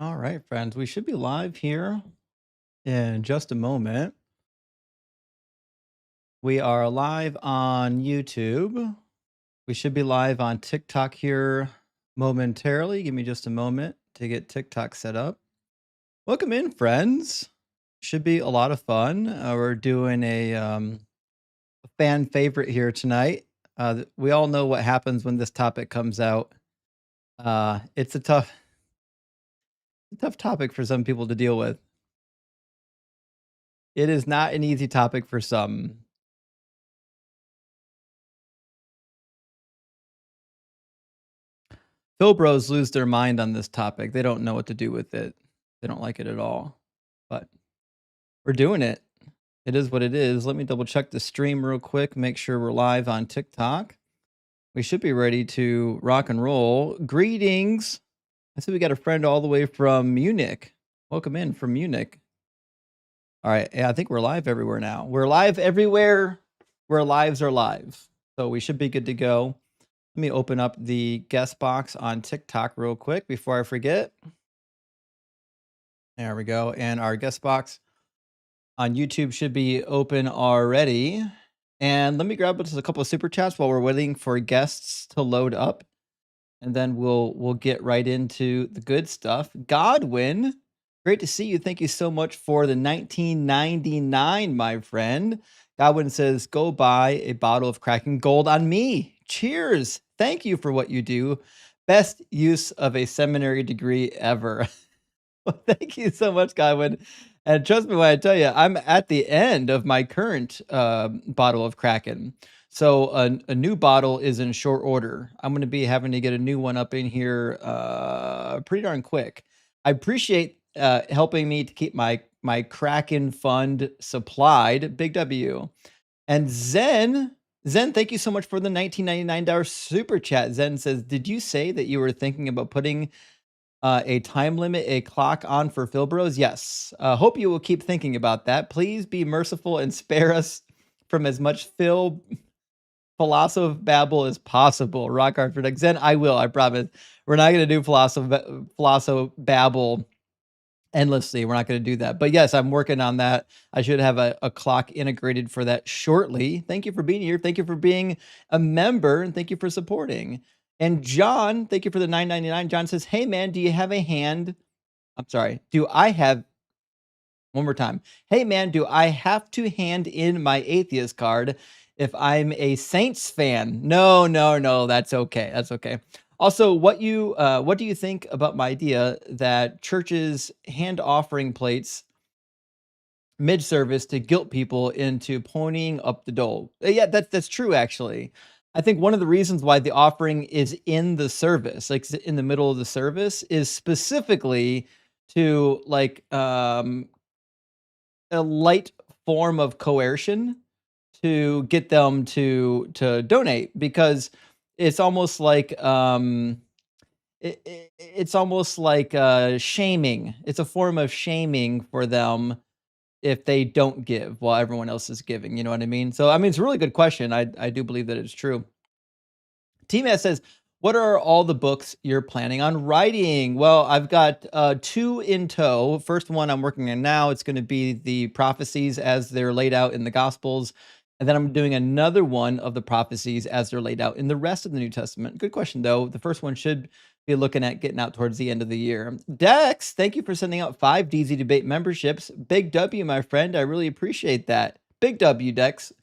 All right, friends, we should be live here in just a moment. We are live on YouTube. We should be live on TikTok here momentarily. Give me just a moment to get TikTok set up. Welcome in, friends. Should be a lot of fun. We're doing a fan favorite here tonight. We all know what happens when this topic comes out. It's a tough topic for some people to deal with. It is not an easy topic for some. Phil bros lose their mind on this topic. They don't know what to do with it. They don't like it at all. But we're doing it. It is what it is. Let me double check the stream real quick, make sure we're live on TikTok. We should be ready to rock and roll. Greetings. I see we got a friend all the way from Munich. Welcome in from Munich. All right. Yeah, I think we're live everywhere now. We're live everywhere where lives are live. So we should be good to go. Let me open up the guest box on TikTok real quick before I forget. There we go. And our guest box on YouTube should be open already. And let me grab just a couple of super chats while we're waiting for guests to load up. And then we'll get right into the good stuff. Godwin, great to see you. Thank you so much for the 1999, my friend. Godwin says, go buy a bottle of cracking gold on me. Cheers. Thank you for what you do. Best use of a seminary degree ever. Well, thank you so much, Godwin. And trust me when I tell you, I'm at the end of my current bottle of Kraken. So a new bottle is in short order. I'm going to be having to get a new one up in here pretty darn quick. I appreciate helping me to keep my Kraken fund supplied. Big W. And Zen, thank you so much for the $19.99 super chat. Zen says, did you say that you were thinking about putting a time limit, a clock on for Phil Bros? Yes. Hope you will keep thinking about that. Please be merciful and spare us from as much philosoph babble as possible. Rock hard for Zen, I will, I promise. We're not going to do philosoph babble endlessly. We're not going to do that. But yes, I'm working on that. I should have a clock integrated for that shortly. Thank you for being here. Thank you for being a member, and thank you for supporting. And John, thank you for the $9.99. John says, hey man, do you have a hand? I'm sorry. Do I have one more time? Hey man, do I have to hand in my atheist card if I'm a Saints fan? No, no, no. That's okay. That's okay. Also, what do you think about my idea that churches hand offering plates mid-service to guilt people into ponying up the dole? Yeah, that's true actually. I think one of the reasons why the offering is in the service, like in the middle of the service, is specifically to like a light form of coercion to get them to donate, because it's almost like it's almost like shaming. It's a form of shaming for them if they don't give while everyone else is giving. You know what I mean? So I mean, it's a really good question. I do believe that it's true. T-Matt says, what are all the books you're planning on writing? Well, I've got two in tow. First one I'm working on now, it's going to be the prophecies as they're laid out in the Gospels. And then I'm doing another one of the prophecies as they're laid out in the rest of the New Testament. Good question, though. The first one should be looking at getting out towards the end of the year. Dex, thank you for sending out 5 DZ Debate memberships. Big W, my friend. I really appreciate that. Big W, Dex.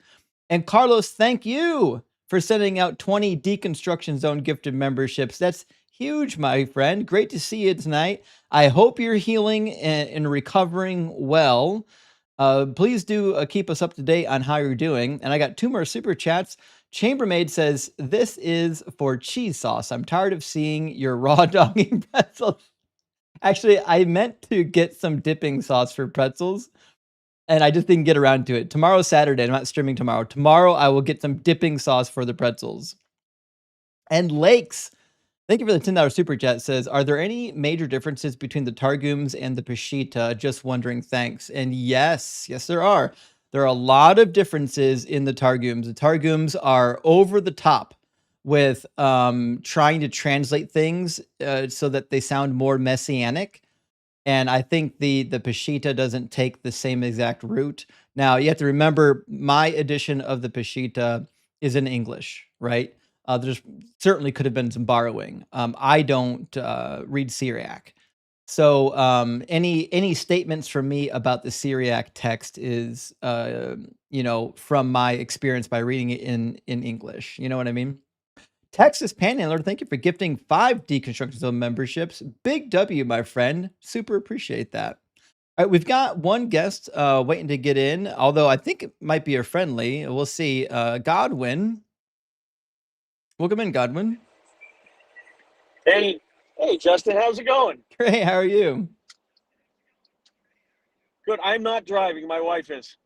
And Carlos, thank you for sending out 20 Deconstruction Zone gifted memberships. That's huge, my friend. Great to see you tonight. I hope you're healing and recovering well. Please do keep us up to date on how you're doing. And I got 2 more super chats. Chambermaid says, this is for cheese sauce. I'm tired of seeing your raw dogging pretzels. Actually, I meant to get some dipping sauce for pretzels, and I just didn't get around to it. Tomorrow's Saturday. I'm not streaming tomorrow. Tomorrow, I will get some dipping sauce for the pretzels. And Lakes, thank you for the $10 super chat, says, are there any major differences between the Targums and the Peshitta? Just wondering, thanks. And yes, there are. There are a lot of differences in the Targums. The Targums are over the top with trying to translate things so that they sound more messianic. and I think the Peshitta doesn't take the same exact route. Now, you have to remember my edition of the Peshitta is in English, right? There's certainly could have been some borrowing. I don't read Syriac. So, any statements from me about the Syriac text is, from my experience by reading it in English. You know what I mean? Texas Panhandler, thank you for gifting 5 Deconstruction Zone memberships. Big W, my friend. Super appreciate that. All right, we've got one guest waiting to get in, although I think it might be a friendly. We'll see. Godwin. Welcome in, Godwin. Hey, Justin, how's it going? Hey, how are you? Good. I'm not driving. My wife is.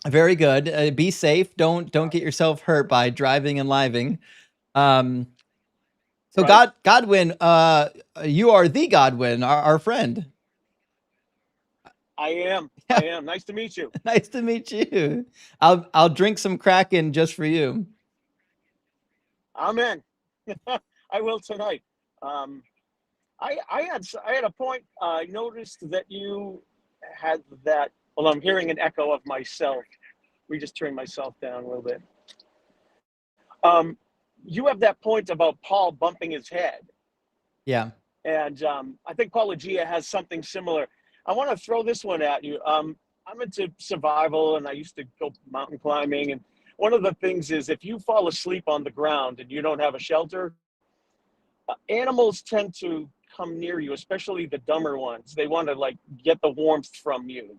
Very good. Be safe. Don't get yourself hurt by driving and living. Um, so Right. Godwin, you are the Godwin, our friend. I am. Yeah, I am. Nice to meet you. nice to meet you. I'll drink some Kraken just for you. I'm in. I will tonight. Um, I had a point. I noticed that you had that. Well, I'm hearing an echo of myself. We just turned myself down a little bit. Um, you have that point about Paul bumping his head, Yeah. and I think Paulogia has something similar. I want to throw this one at you. I'm into survival, and I used to go mountain climbing. And one of the things is if you fall asleep on the ground and you don't have a shelter, animals tend to come near you, especially the dumber ones. They want to like get the warmth from you.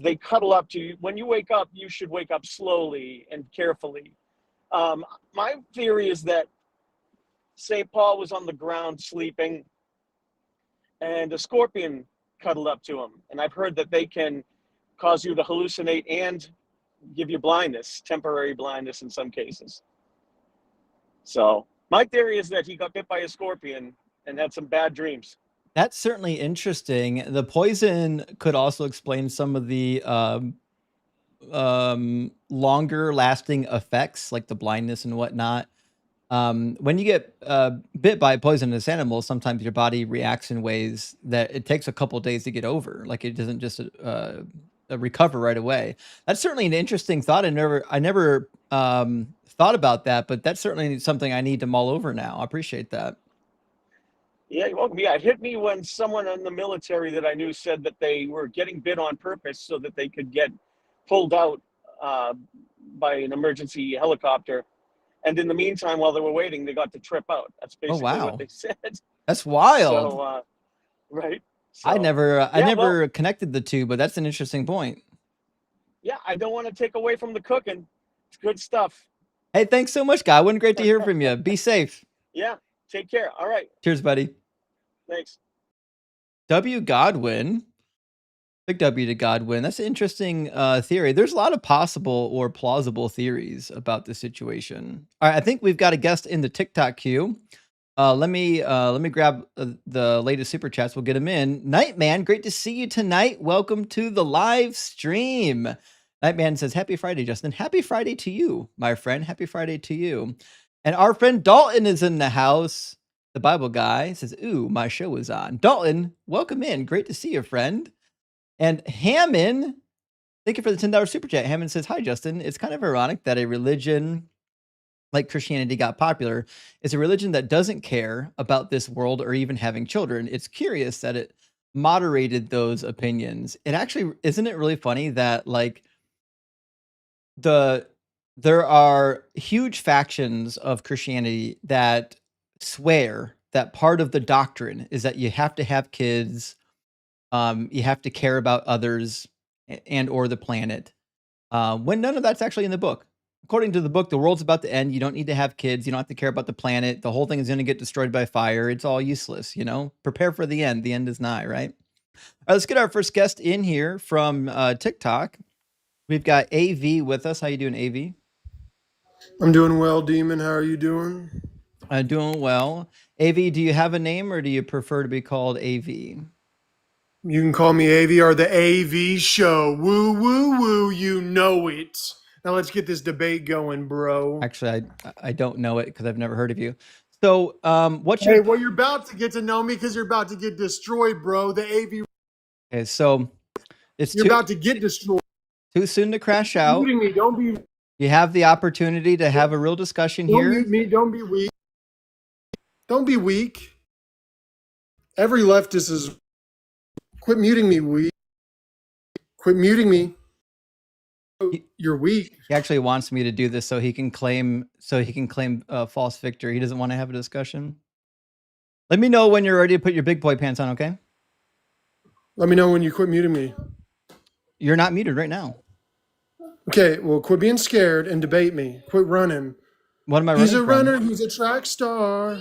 They cuddle up to you. When you wake up, you should wake up slowly and carefully. My theory is that St. Paul was on the ground sleeping, and a scorpion cuddled up to him. And I've heard that they can cause you to hallucinate and give you blindness, temporary blindness in some cases. So my theory is that he got bit by a scorpion and had some bad dreams. That's certainly interesting. The poison could also explain some of the longer lasting effects like the blindness and whatnot. When you get bit by a poisonous animal, sometimes your body reacts in ways that it takes a couple days to get over. Like it doesn't just recover right away. That's certainly an interesting thought. I never thought about that, but that's certainly something I need to mull over now. I appreciate that. Yeah, well, yeah, it hit me when someone in the military that I knew said that they were getting bit on purpose so that they could get pulled out uh, by an emergency helicopter. And in the meantime, while they were waiting, they got to trip out. That's Oh basically what wow, they said. that's wild. So, right. I So, never I yeah, well, never connected the two, but that's an interesting point. yeah, I don't want to take away from the cooking. It's good stuff. Hey, thanks so much, Godwin. Great to hear from you. Be safe. Yeah, take care. All right. Cheers, buddy. Thanks. W. Godwin. Big W to Godwin. That's an interesting theory. There's a lot of possible or plausible theories about the situation. All right, I think we've got a guest in the TikTok queue. Let me grab the latest super chats. We'll get them in. Nightman, great to see you tonight. Welcome to the live stream. Nightman says, "Happy Friday, Justin. Happy Friday to you, my friend. Happy Friday to you." And our friend Dalton is in the house. The Bible guy says, "Ooh, my show is on." Dalton, welcome in. Great to see you, friend. And Hammond, thank you for the $10 super chat. Hammond says, "Hi, Justin. It's kind of ironic that a religion like Christianity got popular is a religion that doesn't care about this world or even having children. It's curious that it moderated those opinions." It actually isn't it really funny that like the there are huge factions of Christianity that swear that part of the doctrine is that you have to have kids, you have to care about others and or the planet, when none of that's actually in the book. According to the book, the world's about to end. You don't need to have kids. You don't have to care about the planet. The whole thing is going to get destroyed by fire. It's all useless, you know? Prepare for the end. The end is nigh, right? All right, let's get our first guest in here from TikTok. We've got AV with us. How you doing, AV? I'm doing well, Demon. How are you doing? Doing well. AV, do you have a name or do you prefer to be called AV? You can call me AV or the AV show. Woo, woo, woo. You know it. Now let's get this debate going, bro. Actually, I don't know it because I've never heard of you. So, what's your Hey, well, you're about to get to know me because you're about to get destroyed, bro. The AV, okay? So it's you're about to get destroyed. too soon to crash out. Muting me. You have the opportunity to have a real discussion Don't here. mute me. Don't be weak. Don't be weak. Every leftist is. Quit muting me, weak. Quit muting me. You're weak. He actually wants me to do this so he can claim false victory. He doesn't want to have a discussion. Let me know when you're ready to put your big boy pants on, okay? Let me know when you quit muting me. You're not muted right now. Okay, well, quit being scared and debate me. Quit running. What am I He's running a from? runner. He's a track star.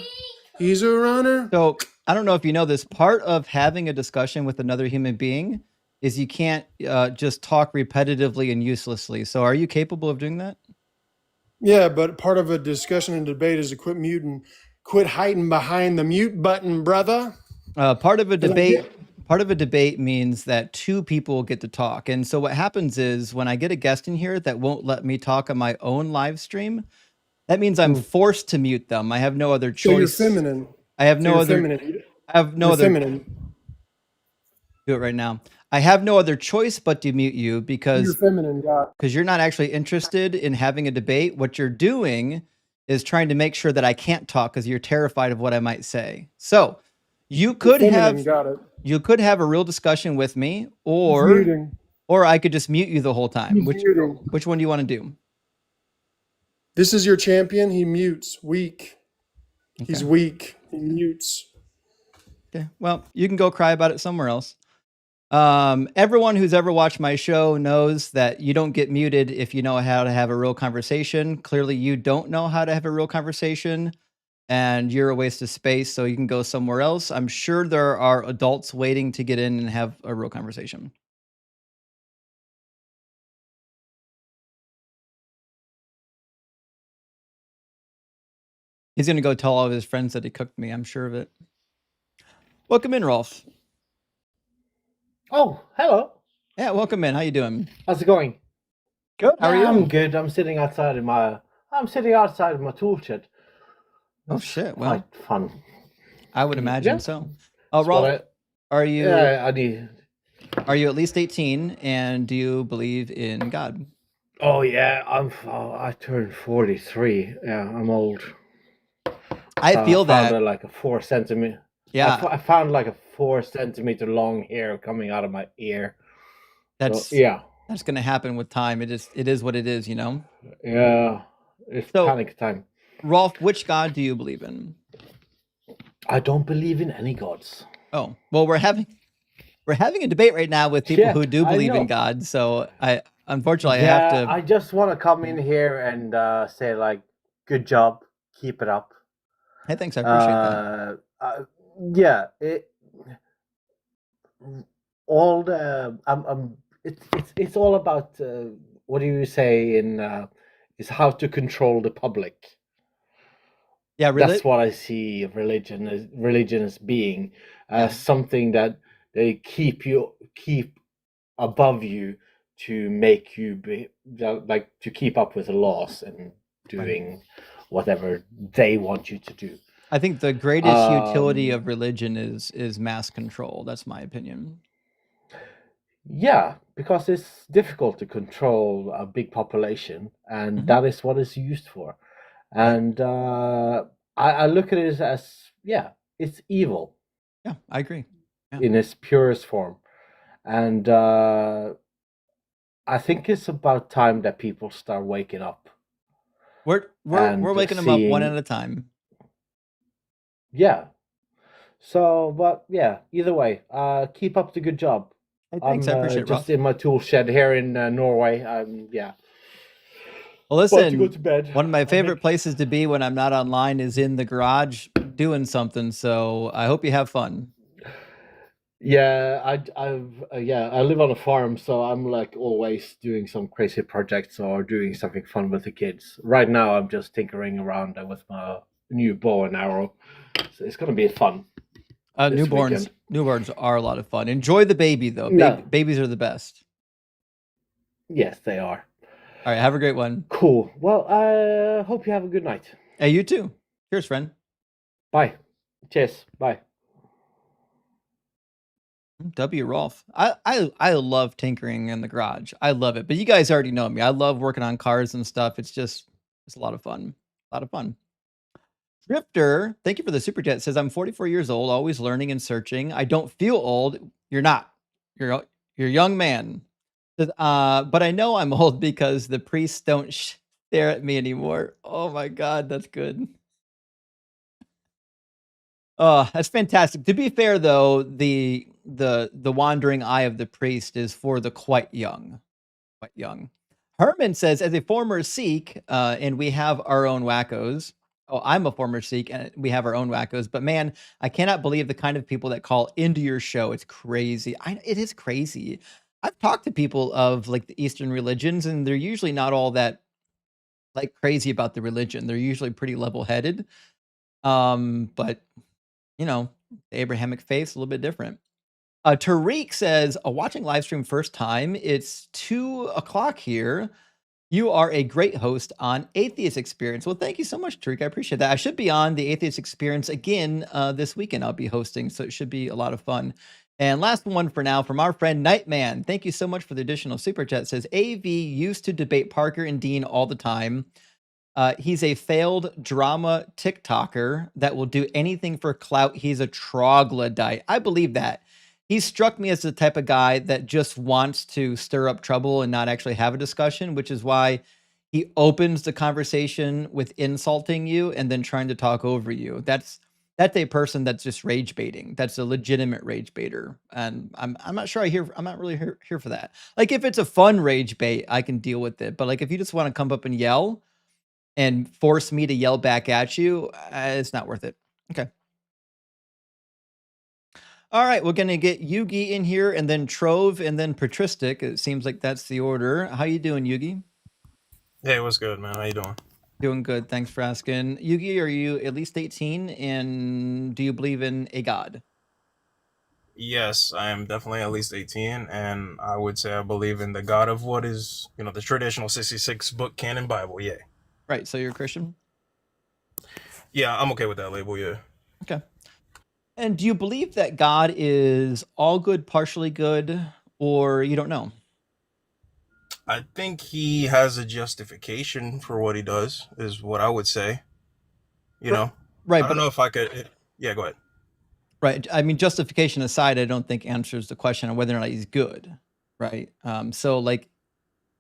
He's a runner. So I don't know if you know this. Part of having a discussion with another human being is you can't just talk repetitively and uselessly. So are you capable of doing that? Yeah, but part of a discussion and debate is to quit muting. Quit hiding behind the mute button, brother. Part of a debate means that two people get to talk. And so what happens is when I get a guest in here that won't let me talk on my own live stream, that means I'm forced to mute them. I have no other choice. So you're feminine. I have no other. Feminine. I have no You're other. feminine. Do it right now. I have no other choice but to mute you You're because feminine, God. you're not actually interested in having a debate. What you're doing is trying to make sure that I can't talk because you're terrified of what I might say. So you could Feminine, got it. have a real discussion with me, He's or muting. I could just mute you the whole time. He's muting. Which one do you want to do? This is your champion. He mutes. Weak. He's Okay. weak. He mutes. Okay. Well, you can go cry about it somewhere else. Everyone who's ever watched my show knows that you don't get muted if you know how to have a real conversation. Clearly, you don't know how to have a real conversation, and you're a waste of space, so you can go somewhere else. I'm sure there are adults waiting to get in and have a real conversation. He's going to go tell all of his friends that he cooked me. I'm sure of it. Welcome in, Rolf. Oh, hello. Yeah, welcome in. How you doing? How's it going? Good. How are you? I'm good. I'm sitting outside of my tool shed. Oh It's shit! Well, quite fun. I would imagine Yeah. so. That's Rolf, what are you I need. are you at least 18, and do you believe in God? Oh yeah, I turned 43. Yeah, I'm old. I feel found that. like a 4 centimeter. Yeah, I found like a 4 centimeter long hair coming out of my ear. that's So, yeah, that's going to happen with time. It is what it is, you know. yeah. It's So- panic time. Rolf, which God do you believe in? I don't believe in any gods. Oh, well, we're having a debate right now with people Yeah, who do I believe in know. God. So unfortunately, I have to. I just want to come in here and say like, good job, keep it up. Hey, thanks. I appreciate that. Yeah, all the it's all about what do you say in is how to control the public. Yeah, really. That's what I see of religion as being Yeah. something that they keep above you to make you be like to keep up with the laws and doing whatever they want you to do. I think the greatest utility of religion is mass control. That's my opinion. Yeah, because it's difficult to control a big population, and Mhm. that is what it's used for. And I look at it as yeah, it's evil Yeah, I agree. Yeah. in its purest form, and I think it's about time that people start waking up. We're And waking them up one seeing- at a time. Yeah. So, but yeah, either way, keep up the good job. Hey, thanks. I'm I appreciate it, just Rolf. in my tool shed here in Norway. Yeah. Well, About to listen, go to bed. one of my I'll favorite make- places to be when I'm not online is in the garage doing something. So I hope you have fun. Yeah, I live on a farm, so I'm like always doing some crazy projects or doing something fun with the kids. Right now, I'm just tinkering around with my new bow and arrow. So it's gonna be fun. This Newborns are a lot of fun. Enjoy the baby though. No. Babies are the best. Yes, they are. All right, have a great one. Cool. Well, I hope you have a good night. Hey, you too. Cheers, friend. Bye. Cheers. Bye. W. Rolf. I love tinkering in the garage. I love it. But you guys already know me. I love working on cars and stuff. It's a lot of fun. A lot of fun. Drifter, thank you for the super chat. Says I'm 44 years old, always learning and searching. I don't feel old. You're not. You're a young man. Says, but I know I'm old because the priests don't stare at me anymore. Oh my god, that's good. Oh, that's fantastic. To be fair though, the wandering eye of the priest is for the quite young. Quite young. Herman says, as a former Sikh, and we have our own wackos. Oh, I'm a former Sikh and we have our own wackos, but man, I cannot believe the kind of people that call into your show. It's crazy. It is crazy. I've talked to people of like the Eastern religions, and they're usually not all that like crazy about the religion. They're usually pretty level headed. But you know, the Abrahamic faith's a little bit different. Tariq says, watching live stream first time. It's 2:00 here. You are a great host on Atheist Experience. Well, thank you so much, Tariq. I appreciate that. I should be on the Atheist Experience again this weekend. I'll be hosting, so it should be a lot of fun. And last one for now from our friend Nightman. Thank you so much for the additional super chat. Says AV used to debate Parker and Dean all the time. He's a failed drama TikToker that will do anything for clout. He's a troglodyte. I believe that. He struck me as the type of guy that just wants to stir up trouble and not actually have a discussion, which is why he opens the conversation with insulting you and then trying to talk over you. That's a person that's just rage baiting. That's a legitimate rage baiter. And I'm not sure I'm not really here for that. Like if it's a fun rage bait, I can deal with it. But like if you just want to come up and yell and force me to yell back at you, it's not worth it. Okay. All right, we're gonna get Yugi in here, and then Trove, and then Patristic. It seems like that's the order. How you doing, Yugi? Hey, what's good, man? How you doing? Doing good. Thanks for asking. Yugi, are you at least 18? And do you believe in a god? Yes, I am definitely at least 18, and I would say I believe in the God of what is, the traditional 66 book canon Bible. Yeah. Right. So you're a Christian. Yeah, I'm okay with that label. Yeah. Okay. And do you believe that God is all good, partially good, or you don't know? I think he has a justification for what he does, is what I would say. You know, Right. I don't know if I could. Yeah, go ahead. Right. I mean, justification aside, I don't think answers the question of whether or not he's good. Right. So like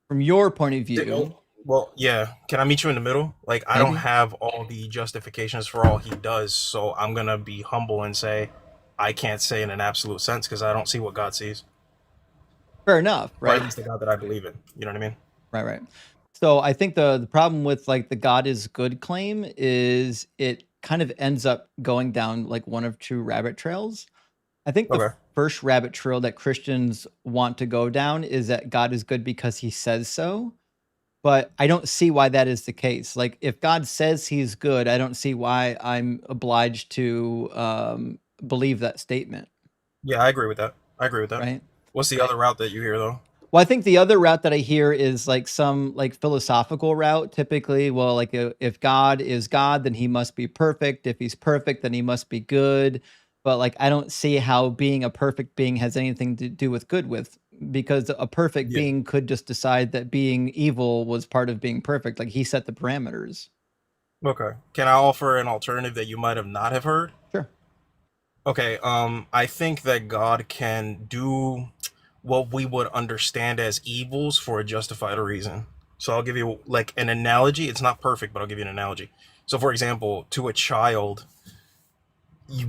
from your point of view, Well, yeah. Can I meet you in the middle? Like, I don't maybe. have all the justifications for all he does, so I'm gonna be humble and say I can't say in an absolute sense because I don't see what God sees, Fair enough, or at right? least the God that I believe in. You know what I mean? Right. So I think the problem with like the God is good claim is it kind of ends up going down like one of two rabbit trails. I think the Okay. first rabbit trail that Christians want to go down is that God is good because he says so. But I don't see why that is the case. Like if God says he's good, I don't see why I'm obliged to believe that statement, Yeah, I agree with that. I agree with that. right? What's the other route that you hear though? Well, I think the other route that I hear is like some like philosophical route. Typically, well, like if God is God, then he must be perfect. If he's perfect, then he must be good. But like, I don't see how being a perfect being has anything to do with good with because a perfect Yeah. being could just decide that being evil was part of being perfect. Like he set the parameters. Okay. Can I offer an alternative that you might have not have heard? Sure. Okay. I think that God can do what we would understand as evils for a justified reason. So I'll give you like an analogy. It's not perfect, but I'll give you an analogy. So, for example, to a child,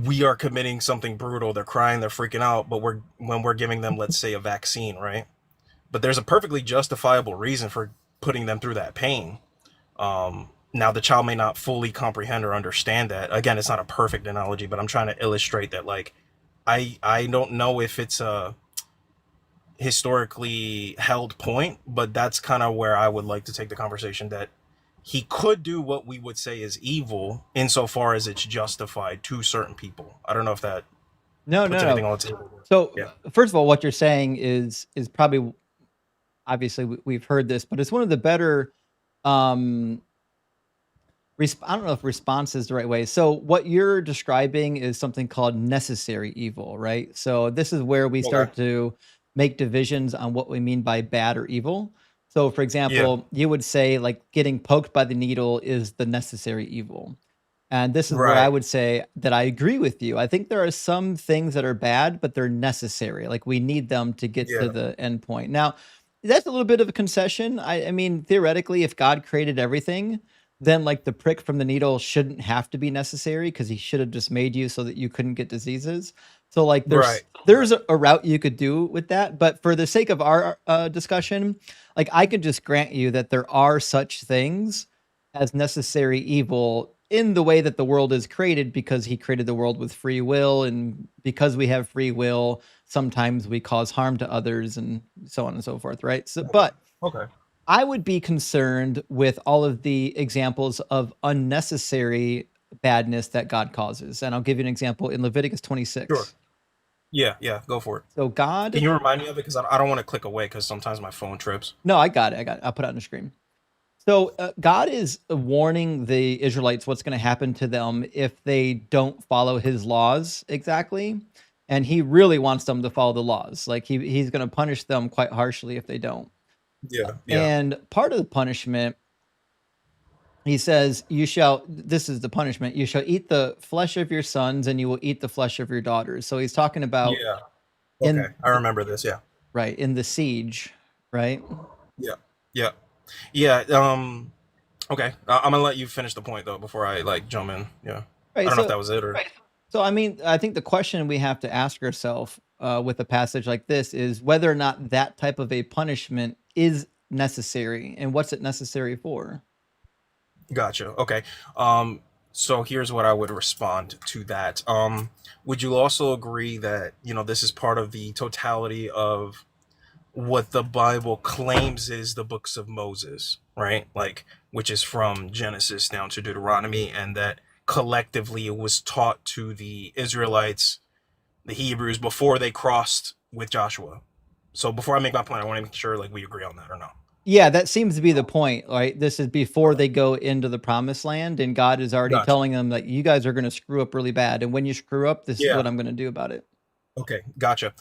we are committing something brutal. They're crying, they're freaking out, but when we're giving them, let's say, a vaccine, right? But there's a perfectly justifiable reason for putting them through that pain. Now the child may not fully comprehend or understand that. Again, it's not a perfect analogy, but I'm trying to illustrate that. Like, I don't know if it's a historically held point, but that's kind of where I would like to take the conversation, that he could do what we would say is evil insofar as it's justified to certain people. I don't know if that No, puts no, anything no. on the table. So Yeah. first of all, what you're saying is probably obviously we've heard this, but it's one of the better um I don't know if response is the right way. So what you're describing is something called necessary evil, right? So this is where we Okay. start to make divisions on what we mean by bad or evil. So for Yeah. example, you would say like getting poked by the needle is the necessary evil. And this is where I Right. would say that I agree with you. I think there are some things that are bad, but they're necessary. Like we need them to get to Yeah. the end point. Now, that's a little bit of a concession. I mean, theoretically, if God created everything, then like the prick from the needle shouldn't have to be necessary because he should have just made you so that you couldn't get diseases. So like Right. there's a route you could do with that, but for the sake of our discussion, like I could just grant you that there are such things as necessary evil in the way that the world is created because he created the world with free will, and because we have free will sometimes we cause harm to others and so on and so forth, right? So Okay. but Okay. I would be concerned with all of the examples of unnecessary badness that God causes, and I'll give you an example in Leviticus Sure. 26. Yeah. Yeah. Go for it. So Can God, you remind me of it? Because I don't want to click away because sometimes my phone trips. no, I got it, I'll put it on the screen. So God is warning the Israelites what's going to happen to them if they don't follow His laws exactly, and He really wants them to follow the laws. Like He's going to punish them quite harshly if they don't. Yeah. Yeah. And part of the punishment, He says, "You shall." This is the punishment: you shall eat the flesh of your sons, and you will eat the flesh of your daughters. So He's talking about Yeah. Okay. in I remember this. Yeah. right in the siege, right? Yeah. Yeah. Yeah. Okay. I'm gonna let you finish the point though before I like jump in. Yeah. I Right. don't know if So that was it or. So, I mean, I think the question we have to ask ourselves with a passage like this is whether or not that type of a punishment is necessary, and what's it necessary for? Gotcha. Okay. Um, so here's what I would respond to that. Would you also agree that, this is part of the totality of what the Bible claims is the books of Moses, right? Like, which is from Genesis down to Deuteronomy, and that collectively it was taught to the Israelites, the Hebrews, before they crossed with Joshua. So before I make my point, I want to make sure like we agree on that or no. Yeah, that seems to be the point, right? This is before they go into the promised land, and God is already Gotcha. telling them that you guys are going to screw up really bad. And when you screw up, this is Yeah. what I'm going to do about it. Okay. Gotcha.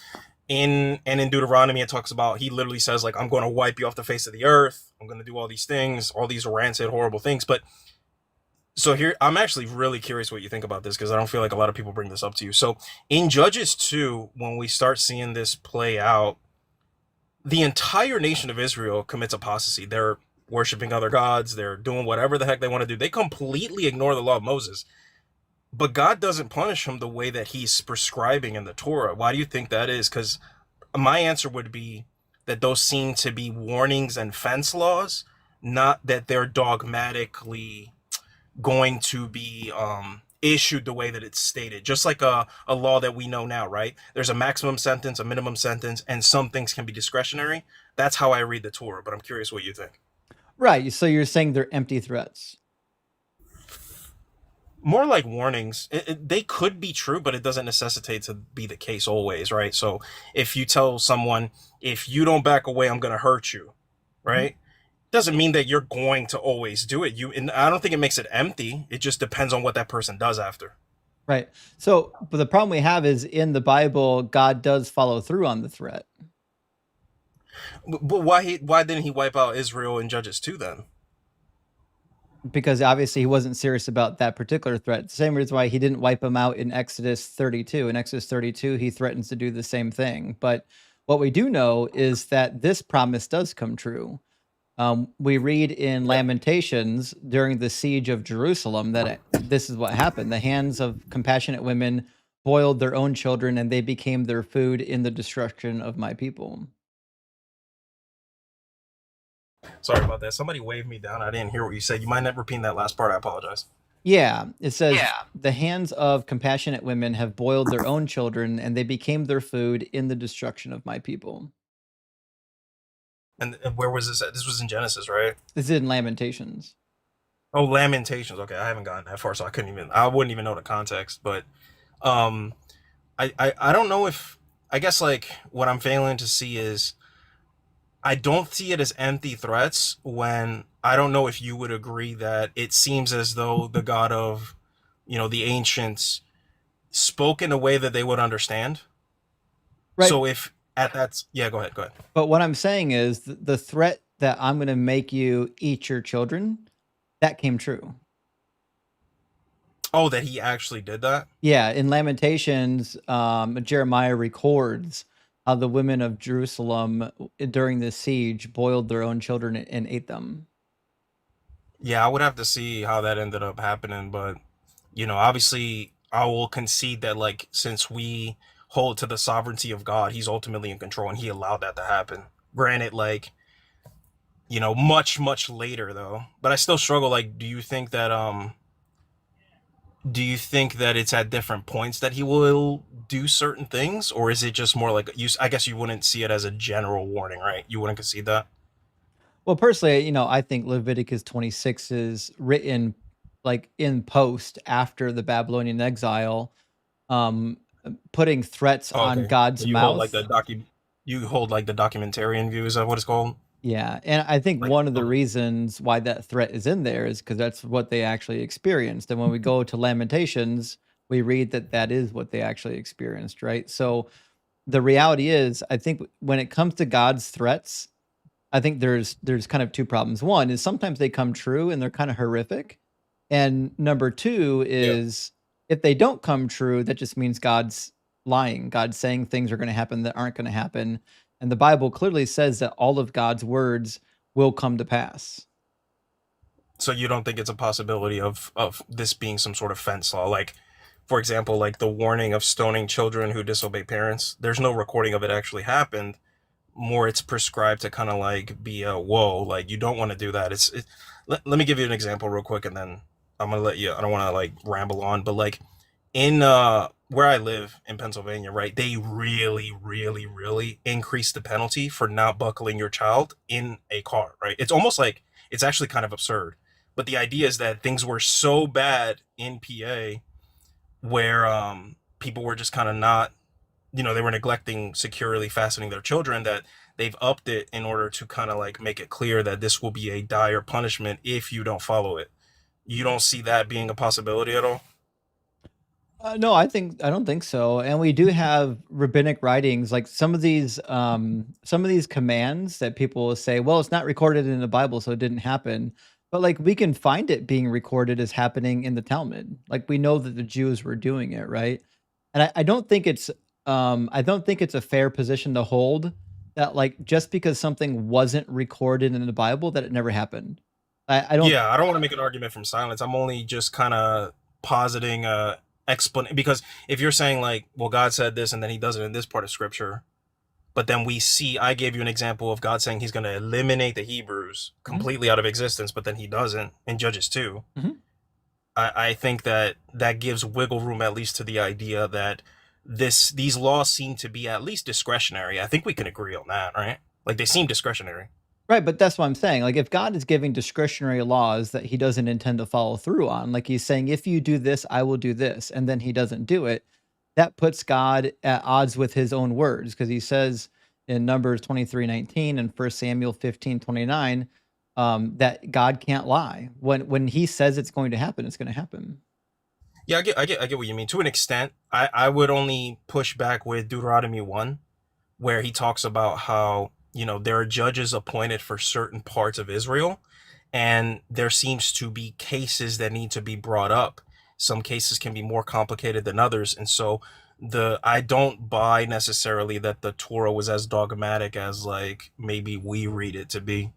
In Deuteronomy, it talks about, he literally says like, I'm going to wipe you off the face of the earth. I'm going to do all these things, all these rancid, horrible things. But so here, I'm actually really curious what you think about this because I don't feel like a lot of people bring this up to you. So in Judges 2, when we start seeing this play out, the entire nation of Israel commits apostasy. They're worshiping other gods. They're doing whatever the heck they want to do. They completely ignore the law of Moses. But God doesn't punish them the way that he's prescribing in the Torah. Why do you think that is? Because my answer would be that those seem to be warnings and fence laws, not that they're dogmatically going to be issued the way that it's stated. Just like a law that we know now, right? There's a maximum sentence, a minimum sentence, and some things can be discretionary. That's how I read the Torah, but I'm curious what you think. Right. So you're saying they're empty threats. More like warnings. They could be true, but it doesn't necessitate to be the case always, right? So if you tell someone, if you don't back away, I'm going to hurt you, right? Doesn't mean that you're going to always do it. And I don't think it makes it empty. It just depends on what that person does after. Right. So, but the problem we have is in the Bible, God does follow through on the threat. But why didn't he wipe out Israel in Judges 2 then? Because obviously he wasn't serious about that particular threat. The same reason why he didn't wipe them out in Exodus 32. In Exodus 32, he threatens to do the same thing. But what we do know is that this promise does come true. We read in Lamentations during the siege of Jerusalem that this is what happened. The hands of compassionate women boiled their own children, and they became their food in the destruction of my people. Sorry about that. Somebody waved me down. I didn't hear what you said. You mind not repeating that last part? I apologize. Yeah, it says, the hands of compassionate women have boiled their own children, and they became their food in the destruction of my people. And where was this at? This was in Genesis, right? This is in Lamentations. Oh, Lamentations. Okay, I haven't gotten that far, so I wouldn't even know the context. But um, I don't know if, I guess like what I'm failing to see is, I don't see it as empty threats when I don't know if you would agree that it seems as though the God of, the ancients spoke in a way that they would understand. Right. So if at that, yeah, go ahead. But what I'm saying is the threat that I'm going to make you eat your children, that came true. Oh, that he actually did that? Yeah, in Lamentations, Jeremiah records how the women of Jerusalem during the siege boiled their own children and ate them. Yeah, I would have to see how that ended up happening, but obviously I will concede that like since we hold to the sovereignty of God, he's ultimately in control and he allowed that to happen. Granted, like, much later though. But I still struggle, like, do you think that it's at different points that he will do certain things, or is it just more like I guess you wouldn't see it as a general warning, right? You wouldn't concede that? Well, personally, I think Leviticus 26 is written like in post after the Babylonian exile, um, putting threats Oh, on okay. So God's you hold like mouth. the documentarian view, is that what it's called? Yeah, and I think Like, one of the okay. reasons why that threat is in there is because that's what they actually experienced, and when we go to Lamentations, we read that that is what they actually experienced, right? So, the reality is, I think when it comes to God's threats, I think there's kind of 2 problems. One is sometimes they come true and they're kinda horrific, and number 2 Yeah. is if they don't come true, that just means God's lying. God's saying things are gonna happen that aren't gonna happen, and the Bible clearly says that all of God's words will come to pass. So you don't think it's a possibility of this being some sort of fence law, like, for example, like the warning of stoning children who disobey parents? There's no recording of it actually happened. More, it's prescribed to kind of like be a whoa, like you don't want to do that. Let me give you an example real quick, and then I'm gonna let you. I don't want to like ramble on, but like in where I live in Pennsylvania, right? They really, really, really increased the penalty for not buckling your child in a car, right? It's almost like it's actually kind of absurd. But the idea is that things were so bad in PA where people were just kind of not, they were neglecting securely fastening their children, that they've upped it in order to kind of like make it clear that this will be a dire punishment if you don't follow it. You don't see that being a possibility at all? No, I don't think so. And we do have rabbinic writings, like some of these commands that people will say, well, it's not recorded in the Bible, so it didn't happen. But like we can find it being recorded as happening in the Talmud. Like we know that the Jews were doing it, right? And I don't think I don't think it's a fair position to hold that like just because something wasn't recorded in the Bible that it never happened. I don't Yeah, I don't want to make an argument from silence. I'm only just kind of positing a explanation, because if you're saying like, well, God said this and then he does it in this part of scripture, but then I gave you an example of God saying he's going to eliminate the Hebrews Mhm, completely out of existence, but then he doesn't in Judges 2. mhm. I think that gives wiggle room at least to the idea that these laws seem to be at least discretionary. I think we can agree on that, right? Like they seem discretionary. Right, but that's what I'm saying. Like, if God is giving discretionary laws that he doesn't intend to follow through on, like he's saying, if you do this, I will do this, and then he doesn't do it, that puts God at odds with his own words. Because he says in Numbers 23:19 and 1 Samuel 15:29 that God can't lie. When he says it's going to happen, it's going to happen. Yeah, I get what you mean. To an extent, I would only push back with Deuteronomy 1, where he talks about how, there are judges appointed for certain parts of Israel, and there seems to be cases that need to be brought up. Some cases can be more complicated than others, and so the I don't buy necessarily that the Torah was as dogmatic as like maybe we read it to be.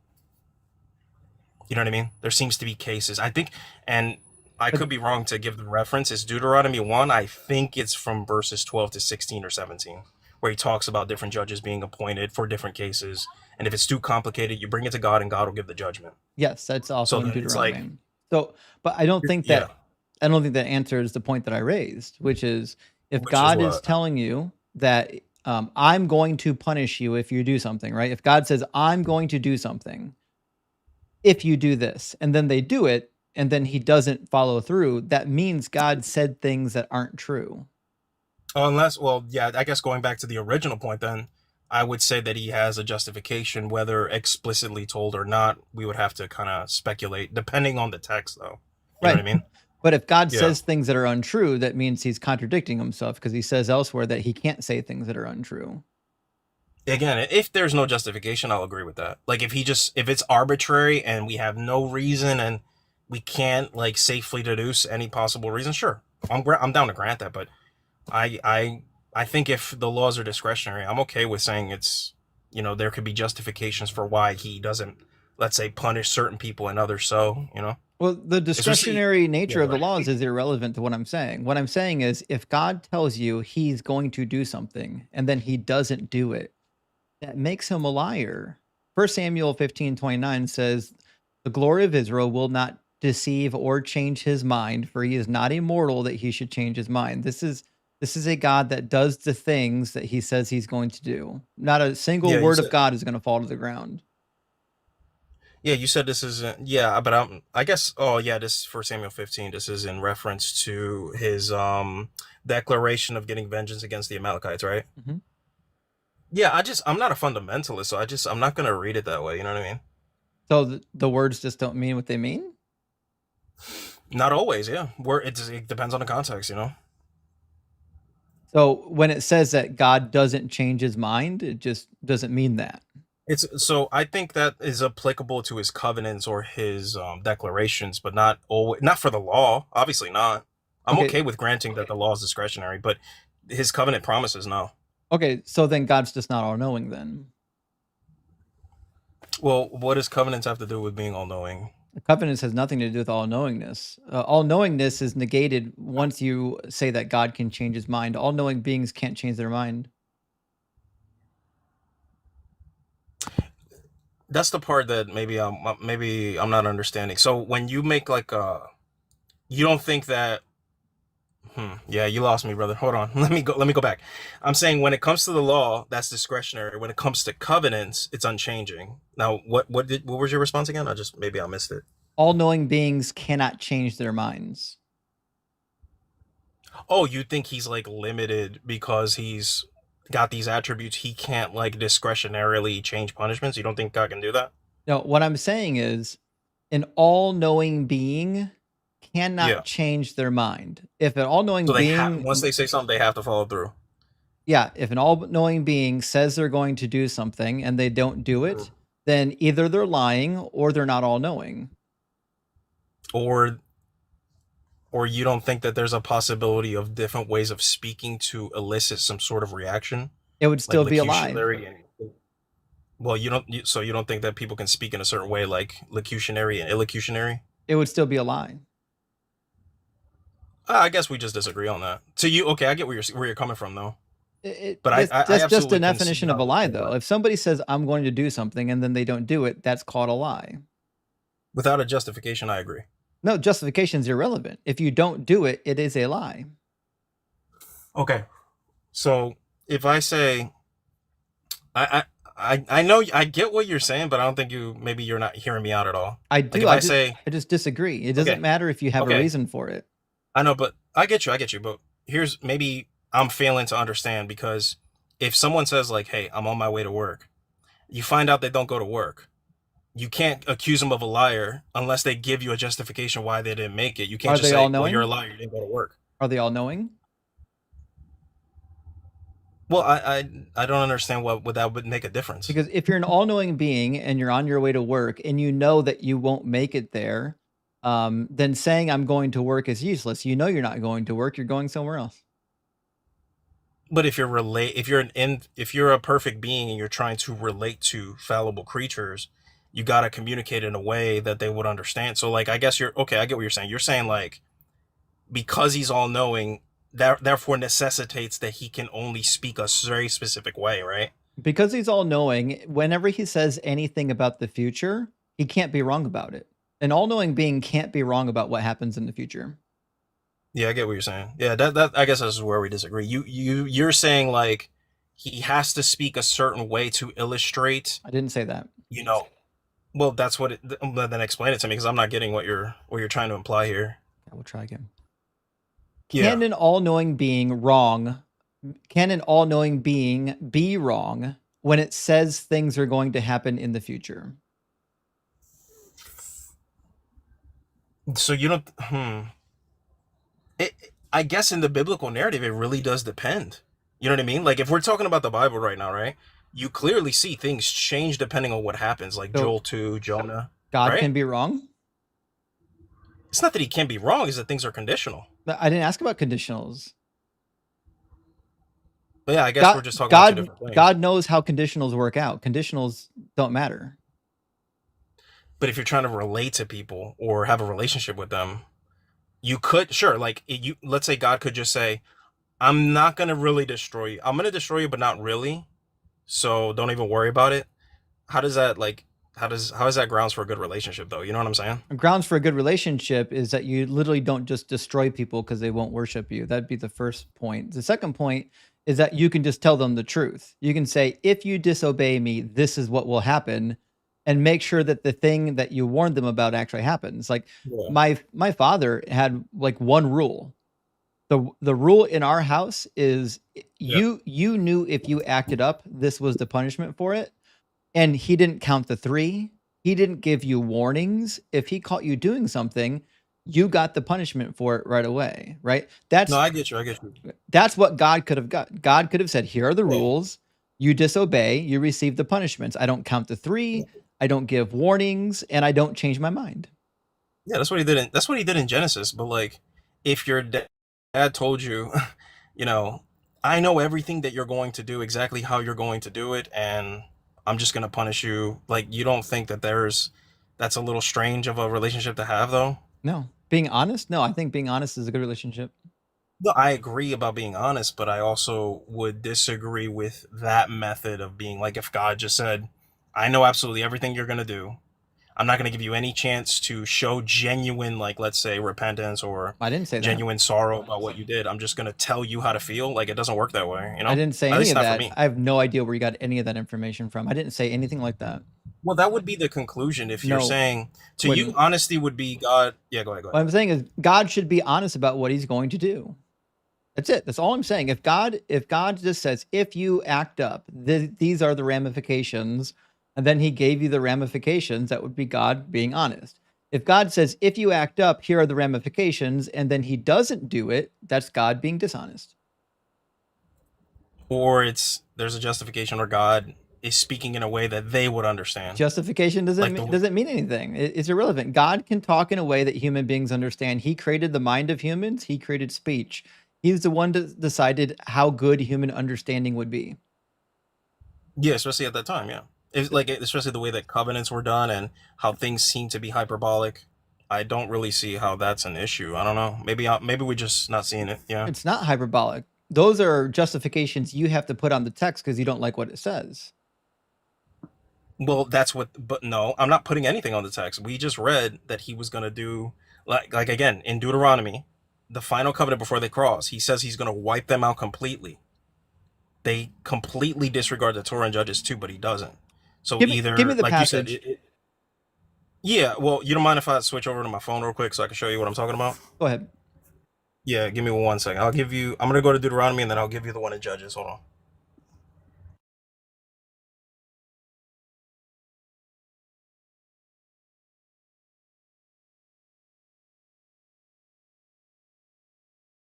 You know what I mean? There seems to be cases. I think, and I But could be wrong to give the reference. It's Deuteronomy 1. I think it's from verses 12 to 16 or 17, where he talks about different judges being appointed for different cases. And if it's too complicated, you bring it to God and God will give the judgment. yes, that's also So in then it's like, Deuteronomy. So, but yeah, I don't think that answers the point that I raised, which is if which is God is what? telling you that I'm going to punish you if you do something, right? If God says I'm going to do something if you do this, and then they do it, and then he doesn't follow through, that means God said things that aren't true. Unless, well, yeah, I guess going back to the original point then, I would say that he has a justification, whether explicitly told or not. We would have to kind of speculate, depending on the text, though. You know what Right. I mean? But if God Yeah. says things that are untrue, that means he's contradicting himself because he says elsewhere that he can't say things that are untrue. Again, if there's no justification, I'll agree with that. Like if it's arbitrary and we have no reason and we can't like safely deduce any possible reason, sure, I'm down to grant that. But I think if the laws are discretionary, I'm okay with saying it's, there could be justifications for why he doesn't, let's say, punish certain people and others. So Well, the especially discretionary nature yeah, of the right. laws is irrelevant to what I'm saying. What I'm saying is if God tells you he's going to do something and then he doesn't do it, that makes him a liar. 1 Samuel 15:29 says, "The glory of Israel will not deceive or change his mind, for he is not immortal that he should change his mind." This is a God that does the things that he says he's going to do. Not a single Yeah, you word of said God is going to fall to the ground. yeah, you said this is but I guess this for Samuel 15. This is in reference to his declaration of getting vengeance against the Amalekites, right? Mhm. Yeah, I'm not a fundamentalist, so I'm not gonna read it that way. You know what I mean? So the words just don't mean what they mean? Not always, yeah. Where it depends on the context. So when it says that God doesn't change his mind, it just doesn't mean that. It's so I think that is applicable to his covenants or his declarations, but not always, not for the law. Obviously not. I'm Okay. okay with granting that the law is discretionary, but his covenant promises no. Okay, so then God's just not all knowing then. Well, what does covenants have to do with being all knowing? The covenants has nothing to do with all knowingness. All knowingness is negated once you say that God can change his mind. All knowing beings can't change their mind. That's the part that maybe I'm not understanding. So when you make like you don't think that yeah, you lost me, brother. Hold on. Let me go back. I'm saying when it comes to the law, that's discretionary. When it comes to covenants, it's unchanging. Now, what was your response again? Maybe I missed it. All knowing beings cannot change their minds. Oh, you think he's like limited because he's got these attributes, he can't like discretionarily change punishments? You don't think God can do that? No, what I'm saying is an all knowing being Yeah. cannot change their mind. If an all knowing So once being, they say something, they have to follow through. yeah, if an all knowing being says they're going to do something and they don't do it, then either they're lying or they're not all knowing. Or you don't think that there's a possibility of different ways of speaking to elicit some sort of reaction, It would like still be a lie. locutionary and well, so you don't think that people can speak in a certain way, like locutionary and illocutionary? It would still be a lie. I guess we just disagree on that. So okay, I get where you're coming from, though. But I That's just absolutely a can see definition how of a you lie, can though. lie If somebody says, I'm going to do something, and then they don't do it, that's called a lie. without a justification. I agree. No, justification is irrelevant. If you don't do it, it is a lie. Okay, so if I say, I know I get what you're saying, but I don't think maybe you're not hearing me out at all. I Like do. if I say, I just disagree. It doesn't okay, matter if you have a okay, reason for it. I know, but I get you. But here's maybe I'm failing to understand because if someone says like, "Hey, I'm on my way to work," you find out they don't go to work. You can't accuse them of a liar unless they give you a justification why they didn't make it. You can't Are just they all say, "Well, you're a knowing? liar. You didn't go to work." Are they all knowing? Well, I don't understand what that would make a difference. Because if you're an all knowing being and you're on your way to work and you know that you won't make it there, then saying I'm going to work is useless. You know you're not going to work, you're going somewhere else. But if you're a perfect being and you're trying to relate to fallible creatures, you got to communicate in a way that they would understand. So like I guess you're okay, I get what you're saying. You're saying like because he's all knowing, that therefore necessitates that he can only speak a very specific way, right? Because he's all knowing, whenever he says anything about the future, he can't be wrong about it. An all knowing being can't be wrong about what happens in the future. Yeah, I get what you're saying. Yeah, that I guess this is where we disagree. You're saying like he has to speak a certain way to illustrate, I didn't say that. you know. Well, that's what then explain it to me because I'm not getting what you're trying to imply here. I will try again. Yeah. Can an all knowing being be wrong when it says things are going to happen in the future? So you don't. I guess in the biblical narrative, it really does depend. You know what I mean? Like if we're talking about the Bible right now, right? You clearly see things change depending on what happens, like So Joel 2, Jonah, God right? can be wrong? It's not that he can't be wrong; it's that things are conditional. But I didn't ask about conditionals. But yeah, I guess we're God just talking about two God different things. God knows how conditionals work out. Conditionals don't matter. But if you're trying to relate to people or have a relationship with them, you could sure like you. Let's say God could just say, "I'm not gonna really destroy you. I'm gonna destroy you, but not really. So don't even worry about it." How does that like? How is that grounds for a good relationship though? You know what I'm saying? Grounds for a good relationship is that you literally don't just destroy people because they won't worship you. That'd be the first point. The second point is that you can just tell them the truth. You can say, if you disobey me, this is what will happen, and make sure that the thing that you warned them about actually happens. Like Yeah. my father had like one rule. The rule in our house is Yeah. you knew if you acted up, this was the punishment for it. And he didn't count the 3. He didn't give you warnings. If he caught you doing something, you got the punishment for it right away, right? No, I get you. I get you. That's what God could have got. God could have said, "Here are the Yeah. rules. You disobey, you receive the punishments. I don't count the 3, I don't give warnings, and I don't change my mind." Yeah, that's what he did in Genesis. But like, if your dad told you, you know, I know everything that you're going to do, exactly how you're going to do it, and I'm just gonna punish you. Like, you don't think that that's a little strange of a relationship to have, though? No. Being honest? No, I think being honest is a good relationship. No, I agree about being honest, but I also would disagree with that method of being like, if God just said, I know absolutely everything you're gonna do. I'm not going to give you any chance to show genuine, like, let's say, repentance or I didn't say that. genuine sorrow about what you did. I'm just going to tell you how to feel. Like, it doesn't work that way, you I know? didn't say At any least of not for that. me. I have no idea where you got any of that information from. I didn't say anything like that. Well, that would be the conclusion if you're No. saying to you, honesty would be God. Yeah, go ahead. What I'm saying is God should be honest about what he's going to do. That's it. That's all I'm saying. If God just says, if you act up, these are the ramifications, and then he gave you the ramifications, that would be God being honest. If God says, if you act up, here are the ramifications, and then he doesn't do it, that's God being dishonest. Or there's a justification where God is speaking in a way that they would understand. Justification doesn't mean anything. It's irrelevant. God can talk in a way that human beings understand. He created the mind of humans. He created speech. He's the one that decided how good human understanding would be. Yeah, especially at that time, yeah. It's like, especially the way that covenants were done and how things seem to be hyperbolic. I don't really see how that's an issue. I don't know. Maybe we're just not seeing it. Yeah. It's not hyperbolic. Those are justifications you have to put on the text because you don't like what it says. Well, but no, I'm not putting anything on the text. We just read that he was going to do, like again, in Deuteronomy, the final covenant before they cross, he says he's going to wipe them out completely. They completely disregard the Torah and Judges too, but he doesn't. So give me the like passage. you said, yeah, well, you don't mind if I switch over to my phone real quick so I can show you what I'm talking about? Go ahead. Yeah, give me 1 second. I'm going to go to Deuteronomy and then I'll give you the one in Judges. Hold on.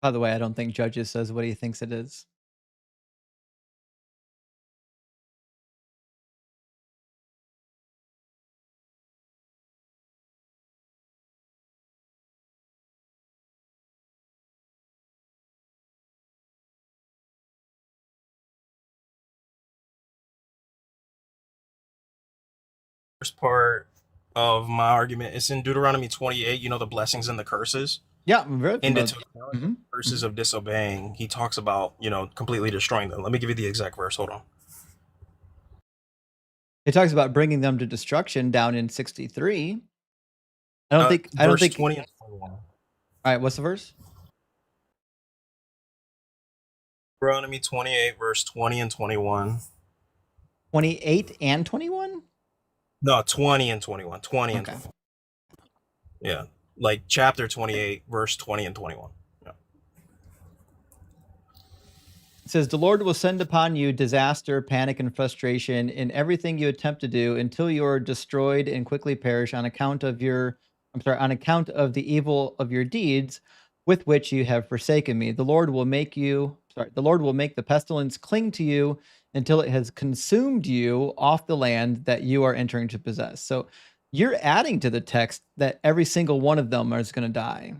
By the way, I don't think Judges says what he thinks it is. First part of my argument is in Deuteronomy 28, the blessings and the curses. Yeah, I'm very In the familiar. curses of disobeying, he talks about, completely destroying them. Let me give you the exact verse. Hold on. It talks about bringing them to destruction down in 63. I don't think. Verse 20 and 21. All right, what's the verse? Deuteronomy 28, verse 20 and 21. 28 and 21? No, 20 and 21. 20 and Okay. 21. Yeah. Like chapter 28, verse 20 and 21. Yeah. It says, the Lord will send upon you disaster, panic, and frustration in everything you attempt to do until you are destroyed and quickly perish on account of the evil of your deeds with which you have forsaken me. The Lord will make the pestilence cling to you until it has consumed you off the land that you are entering to possess. So you're adding to the text that every single one of them is going to die.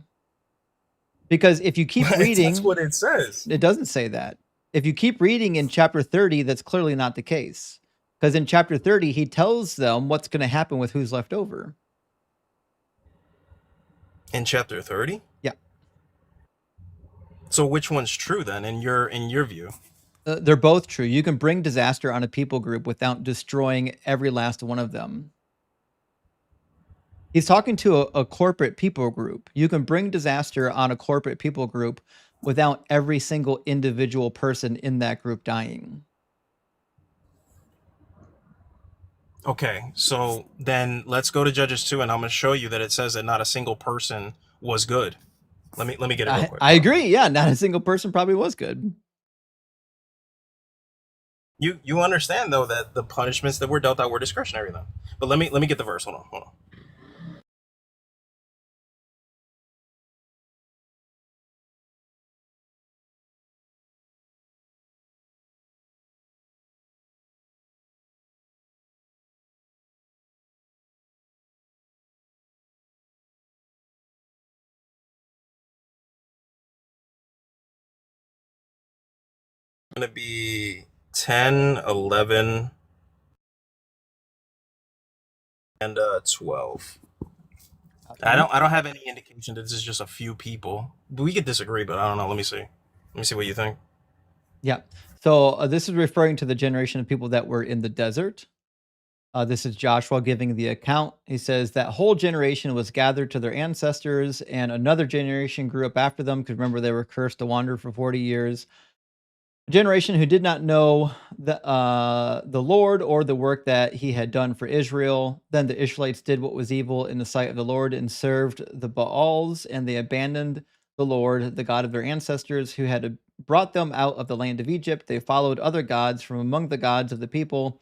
Because if you keep reading, that's what it says. it doesn't say that. If you keep reading in chapter 30, that's clearly not the case. Because in chapter 30, he tells them what's going to happen with who's left over. In chapter 30? Yeah. So which one's true then in your view? They're both true. You can bring disaster on a people group without destroying every last one of them. He's talking to a corporate people group. You can bring disaster on a corporate people group without every single individual person in that group dying. Okay, so then let's go to Judges 2, and I'm going to show you that it says that not a single person was good. Let me get it real quick. I agree. Yeah, not a single person probably was good. You understand though that the punishments that were dealt out were discretionary though. But let me get the verse. Hold on. Going to be 10, 11, and 12. I don't have any indication that this is just a few people. We could disagree, but I don't know. Let me see what you think. Yeah. So this is referring to the generation of people that were in the desert. This is Joshua giving the account. He says that whole generation was gathered to their ancestors, and another generation grew up after them, because remember they were cursed to wander for 40 years. A generation who did not know the Lord or the work that he had done for Israel. Then the Israelites did what was evil in the sight of the Lord and served the Baals, and they abandoned the Lord, the God of their ancestors, who had brought them out of the land of Egypt. They followed other gods from among the gods of the people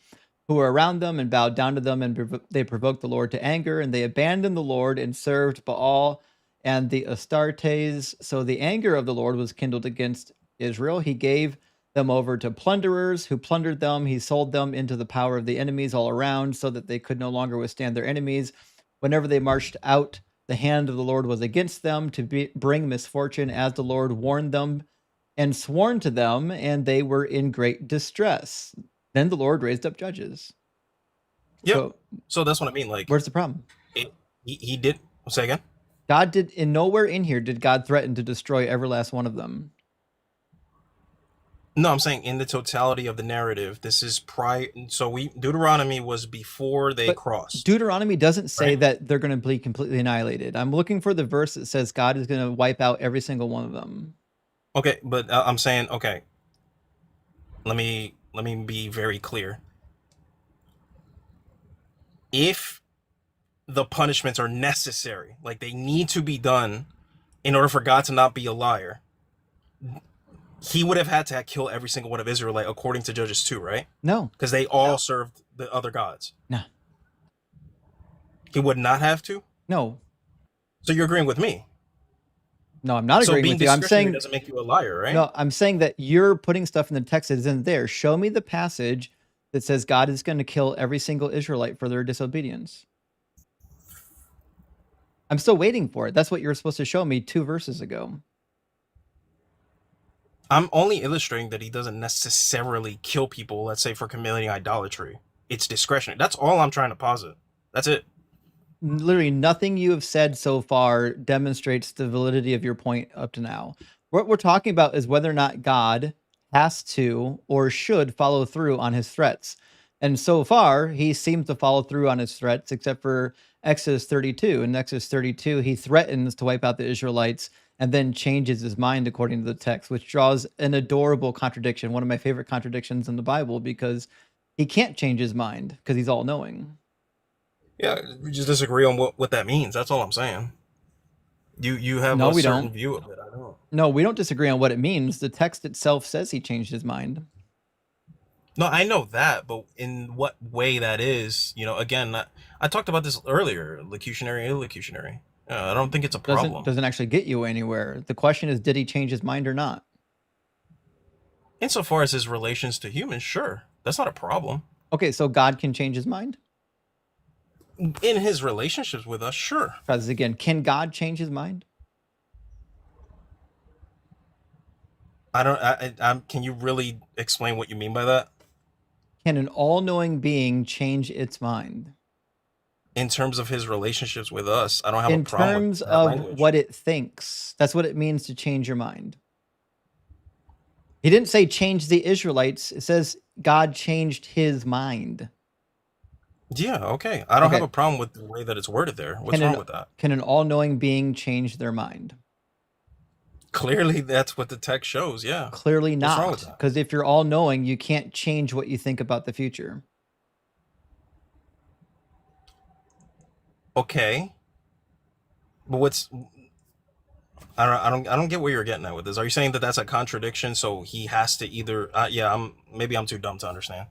who were around them and bowed down to them, and they provoked the Lord to anger, and they abandoned the Lord and served Baal and the Astartes. So the anger of the Lord was kindled against Israel. He gave them over to plunderers who plundered them. He sold them into the power of the enemies all around, so that they could no longer withstand their enemies. Whenever they marched out, the hand of the Lord was against them to bring misfortune, as the Lord warned them and sworn to them, and they were in great distress. Then the Lord raised up judges. Yep. So that's what I mean. Like, where's the problem? He did. Say again. God did, in nowhere in here did God threaten to destroy every last one of them. No, I'm saying in the totality of the narrative, this is prior. So Deuteronomy was before they crossed. Deuteronomy doesn't say that they're going to be completely annihilated. I'm looking for the verse that says God is going to wipe out every single one of them. Okay, but I'm saying, okay, let me be very clear. If the punishments are necessary, like they need to be done in order for God to not be a liar, he would have had to kill every single one of Israelite according to Judges 2, right? No. Because they all served the other gods. No. He would not have to? No. So you're agreeing with me? No, I'm not agreeing with you. I'm saying doesn't make you a liar, right? No, I'm saying that you're putting stuff in the text that isn't there. Show me the passage that says God is going to kill every single Israelite for their disobedience. I'm still waiting for it. That's what you were supposed to show me 2 verses ago. I'm only illustrating that he doesn't necessarily kill people, let's say, for committing idolatry. It's discretionary. That's all I'm trying to posit. That's it. Literally nothing you have said so far demonstrates the validity of your point up to now. What we're talking about is whether or not God has to or should follow through on his threats. And so far, he seems to follow through on his threats, except for Exodus 32. In Exodus 32, he threatens to wipe out the Israelites and then changes his mind according to the text, which draws an adorable contradiction, one of my favorite contradictions in the Bible, because he can't change his mind because he's all-knowing. Yeah, we just disagree on what that means. That's all I'm saying. You have a certain view of it. I don't. No, we don't disagree on what it means. The text itself says he changed his mind. No, I know that, but in what way that is, again, I talked about this earlier, locutionary, illocutionary. I don't think it's a problem. Doesn't actually get you anywhere. The question is, did he change his mind or not? Insofar as his relations to humans, sure. That's not a problem. Okay, so God can change his mind? In his relationships with us, sure. Because again, can God change his mind? I don't. Can you really explain what you mean by that? Can an all-knowing being change its mind? In terms of his relationships with us, I don't have a In problem terms with that of language. what it thinks. That's what it means to change your mind. He didn't say change the Israelites. It says God changed his mind. Yeah, okay. I don't Okay. have a problem with the way that it's worded there. What's Can wrong an, with that? can an all-knowing being change their mind? Clearly, that's what the text shows. Yeah. Clearly What's wrong with not. that? Because if you're all-knowing, you can't change what you think about the future. Okay. But what's I don't get where you're getting at with this. Are you saying that that's a contradiction? So he has to either yeah, I'm too dumb to understand.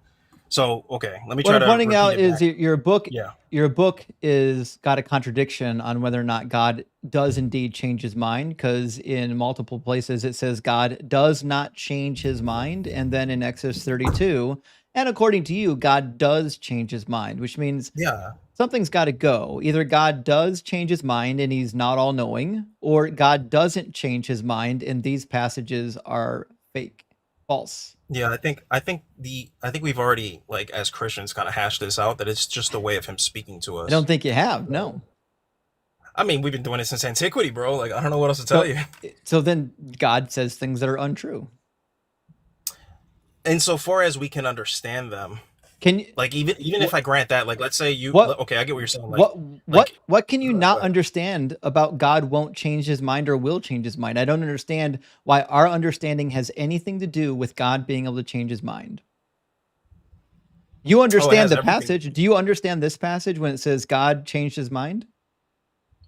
So okay, let me What try I'm to pointing repeat out it is back. your book. Yeah. Your book is got a contradiction on whether or not God does indeed change his mind. Because in multiple places it says God does not change his mind, and then in Exodus 32, and according to you, God does change his mind, which means Yeah. something's got to go. Either God does change his mind and he's not all knowing, or God doesn't change his mind and these passages are fake, false. Yeah, I think we've already, like, as Christians, kind of hashed this out, that it's just a way of him speaking to I don't us. think you have. No. I mean, we've been doing it since antiquity, bro. Like, I don't know what else to tell So, you. so then God says things that are untrue. Insofar as we can understand them, Can you? like, even if I grant that, like, let's say What? okay, I get what you're saying. What can you Go not ahead. understand about God won't change his mind or will change his mind? I don't understand why our understanding has anything to do with God being able to change his mind. You Oh, it understand has the everything. passage. Do you understand this passage when it says God changed his mind?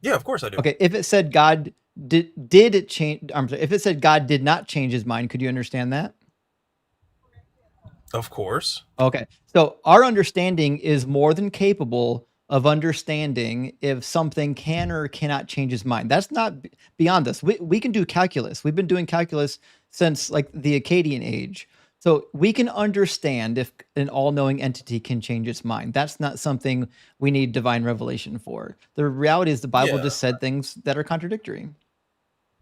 Yeah, of course I do. Okay, if it said God did it change, I'm sorry, if it said God did not change his mind, could you understand that? Of course. Okay. So our understanding is more than capable of understanding if something can or cannot change his mind. That's not beyond us. We can do calculus. We've been doing calculus since like the Akkadian age. So we can understand if an all-knowing entity can change its mind. That's not something we need divine revelation for. The reality is the Bible Yeah. just said things that are contradictory.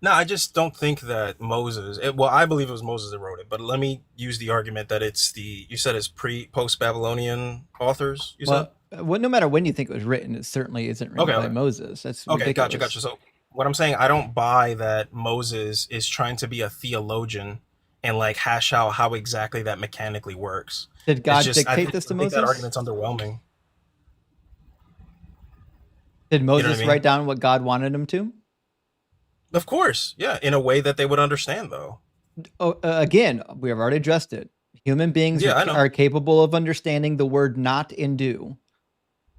No, I just don't think that well, I believe it was Moses that wrote it, but let me use the argument that you said it's post Babylonian authors, you said? Well, no matter when you think it was written, it certainly isn't written by Okay. Moses. That's Okay, ridiculous. gotcha. So what I'm saying, I don't buy that Moses is trying to be a theologian and, like, hash out how exactly that mechanically works. Did It's God just dictate this to I think that Moses? argument's underwhelming. Did You know what I Moses mean? write down what God wanted him to? Of course, yeah, in a way that they would understand, though. Oh, again, we have already addressed it. Human beings Yeah, I know. are capable of understanding the word not and do.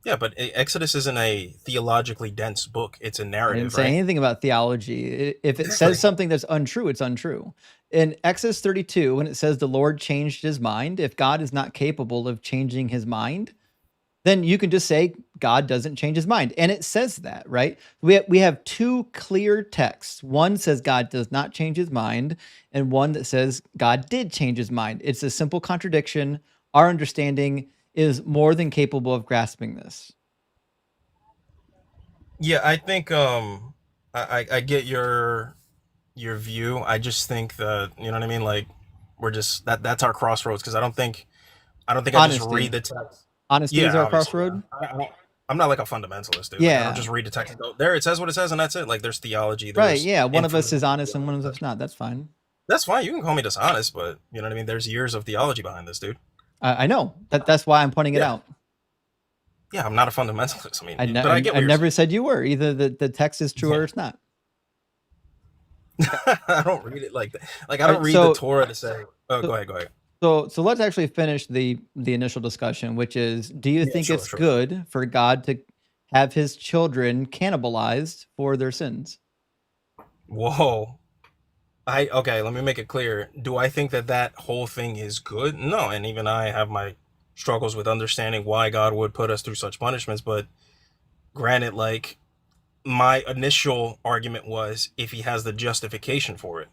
Yeah, but Exodus isn't a theologically dense book. It's a I didn't narrative, say right? anything about theology. If it Exactly. says something that's untrue, it's untrue. In Exodus 32, when it says the Lord changed his mind, if God is not capable of changing his mind, then you can just say God doesn't change his mind. And it says that, right? We have two clear texts. One says God does not change his mind, and one that says God did change his mind. It's a simple contradiction. Our understanding is more than capable of grasping this. Yeah, I think I get your view. I just think that, you know what I mean, like, we're just that's our crossroads, because I just read Honesty. the text. Honesty is Yeah, our obviously, yeah. crossroad. I'm not like a fundamentalist, dude. Like, I don't Yeah. just read the text and go, there, it says what it says, and that's it. Like, there's theology, Right. there's Yeah. One of us is information honest and one behind of it. us not. That's fine. That's fine. You can call me dishonest, but you know what I mean? There's years of theology behind this, dude. I know that's why I'm pointing it Yeah. out. Yeah, I'm not a fundamentalist. I mean, I, but I get I what you're never said you were. Either the text is true or it's not. saying. I don't read it like that. Like, I All don't right, read so- the Torah to say, oh, go ahead. So let's actually finish the initial discussion, which is, do you think sure, it's sure. good for God to have his children cannibalized for their sins? Whoa. Okay, let me make it clear. Do I think that that whole thing is good? No, and even I have my struggles with understanding why God would put us through such punishments. But granted, like my initial argument was if he has the justification for it.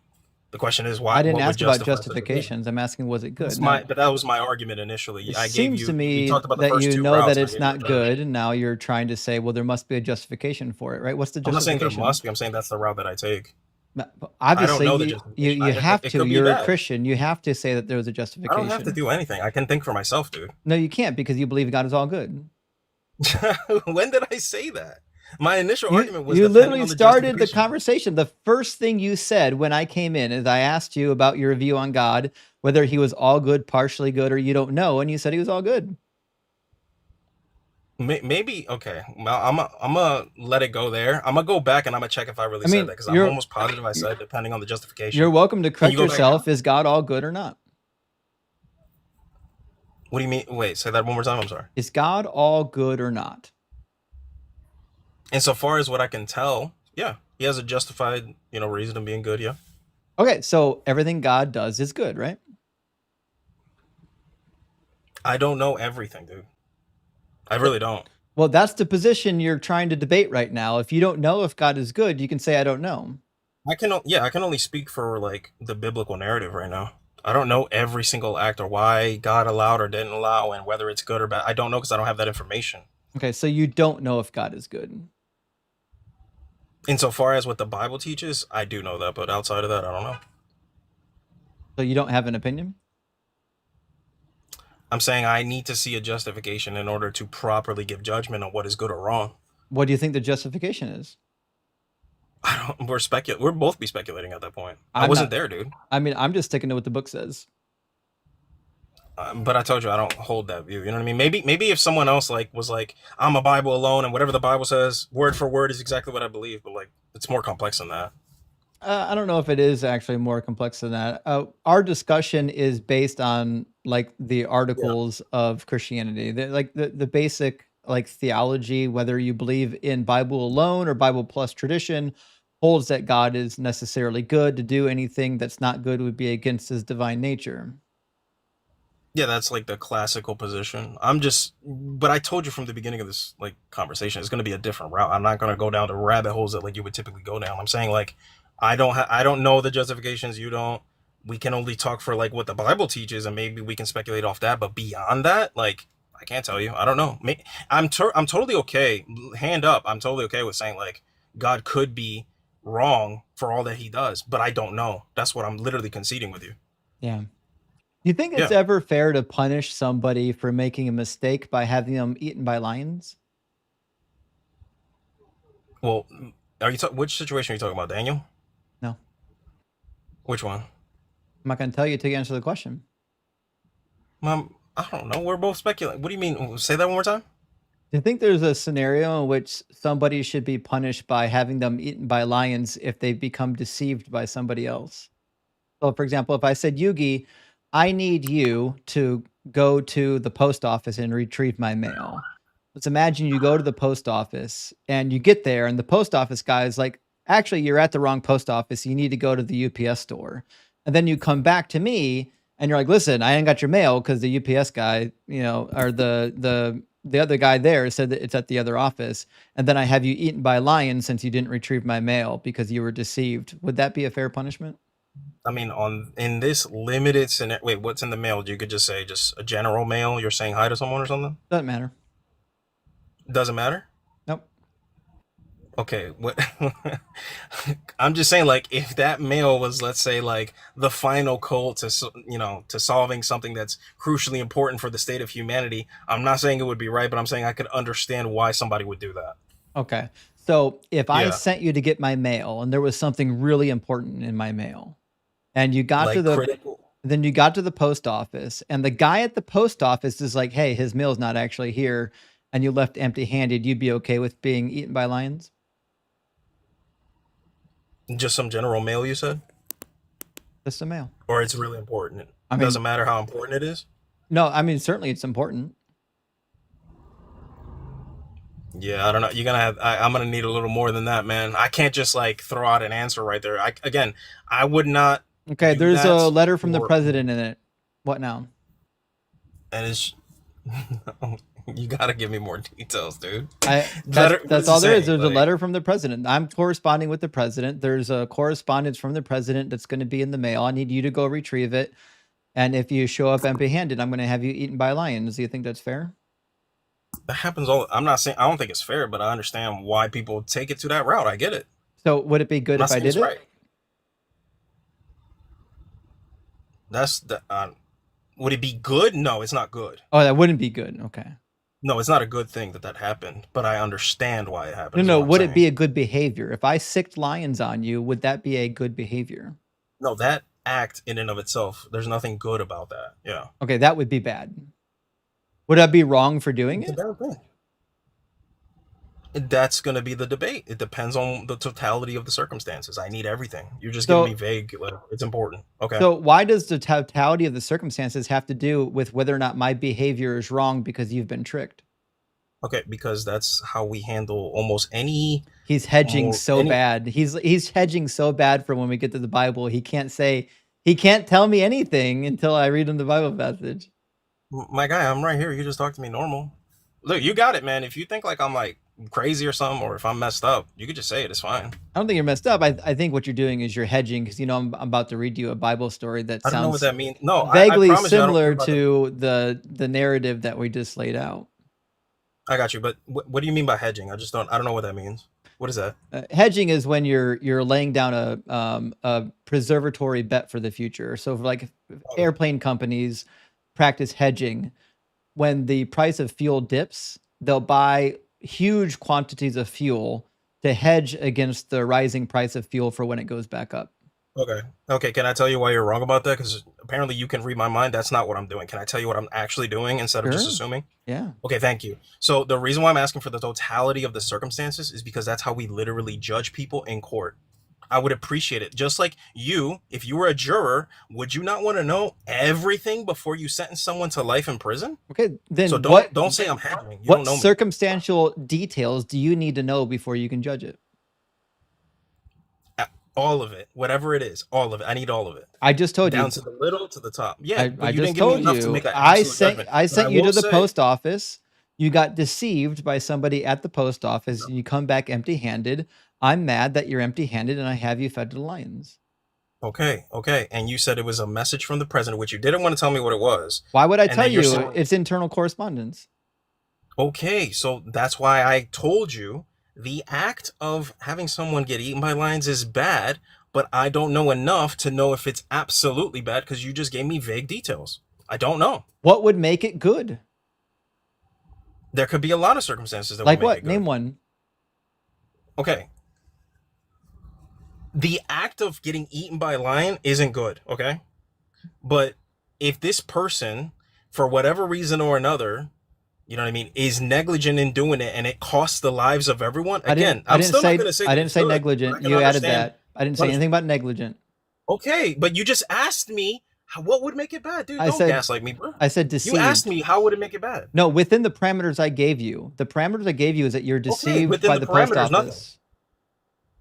The question is why? I didn't What would ask about justify such a thing? justifications. I'm asking, was it good? That's Now, my, but that was my argument initially. it I gave seems to you. We me talked about the that first you two know that routes, and I it's gave you a not third. good, and now you're trying to say, well, there must be a justification for it, right? What's the I'm not saying there justification? must be. I'm saying that's the route that I take. I don't Obviously, know the you justification. have It to. could be You're a bad. Christian. You have to say that there was a I don't have to justification. do anything. I can think for myself, dude. No, you can't because you believe God is all good. When did I say that? My initial You argument was you depending literally on the started the justification. conversation. The first thing you said when I came in is I asked you about your view on God, whether he was all good, partially good, or you don't know, and you said he was all good. Maybe okay. Well, I'm gonna let it go there. I'm gonna go back and I'm gonna check if I really I said mean, that because I'm almost positive I said depending on the you're justification. welcome to Can you correct go back now? yourself. Is God all good or not? What do you mean? Wait, say that one more time. I'm sorry. Is God all good or not? Insofar as what I can tell, yeah, he has a justified, reason of being good. Yeah. Okay, so everything God does is good, right? I don't know everything, dude. I really don't. Well, that's the position you're trying to debate right now. If you don't know if God is good, you can say I don't know. I can only speak for like the biblical narrative right now. I don't know every single act or why God allowed or didn't allow and whether it's good or bad. I don't know because I don't have that information. Okay, so you don't know if God is good. Insofar as what the Bible teaches, I do know that, but outside of that, I don't know. So you don't have an opinion? I'm saying I need to see a justification in order to properly give judgment on what is good or wrong. What do you think the justification is? We're both be speculating at that point. I I'm wasn't not. there, dude. I mean, I'm just sticking to what the book says. But I told you I don't hold that view. You know what I mean? Maybe if someone else was like, I'm a Bible alone, and whatever the Bible says, word for word, is exactly what I believe. But like, it's more complex than that. I don't know if it is actually more complex than that. Our discussion is based on like the Yeah. articles of Christianity, the basic like theology, whether you believe in Bible alone or Bible plus tradition, holds that God is necessarily good. To do anything that's not good would be against his divine nature. Yeah, that's like the classical position. But I told you from the beginning of this like conversation, it's going to be a different route. I'm not going to go down the rabbit holes that like you would typically go down. I'm saying like, I don't know the justifications. You don't. We can only talk for like what the Bible teaches, and maybe we can speculate off that. But beyond that, like, I can't tell you. I don't know. I'm totally okay. Hand up. I'm totally okay with saying like God could be wrong for all that he does, but I don't know. That's what I'm literally conceding with you. Yeah. Do you think it's Yeah. ever fair to punish somebody for making a mistake by having them eaten by lions? Well, which situation are you talking about, Daniel? No, Which one? I'm not going to tell you until you answer the question. I don't know. We're both speculating. What do you mean? Say that one more time. Do you think there's a scenario in which somebody should be punished by having them eaten by lions if they become deceived by somebody else? So, for example, if I said, Yugi, I need you to go to the post office and retrieve my mail. Let's imagine you go to the post office and you get there, and the post office guy is like, actually, you're at the wrong post office. You need to go to the UPS store. And then you come back to me and you're like, listen, I ain't got your mail because the UPS guy, or the other guy there said that it's at the other office. And then I have you eaten by lions since you didn't retrieve my mail because you were deceived. Would that be a fair punishment? I mean, in this limited scenario, wait, what's in the mail? You could just say just a general mail. You're saying hi to someone or something. Doesn't matter. Doesn't matter. Nope. Okay, what? I'm just saying, like, if that mail was, let's say, like the final code to solving something that's crucially important for the state of humanity. I'm not saying it would be right, but I'm saying I could understand why somebody would do that. Okay. So if I Yeah, sent you to get my mail and there was something really important in my mail, and you got to like the critical. then you got to the post office and the guy at the post office is like, "Hey, his mail's not actually here," and you left empty-handed, you'd be okay with being eaten by lions? Just some general mail, you said, Just the mail. or it's really important. It I mean, doesn't matter how important it is. no, I mean certainly it's important. Yeah, I don't know. You're gonna have. I'm gonna need a little more than that, man. I can't just like throw out an answer right there. I would not Okay, do there's that a letter from the for. president in it. What now? And it's. You gotta give me more details, dude. That's Letter. What that's does it all there is. say? There's a Like, letter from the president. I'm corresponding with the president. There's a correspondence from the president that's going to be in the mail. I need you to go retrieve it. And if you show up empty-handed, I'm going to have you eaten by lions. Do you think that's fair? that happens all. I'm not saying I don't think it's fair, but I understand why people take it to that route. I get it. So would it be I'm good not if I saying did it's it? right. That's the. Would it be good? No, it's not good. Oh, that wouldn't be good. Okay. No, it's not a good thing that that happened, but I understand why it happened. No, Is no. what I'm Would it saying. be a good behavior? If I sicked lions on you, would that be a good behavior? No, that act in and of itself, there's nothing good about that. Yeah. Okay, that would be bad. Would I be wrong for doing It's a it? bad thing. That's going to be the debate. It depends on the totality of the circumstances. I need everything. You're just giving me So, vague. Like, it's important. Okay. so why does the totality of the circumstances have to do with whether or not my behavior is wrong because you've been tricked? Okay, because that's how we handle almost any He's hedging more so any. bad. He's hedging so bad for when we get to the Bible. He can't tell me anything until I read him the Bible passage. My guy, I'm right here. You just talk to me normal. Look, you got it, man. If you think like I'm like crazy or something, or if I'm messed up, you could just say it. It's fine. I don't think you're messed up. I think what you're doing is you're hedging because I'm about to read you a Bible story that I don't know what sounds that means. No, I vaguely promise you, I don't care similar about that. to the narrative that we just laid out. I got you, but what do you mean by hedging? I don't know what that means. What is that? Hedging is when you're laying down a preservatory bet for the future. So for like Okay. airplane companies practice hedging. When the price of fuel dips, they'll buy huge quantities of fuel to hedge against the rising price of fuel for when it goes back up. Okay. Okay. Can I tell you why you're wrong about that? Because apparently you can read my mind. That's not what I'm doing. Can I tell you what I'm actually doing instead of just Sure. assuming? Yeah. Okay. Thank you. So the reason why I'm asking for the totality of the circumstances is because that's how we literally judge people in court. I would appreciate it. Just like you, if you were a juror, would you not want to know everything before you sentence someone to life in prison? Okay. Then So what don't say I'm hedging. You what don't know me. circumstantial details do you need to know before you can judge it? All of it, whatever it is, all of it. I need all of it, I just told down you. to the little to the top. Yeah, but I you didn't just give me told enough to you. make an absolute judgment. I But I sent you will to the say, post office. You got deceived by somebody at the post office. And you come back empty-handed. I'm mad that you're empty-handed, and I have you fed to the lions. okay, and you said it was a message from the president, which you didn't want to tell me what it was. Why would I And tell then you're you? saying, It's internal correspondence. okay, so that's why I told you the act of having someone get eaten by lions is bad, but I don't know enough to know if it's absolutely bad because you just gave me vague details. I don't know. What would make it good? There could be a lot of circumstances that Like would make what? it good. Name one. Okay. The act of getting eaten by a lion isn't good, okay? But if this person, for whatever reason or another, you know what I mean, is negligent in doing it and it costs the lives of everyone, again, I'm still not going to say I that didn't it's say good, but I negligent. can You added understand that. I didn't say punishment. anything about negligent. Okay, but you just asked me what would make it bad, dude. I Don't said gaslight me, bro. I said You asked deceived. me how would it make it bad. No, within the parameters I gave you. The parameters I gave you is that you're Okay, deceived within by the the post parameters, nothing. office.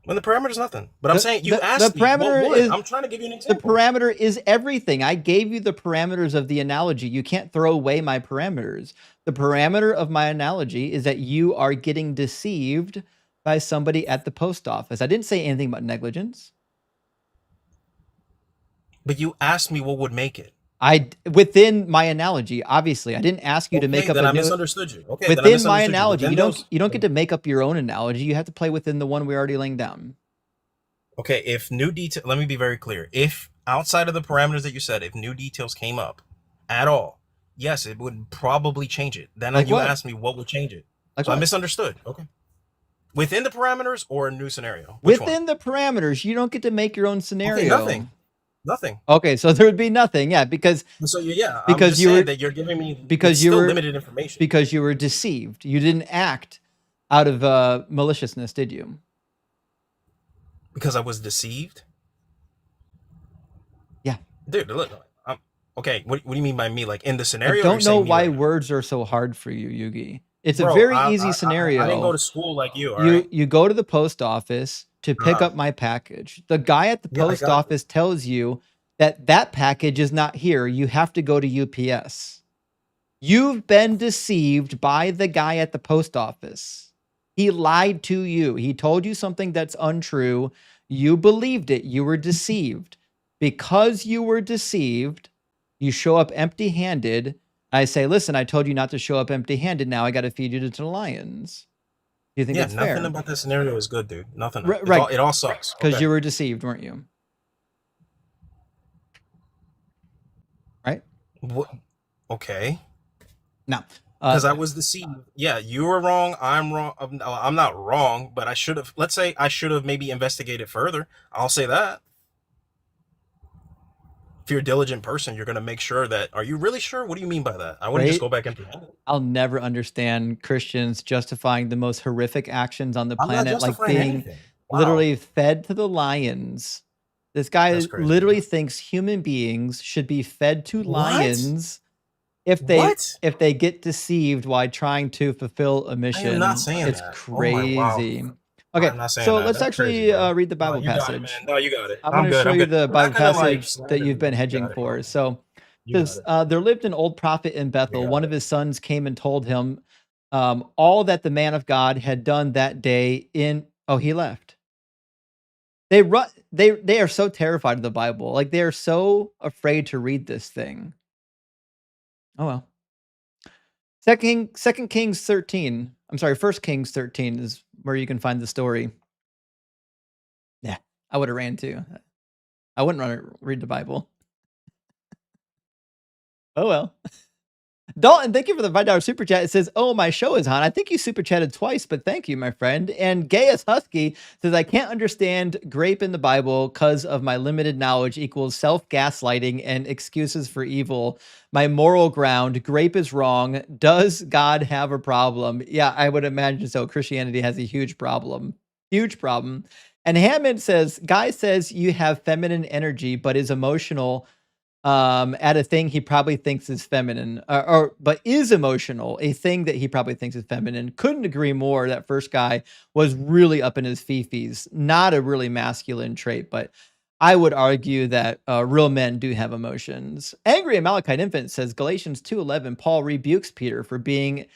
When the parameter's nothing. But I'm saying you The asked me what parameter would. is I'm trying to give you an the example. parameter is everything. I gave you the parameters of the analogy. You can't throw away my parameters. The parameter of my analogy is that you are getting deceived by somebody at the post office. I didn't say anything about negligence. But you asked me what would make it. Within my analogy, obviously, I didn't ask you to make Okay, up then a I new. misunderstood you. Okay, then I Within my misunderstood you. analogy, Within those. you don't get to make up your own analogy. You have to play within the one we're already laying down. Okay, if new detail, let me be very clear. If outside of the parameters that you said, if new details came up at all, yes, it would probably change it. Then Like you what? asked me what would change it. Like So I what? misunderstood. Okay. Within the parameters or a new scenario? Which one? Within the parameters, you don't get to make your own scenario. Okay, nothing. Nothing. Okay, so there would be nothing, yeah, because So yeah, Because I'm just you saying were- that you're giving me because it's you still were- limited information. because you were deceived. You didn't act out of maliciousness, did you? Because I was deceived. Yeah. Dude, look. Okay, what do you mean by me? Like in the scenario? I or don't you're saying know me why right now? words are so hard for you, Yugi. It's a Bro, very I, easy I didn't go scenario. to school like you. All You right. you go to the post office to pick Uh-huh. up my package. The guy at the Yeah, I post got it. office tells you that that package is not here. You have to go to UPS. You've been deceived by the guy at the post office. He lied to you. He told you something that's untrue. You believed it. You were deceived. Because you were deceived, you show up empty handed. I say, listen, I told you not to show up empty handed. Now I got to feed you to the lions. Do you think Yeah, that's nothing fair? about that scenario is good, dude. Nothing. Right. It all sucks. Because Okay. you were deceived, weren't you? Right? What? Okay. No. Because I was deceived. Yeah, you were wrong. I'm wrong. I'm not wrong, but I should have. Let's say I should have maybe investigated further. I'll say that. If you're a diligent person, you're gonna make sure that. Are you really sure? What do you mean by that? I wouldn't just Right? go back empty-handed. I'll never understand Christians justifying the most horrific actions on the I'm not planet, like justifying being anything. Wow, literally fed to the lions. This guy that's crazy. literally thinks human beings should be fed to What? lions if What? they get deceived while trying to fulfill a I am not mission. saying It's that. Oh my wow. crazy. Okay, I'm not saying so that. let's That's crazy, actually bro. read the No, Bible you got it, man. passage. No, you got it. I'm I'm going to good. show I'm you good. the We're not Bible gonna like passage that slander you've me. been You hedging got it. for. So You got says, it. there lived an old prophet in You Bethel. got One it. of his sons came and told him all that the man of God had done that day in. Oh, he left. They run. They are so terrified of the Bible. Like they are so afraid to read this thing. Oh well. Second Kings 13. I'm sorry, First Kings 13 is where you can find the story. Yeah, I would have ran too. I wouldn't read the Bible. Oh well. Dalton, thank you for the $5 super chat. It says, "Oh, my show is on." I think you super chatted twice, but thank you, my friend. And Gaius Husky says, "I can't understand grape in the Bible because of my limited knowledge equals self-gaslighting and excuses for evil. My moral ground, grape is wrong. Does God have a problem?" Yeah, I would imagine so. Christianity has a huge problem. Huge problem. And Hammond says, "Guy says you have feminine energy, but is emotional at a thing he probably thinks is feminine or but is emotional, a thing that he probably thinks is feminine." Couldn't agree more. That first guy was really up in his fifis, not a really masculine trait, but I would argue that real men do have emotions. Angry Amalekite Infant says Galatians 2:11, Paul rebukes Peter for being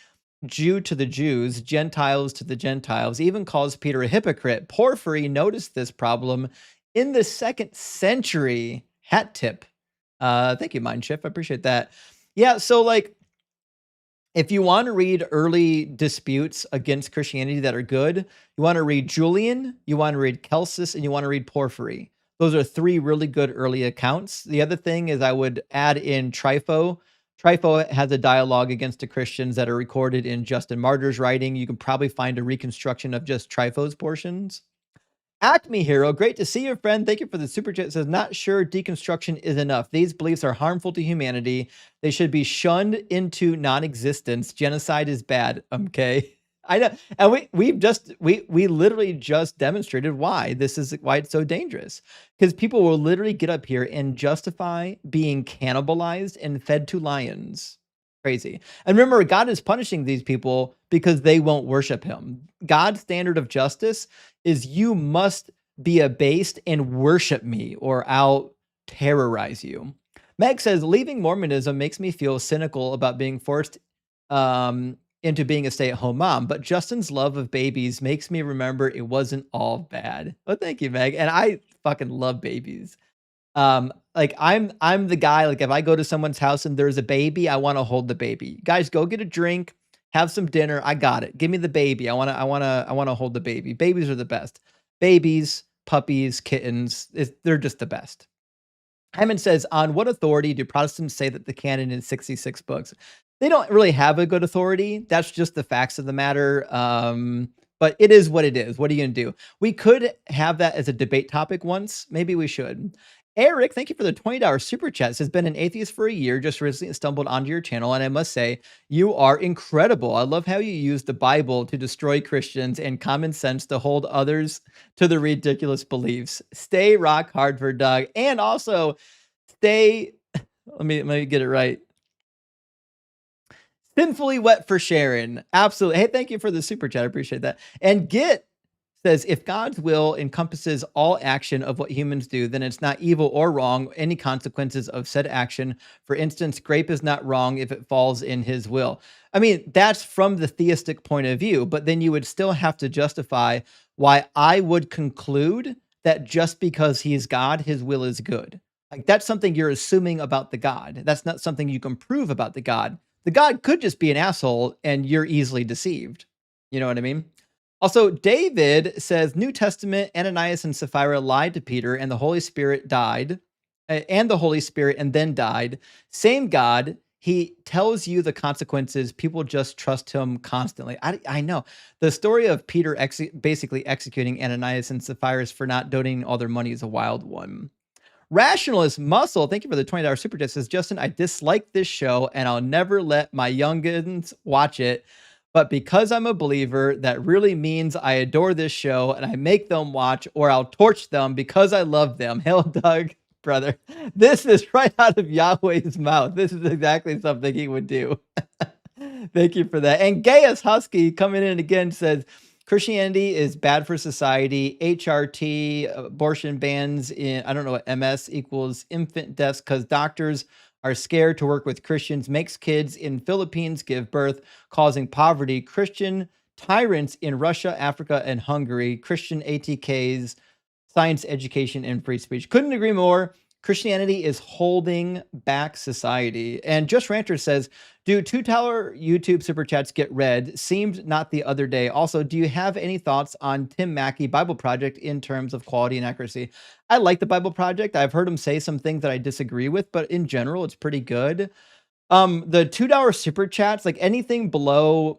Jew to the Jews, Gentiles to the Gentiles, even calls Peter a hypocrite. Porphyry noticed this problem in the 2nd century. Hat tip. Thank you, Mindshift. I appreciate that. Yeah, so like if you want to read early disputes against Christianity that are good, you want to read Julian, you want to read Celsus, and you want to read Porphyry. Those are 3 really good early accounts. The other thing is I would add in Trypho. Trypho has a dialogue against the Christians that are recorded in Justin Martyr's writing. You can probably find a reconstruction of just Trypho's portions. Acme Hero, great to see you, friend. Thank you for the super chat. It says, "Not sure deconstruction is enough. These beliefs are harmful to humanity. They should be shunned into non-existence. Genocide is bad." Okay. I know. And we literally just demonstrated why it's so dangerous. Because people will literally get up here and justify being cannibalized and fed to lions. Crazy. And remember, God is punishing these people because they won't worship him. God's standard of justice is you must be abased and worship me or I'll terrorize you. Meg says, "Leaving Mormonism makes me feel cynical about being forced into being a stay-at-home mom, but Justin's love of babies makes me remember it wasn't all bad." Well, thank you, Meg. And I fucking love babies. Like I'm the guy, like if I go to someone's house and there's a baby, I want to hold the baby. Guys, go get a drink, have some dinner. I got it. Give me the baby. I want to hold the baby. Babies are the best. Babies, puppies, kittens, they're just the best. Hyman says, "On what authority do Protestants say that the canon is 66 books?" They don't really have a good authority. That's just the facts of the matter. But it is what it is. What are you going to do? We could have that as a debate topic once. Maybe we should. Eric, thank you for the $20 super chat. Says, "Been an atheist for a year, just recently stumbled onto your channel, and I must say, you are incredible. I love how you use the Bible to destroy Christians and common sense to hold others to the ridiculous beliefs. Stay rock hard for Doug. And also stay," let me get it right. Sinfully wet for Sharon. Absolutely. Hey, thank you for the super chat. I appreciate that. And Git says, if God's will encompasses all action of what humans do, then it's not evil or wrong, any consequences of said action. For instance, grape is not wrong if it falls in his will. I mean, that's from the theistic point of view, but then you would still have to justify why I would conclude that just because he's God, his will is good. Like, that's something you're assuming about the God. That's not something you can prove about the God. The God could just be an asshole and you're easily deceived. You know what I mean? Also, David says New Testament, Ananias and Sapphira lied to Peter, and the Holy Spirit died, and the Holy Spirit, and then died. Same God. He tells you the consequences. People just trust him constantly. I know the story of Peter basically executing Ananias and Sapphira for not donating all their money is a wild one. Rationalist Muscle, thank you for the $20 super chat. Says Justin, I dislike this show and I'll never let my youngins watch it. But because I'm a believer, that really means I adore this show and I make them watch, or I'll torch them because I love them. Hail, Doug, brother. This is right out of Yahweh's mouth. This is exactly something he would do. Thank you for that. And Gaius Husky coming in again says, Christianity is bad for society. HRT, abortion bans in, I don't know what MS equals, infant deaths because doctors are scared to work with Christians, makes kids in Philippines give birth, causing poverty. Christian tyrants in Russia, Africa, and Hungary. Christian ATKs, science, education, and free speech. Couldn't agree more. Christianity is holding back society. And Just Rancher says, do $2 YouTube super chats get read? Seemed not the other day. Also, do you have any thoughts on Tim Mackey Bible Project in terms of quality and accuracy? I like the Bible Project. I've heard him say some things that I disagree with, but in general, it's pretty good. The $2 super chats, like anything below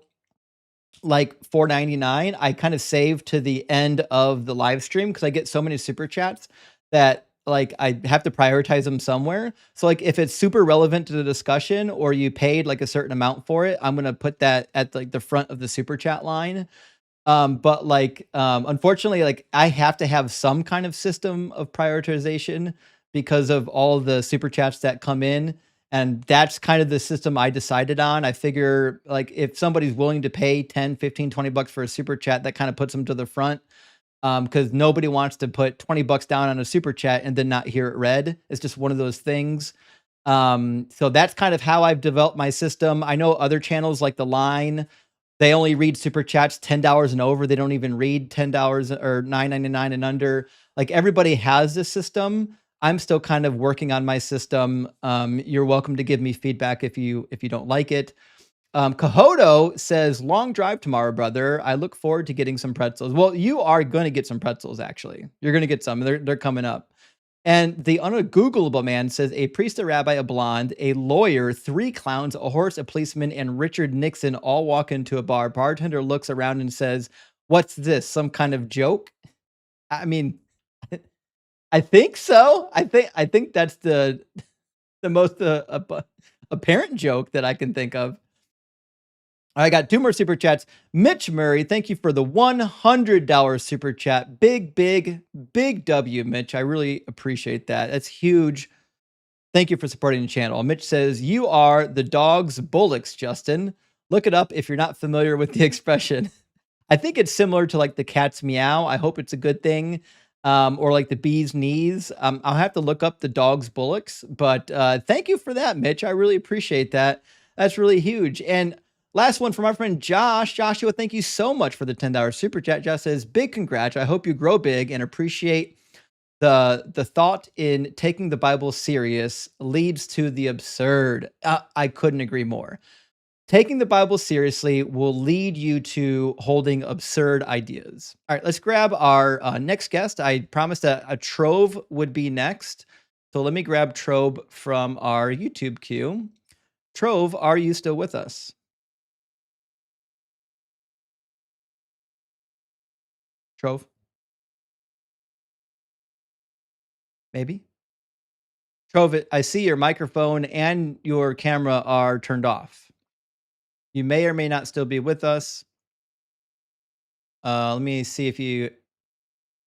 like $4.99, I kind of save to the end of the live stream because I get so many super chats that like I have to prioritize them somewhere. So like if it's super relevant to the discussion or you paid like a certain amount for it, I'm gonna put that at like the front of the super chat line. But like unfortunately, like I have to have some kind of system of prioritization because of all the super chats that come in. And that's kind of the system I decided on. I figure like if somebody's willing to pay 10, 15, 20 bucks for a super chat, that kind of puts them to the front. Because nobody wants to put 20 bucks down on a super chat and then not hear it read. It's just one of those things. So that's kind of how I've developed my system. I know other channels like The Line, they only read super chats $10 and over. They don't even read $10 or $9.99 and under. Like everybody has this system. I'm still kind of working on my system. You're welcome to give me feedback if you don't like it. Cahoto says, long drive tomorrow, brother. I look forward to getting some pretzels. Well, you are going to get some pretzels, actually. You're going to get some. They're coming up. And the ungoogleable man says, a priest, a rabbi, a blonde, a lawyer, 3 clowns, a horse, a policeman, and Richard Nixon all walk into a bar. Bartender looks around and says, what's this? Some kind of joke? I mean, I think so. I think that's the most apparent joke that I can think of. I got 2 more super chats. Mitch Murray, thank you for the $100 super chat. Big W, Mitch. I really appreciate that. That's huge. Thank you for supporting the channel. Mitch says, you are the dog's bullocks, Justin. Look it up if you're not familiar with the expression. I think it's similar to like the cat's meow. I hope it's a good thing. Or like the bee's knees. I'll have to look up the dog's bullocks, but thank you for that, Mitch. I really appreciate that. That's really huge. And last one from our friend Josh. Joshua, thank you so much for the $10 super chat. Josh says, big congrats. I hope you grow big and appreciate the thought in taking the Bible serious leads to the absurd. I couldn't agree more. Taking the Bible seriously will lead you to holding absurd ideas. All right, let's grab our next guest. I promised that a Trove would be next. So let me grab Trove from our YouTube queue. Trove, are you still with us? Trove? Maybe? Trove, I see your microphone and your camera are turned off. You may or may not still be with us. Let me see if you...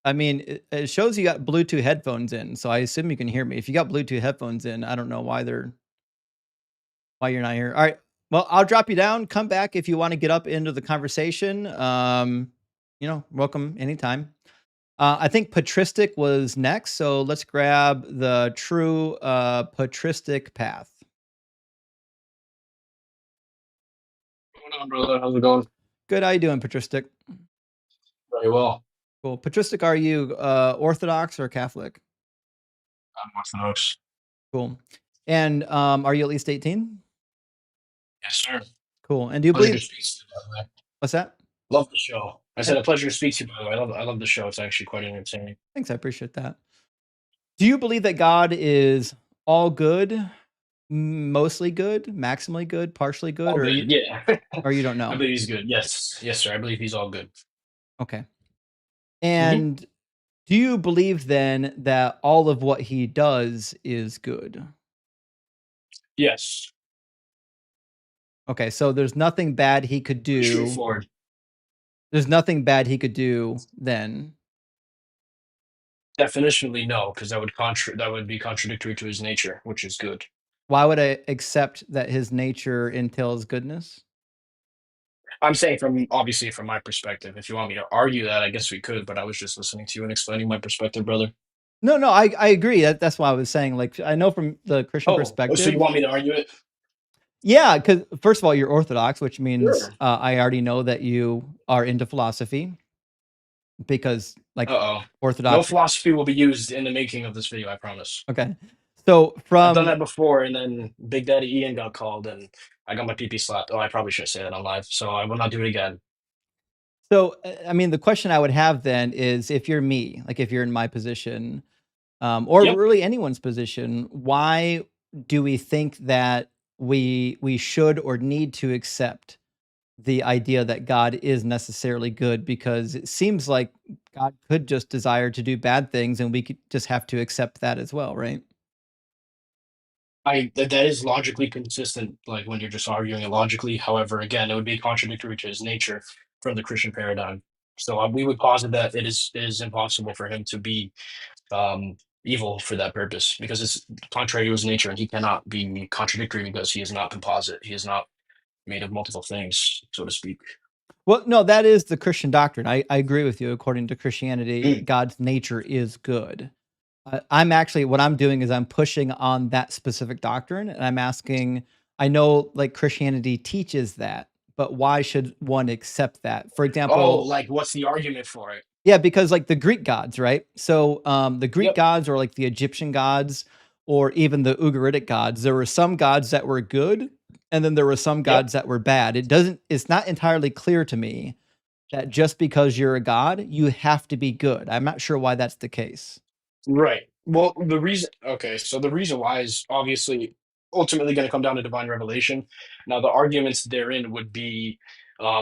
I mean, it shows you got Bluetooth headphones in, so I assume you can hear me. If you got Bluetooth headphones in, I don't know why you're not here. All right. Well, I'll drop you down. Come back if you want to get up into the conversation. Welcome anytime. I think patristic was next, so let's grab the true patristic path. What's going on, brother? How's it going? Good. How you doing, patristic? Very well. Cool. Patristic, are you Orthodox or Catholic? I'm Orthodox. Cool. And are you at least 18? Yes, sir. Cool. And do you Pleasure to believe? speak to you, by the way. What's that? Love the show. I said a pleasure to speak to you, by the way. I love the show. It's actually quite entertaining. Thanks. I appreciate that. Do you believe that God is all good, mostly good, maximally good, partially good, or Yeah. you don't I know? believe he's good. Yes. Yes, sir. I believe he's all good. Okay. And do you believe then that all of what he does is good? Yes. Okay, so there's nothing bad he could do. Straightforward. There's nothing bad he could do then. Definitionally, no, because that would be contradictory to his nature, which is good. Why would I accept that his nature entails goodness? I'm saying obviously from my perspective. If you want me to argue that, I guess we could, but I was just listening to you and explaining my perspective, brother. No, I agree. That's why I was saying, like, I know from the Christian So perspective. you want me to argue it? Yeah, because first of all, you're Orthodox, which means Sure. I already know that you are into philosophy because, like, No Orthodox. philosophy will be used in the making of this video, I promise. Okay, so I've done from that before, and then Big Daddy Ian got called, and I got my pee slapped. Oh, I probably shouldn't say that on live, so I will not do it again. so I mean, the question I would have then is, if you're me, like if you're in my position, or Yep. really anyone's position, why do we think that we should or need to accept the idea that God is necessarily good? Because it seems like God could just desire to do bad things, and we could just have to accept that as well, right? That is logically consistent, like when you're just arguing it logically. However, again, it would be contradictory to his nature from the Christian paradigm. So we would posit that it is impossible for him to be evil for that purpose because it's contrary to his nature, and he cannot be contradictory because he is not composite. He is not made of multiple things, so to speak. Well, no, that is the Christian doctrine. I agree with you. According to Christianity, Mm. God's nature is good. I'm actually, what I'm doing is I'm pushing on that specific doctrine, and I'm asking. I know, like, Christianity teaches that, but why should one accept that? For Oh, example, like what's the argument for it? yeah, because like the Greek gods, right? So the Greek Yep. gods, or like the Egyptian gods, or even the Ugaritic gods, there were some gods that were good, and then there were some Yep. gods that were bad. It's not entirely clear to me that just because you're a god, you have to be good. I'm not sure why that's the case. Right. Well, so the reason why is obviously ultimately going to come down to divine revelation. Now, the arguments therein would be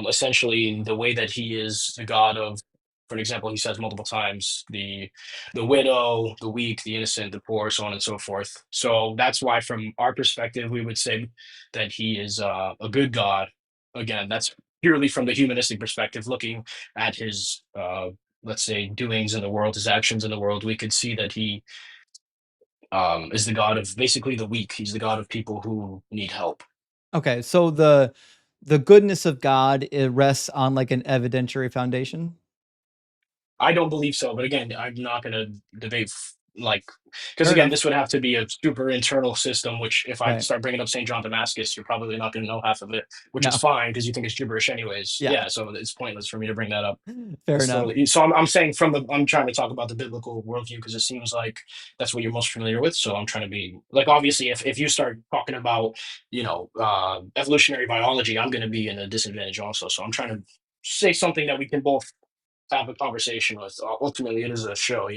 essentially the way that he is the God of, for an example, he says multiple times the widow, the weak, the innocent, the poor, so on and so forth. So that's why, from our perspective, we would say that he is a good God. Again, that's purely from the humanistic perspective, looking at his let's say doings in the world, his actions in the world, we could see that he is the god of basically the weak. He's the god of people who need help. Okay, so the goodness of God, it rests on like an evidentiary foundation. I don't believe so, but again, I'm not going to debate like because Fair again, enough. this would have to be a super internal system. Which if I Right. start bringing up Saint John Damascus, you're probably not going to know half of it, which No. is fine because you think it's gibberish anyways. Yeah. Yeah, so it's pointless for me to bring that up. Fair It's enough. totally, so I'm saying I'm trying to talk about the biblical worldview because it seems like that's what you're most familiar with. So I'm trying to be like, obviously, if you start talking about, evolutionary biology, I'm going to be in a disadvantage also. So I'm trying to say something that we can both have a conversation with. Ultimately, it is a show.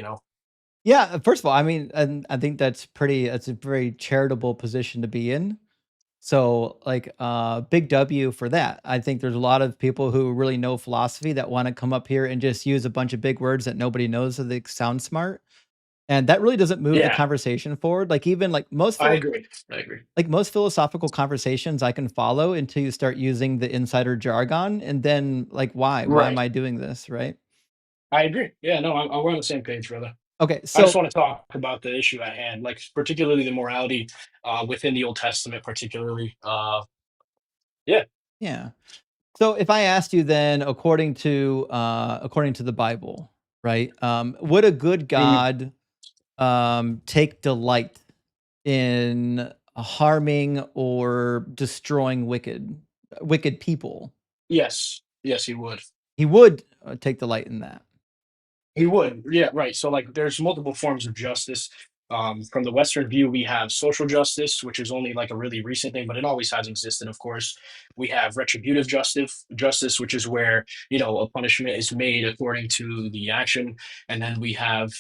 Yeah, first of all, I mean, and I think that's a very charitable position to be in. So, like, big W for that. I think there's a lot of people who really know philosophy that want to come up here and just use a bunch of big words that nobody knows, so they sound smart. And that really doesn't move the Yeah, conversation forward. Like, even like I agree. I agree. like most philosophical conversations I can follow until you start using the insider jargon, and then like, why am Right. I doing this, right? I agree. Yeah, no, we're on the same page, brother. Okay, I just so want to talk about the issue at hand, like particularly the morality within the Old Testament, particularly. Yeah. Yeah. So if I asked you then, according to the Bible, right? Would a good Mhm. God take delight in harming or destroying wicked people? Yes. Yes, he would. He would take delight in that. He would. Yeah, right. So like there's multiple forms of justice. From the Western view, we have social justice, which is only like a really recent thing, but it always has existed, of course. We have retributive justice, which is where, a punishment is made according to the action. And then we have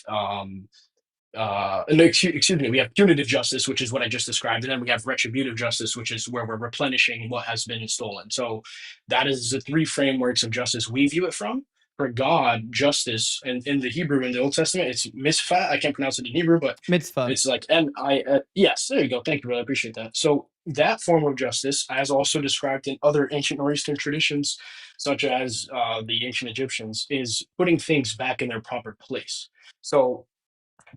no, excuse me, we have punitive justice, which is what I just described, and then we have retributive justice, which is where we're replenishing what has been stolen. So that is the three frameworks of justice we view it from. For God, justice, and in the Hebrew in the Old Testament, it's misfat. I can't pronounce it in Hebrew, but Mitzvah. it's like M-I. Yes, there you go. Thank you, brother. I appreciate that. So that form of justice, as also described in other ancient Near Eastern traditions, such as the ancient Egyptians, is putting things back in their proper place. So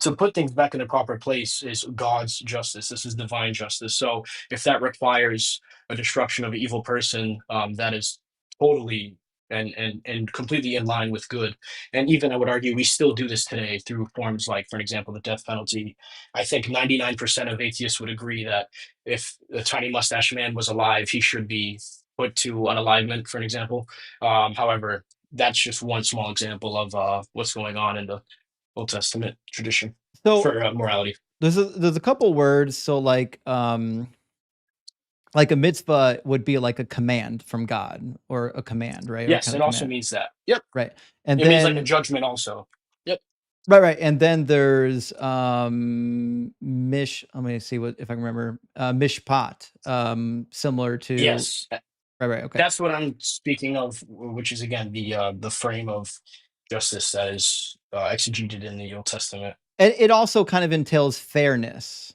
to put things back in the proper place is God's justice. This is divine justice. So if that requires a destruction of an evil person, that is totally and completely in line with good. And even I would argue we still do this today through forms like, for example, the death penalty. I think 99% of atheists would agree that if the tiny mustache man was alive, he should be put to unalivement, for an example. However, that's just one small example of what's going on in the Old Testament tradition So for morality. there's a couple words. So like a mitzvah would be like a command from God or a command, right? Or Yes, kind it of also command, means that. Yep. right? And It means like a then judgment also. Yep. right, and then there's let me see what if I can remember mishpat, similar to Yes. right, okay. That's what I'm speaking of, which is again the frame of justice that is exegeted in the Old Testament. And it also kind of entails fairness,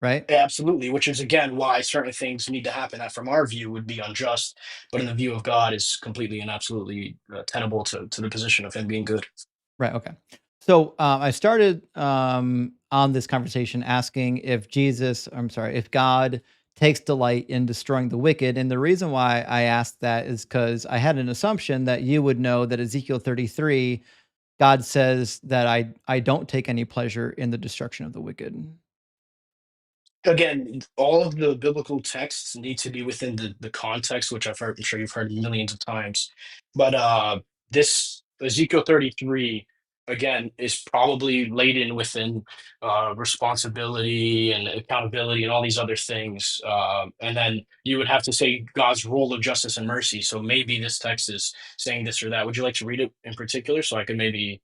right? Absolutely, which is again why certain things need to happen that from our view would be unjust, but in the view of God is completely and absolutely tenable to the position of him being good. Right. Okay. So I started on this conversation asking if God takes delight in destroying the wicked. And the reason why I asked that is because I had an assumption that you would know that Ezekiel 33, God says that I don't take any pleasure in the destruction of the wicked. Again, all of the biblical texts need to be within the context, which I'm sure you've heard millions of times. But this Ezekiel 33 again is probably laden within responsibility and accountability and all these other things. And then you would have to say God's role of justice and mercy. So maybe this text is saying this or that. Would you like to read it in particular so I can maybe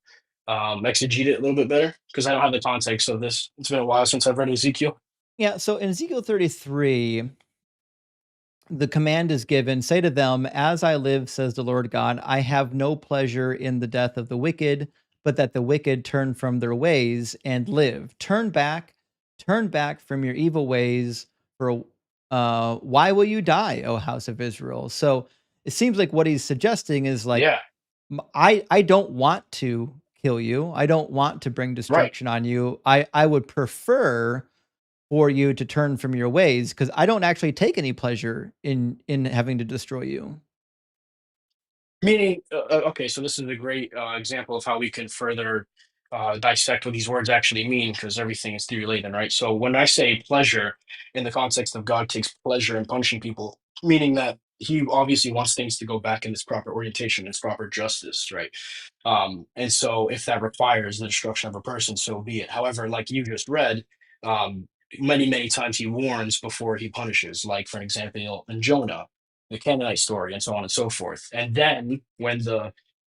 exegete it a little bit better? Because I don't have the context of this. It's been a while since I've read Ezekiel. Yeah. So in Ezekiel 33, the command is given, say to them, as I live, says the Lord God, I have no pleasure in the death of the wicked, but that the wicked turn from their ways and live. Turn back from your evil ways. For why will you die, O house of Israel? So it seems like what he's suggesting is like, Yeah. I don't want to kill you. I don't want to bring Right. destruction on you. I would prefer for you to turn from your ways because I don't actually take any pleasure in having to destroy you. Meaning, okay, so this is a great example of how we can further dissect what these words actually mean, because everything is theory laden, right? So when I say pleasure in the context of God takes pleasure in punishing people, meaning that he obviously wants things to go back in its proper orientation, its proper justice, right? And so if that requires the destruction of a person, so be it. However, like you just read, many times he warns before he punishes, like for example, in Jonah, the Canaanite story, and so on and so forth. And then when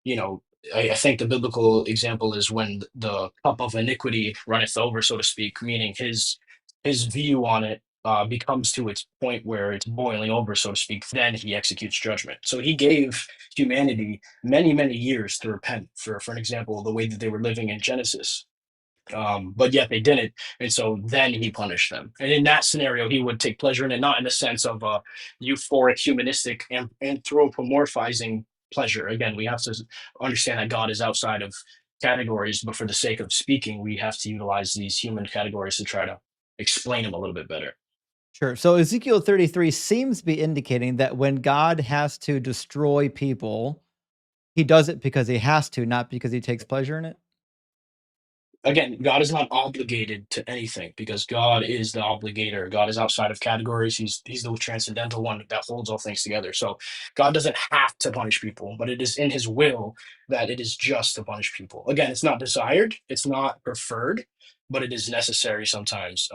you know, I think the biblical example is when the cup of iniquity runneth over, so to speak, meaning his view on it becomes to its point where it's boiling over, so to speak, then he executes judgment. So he gave humanity many years to repent for an example, the way that they were living in Genesis. But yet they didn't, and so then he punished them. And in that scenario, he would take pleasure in it, not in the sense of euphoric, humanistic, anthropomorphizing pleasure. Again, we have to understand that God is outside of categories, but for the sake of speaking, we have to utilize these human categories to try to explain him a little bit better. Sure. So Ezekiel 33 seems to be indicating that when God has to destroy people, he does it because he has to, not because he takes pleasure in it. Again, God is not obligated to anything because God is the obligator. God is outside of categories. He's the transcendental one that holds all things together. So God doesn't have to punish people, but it is in his will that it is just to punish people. Again, it's not desired, it's not preferred, but it is necessary sometimes.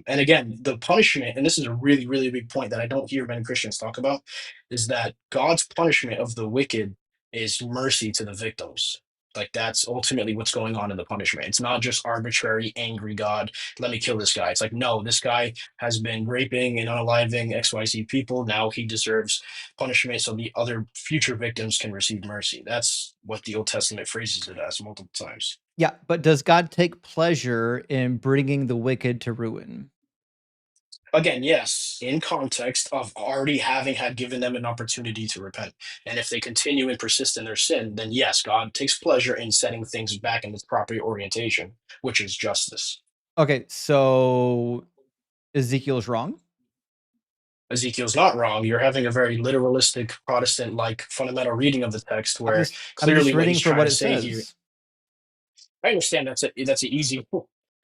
And again, the punishment, and this is a really, really big point that I don't hear many Christians talk about, is that God's punishment of the wicked is mercy to the victims. Like that's ultimately what's going on in the punishment. It's not just arbitrary, angry God, let me kill this guy. It's like, no, this guy has been raping and unaliving XYZ people. Now he deserves punishment so the other future victims can receive mercy. That's what the Old Testament phrases it as multiple times. Yeah, but does God take pleasure in bringing the wicked to ruin? Again, yes, in context of already having had given them an opportunity to repent. And if they continue and persist in their sin, then yes, God takes pleasure in setting things back in its proper orientation, which is justice. Okay, so Ezekiel's wrong. Ezekiel's not wrong. You're having a very literalistic Protestant like fundamental reading of the text I'm where just I'm just clearly what reading he's for trying what to it say here. says. I understand that's an easy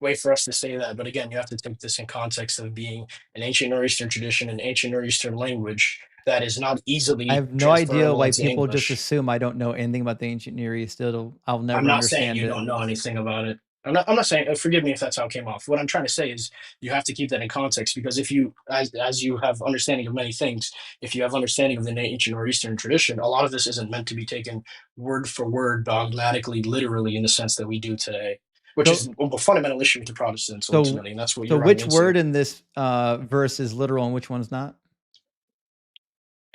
way for us to say that, but again, you have to take this in context of being an ancient Near Eastern tradition, an ancient Near Eastern language that is not I easily have no idea transferable why into people just English. assume I don't know anything about the ancient Near East. I'll I'm never not saying understand you it. don't know anything about it. I'm not saying. Forgive me if that's how it came off. What I'm trying to say is you have to keep that in context because if you, as you have understanding of many things, if you have understanding of the ancient or Eastern tradition, a lot of this isn't meant to be taken word for word, dogmatically, literally, in the sense that we do today, which is So a fundamental issue to Protestants so ultimately, and that's what so you're running which into. word in this verse is literal and which one's not?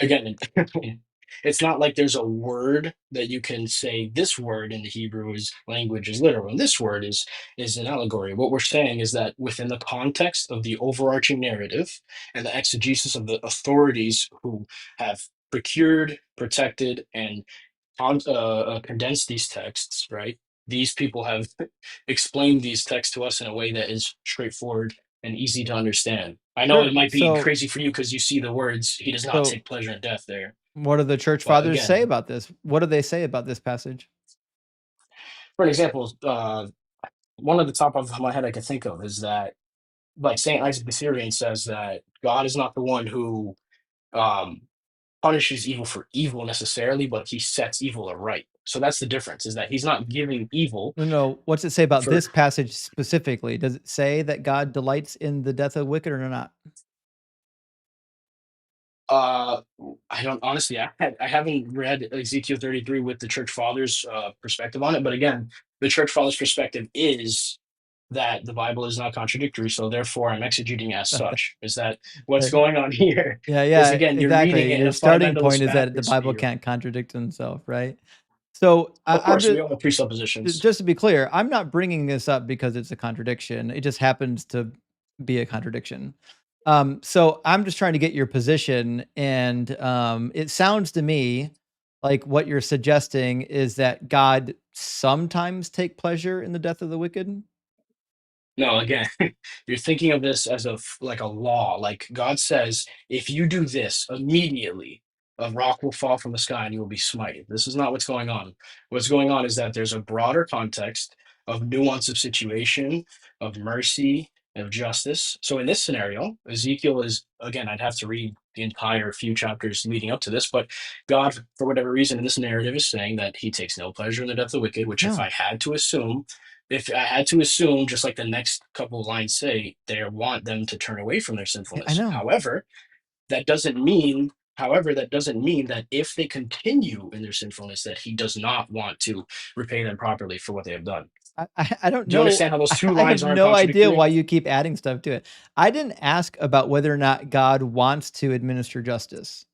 Again, it's not like there's a word that you can say this word in the Hebrew is language is literal, and this word is an allegory. What we're saying is that within the context of the overarching narrative and the exegesis of the authorities who have procured, protected, and condensed these texts, right? These people have explained these texts to us in a way that is straightforward and easy to understand. I know it Sure. might be So crazy for you because you see the words, he does not so take pleasure in death there. what do the church But fathers say again, about this? What do they say about this passage? for an example, one of the top of my head I can think of is that, like Saint Isaac the Syrian says that God is not the one who um, punishes evil for evil necessarily, but he sets evil aright. So that's the difference: is that he's not giving evil No, no. What's it say about for. this passage specifically? Does it say that God delights in the death of wicked or not? Uh, I don't honestly. I haven't read Ezekiel 33 with the church fathers' perspective on it, but again, the church fathers' perspective is that the Bible is not contradictory, so therefore I'm exegeting as such. Is that what's going on here? Yeah, Is yeah, again, you're reading exactly. it in a Your starting point fundamentalist is that the Baptist Bible view. can't contradict himself, right? So Of I'm course, we just all have presuppositions. just to be clear, I'm not bringing this up because it's a contradiction. It just happens to be a contradiction. So I'm just trying to get your position, and it sounds to me like what you're suggesting is that God sometimes take pleasure in the death of the wicked. No, again, you're thinking of this as like a law. Like God says, if you do this immediately, a rock will fall from the sky and you will be smited. This is not what's going on. What's going on is that there's a broader context of nuance of situation, of mercy, of justice. So in this scenario, Ezekiel is again, I'd have to read the entire few chapters leading up to this, but God, for whatever reason, in this narrative is saying that he takes no pleasure in the death of the wicked, which No, if I had to assume, just like the next couple of lines say, they want them to turn away from their I sinfulness. know. That doesn't mean that if they continue in their sinfulness, that he does not want to repay them properly for what they have done. I don't Do you know. understand how those two I have lines aren't no idea contradictory? why you keep adding stuff to it. I didn't ask about whether or not God wants to administer justice.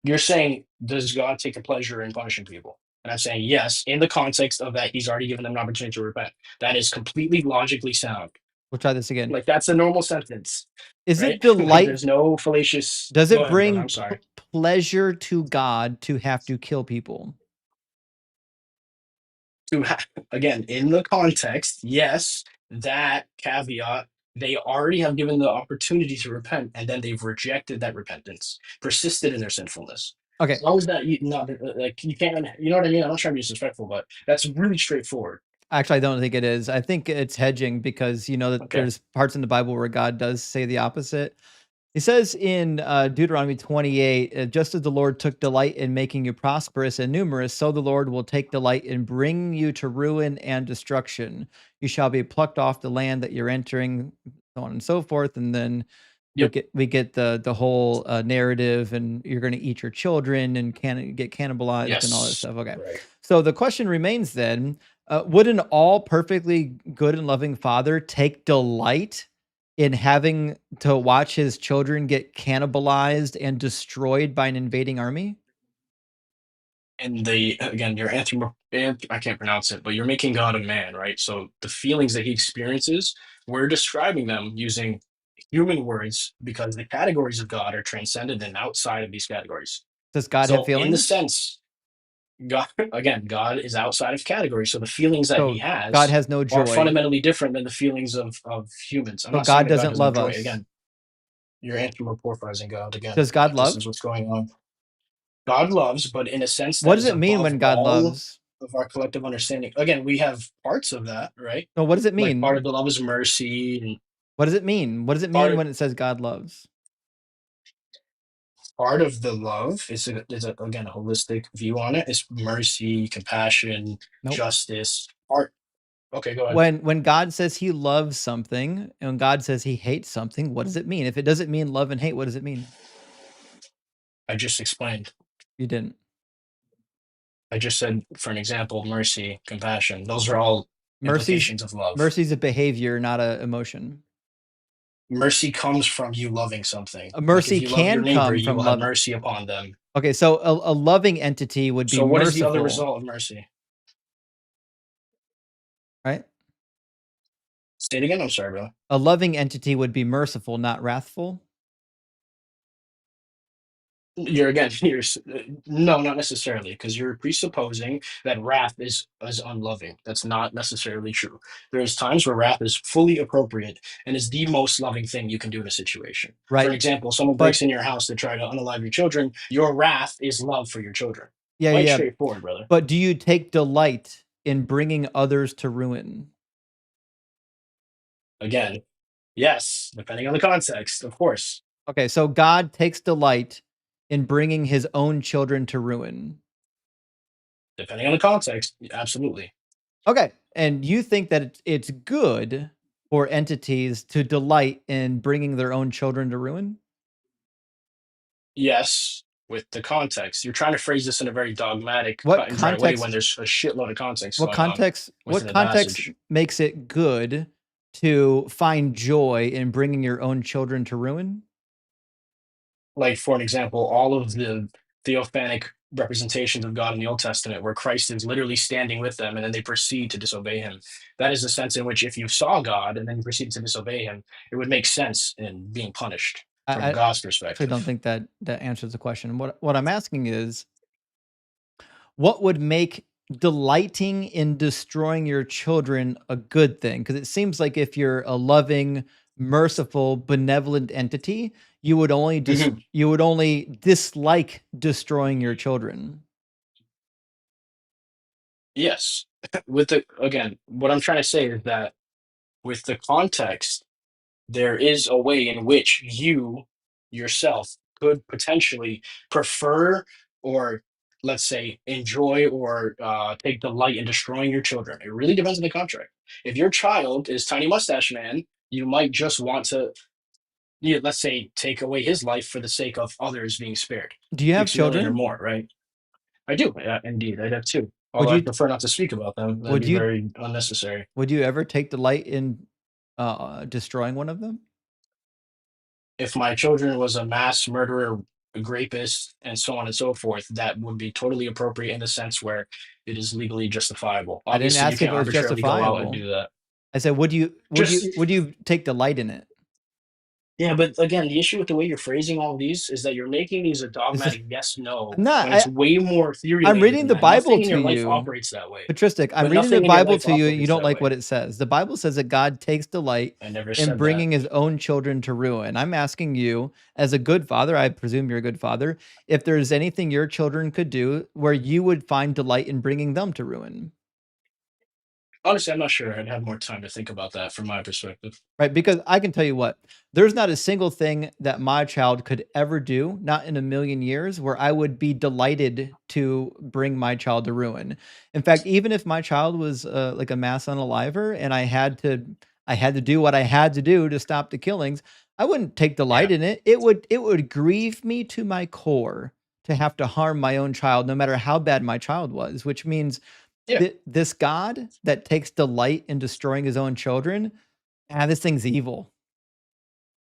You're saying, does God take a pleasure in punishing people? And I'm saying, yes, in the context of that, he's already given them an opportunity to repent. That is completely logically sound. We'll try this again. Like, that's a normal sentence, Is right? it Like, delight? there's no fallacious. Does Go it ahead, brother. bring I'm sorry. pleasure to God to have to kill people? To again, in the context, yes, that caveat They already have given the opportunity to repent, and then they've rejected that repentance, persisted in their sinfulness. Okay. How is that not like you can't? You know what I mean? I'm not trying to be disrespectful, but that's really straightforward. Actually, I don't think it is. I think it's hedging because you know that Okay. there's parts in the Bible where God does say the opposite. He says in Deuteronomy 28, just as the Lord took delight in making you prosperous and numerous, so the Lord will take delight in bringing you to ruin and destruction. You shall be plucked off the land that you're entering, so on and so forth. And then Yep. we get the whole narrative, and you're going to eat your children and get cannibalized and all that Yes. stuff. Okay, Right. so the question remains then: would an all perfectly good and loving father take delight in having to watch his children get cannibalized and destroyed by an invading army? And the again, your I can't pronounce it, but you're making God a man, right? So the feelings that he experiences, we're describing them using human words because the categories of God are transcendent and outside of these categories. Does God have So in the feelings? sense, God again, God is outside of category. So the feelings that he So God has has no are joy. fundamentally different than the feelings of humans. I'm So not saying God that God doesn't has no love joy. us. Again, you're anthropomorphizing God again. Does God This love? is what's going on. God loves, but in a sense What that does is it mean above when God all loves? of our collective understanding. Again, we have parts of that, right? No, what does it Like part of mean? the love is mercy, and What does it mean? What does it mean part when it says God loves? part of the love is again a holistic view on it. Is mercy, compassion, Nope. justice. Part okay, go ahead. When God says he loves something and when God says he hates something, what does it mean? If it doesn't mean love and hate, what does it mean? I just explained. You didn't. I just said, for an example, mercy, compassion. Those are all Mercy's implications of love. mercy's a behavior, not a emotion. Mercy comes from you loving something. A Like if mercy you love your can neighbor, come you from will have love. mercy upon them. Okay, so a loving entity would be So, what is the other merciful, result of mercy? right? Say it again. I'm sorry, bro. A loving entity would be merciful, not wrathful. You're again, no, not necessarily, because you're presupposing that wrath is unloving. That's not necessarily true. There's times where wrath is fully appropriate and is the most loving thing you can do in a situation. For an Right. example, someone breaks But in your house to try to unalive your children. Your wrath is love for your children. yeah, Quite yeah. straightforward, brother. But do you take delight in bringing others to ruin? Again, yes, depending on the context, of course. Okay, so God takes delight in bringing his own children to ruin. Depending on the context, absolutely. Okay, and you think that it's good for entities to delight in bringing their own children to ruin? Yes, with the context. You're trying to phrase this in a very dogmatic, What cut and dry way when context there's a shitload of context going on what within the context passage. makes it good to find joy in bringing your own children to ruin? Like, for an example, all of the theophanic representations of God in the Old Testament, where Christ is literally standing with them and then they proceed to disobey him. That is the sense in which if you saw God and then you proceeded to disobey him, it would make sense in being punished from I God's actually don't perspective. think that that answers the question. What I'm asking is, what would make delighting in destroying your children a good thing? Because it seems like if you're a loving, merciful, benevolent entity, Mhm. you would only dislike destroying your children. Yes. With the, again, what I'm trying to say is that with the context, there is a way in which you yourself could potentially prefer or let's say enjoy or take delight in destroying your children. It really depends on the contract. If your child is Tiny Mustache Man, you might just want to, yeah, let's say, take away his life for the sake of others being spared. Do you have 6 million or children? more, right? I do, indeed. I have two. Would Although I you prefer not to speak about them. That'd would be you very unnecessary. would you ever take delight in destroying one of them? If my children was a mass murderer, a rapist, and so on and so forth, that would be totally appropriate in the sense where it is legally justifiable. I didn't Obviously, you ask if can't it was arbitrarily go out and justifiable. do that. I said, Just would you take delight in it? Yeah, but again, the issue with the way you're phrasing all of these is that you're making these a This is dogmatic yes no no, when it's way more theory I'm laden reading than the that. Bible Nothing in to your life you. operates that way. Patristic, I'm But reading the nothing in your Bible life to you and you operates don't that like way. what it says. The Bible says that God takes delight I never in said that. bringing his own children to ruin. I'm asking you, as a good father, I presume you're a good father, if there's anything your children could do where you would find delight in bringing them to ruin. Honestly, I'm not sure. I'd have more time to think about that from my perspective. Right? Because I can tell you what, there's not a single thing that my child could ever do, not in a million years, where I would be delighted to bring my child to ruin. In fact, even if my child was like a mass unaliver and I had to do what I had to do to stop the killings, I wouldn't take Yeah. delight in it. It would grieve me to my core to have to harm my own child, no matter how bad my child was, which means Yeah. this God that takes delight in destroying his own children, this thing's evil.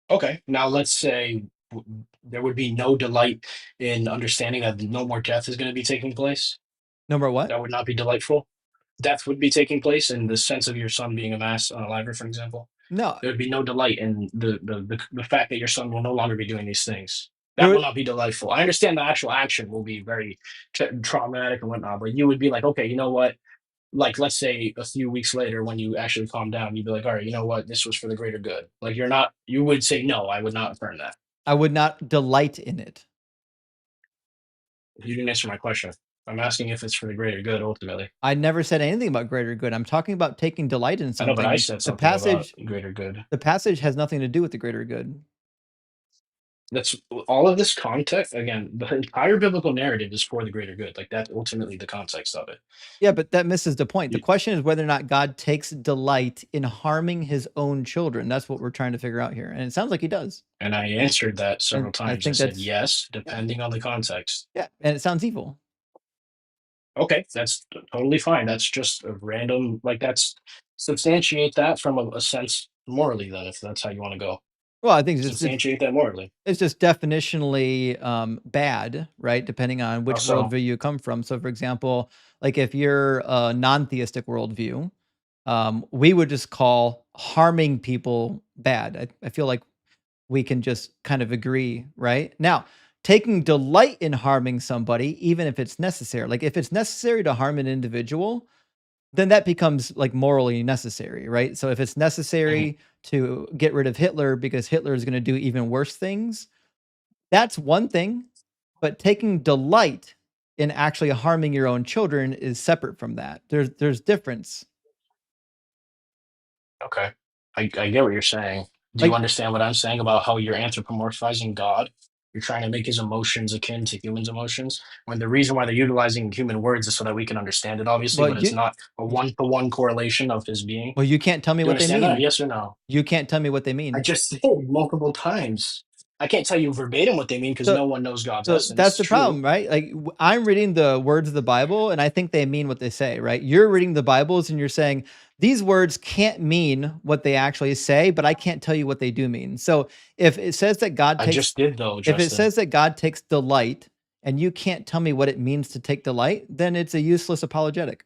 Okay. Now let's say there would be no delight in understanding that no more death is going to be taking place. No more what? That would not be delightful. Death would be taking place in the sense of your son being a mass unaliver, for example. No, There would be no delight in the fact that your son will no longer be doing these things. That there will not be delightful. I understand the actual action will be very traumatic and whatnot, but you would be like, okay, you know what? Like, let's say a few weeks later, when you actually calm down, you'd be like, all right, you know what? This was for the greater good. Like, you're not. You would say no. I would not affirm that. I would not delight in it. You didn't answer my question. I'm asking if it's for the greater good ultimately. I never said anything about greater good. I'm talking about taking delight in I know, but I something. said The something about passage greater good. the passage has nothing to do with the greater good. That's all of this context. Again, the entire biblical narrative is for the greater good. Like that's ultimately the context of it. Yeah, but that misses the point. The You- question is whether or not God takes delight in harming his own children. That's what we're trying to figure out here. And it sounds like he does. And I answered that several And I times. I think said that's yes, yeah, depending on the context. yeah, and it sounds evil. Okay, that's totally fine. That's just a random, like that's substantiate that from a sense morally. Then, if that's how you want to go, Well, I think substantiate that morally. it's just definitionally bad, right? Depending on which Also, worldview you come from. So, for example, like if you're a non-theistic worldview, we would just call harming people bad. I feel like we can just kind of agree, right? Now, taking delight in harming somebody, even if it's necessary, like if it's necessary to harm an individual, then that becomes like morally necessary, right? So if it's mhm, necessary to get rid of Hitler because Hitler is going to do even worse things, that's one thing. But taking delight in actually harming your own children is separate from that. There's difference. okay, I get what you're saying. Do you Like, understand what I'm saying about how you're anthropomorphizing God? You're trying to make his emotions akin to humans' emotions, when the reason why they're utilizing human words is so that we can understand it, obviously, well, but it's not a one-to-one correlation of his being. well, you can't tell me Do you what they understand that? mean. Yes or no? You can't tell me what they I mean. just said multiple times. I can't tell you verbatim what they mean because So no one knows God's So that's essence. the True. problem, right? Like I'm reading the words of the Bible and I think they mean what they say, right? You're reading the Bibles and you're saying these words can't mean what they actually say, but I can't tell you what they do mean. So if it says that God I takes just did though, if it Justin. says that God takes delight and you can't tell me what it means to take delight, then it's a useless apologetic.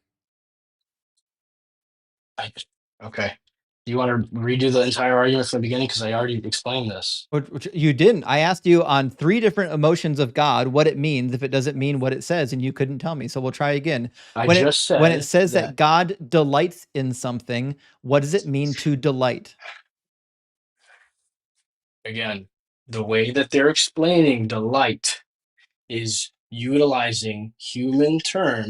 I, okay. Do you want to redo the entire argument from the beginning? Because I already explained this. Which you didn't. I asked you on 3 different emotions of God what it means if it doesn't mean what it says, and you couldn't tell me. So we'll try again. I When it just when it said says that that, God delights in something, what does it mean to delight? again, the way that they're explaining delight is utilizing human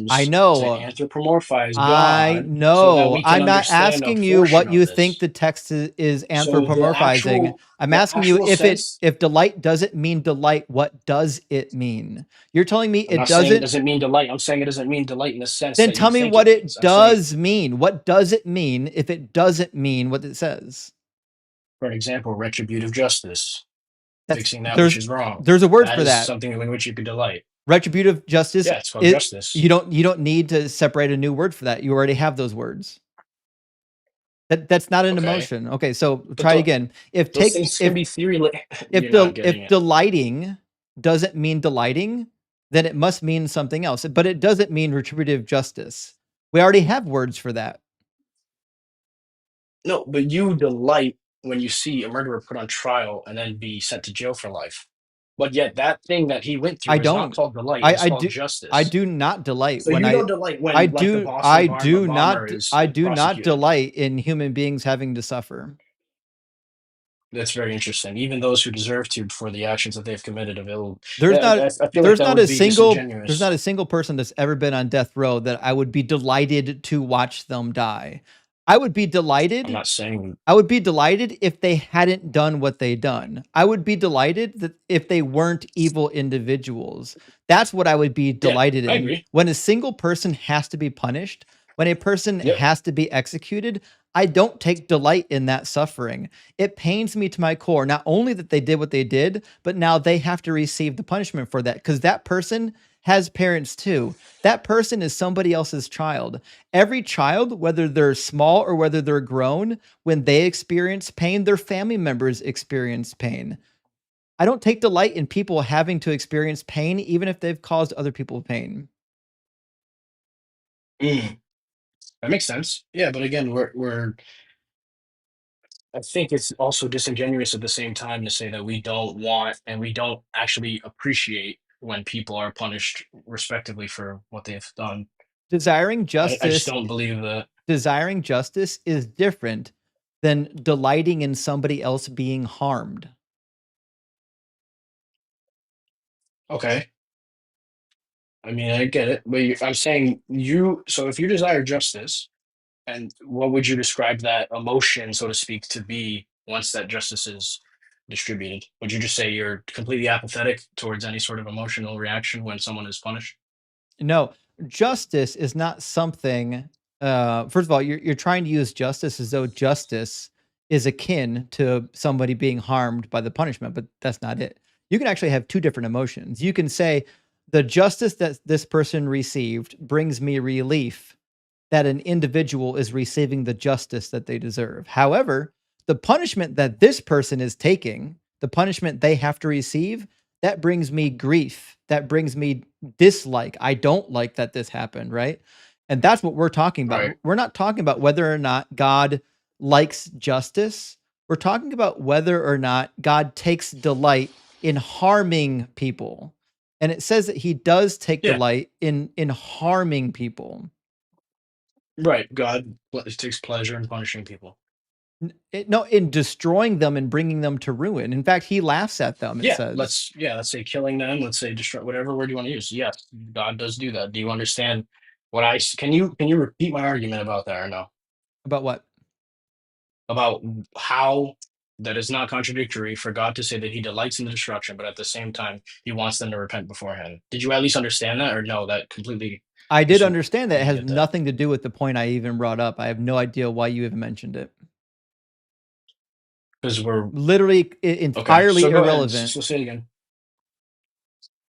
I terms to know. anthropomorphize I God so that know. we can I'm not understand a asking you portion what of you think this. the text is So anthropomorphizing. I'm the asking you actual if it sense, if delight doesn't mean delight, what does it mean? You're telling me I'm it not saying it doesn't. doesn't mean delight. I'm saying it doesn't mean delight in the sense Then that you tell me think what it means. it I'm saying, does mean. What does it mean if it doesn't mean what it says? for example, retributive justice, That's fixing that which there's is wrong. there's a word That for is that. something in which you could delight. Retributive justice. Yeah, it's called justice. You don't need to separate a new word for that. You already have those words. That's not an Okay. emotion. Okay, so But try again. If those take things can be theory. if You're not getting if it. delighting doesn't mean delighting, then it must mean something else. But it doesn't mean retributive justice. We already have words for that. No, but you delight when you see a murderer put on trial and then be sent to jail for life. But yet that thing that he went I through is not don't. called delight, I it's I called do I justice. do not delight So when you don't delight I when, like, the do Boston I do bomber not is I do not prosecuted. delight in human beings having to suffer. That's very interesting. Even those who deserve to for the actions that they've committed of ill. There's not I feel like that would be there's not disingenuous. a single person that's ever been on death row that I would be delighted to watch them die. I would be I'm delighted not saying, I would be delighted if they hadn't done what they done. I would be delighted that if they weren't evil individuals. That's what I would be yeah, delighted I in. agree. When a single person has to be punished, when a person Yep. has to be executed, I don't take delight in that suffering. It pains me to my core, not only that they did what they did, but now they have to receive the punishment for that because that person has parents too. That person is somebody else's child. Every child, whether they're small or whether they're grown, when they experience pain, their family members experience pain. I don't take delight in people having to experience pain, even if they've caused other people pain. Mm, that makes sense. Yeah, but again, we're I think it's also disingenuous at the same time to say that we don't want and we don't actually appreciate when people are punished respectively for what they've done. Desiring I just justice, don't believe that. desiring justice is different than delighting in somebody else being harmed. Okay. I mean, I get it, but I'm saying you. So if you desire justice, and what would you describe that emotion, so to speak, to be once that justice is distributed? Would you just say you're completely apathetic towards any sort of emotional reaction when someone is punished? No, justice is not something. First of all, you're trying to use justice as though justice is akin to somebody being harmed by the punishment, but that's not it. You can actually have two different emotions. You can say the justice that this person received brings me relief that an individual is receiving the justice that they deserve. However, the punishment that this person is taking, the punishment they have to receive, that brings me grief. That brings me dislike. I don't like that this happened, right? And that's what we're talking Right. about. We're not talking about whether or not God likes justice. We're talking about whether or not God takes delight in harming people. And it says that he does take Yeah. delight in harming people. Right. God takes pleasure in punishing people. No, in destroying them and bringing them to ruin. In fact, he laughs at them, it Yeah. says. Let's say killing them. Let's say destroy, whatever word you want to use. Yes, God does do that. Do you understand what can you repeat my argument about that or no? About what? About how that is not contradictory for God to say that he delights in the destruction, but at the same time he wants them to repent beforehand. Did you at least understand that or no? That completely I did just understand that. It didn't has get that. nothing to do with the point I even brought up. I have no idea why you even mentioned it. Because we're Literally okay. entirely So go ahead. irrelevant. So say it again.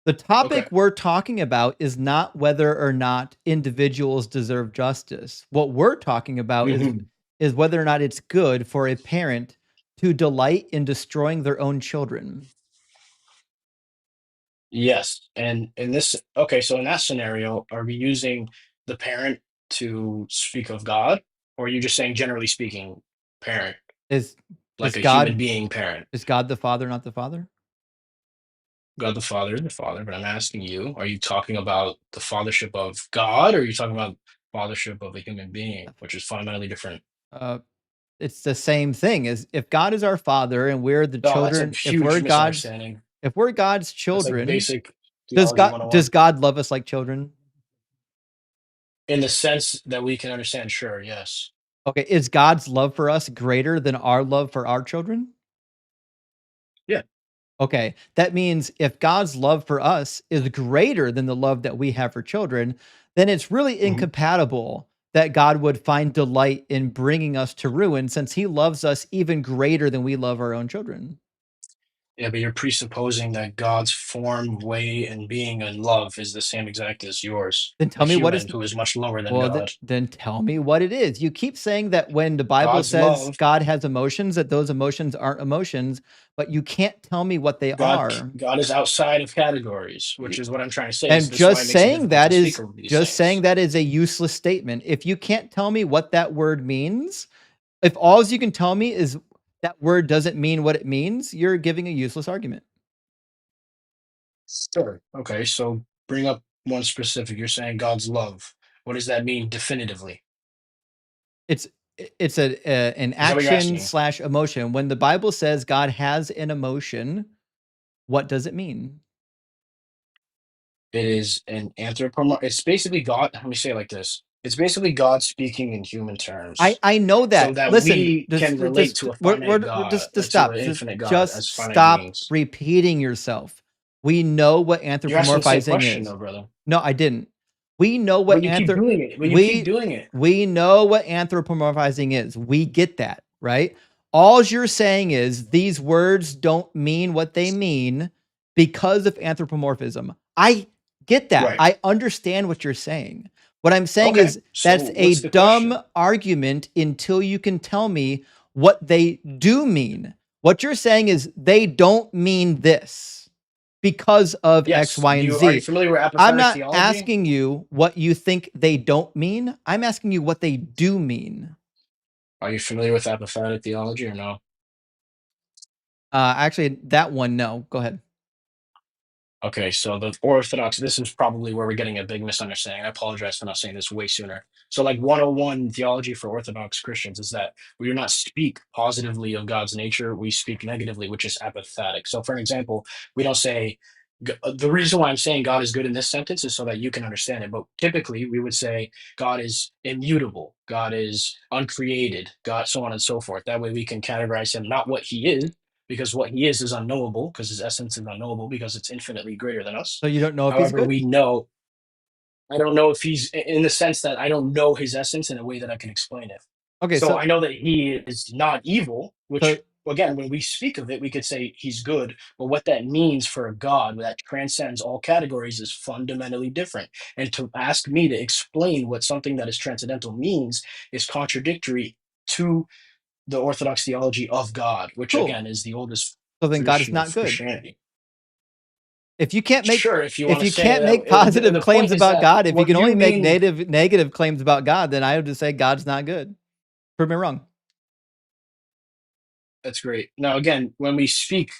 The Okay. topic we're talking about is not whether or not individuals deserve justice. What we're talking about Mhm. is whether or not it's good for a parent to delight in destroying their own children. Yes, and in this okay, so in that scenario, are we using the parent to speak of God, or are you just saying generally speaking, parent, Is like is a human God being parent? is God the Father, not the Father? God the Father is the Father, but I'm asking you, are you talking about the fathership of God, or are you talking about fathership of a human being, which is fundamentally different? Uh, it's the same thing as if God is our father and we're the Oh, that's a children, huge misunderstanding. if we're God's That's like children, basic theology does 101. God love us like children? In the sense that we can understand, sure, yes. Okay, is God's love for us greater than our love for our children? Yeah. Okay, that means if God's love for us is greater than the love that we have for children, then it's really Mhm. incompatible that God would find delight in bringing us to ruin since he loves us even greater than we love our own children. Yeah, but you're presupposing that God's form, way, and being and love is the same exact as yours, Then a tell me what is human who is much lower than Well, God. then tell me what it is. You keep saying that when the Bible God's says love, God has emotions, that those emotions aren't emotions, but you can't tell me what they are. God is outside of categories, which Y- is what I'm trying to say. And This is why it makes it difficult to speak of these just saying things. that is a useless statement. If you can't tell me what that word means, if all you can tell me is that word doesn't mean what it means, you're giving a useless argument. Sure. Okay, so bring up one specific. You're saying God's love. What does that mean definitively? It's it's an Is that what you're action asking? slash emotion. When the Bible says God has an emotion, what does it mean? It is an anthropomorph. It's basically God. Let me say it like this. It's basically God speaking in human terms, I know so that. that Listen, we can relate just to a finite God, just to stop. an infinite God Just as finite stop beings. repeating yourself. We know what You're asking the same anthropomorphizing question, is. though, brother. No, I didn't. We know what But you keep doing it. But you keep we doing it. we know what anthropomorphizing is. We get that, right? All you're saying is these words don't mean what they mean because of anthropomorphism. I get that. Right. I understand what you're saying. What I'm saying Okay. is So that's a what's the dumb question? argument until you can tell me what they do mean. What you're saying is they don't mean this because of X, Yes. Y, Do and you are you Z. familiar with I'm apophatic not theology? asking you what you think they don't mean. I'm asking you what they do mean. Are you familiar with apophatic theology or no? Actually, that one, no. Go ahead. Okay, so the Orthodox, this is probably where we're getting a big misunderstanding. I apologize for not saying this way sooner. So, like 101 theology for Orthodox Christians is that we do not speak positively of God's nature, we speak negatively, which is apophatic. So, for an example, we don't say, the reason why I'm saying God is good in this sentence is so that you can understand it. But typically, we would say God is immutable, God is uncreated, God, so on and so forth. That way we can categorize him not what he is, because what he is unknowable, because his essence is unknowable, because it's infinitely greater than us. So you don't know if he's However, good? we know, I don't know if he's in the sense that I don't know his essence in a way that I can explain it. Okay, So so I know that he is not evil, so which again, when we speak of it, we could say he's good, but what that means for a God that transcends all categories is fundamentally different. And to ask me to explain what something that is transcendental means is contradictory to the Orthodox theology of God, which cool. again is the oldest So then God is tradition not of good. Christianity. If you can't make Sure, if you want if to you say can't that, make positive the claims point is about that God, if you what can you only make mean, negative claims about God, then I would just say God's not good. Prove me wrong. that's great. Now, again, when we speak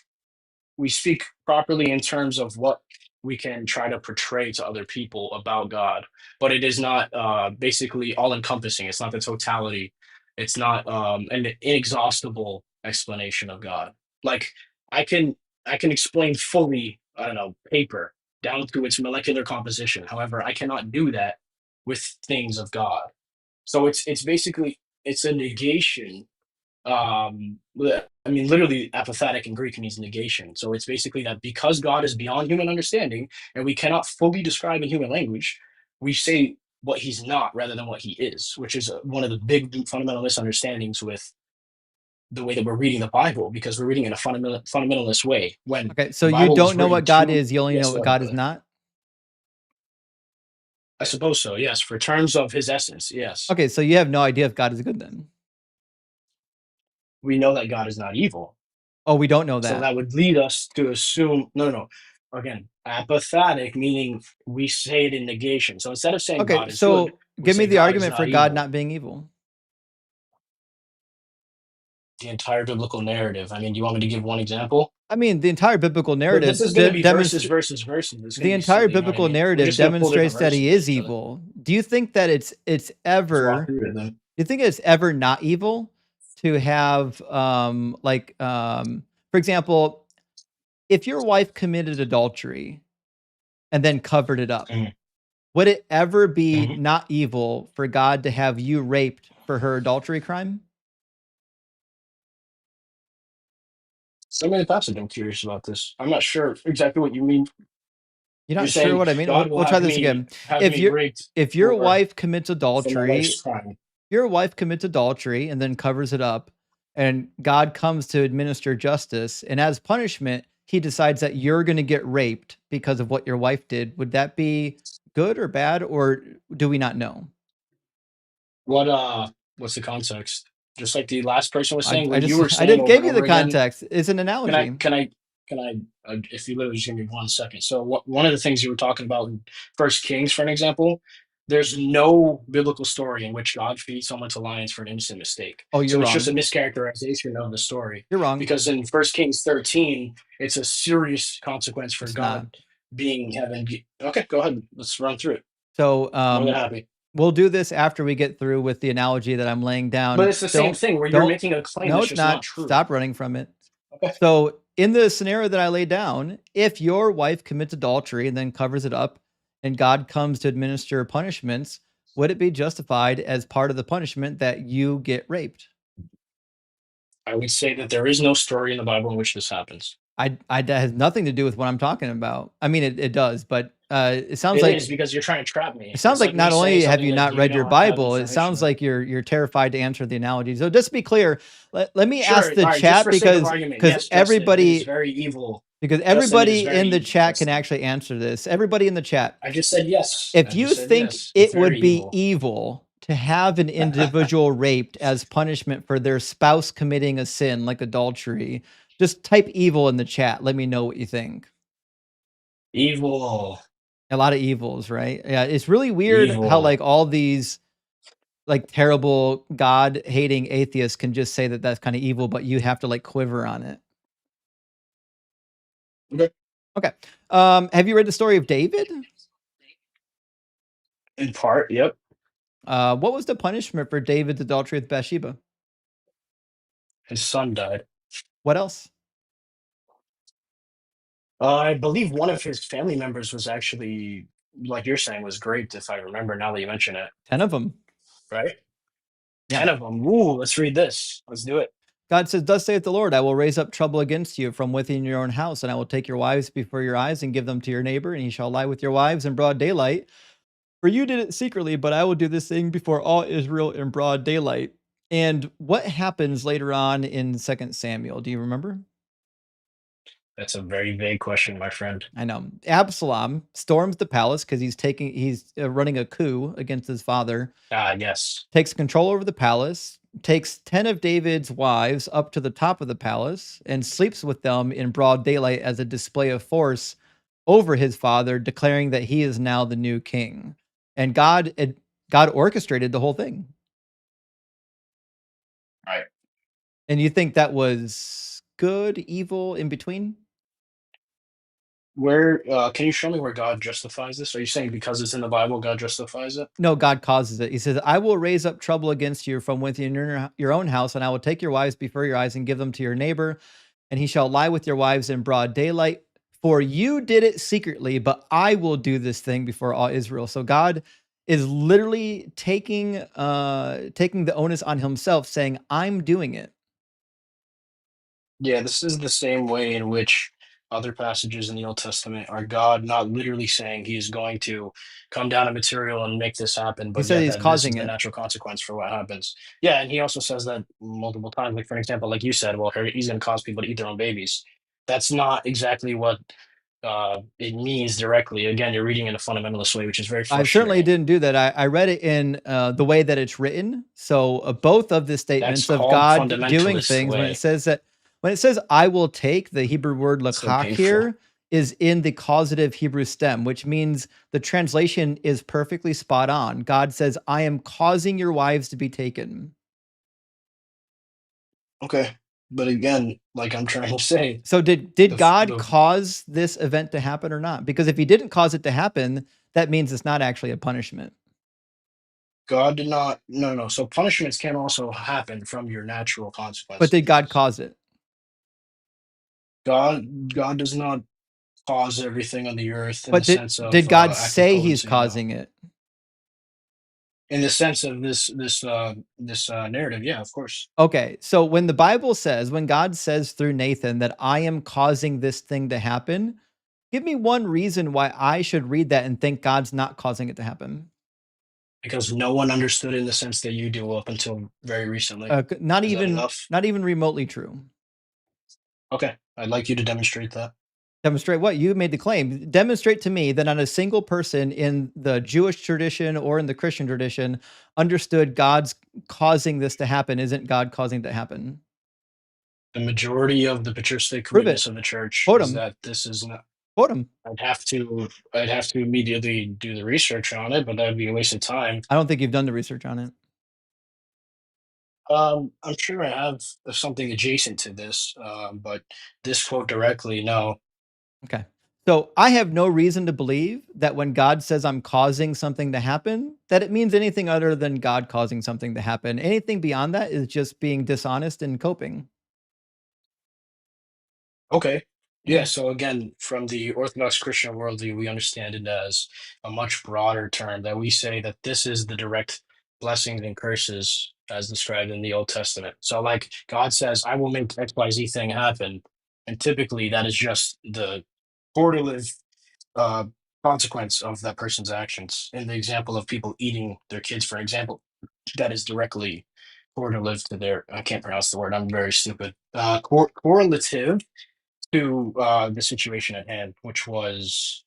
properly in terms of what we can try to portray to other people about God, but it is not basically all encompassing. It's not the totality. It's not an inexhaustible explanation of God. Like I can I can explain fully, I don't know, paper down to its molecular composition. However, I cannot do that with things of God. So it's basically it's a negation. I mean, literally, apophatic in Greek means negation. So it's basically that because God is beyond human understanding and we cannot fully describe in human language, we say what he's not rather than what he is, which is one of the big fundamental misunderstandings with the way that we're reading the Bible, because we're reading in a fundamentalist way. When Okay, so the you Bible don't was know written what God to, is, you only know yes, go what ahead, God is brother. not? I suppose so. Yes, for terms of his essence, yes, Okay, so you have no idea if God is good then. we know that God is not evil. Oh, we don't know So that. that would lead us to assume no, no, no. Again, apophatic meaning we say it in negation. So instead of saying Okay, God is good, so we give me say the God is argument for not God evil. not being evil. The entire biblical narrative. I mean, do you want me to give one example? I mean, the entire biblical But this narrative is going to be verses, verses, verses. It's going the to be entire silly. You know what I biblical mean? We're narrative just going to pull demonstrates different that verses he at is each other. evil. Do you think that it's Let's walk ever through it then. do you think it's ever not evil to have for example, if your wife committed adultery and then covered it up, Mhm, would it ever be mhm. not evil for God to have you raped for her adultery crime? Some of the passage I'm curious about this. I'm not sure exactly what you mean. You're You're not sure saying what I mean? God will We'll try this again. have If me you raped if your for wife commits my wife's adultery crime. your wife commits adultery and then covers it up, and God comes to administer justice, and as punishment, he decides that you're going to get raped because of what your wife did. Would that be good or bad, or do we not know? What what's the context? Just like the last person was I, saying, I what you just were I saying did over gave and you the over again. context. It's an Can I analogy. can I can I if you literally just give me 1 second. So one of the things you were talking about in First Kings, for an example, There's no biblical story in which God feeds someone to lions for an innocent mistake. Oh, you're So it's just a wrong. mischaracterization of the story. You're wrong. Because in 1 Kings 13, it's a serious consequence for It's God not. being heaven. Okay, go ahead. Let's run through it. So, More than happy. we'll do this after we get through with the analogy that I'm laying down. But it's the same thing where you're Don't making a claim No, that's it's just not not. true. Stop running from it. Okay. So, in the scenario that I laid down, if your wife commits adultery and then covers it up, and God comes to administer punishments, would it be justified as part of the punishment that you get raped? I would say that there is no story in the Bible in which this happens. That has nothing to do with what I'm talking about. I mean, it does, but it sounds It like is because you're trying to trap me. it sounds It's like like me not saying only have something you that not read your don't have Bible, it information sounds on. like you're terrified to answer the analogy. So just to be clear, let me Sure. ask the All right, just chat for sake of because argument, yes, Justin, it is everybody very evil. because Justin, it is everybody very in the evil, chat can Justin. actually answer this. Everybody in the chat, I just said yes. if I you just said think yes. it It's would very be evil. evil to have an individual raped as punishment for their spouse committing a sin like adultery, just type evil in the chat. Let me know what you think. Evil. A lot of evils, right? Yeah, it's really weird how Evil. like all these like terrible God hating atheists can just say that that's kind of evil, but you have to like quiver on it. Okay. Okay. Have you read the story of David? In part, yep. What was the punishment for David's adultery with Bathsheba? His son died. What else? I believe one of his family members was actually, like you're saying, was raped, if I remember now that you mention it. 10 of them. Right? Yeah. 10 of them. Ooh, let's read this. Let's do it. God says, "Thus saith the Lord, I will raise up trouble against you from within your own house, and I will take your wives before your eyes and give them to your neighbor, and he shall lie with your wives in broad daylight. For you did it secretly, but I will do this thing before all Israel in broad daylight." And what happens later on in 2 Samuel? Do you remember? That's a very vague question, my friend. I know. Absalom storms the palace because he's running a coup against his father, Ah, yes. takes control over the palace, takes 10 of David's wives up to the top of the palace, and sleeps with them in broad daylight as a display of force over his father, declaring that he is now the new king. And God orchestrated the whole thing. Right. And you think that was good, evil, in between? Where can you show me where God justifies this? Are you saying because it's in the Bible, God justifies it? No, God causes it. He says, "I will raise up trouble against you from within your own house, and I will take your wives before your eyes and give them to your neighbor, and he shall lie with your wives in broad daylight. For you did it secretly, but I will do this thing before all Israel." So God is literally taking the onus on himself, saying, "I'm doing it." Yeah, this is the same way in which other passages in the Old Testament are God not literally saying he is going to come down in material and make this happen, He but said yet he's that this is causing the it. natural consequence for what happens. Yeah, and he also says that multiple times. Like, for example, like you said, well, he's going to cause people to eat their own babies. That's not exactly what it means directly. Again, you're reading in a fundamentalist way, which is very I certainly frustrating. didn't do that. I read it in the way that it's written. So both of the That's statements of called God doing fundamentalist things, way. when it says "I will take," the Hebrew word So "lakach" painful. here is in the causative Hebrew stem, which means the translation is perfectly spot on. God says, "I am causing your wives to be taken." Okay, but again, like I'm trying to say, So did God the cause this event to happen or not? Because if he didn't cause it to happen, that means it's not actually a punishment. God did not. No, no. So punishments can also happen from your natural But consequences. did God Yes. cause it? God does not cause everything on the earth in the But sense of did God active say he's potency. No. causing it? In the sense of this narrative, yeah, of course. Okay, so when the Bible says, when God says through Nathan that I am causing this thing to happen, give me one reason why I should read that and think God's not causing it to happen. Because no one understood in the sense that you do up until very recently. Not Is that even enough? not even remotely true. Okay, I'd like you to demonstrate that. Demonstrate what? You made the claim. Demonstrate to me that not a single person in the Jewish tradition or in the Christian tradition understood God's causing this to happen. Isn't God causing it to happen? The majority of the patristic Prove it. witness of the church Quote is him. that this is not. Quote him. I'd have to immediately do the research on it, but that'd be a waste of time. I don't think you've done the research on it. I'm sure I have something adjacent to this, but this quote directly, no. Okay. So I have no reason to believe that when God says I'm causing something to happen, that it means anything other than God causing something to happen. Anything beyond that is just being dishonest and coping. Okay. Yeah, Yeah. so again, from the Orthodox Christian worldview, we understand it as a much broader term that we say that this is the direct blessings and curses as described in the Old Testament. So, like God says, I will make XYZ thing happen. And typically that is just the correlative uh, consequence of that person's actions. In the example of people eating their kids, for example, that is directly correlative to their, I can't pronounce the word, I'm very stupid. Correlative to the situation at hand, which was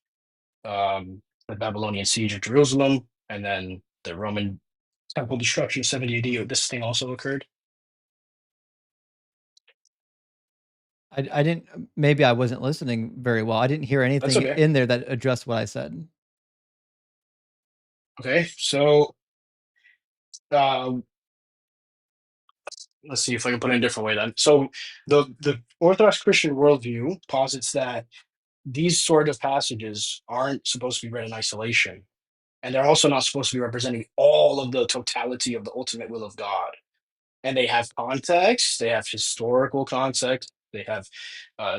the Babylonian siege of Jerusalem and then the Roman temple destruction 70 AD. This thing also occurred. I didn't, maybe I wasn't listening very well. I didn't hear That's anything okay. in there that addressed what I said. Okay, so um, let's see if I can put it in a different way then. So the Orthodox Christian worldview posits that these sort of passages aren't supposed to be read in isolation, and they're also not supposed to be representing all of the totality of the ultimate will of God. And they have context, they have historical context, they have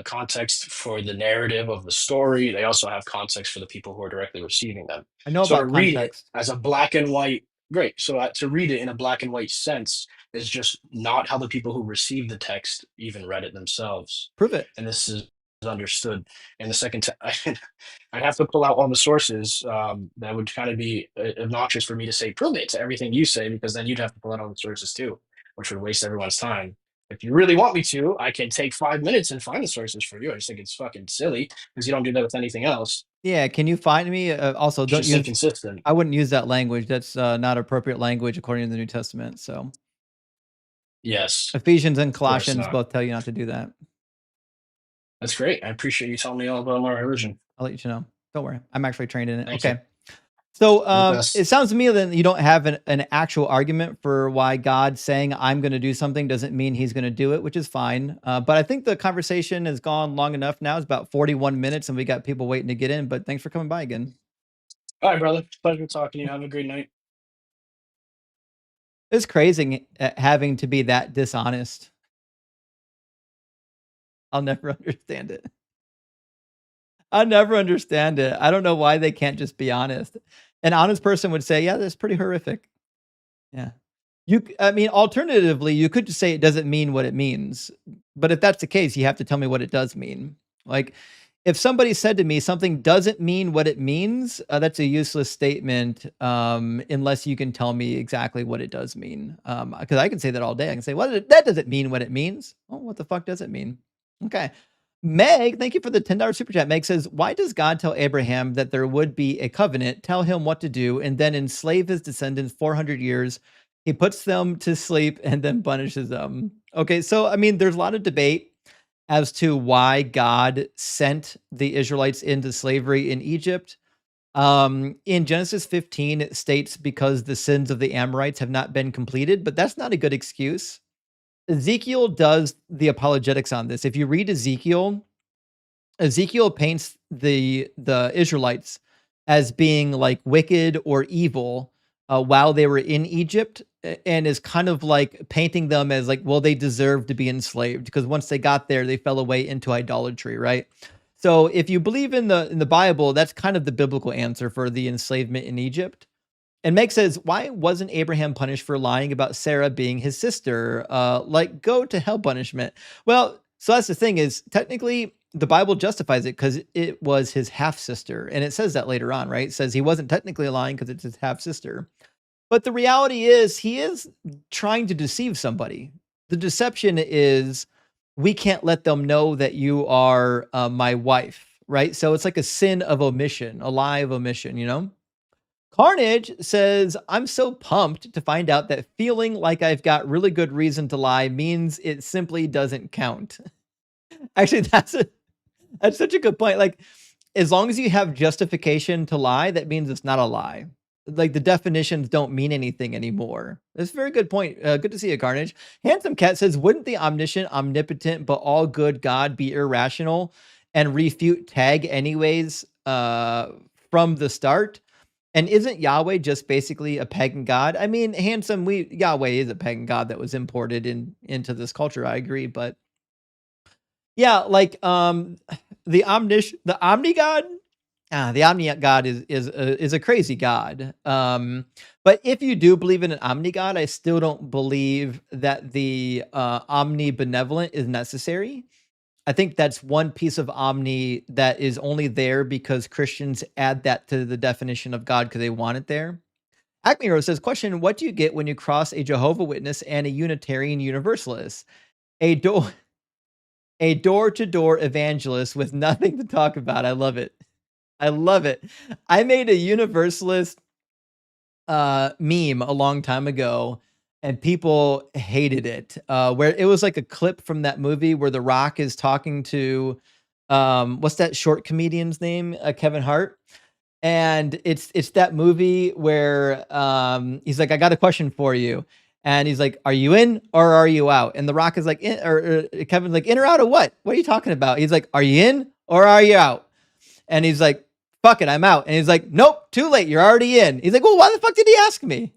context for the narrative of the story. They also have context for the people who are directly receiving them. I know So to about read it context. as a black and white, great. So to read it in a black and white sense is just not how the people who receive the text even read it themselves. Prove it. And this is understood. And the second time, I'd have to pull out all the sources. That would kind of be obnoxious for me to say, prove it to everything you say, because then you'd have to pull out all the sources too, which would waste everyone's time. If you really want me to, I can take 5 minutes and find the sources for you. I just think it's fucking silly because you don't do that with anything else. Yeah. Can you find me? Also, It's don't just use, inconsistent. I wouldn't use that language. That's not appropriate language according to the New Testament. So Yes, Ephesians and of course Colossians not. both tell you not to do that. That's great. I appreciate you telling me all about my religion. I'll let you know. Don't worry. I'm actually trained in it. Thank you. Okay. So You're the best. it sounds to me that you don't have an actual argument for why God saying I'm going to do something doesn't mean he's going to do it, which is fine. But I think the conversation has gone long enough now. It's about 41 minutes and we got people waiting to get in, but thanks for coming by again. All right, brother. Pleasure talking to you. Have a great night. It's crazy having to be that dishonest. I'll never understand it. I never understand it. I don't know why they can't just be honest. An honest person would say, yeah, that's pretty horrific. Yeah. I mean, alternatively, you could just say it doesn't mean what it means. But if that's the case, you have to tell me what it does mean. Like, if somebody said to me something doesn't mean what it means, that's a useless statement unless you can tell me exactly what it does mean. Because I can say that all day. I can say, well, that doesn't mean what it means. Oh, what the fuck does it mean? Okay. Meg, thank you for the $10 super chat. Meg says, why does God tell Abraham that there would be a covenant, tell him what to do, and then enslave his descendants 400 years? He puts them to sleep and then punishes them. Okay, so I mean, there's a lot of debate as to why God sent the Israelites into slavery in Egypt. In Genesis 15, it states because the sins of the Amorites have not been completed, but that's not a good excuse. Ezekiel does the apologetics on this. If you read Ezekiel, Ezekiel paints the Israelites as being like wicked or evil while they were in Egypt, and is kind of like painting them as like, well, they deserve to be enslaved because once they got there, they fell away into idolatry, right? So if you believe in the Bible, that's kind of the biblical answer for the enslavement in Egypt. And Meg says, why wasn't Abraham punished for lying about Sarah being his sister? Like, go to hell punishment. Well, so that's the thing is, technically, the Bible justifies it because it was his half sister. And it says that later on, right? It says he wasn't technically lying because it's his half sister. But the reality is, he is trying to deceive somebody. The deception is, we can't let them know that you are my wife, right? So it's like a sin of omission, a lie of omission, you know? Carnage says, I'm so pumped to find out that feeling like I've got really good reason to lie means it simply doesn't count. Actually, that's such a good point. Like, as long as you have justification to lie, that means it's not a lie. Like the definitions don't mean anything anymore. That's a very good point. Good to see you, Carnage. Handsome Cat says, wouldn't the omniscient, omnipotent, but all good God be irrational and refute tag anyways from the start? And isn't Yahweh just basically a pagan god? I mean, Handsome, Yahweh is a pagan god that was imported into this culture. I agree, but yeah, like the omni god. The omni god is a crazy god. But if you do believe in an omni god, I still don't believe that the omni benevolent is necessary. I think that's one piece of omni that is only there because Christians add that to the definition of God because they want it there. Acme Rose says, question, what do you get when you cross a Jehovah Witness and a Unitarian Universalist? A door-to-door evangelist with nothing to talk about. I love it. I love it. I made a Universalist meme a long time ago and people hated it. Where it was like a clip from that movie where The Rock is talking to what's that short comedian's name? Kevin Hart. And it's that movie where he's like, I got a question for you. And he's like, are you in or are you out? And The Rock is like, or Kevin's like, in or out of what? What are you talking about? He's like, are you in or are you out? And he's like, fuck it, I'm out. And he's like, nope, too late, you're already in. He's like, well, why the fuck did he ask me?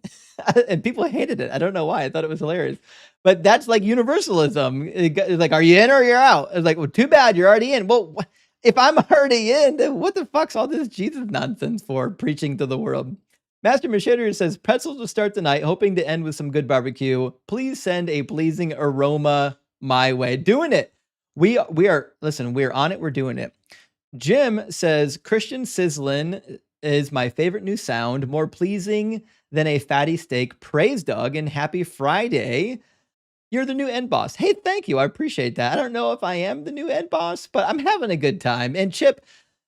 And people hated it. I don't know why. I thought it was hilarious. But that's like universalism. It's like, are you in or you're out? It's like, well, too bad, you're already in. Well, if I'm already in, then what the fuck's all this Jesus nonsense for preaching to the world? Master Machitter says, pretzels to start the night, hoping to end with some good barbecue. Please send a pleasing aroma my way. Doing it. We are, listen, we're on it. We're doing it. Jim says, Christian sizzlin' is my favorite new sound, more pleasing than a fatty steak. Praise Doug and happy Friday. You're the new end boss. Hey, thank you. I appreciate that. I don't know if I am the new end boss, but I'm having a good time. And Chip,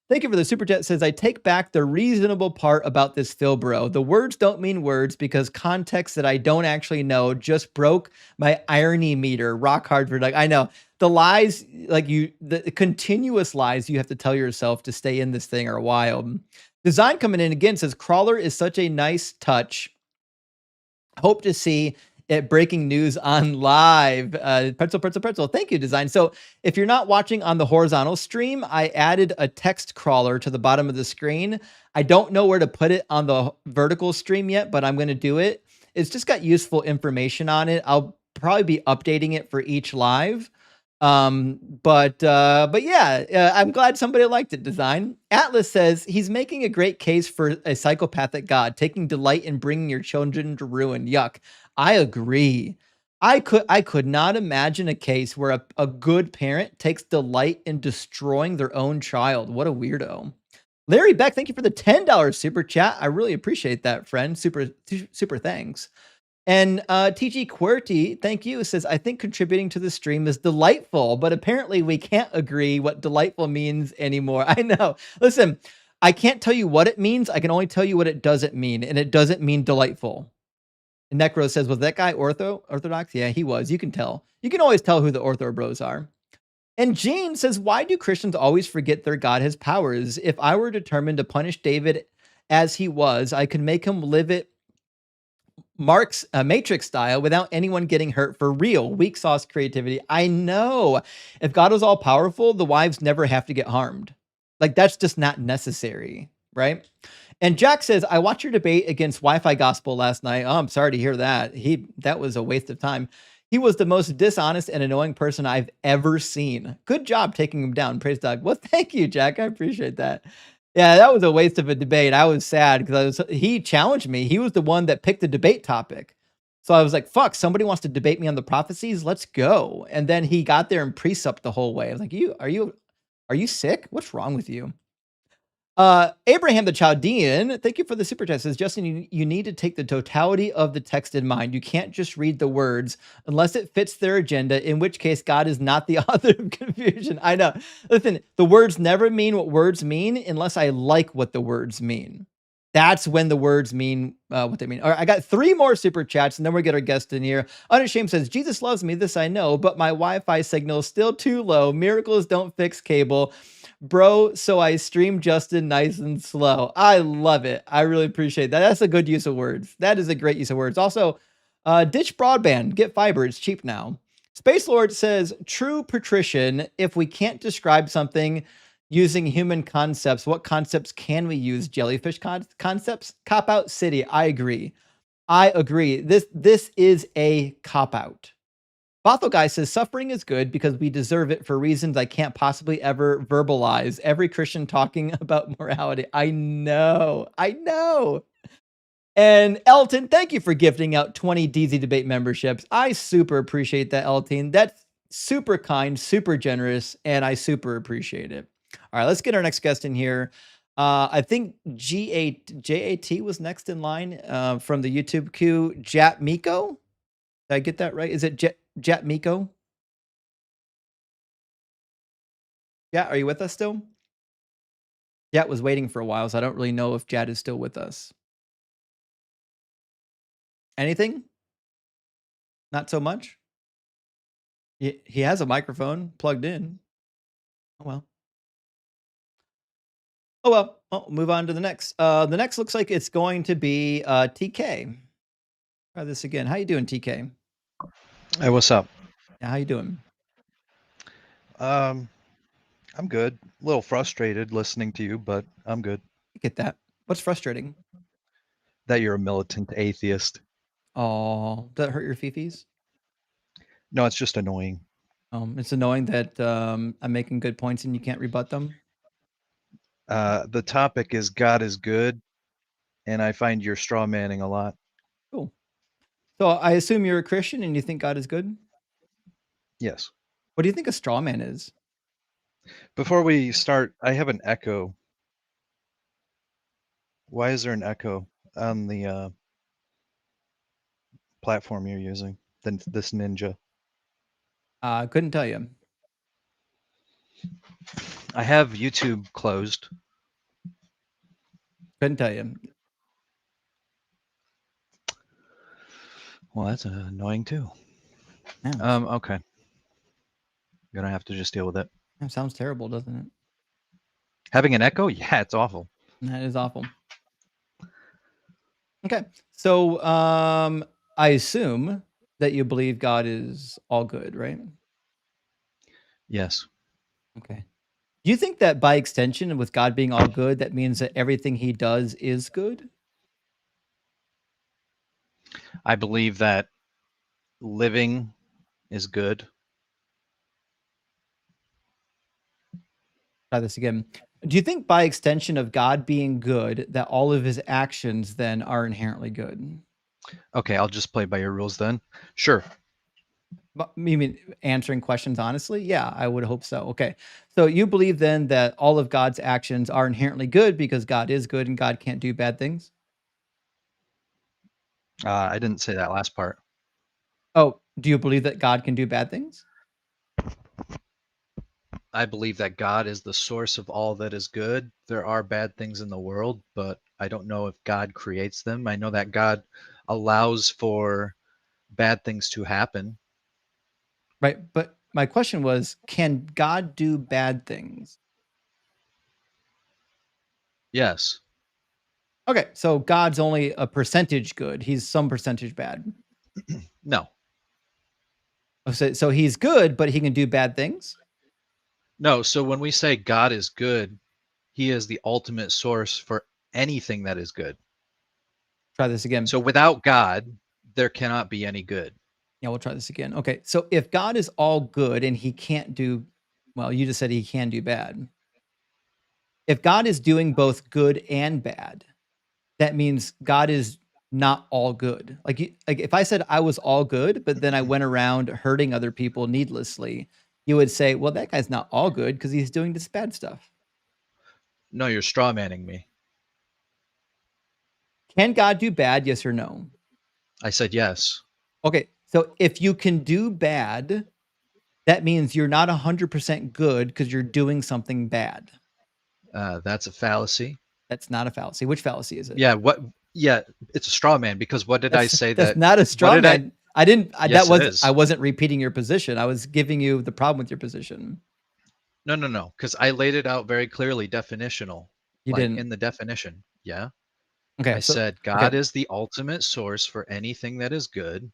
thank you for the super chat. Says, I take back the reasonable part about this Phil bro. The words don't mean words because context that I don't actually know just broke my irony meter. Rock hard for Doug. I know. The lies, like the continuous lies you have to tell yourself to stay in this thing are wild. Design coming in again says, Crawler is such a nice touch. Hope to see it breaking news on live. Pretzel. Thank you, Design. So if you're not watching on the horizontal stream, I added a text crawler to the bottom of the screen. I don't know where to put it on the vertical stream yet, but I'm going to do it. It's just got useful information on it. I'll probably be updating it for each live. But yeah, I'm glad somebody liked it. Design. Atlas says he's making a great case for a psychopathic god, taking delight in bringing your children to ruin. Yuck. I agree. I could not imagine a case where a good parent takes delight in destroying their own child. What a weirdo. Larry Beck, thank you for the $10 super chat. I really appreciate that, friend. Super thanks. And TG QWERTY, thank you, says, I think contributing to the stream is delightful, but apparently we can't agree what delightful means anymore. I know. Listen, I can't tell you what it means. I can only tell you what it doesn't mean, and it doesn't mean delightful. And Necro says, was that guy Orthodox? Yeah, he was. You can tell. You can always tell who the Ortho bros are. And Jane says, why do Christians always forget their God has powers? If I were determined to punish David as he was, I could make him live it Mark's Matrix style without anyone getting hurt for real. Weak sauce creativity. I know. If God was all powerful, the wives never have to get harmed. Like, that's just not necessary, right? And Jack says, I watched your debate against Wi-Fi Gospel last night. Oh, I'm sorry to hear that. That was a waste of time. He was the most dishonest and annoying person I've ever seen. Good job taking him down. Praise God. Well, thank you, Jack. I appreciate that. Yeah, that was a waste of a debate. I was sad because he challenged me. He was the one that picked the debate topic. So I was like, fuck, somebody wants to debate me on the prophecies. Let's go. And then he got there and presupped the whole way. I was like, are you sick? What's wrong with you? Abraham the Chaldean, thank you for the super chat. Says, Justin, you need to take the totality of the text in mind. You can't just read the words unless it fits their agenda, in which case God is not the author of confusion. I know. Listen, the words never mean what words mean unless I like what the words mean. That's when the words mean what they mean. All right, I got 3 more super chats, and then we get our guest in here. Unashamed says, Jesus loves me, this I know, but my Wi-Fi signal is still too low. Miracles don't fix cable. Bro, so I stream Justin nice and slow. I love it. I really appreciate that. That's a good use of words. That is a great use of words. Also, ditch broadband, get fiber. It's cheap now. Space Lord says, true patrician, if we can't describe something using human concepts, what concepts can we use? Jellyfish concepts? Cop out city. I agree. I agree. This is a cop out. Bothell Guy says suffering is good because we deserve it for reasons I can't possibly ever verbalize. Every Christian talking about morality. I know. I know. And Elton, thank you for gifting out 20 DZ Debate memberships. I super appreciate that, Elton. That's super kind, super generous, and I super appreciate it. All right, let's get our next guest in here. I think JAT was next in line from the YouTube queue. Jat Miko. Did I get that right? Is it Jat Miko? Yeah, are you with us still? Jat was waiting for a while, so I don't really know if Jat is still with us. Anything? Not so much? He has a microphone plugged in. Oh, well. Oh, well. I'll move on to the next. The next looks like it's going to be TK. Try this again. How you doing, TK? Hey, what's up? Yeah, how you doing? I'm good. A little frustrated listening to you, but I'm good. I get that. What's frustrating? That you're a militant atheist. Oh, does that hurt your fifis? No, it's just annoying. It's annoying that I'm making good points and you can't rebut them. The topic is God is good, and I find you're straw manning a lot. Cool. So I assume you're a Christian and you think God is good? Yes. What do you think a straw man is? Before we start, I have an echo. Why is there an echo on the platform you're using? This Ninja. I couldn't tell you. I have YouTube closed. Couldn't tell you. Well, that's annoying too. Yeah. Okay. Gonna have to just deal with it. That sounds terrible, doesn't it? Having an echo? Yeah, it's awful. That is awful. Okay. So I assume that you believe God is all good, right? Yes. Okay. Do you think that by extension, with God being all good, that means that everything he does is good? I believe that living is good. Try this again. Do you think by extension of God being good, that all of his actions then are inherently good? Okay, I'll just play by your rules then. Sure. But you mean answering questions honestly? Yeah, I would hope so. Okay. So you believe then that all of God's actions are inherently good because God is good and God can't do bad things? I didn't say that last part. Oh, do you believe that God can do bad things? I believe that God is the source of all that is good. There are bad things in the world, but I don't know if God creates them. I know that God allows for bad things to happen. Right. But my question was, can God do bad things? Yes. Okay. So God's only a percentage good. He's some percentage bad. No. So he's good, but he can do bad things? No. So when we say God is good, he is the ultimate source for anything that is good. Try this again. So without God, there cannot be any good. Yeah, we'll try this again. Okay. So if God is all good and he can't do, well, you just said he can do bad. If God is doing both good and bad, that means God is not all good. Like if I said I was all good, but then I went around hurting other people needlessly, you would say, well, that guy's not all good because he's doing this bad stuff. No, you're straw manning me. Can God do bad? Yes or no? I said yes. Okay. So if you can do bad, that means you're not 100% good because you're doing something bad. That's a fallacy. That's not a fallacy. Which fallacy is it? Yeah, what? Yeah, it's a straw man because what did I say That's that? not a What straw did I? man. I didn't. Yes, it is. I wasn't repeating your position. I was giving you the problem with your position. No, because I laid it out very clearly, definitional, You like didn't. in the definition. Yeah, Okay. I So said God okay. is the ultimate source for anything that is good.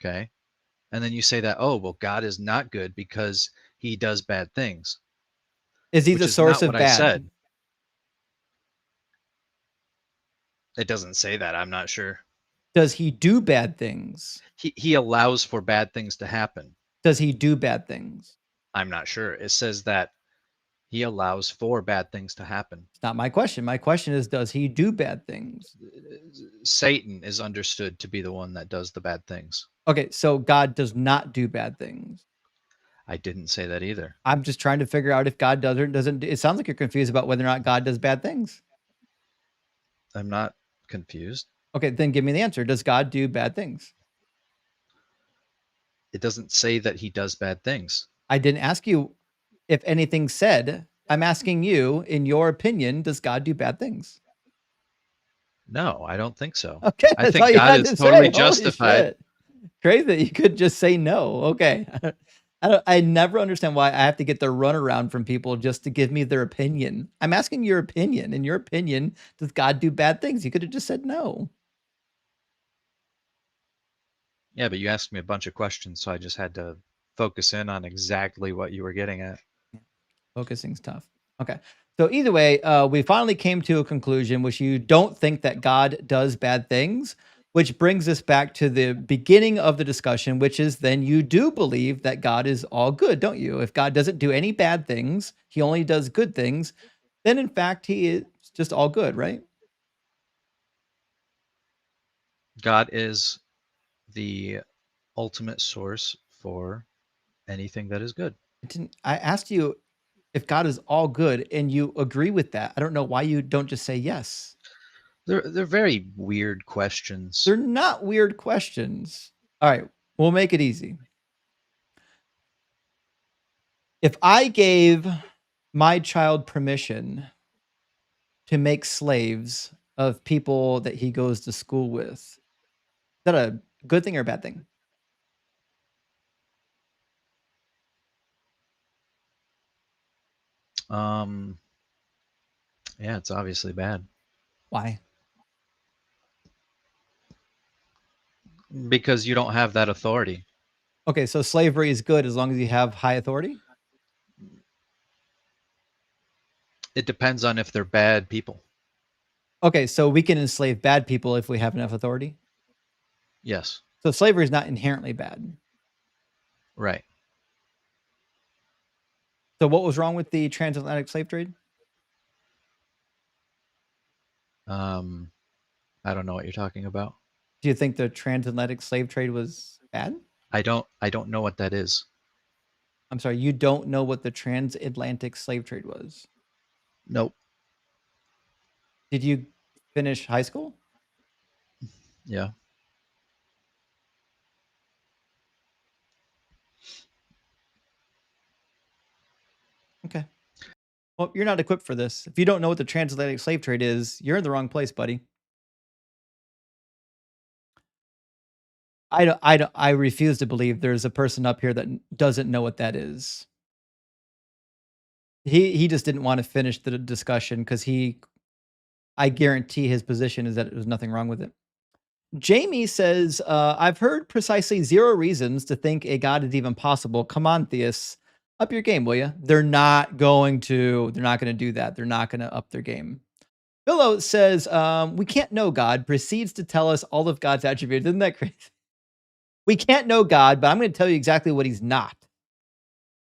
Okay, and then you say that, oh well, God is not good because he does bad things, Is he which the is source not of what I bad? said. It doesn't say that. I'm not sure. Does he do bad things? He allows for bad things to happen. Does he do bad things? I'm not sure. It says that he allows for bad things to happen. It's not my question. My question is, does he do bad things? Satan is understood to be the one that does the bad things. Okay, so God does not do bad things. I didn't say that either. I'm just trying to figure out if God does or doesn't. It sounds like you're confused about whether or not God does bad things. I'm not confused. Okay, then give me the answer. Does God do bad things? It doesn't say that he does bad things. I didn't ask you if anything said. I'm asking you, in your opinion, does God do bad things? No, I don't think so. Okay, I that's all think you God had is to totally say. Holy justified. shit. Crazy that you could just say no. Okay. I never understand why I have to get the runaround from people just to give me their opinion. I'm asking your opinion. In your opinion, does God do bad things? You could have just said no. Yeah, but you asked me a bunch of questions, so I just had to focus in on exactly what you were getting at. Focusing's tough. Okay. So either way, we finally came to a conclusion, which you don't think that God does bad things, which brings us back to the beginning of the discussion, which is then you do believe that God is all good, don't you? If God doesn't do any bad things, he only does good things, then in fact, he is just all good, right? God is the ultimate source for anything that is good. I asked you if God is all good and you agree with that. I don't know why you don't just say yes. They're very weird questions. They're not weird questions. All right, we'll make it easy. If I gave my child permission to make slaves of people that he goes to school with, is that a good thing or a bad thing? Um, yeah, it's obviously bad Why? because you don't have that authority. Okay, so slavery is good as long as you have high authority? It depends on if they're bad people. Okay, so we can enslave bad people if we have enough authority? Yes, So slavery is not inherently bad. right. So what was wrong with the transatlantic slave trade? I don't know what you're talking about. Do you think the transatlantic slave trade was bad? I don't know what that is. I'm sorry, you don't know what the transatlantic slave trade was. Nope. Did you finish high school? Yeah. Okay. Well, you're not equipped for this. If you don't know what the transatlantic slave trade is, you're in the wrong place, buddy. I refuse to believe there's a person up here that doesn't know what that is. He just didn't want to finish the discussion because I guarantee his position is that there's nothing wrong with it. Jamie says, I've heard precisely 0 reasons to think a god is even possible. Come on, theists. Up your game, will you? They're not going to do that. They're not going to up their game. Philo says, we can't know God, proceeds to tell us all of God's attributes. Isn't that crazy? We can't know God, but I'm going to tell you exactly what he's not.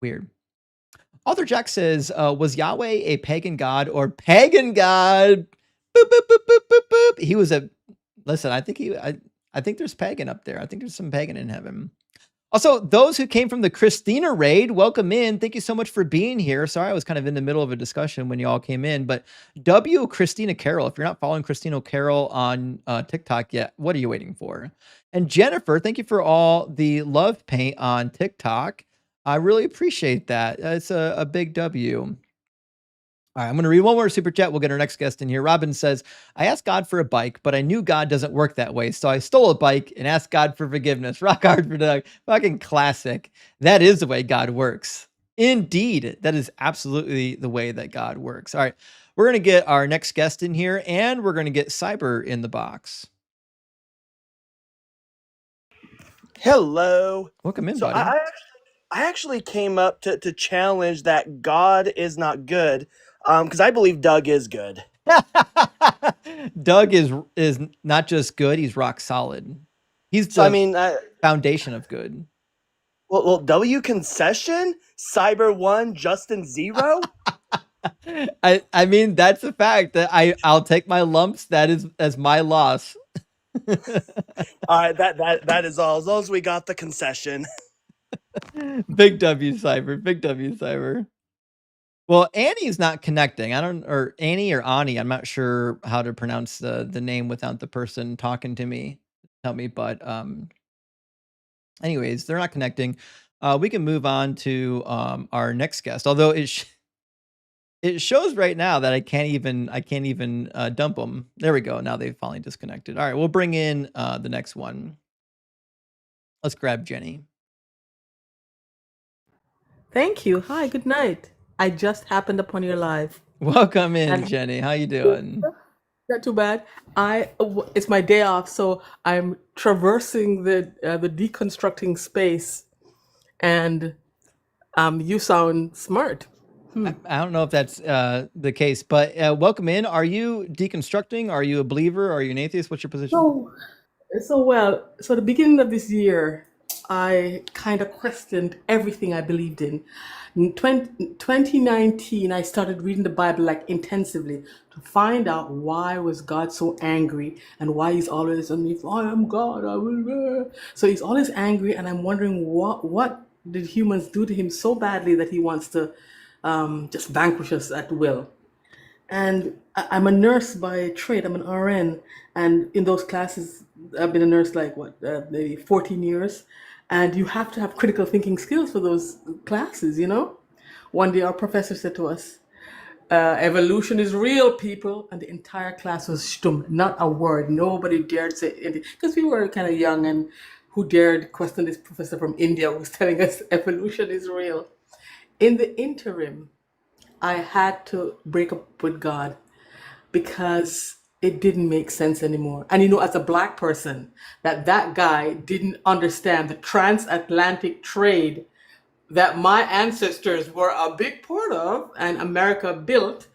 Weird. Author Jack says, was Yahweh a pagan god or pagan god? Boop, boop, boop, boop, boop, boop. He was a, listen, I think there's pagan up there. I think there's some pagan in heaven. Also, those who came from the Christina raid, welcome in. Thank you so much for being here. Sorry, I was kind of in the middle of a discussion when you all came in, but W Christina Carroll, if you're not following Christina Carroll on TikTok yet, what are you waiting for? And Jennifer, thank you for all the love paint on TikTok. I really appreciate that. It's a big W. All right, I'm going to read one more super chat. We'll get our next guest in here. Robin says, I asked God for a bike, but I knew God doesn't work that way. So I stole a bike and asked God for forgiveness. Rock hard for Doug. Fucking classic. That is the way God works. Indeed. That is absolutely the way that God works. All right, we're going to get our next guest in here and we're going to get Cyber in the box. Hello. Welcome in, So buddy. I actually came up to challenge that God is not good, because I believe Doug is good. Doug is not just good, he's rock solid. He's So I the mean, foundation of good. well, W concession, Cyber 1, Justin 0. I mean that's a fact that I'll take my lumps. That is as my loss. All right, that is all. As long as we got the concession. Big W Cyber, big W Cyber. Well, Annie's not connecting. Or Annie or Ani. I'm not sure how to pronounce the name without the person talking to me tell me. But anyways, they're not connecting. We can move on to our next guest. Although it shows right now that I can't even dump them. There we go. Now they've finally disconnected. All right, we'll bring in the next one. Let's grab Jenny. Thank you. Hi, good night. I just happened upon your live. Welcome in, And Jenny. How you doing? not too bad. It's my day off, so I'm traversing the deconstructing space, and you sound smart. I don't know if that's the case, but welcome in. Are you deconstructing? Are you a believer? Are you an atheist? What's your position? So the beginning of this year, I kind of questioned everything I believed in. In 2019, I started reading the Bible like intensively to find out why was God so angry and why he's always on me. If I am God, I will. So he's always angry, and I'm wondering what did humans do to him so badly that he wants to just vanquish us at will. And I'm a nurse by trade. I'm an RN, and in those classes, I've been a nurse like maybe 14 years, and you have to have critical thinking skills for those classes. One day our professor said to us, "Evolution is real, people," and the entire class was stum, not a word. Nobody dared say anything because we were kind of young, and who dared question this professor from India who's telling us evolution is real? In the interim, I had to break up with God because it didn't make sense anymore. And as a black person, that guy didn't understand the transatlantic trade that my ancestors were a big part of and America built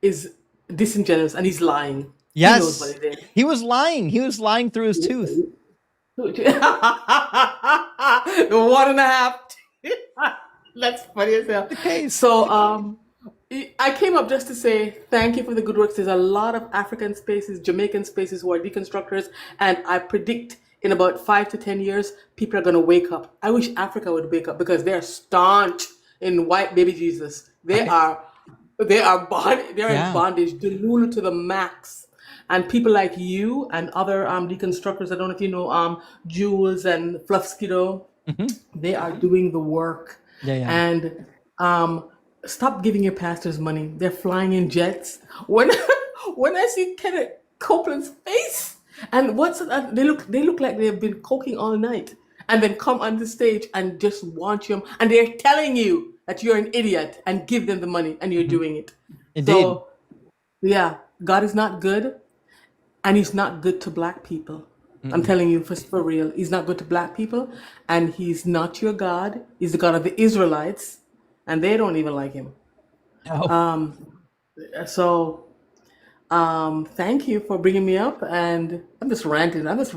is disingenuous, and he's lying. He knows what Yes, it is. he was lying. He was lying through his tooth. The 1.5. That's funny as hell. The case. So I came up just to say thank you for the good works. There's a lot of African spaces, Jamaican spaces who are deconstructors, and I predict in about 5 to 10 years, people are going to wake up. I wish Africa would wake up because they're staunch in white baby Jesus. They are in bondage, delulu to the max. And people like you and other deconstructors, I don't know if you know Jules and Fluff Skiddo, they are doing the work. Yeah. And stop giving your pastors money. They're flying in jets. When I see Kenneth Copeland's face, and they look like they've been coking all night, and then come on the stage and just want you, and they're telling you that you're an idiot and give them the money, and you're doing it. Indeed. So, yeah, God is not good, and he's not good to black people. I'm telling you, for real, he's not good to black people, and he's not your God. He's the God of the Israelites, and they don't even like him. Oh. So, thank you for bringing me up, and I'm just ranting. I'm just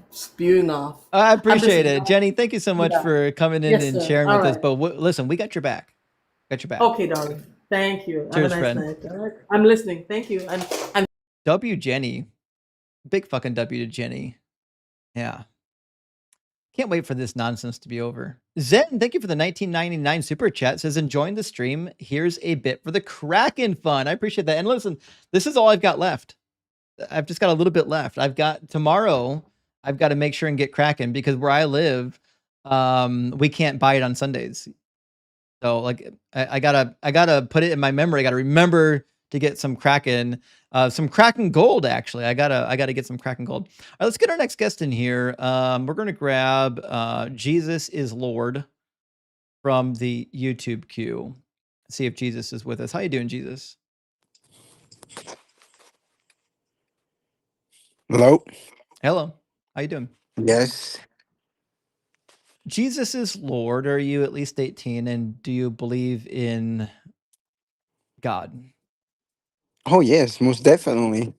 spewing off. I appreciate it, Jenny. Thank you so much for coming in Yes, and sir. sharing All with us. right. But listen, we got your back. Got your back. Okay, darling. Thank you. Cheers, Have a nice friend. night. All right. I'm listening. Thank you. And W Jenny. Big fucking W to Jenny. Yeah. Can't wait for this nonsense to be over. Zen, thank you for the 1999 super chat. Says, enjoying the stream. Here's a bit for the Kraken fun. I appreciate that. And listen, this is all I've got left. I've just got a little bit left. Tomorrow, I've got to make sure and get Kraken because where I live, we can't buy it on Sundays. So like I gotta put it in my memory. I gotta remember to get some Kraken gold. Actually, I gotta get some Kraken gold. All right, let's get our next guest in here. We're gonna grab Jesus is Lord from the YouTube queue. See if Jesus is with us. How you doing, Jesus? Hello? Hello. How you doing? Yes. Jesus is Lord. Are you at least 18? And do you believe in God? Oh, yes, most definitely.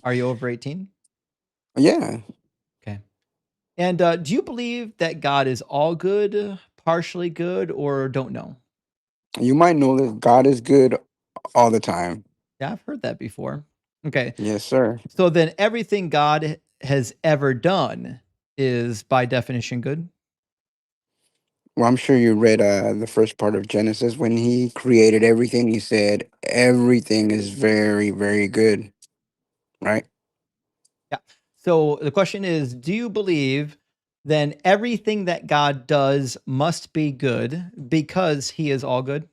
Are you over 18? Yeah. Okay. And do you believe that God is all good, partially good, or don't know? You might know that God is good all the time. Yeah, I've heard that before. Okay. Yes, sir. So then everything God has ever done is by definition good? Well, I'm sure you read the first part of Genesis. When he created everything, he said everything is very, very good, right? Yeah. So the question is, do you believe then everything that God does must be good because he is all good?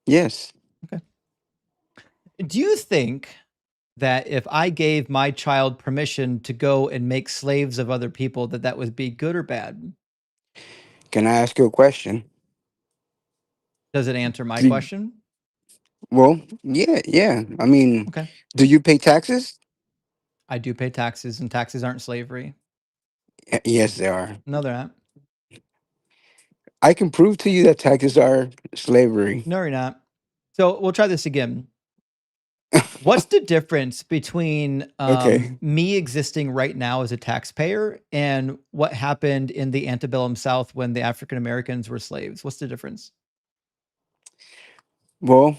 Yes. Okay. Do you think that if I gave my child permission to go and make slaves of other people, that that would be good or bad? Can I ask you a question? Does it answer my Do, question? well, yeah, yeah. I mean, Okay. do you pay taxes? I do pay taxes, and taxes aren't slavery. Yes, they are. No, they're not. I can prove to you that taxes are slavery. No, you're not. So we'll try this again. What's the difference between Okay. me existing right now as a taxpayer and what happened in the antebellum South when the African Americans were slaves? What's the difference? Well,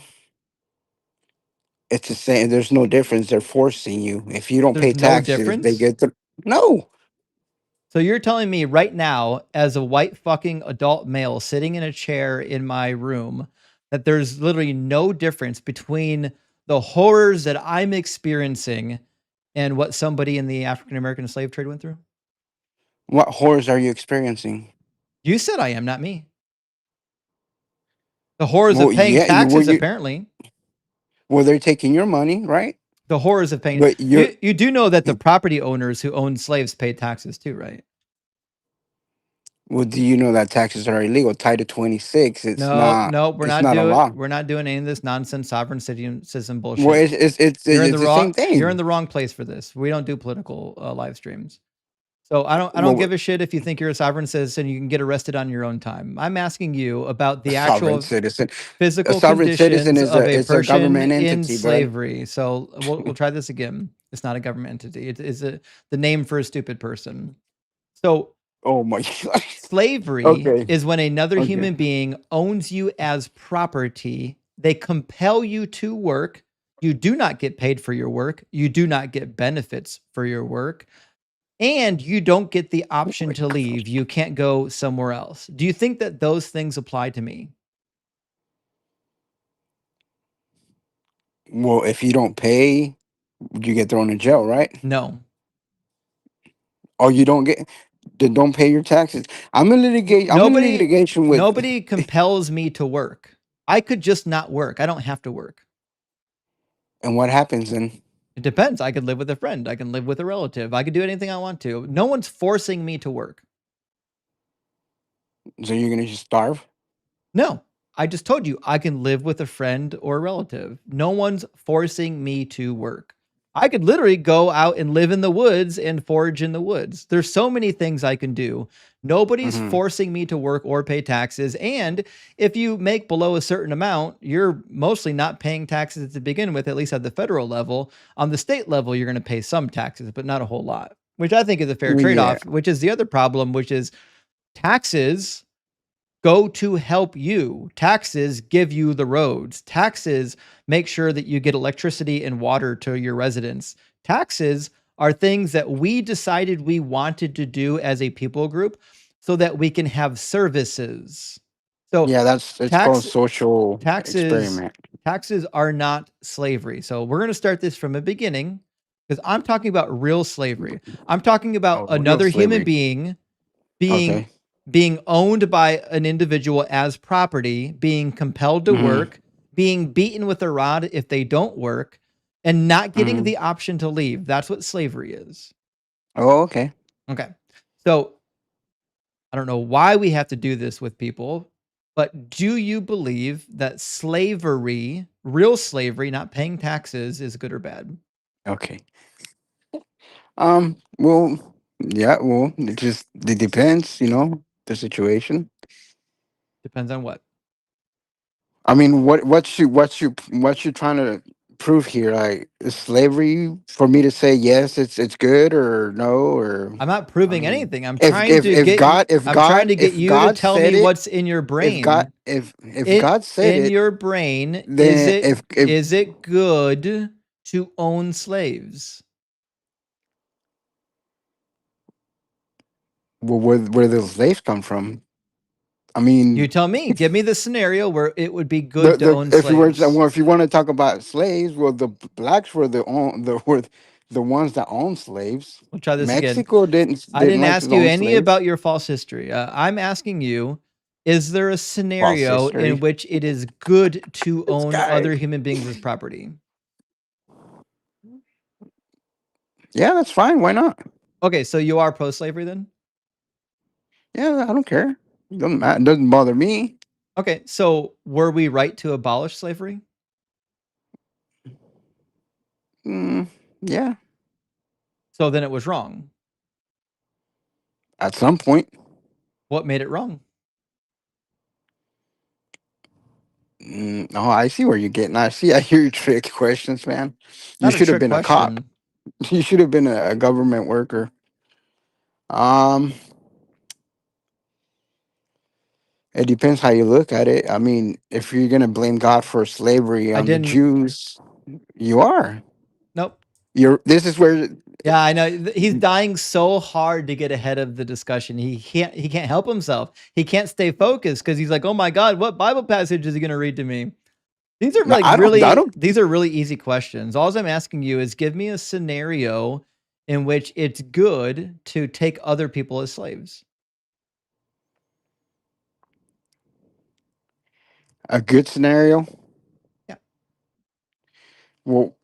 it's the same. There's no difference. They're forcing you. If you don't pay There's no taxes, they difference. get the no. So you're telling me right now, as a white fucking adult male sitting in a chair in my room, that there's literally no difference between the horrors that I'm experiencing and what somebody in the African American slave trade went through? What horrors are you experiencing? You said I am, not me. The horrors Well, of paying yeah, you were taxes, you. apparently. Well, they're taking your money, right? The horrors of paying. But you're. You do know that the property owners who own slaves pay taxes too, right? Well, do you know that taxes are illegal? Title 26. It's No, not. no, It's not a law. we're not doing any of this nonsense sovereign citizen Well, bullshit. You're in it's the the wrong same thing. You're in the wrong place for this. We don't do political live streams. So I don't Well, give a shit if you think you're a sovereign citizen, you can get arrested on your own time. I'm asking you about a the sovereign actual citizen. A physical sovereign citizen conditions is of a a it's a person government in entity, bud. slavery. So we'll try this again. It's not a government entity. It is the name for a stupid person. So Oh my god. slavery Okay. is when another Okay. human being owns you as property. They compel you to work. You do not get paid for your work. You do not get benefits for your work. And you don't get the Oh option my to god. leave. You can't go somewhere else. Do you think that those things apply to me? Well, if you don't pay, you get thrown in jail, right? No. Or you don't get. Then don't pay your taxes. I'm in Nobody litigation with. nobody compels me to work. I could just not work. I don't have to work. And what happens then? It depends. I could live with a friend. I can live with a relative. I could do anything I want to. No one's forcing me to work. So you're gonna just starve? No, I just told you I can live with a friend or a relative. No one's forcing me to work. I could literally go out and live in the woods and forage in the woods. There's so many things I can do. Nobody's Hmm. forcing me to work or pay taxes. And if you make below a certain amount, you're mostly not paying taxes to begin with, at least at the federal level. On the state level, you're going to pay some taxes, but not a whole lot, which I think is a fair trade Yeah. off, which is the other problem, which is taxes go to help you. Taxes give you the roads. Taxes make sure that you get electricity and water to your residents. Taxes are things that we decided we wanted to do as a people group so that we can have services. So Yeah, it's called tax social taxes experiment. taxes are not slavery. So we're going to start this from a beginning because I'm talking about real slavery. I'm talking about Oh, real another human slavery. being being Okay. being owned by an individual as property, being compelled to Hmm. work, being beaten with a rod if they don't work, and not getting Hmm. the option to leave. That's what slavery is. Oh, okay. Okay. So I don't know why we have to do this with people, but do you believe that slavery, real slavery, not paying taxes, is good or bad? Okay. Well, yeah. Well, it depends. The situation. Depends on what. I mean, what you trying to prove here? Like, is slavery for me to say yes, it's good, or no, or I'm not I proving mean, anything. if if if God if I'm trying God to get if you to God tell said me it, what's in your if God brain. if In God said in it, your brain, then if is it good to own slaves? well, where the slaves come from? I You mean, tell me. Give me the scenario where it would be the good to the own if you were slaves. well, if you want to talk about slaves, well, the blacks were the ones that owned slaves. We'll try this again. Mexico didn't I didn't didn't like ask to you own any slaves. about your false history. I'm asking you, is there a False scenario in history. which it is good to This own guy. other human beings as property? Yeah, that's fine. Why not? Okay, so you are pro-slavery then? Yeah, I don't care. Doesn't matter. Doesn't bother me. Okay, so were we right to abolish slavery? Mm, yeah, So then it was wrong. at some point. What made it wrong? Oh, I see where you're getting. I see. I hear your trick questions, man. You Not a should have trick been a cop. question. You should have been a government worker. Um, it depends how you look at it. I mean, if you're gonna blame God for slavery I on the didn't. Jews, you are. Nope. You're. This is where. Yeah, I know. He's dying so hard to get ahead of the discussion. He can't help himself. He can't stay focused because he's like, "Oh my God, what Bible passage is he going to read to me?" These are No, like I don't. I really don't. these are really easy questions. All I'm asking you is give me a scenario in which it's good to take other people as slaves. A good scenario. Yeah. Well,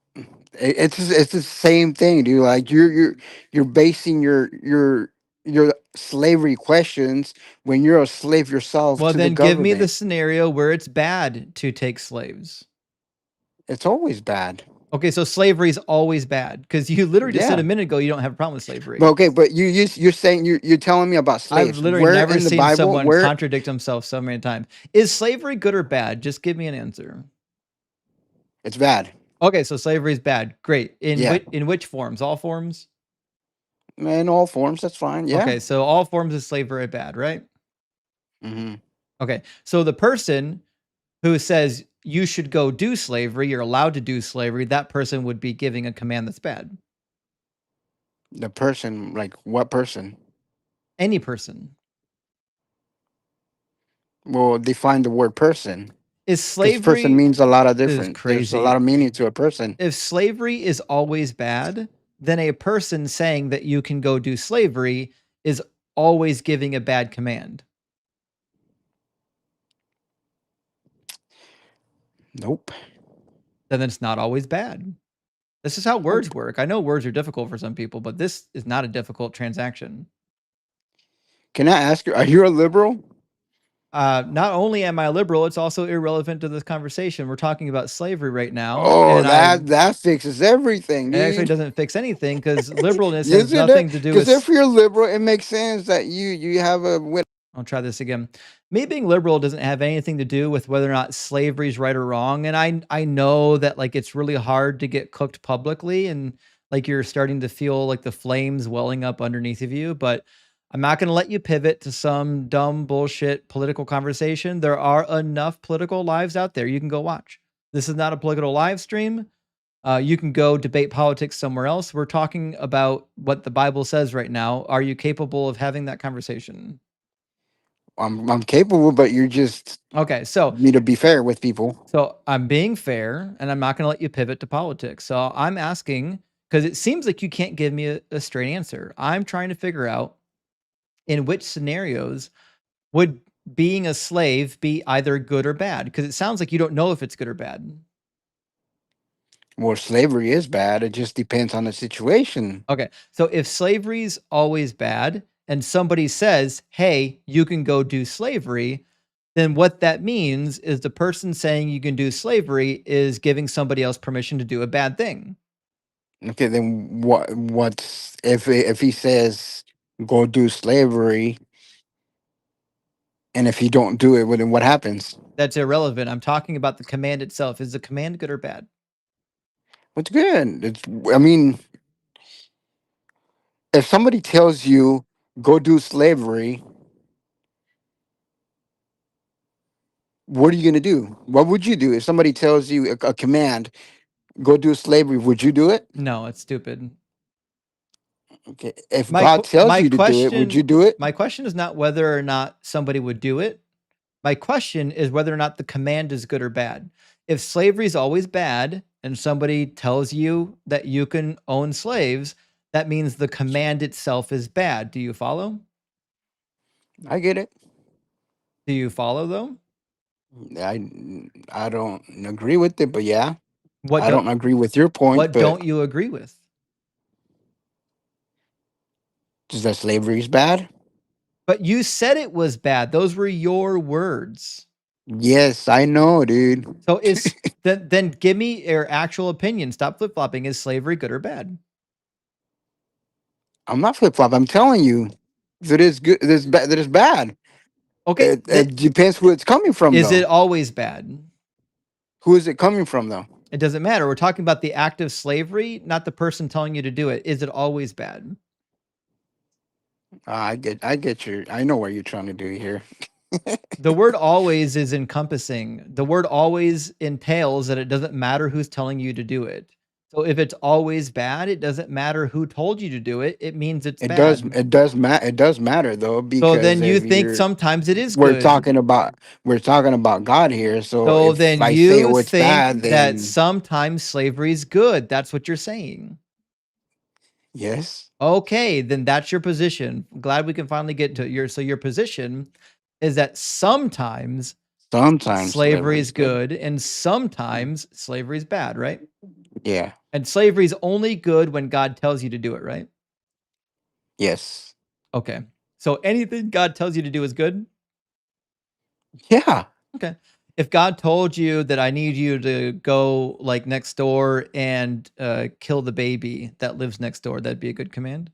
it's the same thing, dude. Like you're basing your slavery questions when you're a slave yourself Well, to the then give me the government. scenario where it's bad to take slaves. It's always bad. Okay, so slavery is always bad because you literally just said Yeah, a minute ago you don't have a problem with but slavery. okay, but you're saying you're telling me about I've slaves. literally Where never in the seen Bible? someone Where contradict himself so many times. Is slavery good or bad? Just give me an answer. it's bad? Okay, so slavery is bad. Great. Yeah, In which forms? All forms? in all forms. That's fine. Yeah. Okay, so all forms of slavery are bad, right? Hmm. Okay. So the person who says you should go do slavery, you're allowed to do slavery, that person would be giving a command that's bad. The person, like what person? Any person. Well, define the word person, Is because person slavery means a lot of is different. There's a lot crazy. of meaning to a person. If slavery is always bad, then a person saying that you can go do slavery is always giving a bad command. Nope. Then it's not always bad. This is how words Nope. work. I know words are difficult for some people, but this is not a difficult transaction. Can I ask you? Are you a liberal? Not only am I liberal, it's also irrelevant to this conversation. We're talking about slavery right now, Oh, and that fixes everything, it actually dude. doesn't fix anything because liberalness has Yes, it does. nothing to do Because with. if you're liberal, it makes sense that you have a win. I'll try this again. Me being liberal doesn't have anything to do with whether or not slavery is right or wrong. And I know that like it's really hard to get cooked publicly and like you're starting to feel like the flames welling up underneath of you, but I'm not going to let you pivot to some dumb bullshit political conversation. There are enough political lives out there you can go watch. This is not a political live stream. You can go debate politics somewhere else. We're talking about what the Bible says right now. Are you capable of having that conversation? I'm capable, but you're just Okay, so me to be fair with people. I'm being fair, and I'm not going to let you pivot to politics. So I'm asking because it seems like you can't give me a straight answer. I'm trying to figure out in which scenarios Would being a slave be either good or bad? Because it sounds like you don't know if it's good or bad. Well, slavery is bad. It just depends on the situation. Okay. So if slavery's always bad and somebody says, "Hey, you can go do slavery," then what that means is the person saying you can do slavery is giving somebody else permission to do a bad thing. Okay, then what's if he says go do slavery, and if he don't do it, well, then what happens? That's irrelevant. I'm talking about the command itself. Is the command good or bad? What's good? I mean, if somebody tells you go do slavery, what are you gonna do? What would you do if somebody tells you a command, go do slavery? Would you do it? No, it's stupid. Okay. If God tells you to do it, would you do it? My question is not whether or not somebody would do it. My question is whether or not the command is good or bad. If slavery is always bad and somebody tells you that you can own slaves, that means the command itself is bad. Do you follow? I get it. Do you follow though? I I don't agree with it, but yeah, What I don't don't agree with your point, what but don't you agree with? is that slavery is bad? But you said it was bad. Those were your words. Yes, I know, dude. So is then give me your actual opinion. Stop flip-flopping. Is slavery good or bad? I'm not flip flop. I'm telling you, if it is good, that is bad. Okay, It depends who it's coming from, is it though. always bad? Who is it coming from, though? It doesn't matter. We're talking about the act of slavery, not the person telling you to do it. Is it always bad? I get your. I know what you're trying to do here. The word always is encompassing. The word always entails that it doesn't matter who's telling you to do it. So if it's always bad, it doesn't matter who told you to do it. It means it's It does. bad. It does matter. It does matter though, So because then you if think you're, sometimes it is we're good. talking about we're talking about God here. So So if then I say, you oh, it's think bad, that then sometimes slavery is good. That's what you're saying. yes, Okay, then that's your position. Glad we can finally get to your position is that sometimes sometimes slavery slavery is is good. good and sometimes slavery is bad, right? Yeah. And slavery is only good when God tells you to do it, right? Yes. Okay. So anything God tells you to do is good? Yeah. Okay. If God told you that I need you to go like next door and kill the baby that lives next door, that'd be a good command?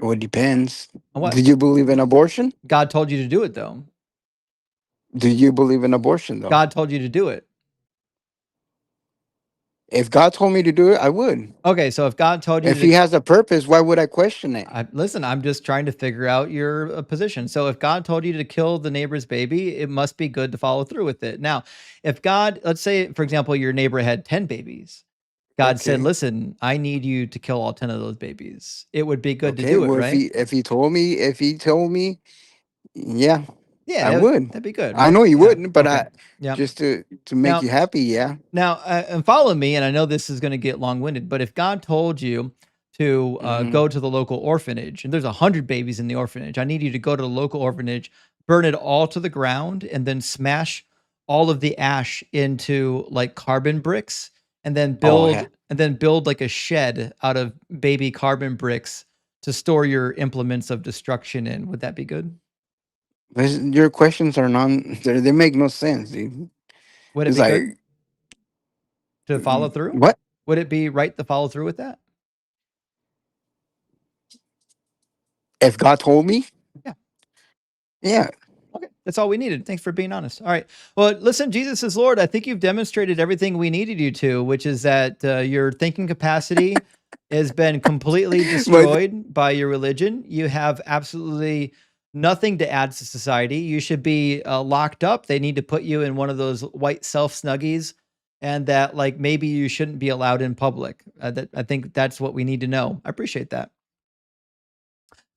Well, it depends. On what? Do you believe in abortion? God told you to do it though. Do you believe in abortion though? God told you to do it. If God told me to do it, I would. Okay, so if God told you If to He has a purpose, why would I question it? listen, I'm just trying to figure out your position. So if God told you to kill the neighbor's baby, it must be good to follow through with it. Now, if God, let's say, for example, your neighbor had 10 babies, God said, Okay. listen, I need you to kill all 10 of those babies. It would be good to Okay. do it, Well, right? if he told me, yeah, Yeah, I would. that'd be good. I know He Yeah. wouldn't, but Okay. I Yeah. just to make Now, you happy, yeah. Now, and follow me, and I know this is going to get long-winded, but if God told you to Hmm. go to the local orphanage, and there's 100 babies in the orphanage, I need you to go to the local orphanage, burn it all to the ground, and then smash all of the ash into like carbon bricks, Oh yeah. and then build like a shed out of baby carbon bricks to store your implements of destruction in. Would that be good? Your questions are they make no sense, dude. Would it It's be good like to follow through? what? Would it be right to follow through with that? If God told me? Yeah. Yeah. Okay, that's all we needed. Thanks for being honest. All right. Well, listen, Jesus is Lord. I think you've demonstrated everything we needed you to, which is that your thinking capacity has been completely But destroyed by your religion. You have absolutely nothing to add to society. You should be locked up. They need to put you in one of those white self snuggies, and that like maybe you shouldn't be allowed in public. I think that's what we need to know. I appreciate that.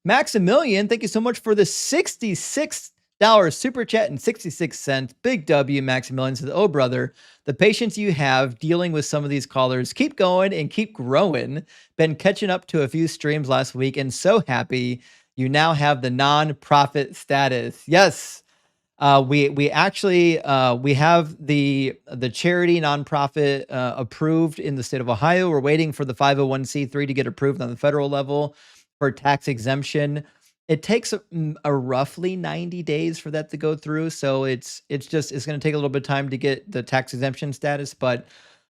Maximilian, thank you so much for the $66 super chat and 66 cents. Big W, Maximilian says, oh, brother, the patience you have dealing with some of these callers. Keep going and keep growing. Been catching up to a few streams last week and so happy You now have the non-profit status. Yes. We actually we have the charity nonprofit approved in the state of Ohio. We're waiting for the 501c3 to get approved on the federal level for tax exemption. It takes a roughly 90 days for that to go through, so it's going to take a little bit of time to get the tax exemption status, but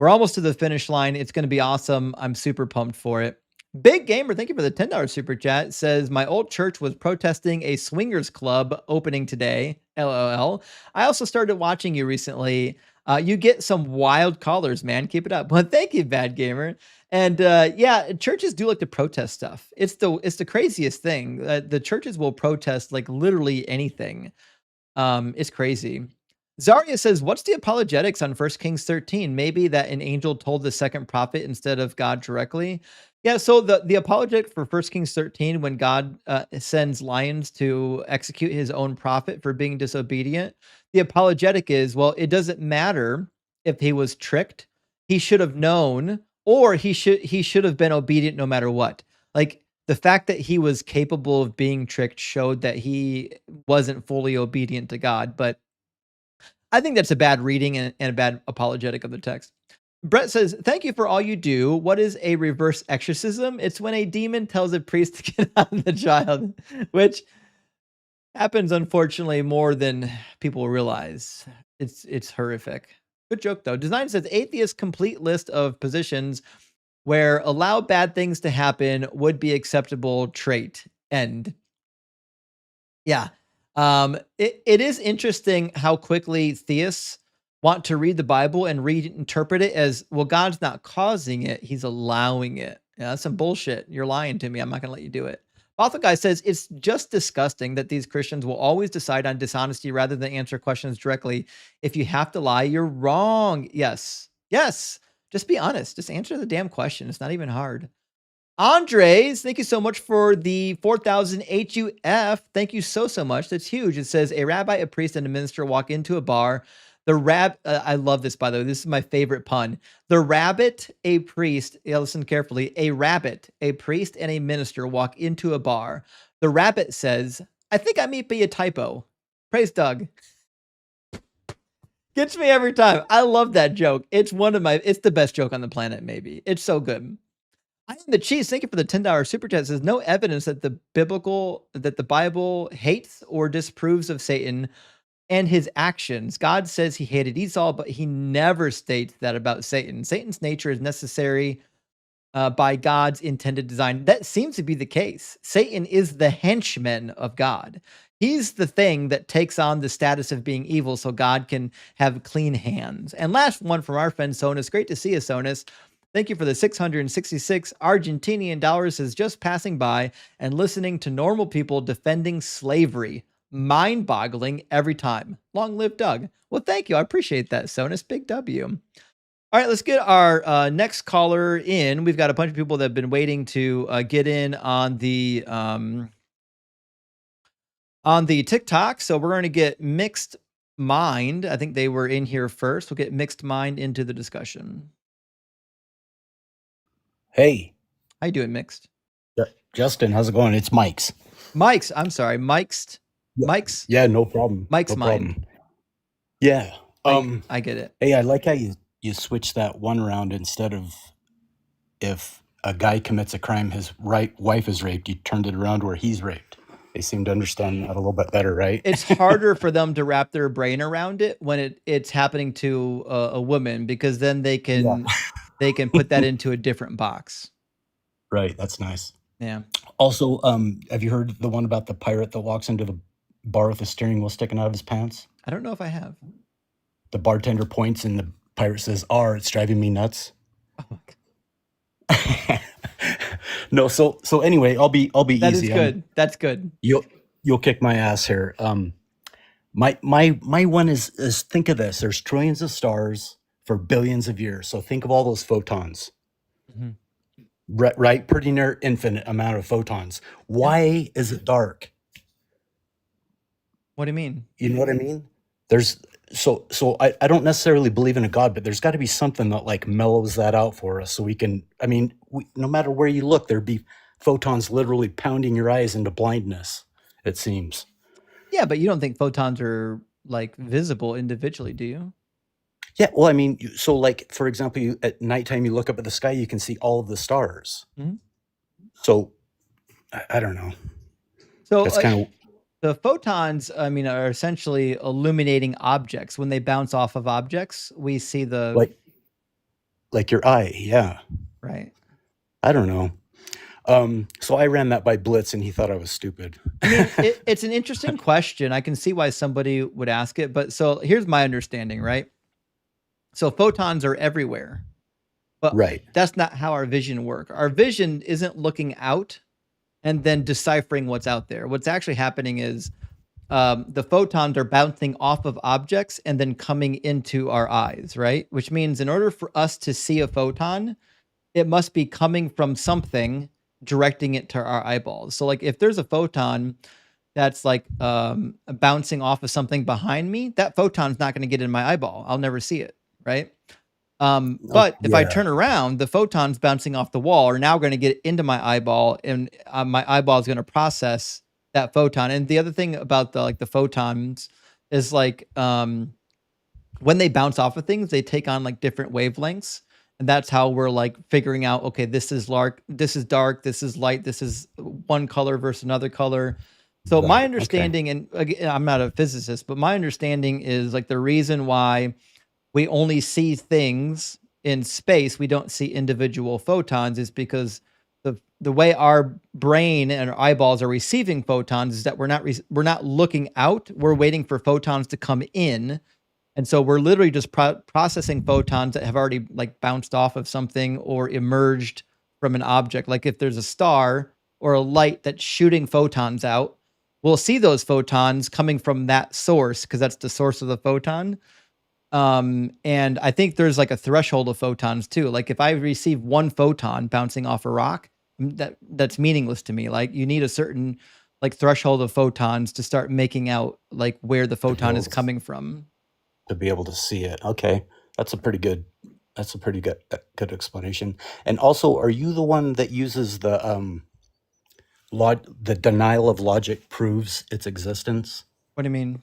we're almost to the finish line. It's going to be awesome. I'm super pumped for it. Big Gamer, thank you for the $10 super chat. Says, my old church was protesting a swingers club opening today. LOL. I also started watching you recently. You get some wild callers, man. Keep it up. Well, thank you, Bad Gamer. And yeah, churches do like to protest stuff. It's the craziest thing. The churches will protest like literally anything. It's crazy. Zarya says, what's the apologetics on 1 Kings 13? Maybe that an angel told the second prophet instead of God directly. Yeah, so the apologetic for 1 Kings 13, when God sends lions to execute his own prophet for being disobedient, the apologetic is, well, it doesn't matter if he was tricked. He should have known, or he should have been obedient no matter what. Like, the fact that he was capable of being tricked showed that he wasn't fully obedient to God. But I think that's a bad reading and a bad apologetic of the text. Brett says, thank you for all you do. What is a reverse exorcism? It's when a demon tells a priest to get out of the child, which happens, unfortunately, more than people realize. It's horrific. Good joke, though. Design says, atheist complete list of positions where allow bad things to happen would be acceptable trait. End. Yeah. It is interesting how quickly theists want to read the Bible and reinterpret it as, well, God's not causing it, he's allowing it. Yeah, that's some bullshit. You're lying to me. I'm not going to let you do it. Author Guy says, it's just disgusting that these Christians will always decide on dishonesty rather than answer questions directly. If you have to lie, you're wrong. Yes. Yes. Just be honest. Just answer the damn question. It's not even hard. Andres, thank you so much for the 4,000 HUF. Thank you so much. That's huge. It says, a rabbi, a priest, and a minister walk into a bar. I love this, by the way. This is my favorite pun. The rabbit, a priest, listen carefully, a rabbit, a priest, and a minister walk into a bar. The rabbit says, I think I may be a typo. Praise Doug. Gets me every time. I love that joke. It's the best joke on the planet, maybe. It's so good. I am the cheese. Thank you for the $10 super chat. There's no evidence that the Bible hates or disapproves of Satan and his actions. God says he hated Esau, but he never states that about Satan. Satan's nature is necessary by God's intended design. That seems to be the case. Satan is the henchman of God. He's the thing that takes on the status of being evil so God can have clean hands. And last one from our friend Sonus. Great to see you, Sonus. Thank you for the 666 Argentinian dollars. Is just passing by and listening to normal people defending slavery. Mind-boggling every time. Long live Doug. Well, thank you. I appreciate that, Sonus. Big W. All right, let's get our next caller in. We've got a bunch of people that have been waiting to get in on the TikTok. So we're going to get Mixed Mind. I think they were in here first. We'll get Mixed Mind into the discussion. Hey. How you doing, Mixed? Justin, how's it going? It's Mike's. Mike's. I'm sorry. Mike's. Mike's. Yeah, no problem. Mike's no Mind. Problem. Yeah. I get it. Hey, I like how you switch that one around. Instead of if a guy commits a crime, his wife is raped, you turned it around where he's raped. They seem to understand that a little bit better, right? It's harder for them to wrap their brain around it when it's happening to a woman, because then they can put that into a different box. Right. That's nice. Yeah. Also, have you heard the one about the pirate that walks into the bar with the steering wheel sticking out of his pants? I don't know if I have. The bartender points and the pirate says, it's driving me nuts. Oh my God. No, so anyway, I'll be that easy. Is good. That's good. You'll kick my ass here. My one is think of this. There's trillions of stars for billions of years. So think of all those photons. Mm-hmm. Right? Pretty near infinite amount of photons. Why is it dark? What do you mean? You know what I mean? There's so I don't necessarily believe in a God, but there's got to be something that like mellows that out for us so we can, no matter where you look, there'd be photons literally pounding your eyes into blindness, it seems. Yeah, but you don't think photons are like visible individually, do you? Yeah, well, I mean, so like for example, at nighttime you look up at the sky, you can see all of the stars. Mhm. So I don't know. So That's kind of the photons, I mean, are essentially illuminating objects. When they bounce off of objects, we see the like your eye. Yeah, right. I don't know. So I ran that by Blitz, and he thought I was stupid. I mean, it's an interesting question. I can see why somebody would ask it, but so here's my understanding, right? So photons are everywhere, but Right. that's not how our vision works. Our vision isn't looking out and then deciphering what's out there. What's actually happening is the photons are bouncing off of objects and then coming into our eyes, right? Which means in order for us to see a photon, it must be coming from something directing it to our eyeballs. So like if there's a photon that's like bouncing off of something behind me, that photon's not going to get in my eyeball. I'll never see it, right? But if I yeah. turn around, the photons bouncing off the wall are now going to get into my eyeball, and my eyeball is going to process that photon. And the other thing about the photons is like when they bounce off of things, they take on like different wavelengths. And that's how we're like figuring out, okay, this is dark, this is light, this is one color versus another color. So my Right, okay. understanding, and again, I'm not a physicist, but my understanding is like the reason why we only see things in space, we don't see individual photons, is because the way our brain and our eyeballs are receiving photons is that we're not looking out, we're waiting for photons to come in. And so we're literally just processing photons that have already like bounced off of something or emerged from an object. Like if there's a star or a light that's shooting photons out, we'll see those photons coming from that source because that's the source of the photon. And I think there's like a threshold of photons too. Like if I receive one photon bouncing off a rock, that's meaningless to me. Like you need a certain like threshold of photons to start making out like where the photon is coming from. To be able to see it. Okay. That's a pretty good good explanation. And also, are you the one that uses the the denial of logic proves its existence? What do you mean?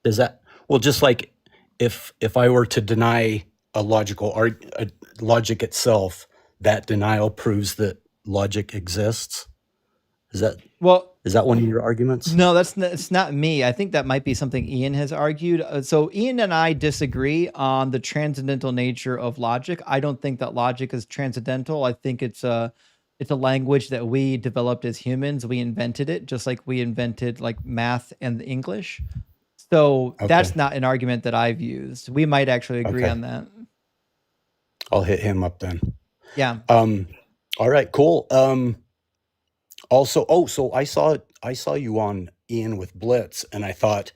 Does that, well, just like if I were to deny a logic itself, that denial proves that logic exists? Is that one of your arguments? No, it's not me. I think that might be something Ian has argued. So Ian and I disagree on the transcendental nature of logic. I don't think that logic is transcendental. I think it's a language that we developed as humans. We invented it just like we invented like math and English. So that's not an argument that I've used. We might actually agree on that. I'll hit him up then. Yeah. All right, cool. Also, so I saw you on Ian with Blitz, and I thought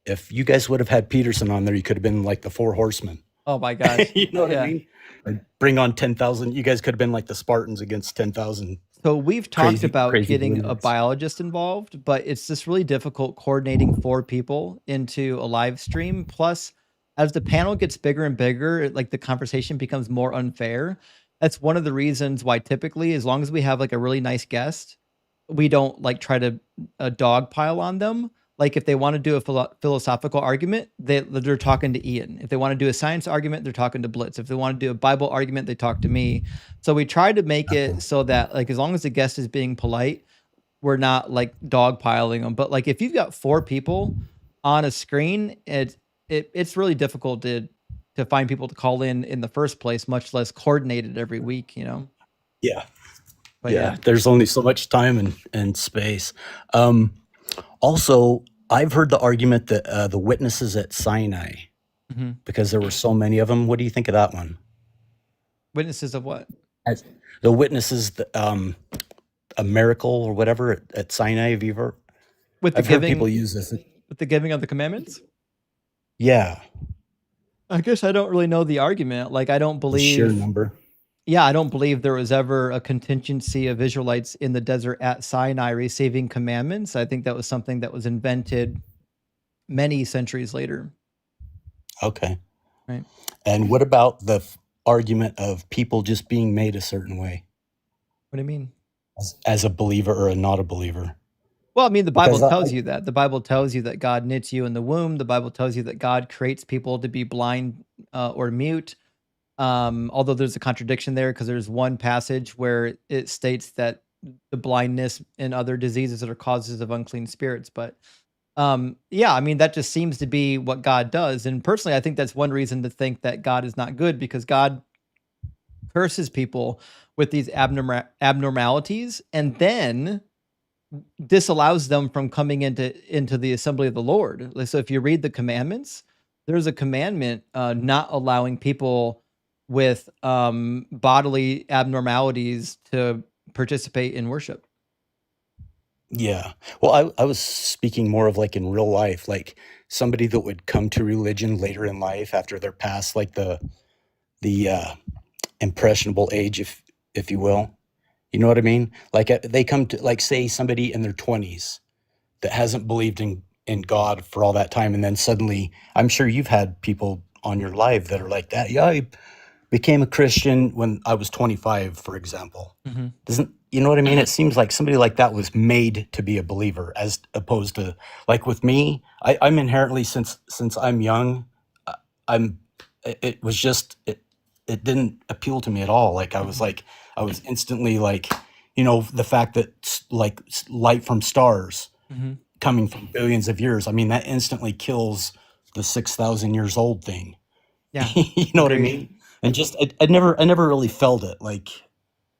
if you guys would have had Peterson on there, you could have been like the Four Horsemen. Oh my gosh. You know what I mean? Like, bring on 10,000. You guys could have been like the Spartans against 10,000. So we've talked about crazy getting a believers. biologist involved, but it's just really difficult coordinating 4 people into a live stream. Plus, as the panel gets bigger and bigger, like the conversation becomes more unfair. That's one of the reasons why typically, as long as we have like a really nice guest, we don't like try to dogpile on them. Like if they want to do a philosophical argument, they're talking to Ian. If they want to do a science argument, they're talking to Blitz. If they want to do a Bible argument, they talk to me. So we try to make it so that like as long as the guest is being polite, we're not like dogpiling them. But like if you've got 4 people on a screen, it's really difficult to find people to call in the first place, much less coordinated every week, you know? Yeah. But yeah, there's only so much time and space. Also, I've heard the argument that the witnesses at Sinai, because there were so many of them. What do you think of that one? Witnesses of what? The witnesses, a miracle or whatever at Sinai. Have you ever? I've heard people use this. With the giving of the commandments? Yeah. I guess I don't really know the argument. Like, I don't believe... The sheer number. Yeah, I don't believe there was ever a contingency of Israelites in the desert at Sinai receiving commandments. I think that was something that was invented many centuries later. Okay. Right. And what about the argument of people just being made a certain way? What do you mean? as a believer or a not a believer. Well, I mean, the Bible Because tells you that. The Bible tells you that God knits you in the womb. The Bible tells you that God creates people to be blind or mute. Although there's a contradiction there because there's one passage where it states that the blindness and other diseases that are causes of unclean spirits. But yeah, I mean, that just seems to be what God does. And personally, I think that's one reason to think that God is not good because God curses people with these abnormalities and then disallows them from coming into the assembly of the Lord. Like, so if you read the commandments, there's a commandment not allowing people with bodily abnormalities to participate in worship. yeah. Well, I was speaking more of like in real life, like somebody that would come to religion later in life after they're past like the impressionable age, if you will. You know what I mean? Like they come to like say somebody in their 20s that hasn't believed in God for all that time, and then suddenly, I'm sure you've had people on your live that are like that. Yeah, I became a Christian when I was 25, for example. Mhm. Doesn't you know what I mean? It seems like somebody like that was made to be a believer, as opposed to like with me. I'm inherently since I'm young, uh, I'm. It was just it didn't appeal to me at all. Like I was instantly like, the fact that like light from stars Mhm. coming from billions of years. I mean, that instantly kills the 6,000 years old thing. Yeah, You know what I agreed. mean? And just I never really felt it. Like,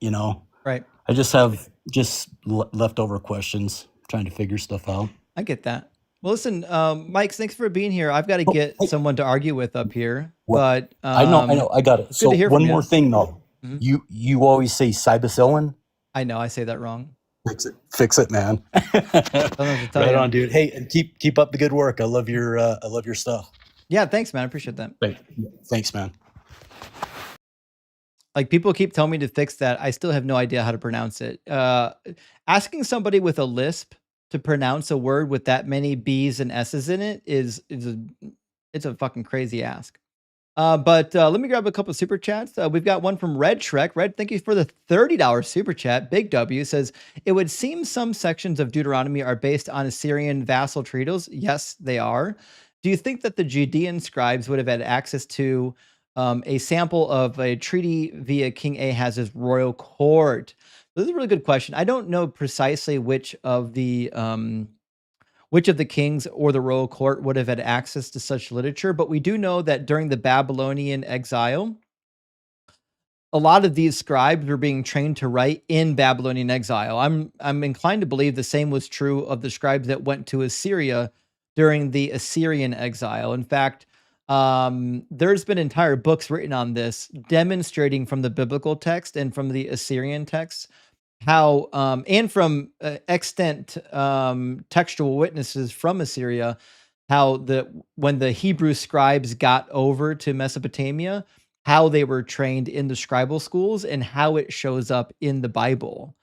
you know, Right. I just have just leftover questions trying to figure stuff out. I get that. Well, listen, Mike, thanks for being here. I've got to Oh, get hey, someone to argue with up here, what? but I know, I got it. it's good So to hear one from more you. thing though, Mhm. you always say cybacillin. I know I say that wrong. Fix it, man. Don't know what to tell Right you. on, dude. Hey, and keep up the good work. I love your stuff. Yeah, thanks, man. I appreciate that. Thanks, man. Like people keep telling me to fix that. I still have no idea how to pronounce it. Asking somebody with a lisp to pronounce a word with that many B's and S's in it it's a fucking crazy ask. But let me grab a couple super chats. We've got one from Red Shrek. Red, thank you for the $30 super chat. Big W says, it would seem some sections of Deuteronomy are based on Assyrian vassal treaties. Yes, they are. Do you think that the Judean scribes would have had access to a sample of a treaty via King Ahaz's royal court? This is a really good question. I don't know precisely which of the kings or the royal court would have had access to such literature, but we do know that during the Babylonian exile, a lot of these scribes were being trained to write in Babylonian exile. I'm inclined to believe the same was true of the scribes that went to Assyria during the Assyrian exile. In fact, there's been entire books written on this, demonstrating from the biblical text and from the Assyrian text how and from extant textual witnesses from Assyria, how when the Hebrew scribes got over to Mesopotamia, how they were trained in the scribal schools and how it shows up in the Bible.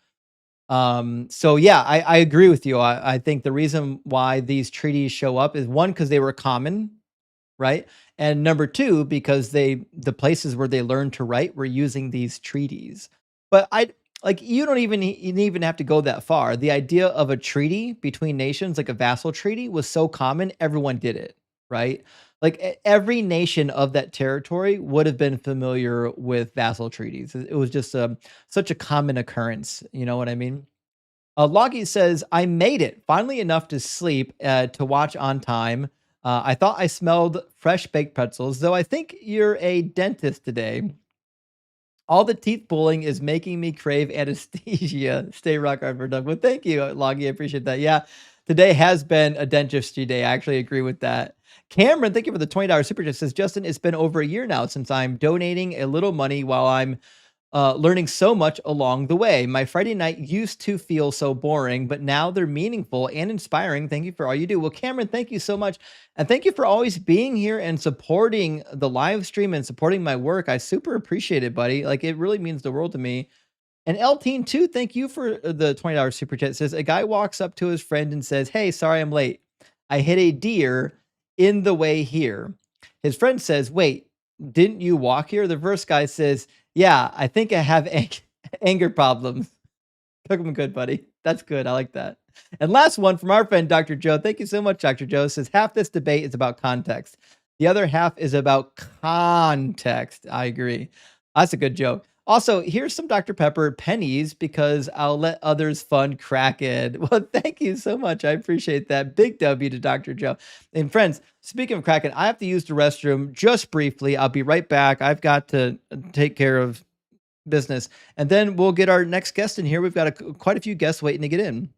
So yeah, I agree with you. I think the reason why these treaties show up is one, because they were common, right? And number two, because the places where they learned to write were using these treaties. But you don't even have to go that far. The idea of a treaty between nations, like a vassal treaty, was so common, everyone did it, right? Like every nation of that territory would have been familiar with vassal treaties. It was just such a common occurrence. You know what I mean? Loggy says, I made it finally enough to sleep to watch on time. I thought I smelled fresh baked pretzels, though I think you're a dentist today. All the teeth pulling is making me crave anesthesia. Stay rock hard for Doug. Well, thank you, Loggy. I appreciate that. Yeah, today has been a dentistry day. I actually agree with that. Cameron, thank you for the $20 super chat. Says, Justin, it's been over a year now since I'm donating a little money while I'm learning so much along the way. My Friday night used to feel so boring, but now they're meaningful and inspiring. Thank you for all you do. Well, Cameron, thank you so much. And thank you for always being here and supporting the live stream and supporting my work. I super appreciate it, buddy. Like, it really means the world to me. And Elteen too, thank you for the $20 super chat. It says, a guy walks up to his friend and says, hey, sorry I'm late. I hit a deer in the way here. His friend says, wait, didn't you walk here? The first guy says, yeah, I think I have anger problems. Cook them good, buddy. That's good. I like that. And last one from our friend Dr. Joe. Thank you so much, Dr. Joe. Says half this debate is about context. The other half is about context. I agree. That's a good joke. Also, here's some Dr. Pepper pennies because I'll let others fund Kraken. Well, thank you so much. I appreciate that. Big W to Dr. Joe. And friends, speaking of Kraken, I have to use the restroom just briefly. I'll be right back. I've got to take care of business. And then we'll get our next guest in here. We've got quite a few guests waiting to get in.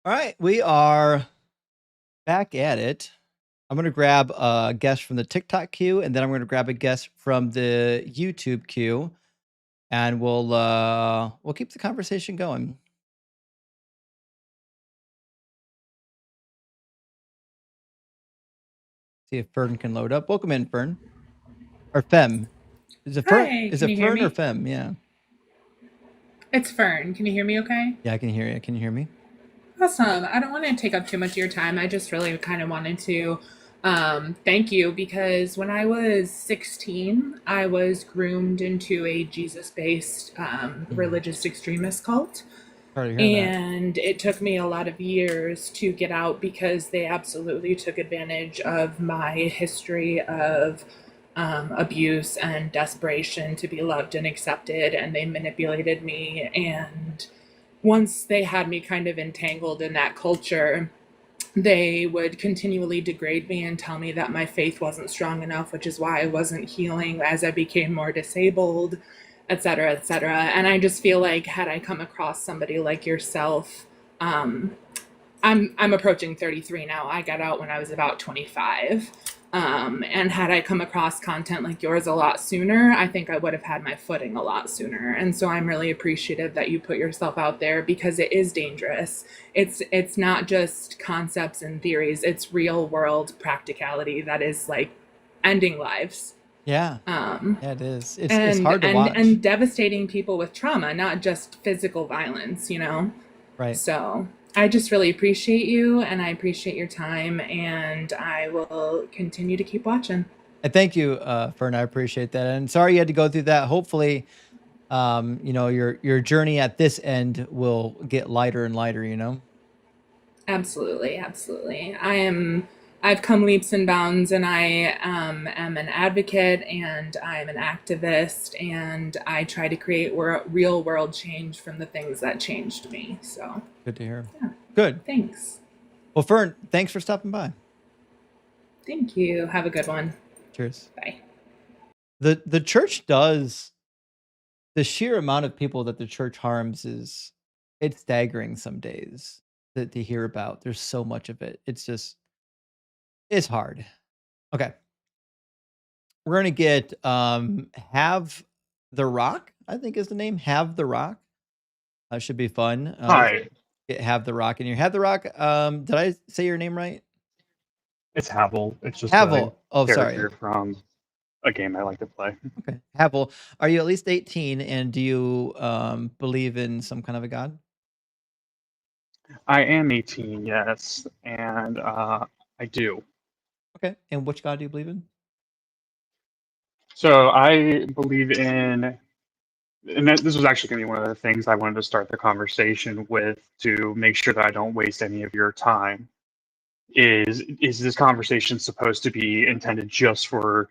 All right, we are back at it. I'm going to grab a guest from the TikTok queue, and then I'm going to grab a guest from the YouTube queue, and we'll keep the conversation going. See if Fern can load up. Welcome in, Fern. Or Fem. Is it Fern? Hi, Is can it you hear Fern or me? Fem? Yeah. It's Fern. Can you hear me okay? Yeah, I can hear you. Can you hear me? Awesome. I don't want to take up too much of your time. I just really kind of wanted to thank you because when I was 16, I was groomed into a Jesus based religious extremist cult. Sorry to hear that. And it took me a lot of years to get out because they absolutely took advantage of my history of abuse and desperation to be loved and accepted. And they manipulated me. And once they had me kind of entangled in that culture, they would continually degrade me and tell me that my faith wasn't strong enough, which is why I wasn't healing as I became more disabled, et cetera, et cetera. And I just feel like had I come across somebody like yourself, I'm approaching 33 now. I got out when I was about 25. And had I come across content like yours a lot sooner, I think I would have had my footing a lot sooner. And so I'm really appreciative that you put yourself out there because it is dangerous. It's not just concepts and theories, it's real world practicality that is like ending lives. Yeah. Um, Yeah, it is. It's and hard to watch. and devastating people with trauma, not just physical violence, you know? Right. So I just really appreciate you and I appreciate your time and I will continue to keep watching. And thank you, Fern. I appreciate that. And sorry you had to go through that. Hopefully, your journey at this end will get lighter and lighter, you know? Absolutely, absolutely. I've come leaps and bounds and I am an advocate and I'm an activist and I try to create real world change from the things that changed me. So Good to hear. Yeah. Good. Thanks. Well, Fern, thanks for stopping by. Thank you. Have a good one. Cheers. Bye. The church does, the sheer amount of people that the church harms it's staggering some days to hear about. There's so much of it. It's hard. Okay. We're gonna get Have the Rock, I think is the name. Have the Rock. That should be fun. Hi, Have the Rock in here. Have the Rock. Did I say your name right? it's Havel. It's just a Havel. Oh, sorry. character from a game I like to play. Okay. Havel. Are you at least 18 and do you believe in some kind of a god? I am 18, yes, and I do. Okay. And which god do you believe in? So I believe in, and this was actually going to be one of the things I wanted to start the conversation with to make sure that I don't waste any of your time. Is this conversation supposed to be intended just for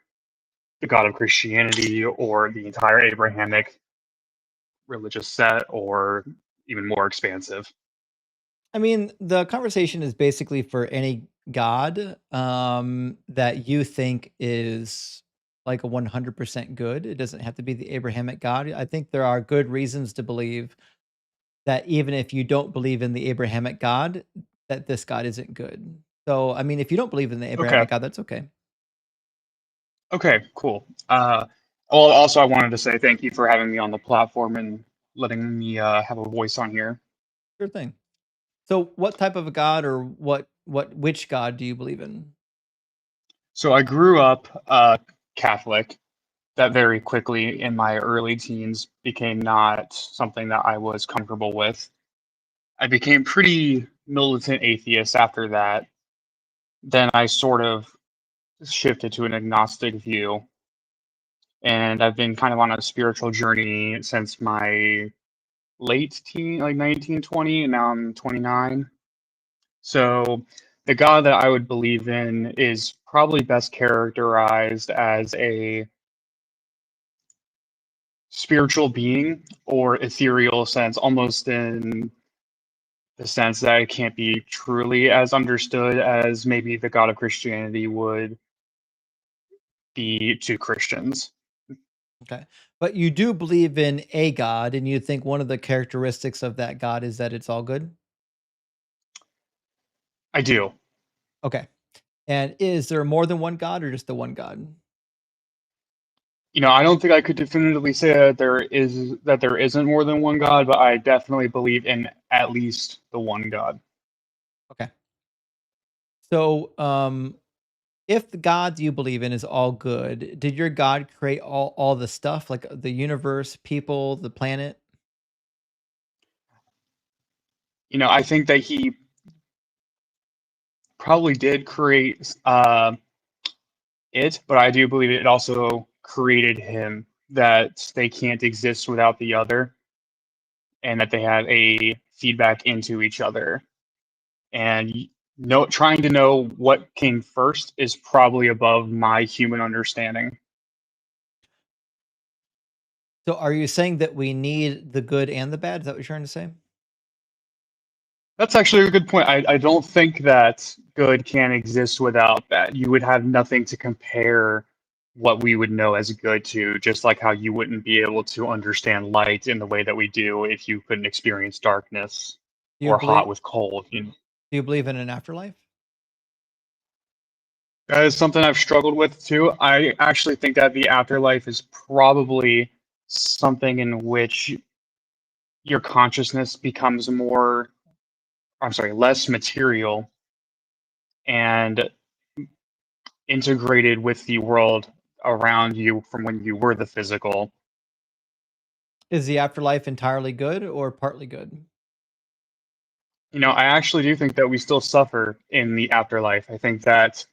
the God of Christianity or the entire Abrahamic religious set, or even more expansive? I mean, the conversation is basically for any god that you think is like a 100% good. It doesn't have to be the Abrahamic God. I think there are good reasons to believe that even if you don't believe in the Abrahamic God, that this God isn't good. So, I mean, if you don't believe in the Okay. Abrahamic God, that's okay. Okay, cool. Well, also, I wanted to say thank you for having me on the platform and letting me have a voice on here. Sure thing. So, what type of a God or which God do you believe in? So I grew up Catholic. That very quickly in my early teens became not something that I was comfortable with. I became pretty militant atheist after that. Then I sort of shifted to an agnostic view, and I've been kind of on a spiritual journey since my late teen, like 19, 20, and now I'm 29. So the God that I would believe in is probably best characterized as a spiritual being or ethereal sense, almost in the sense that it can't be truly as understood as maybe the God of Christianity would be to Christians. Okay. But you do believe in a God, and you think one of the characteristics of that God is that it's all good? I do. Okay. And is there more than one God or just the one God? I don't think I could definitively say that there isn't more than one God, but I definitely believe in at least the one God. Okay. So, if the God you believe in is all good, did your God create all the stuff like the universe, people, the planet? I think that he probably did create it, but I do believe it also created him, that they can't exist without the other, and that they have a feedback into each other. And trying to know what came first is probably above my human understanding. So, are you saying that we need the good and the bad? Is that what you're trying to say? That's actually a good point. I don't think that good can exist without bad. You would have nothing to compare what we would know as good to, just like how you wouldn't be able to understand light in the way that we do if you couldn't experience darkness Do you or hot believe with cold. do you believe in an afterlife? That is something I've struggled with too. I actually think that the afterlife is probably something in which your consciousness becomes less material and integrated with the world around you from when you were the physical. Is the afterlife entirely good or partly good? I actually do think that we still suffer in the afterlife. I think that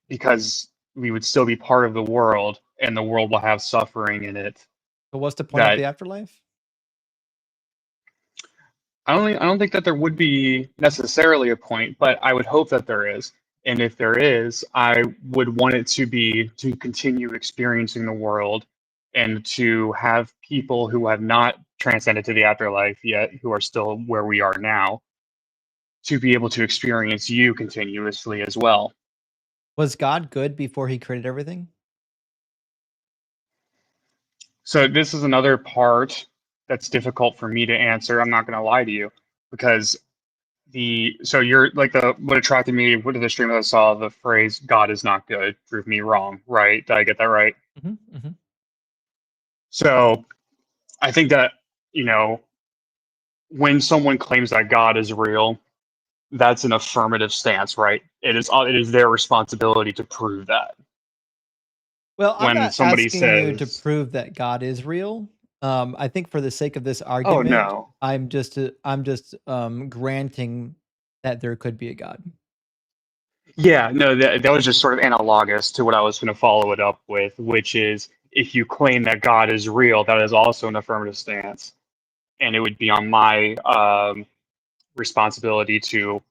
because we would still be part of the world and the world will have suffering in it, So, what's the point of that the afterlife? I don't think that there would be necessarily a point, but I would hope that there is. And if there is, I would want it to be to continue experiencing the world and to have people who have not transcended to the afterlife yet, who are still where we are now, to be able to experience you continuously as well. Was God good before he created everything? So this is another part that's difficult for me to answer. I'm not going to lie to you, because you're like what attracted me to the stream that I saw the phrase "God is not good." Prove me wrong, right? Did I get that right? Mhm, mhm. So I think that you know, when someone claims that God is real, that's an affirmative stance, right? It is their responsibility to prove that. Well, I'm When not somebody asking you to says, prove that God is real. I think for the sake of this "Oh argument, no," I'm just granting that there could be a God. yeah, no, that was just sort of analogous to what I was going to follow it up with, which is if you claim that God is real, that is also an affirmative stance, and it would be on my responsibility to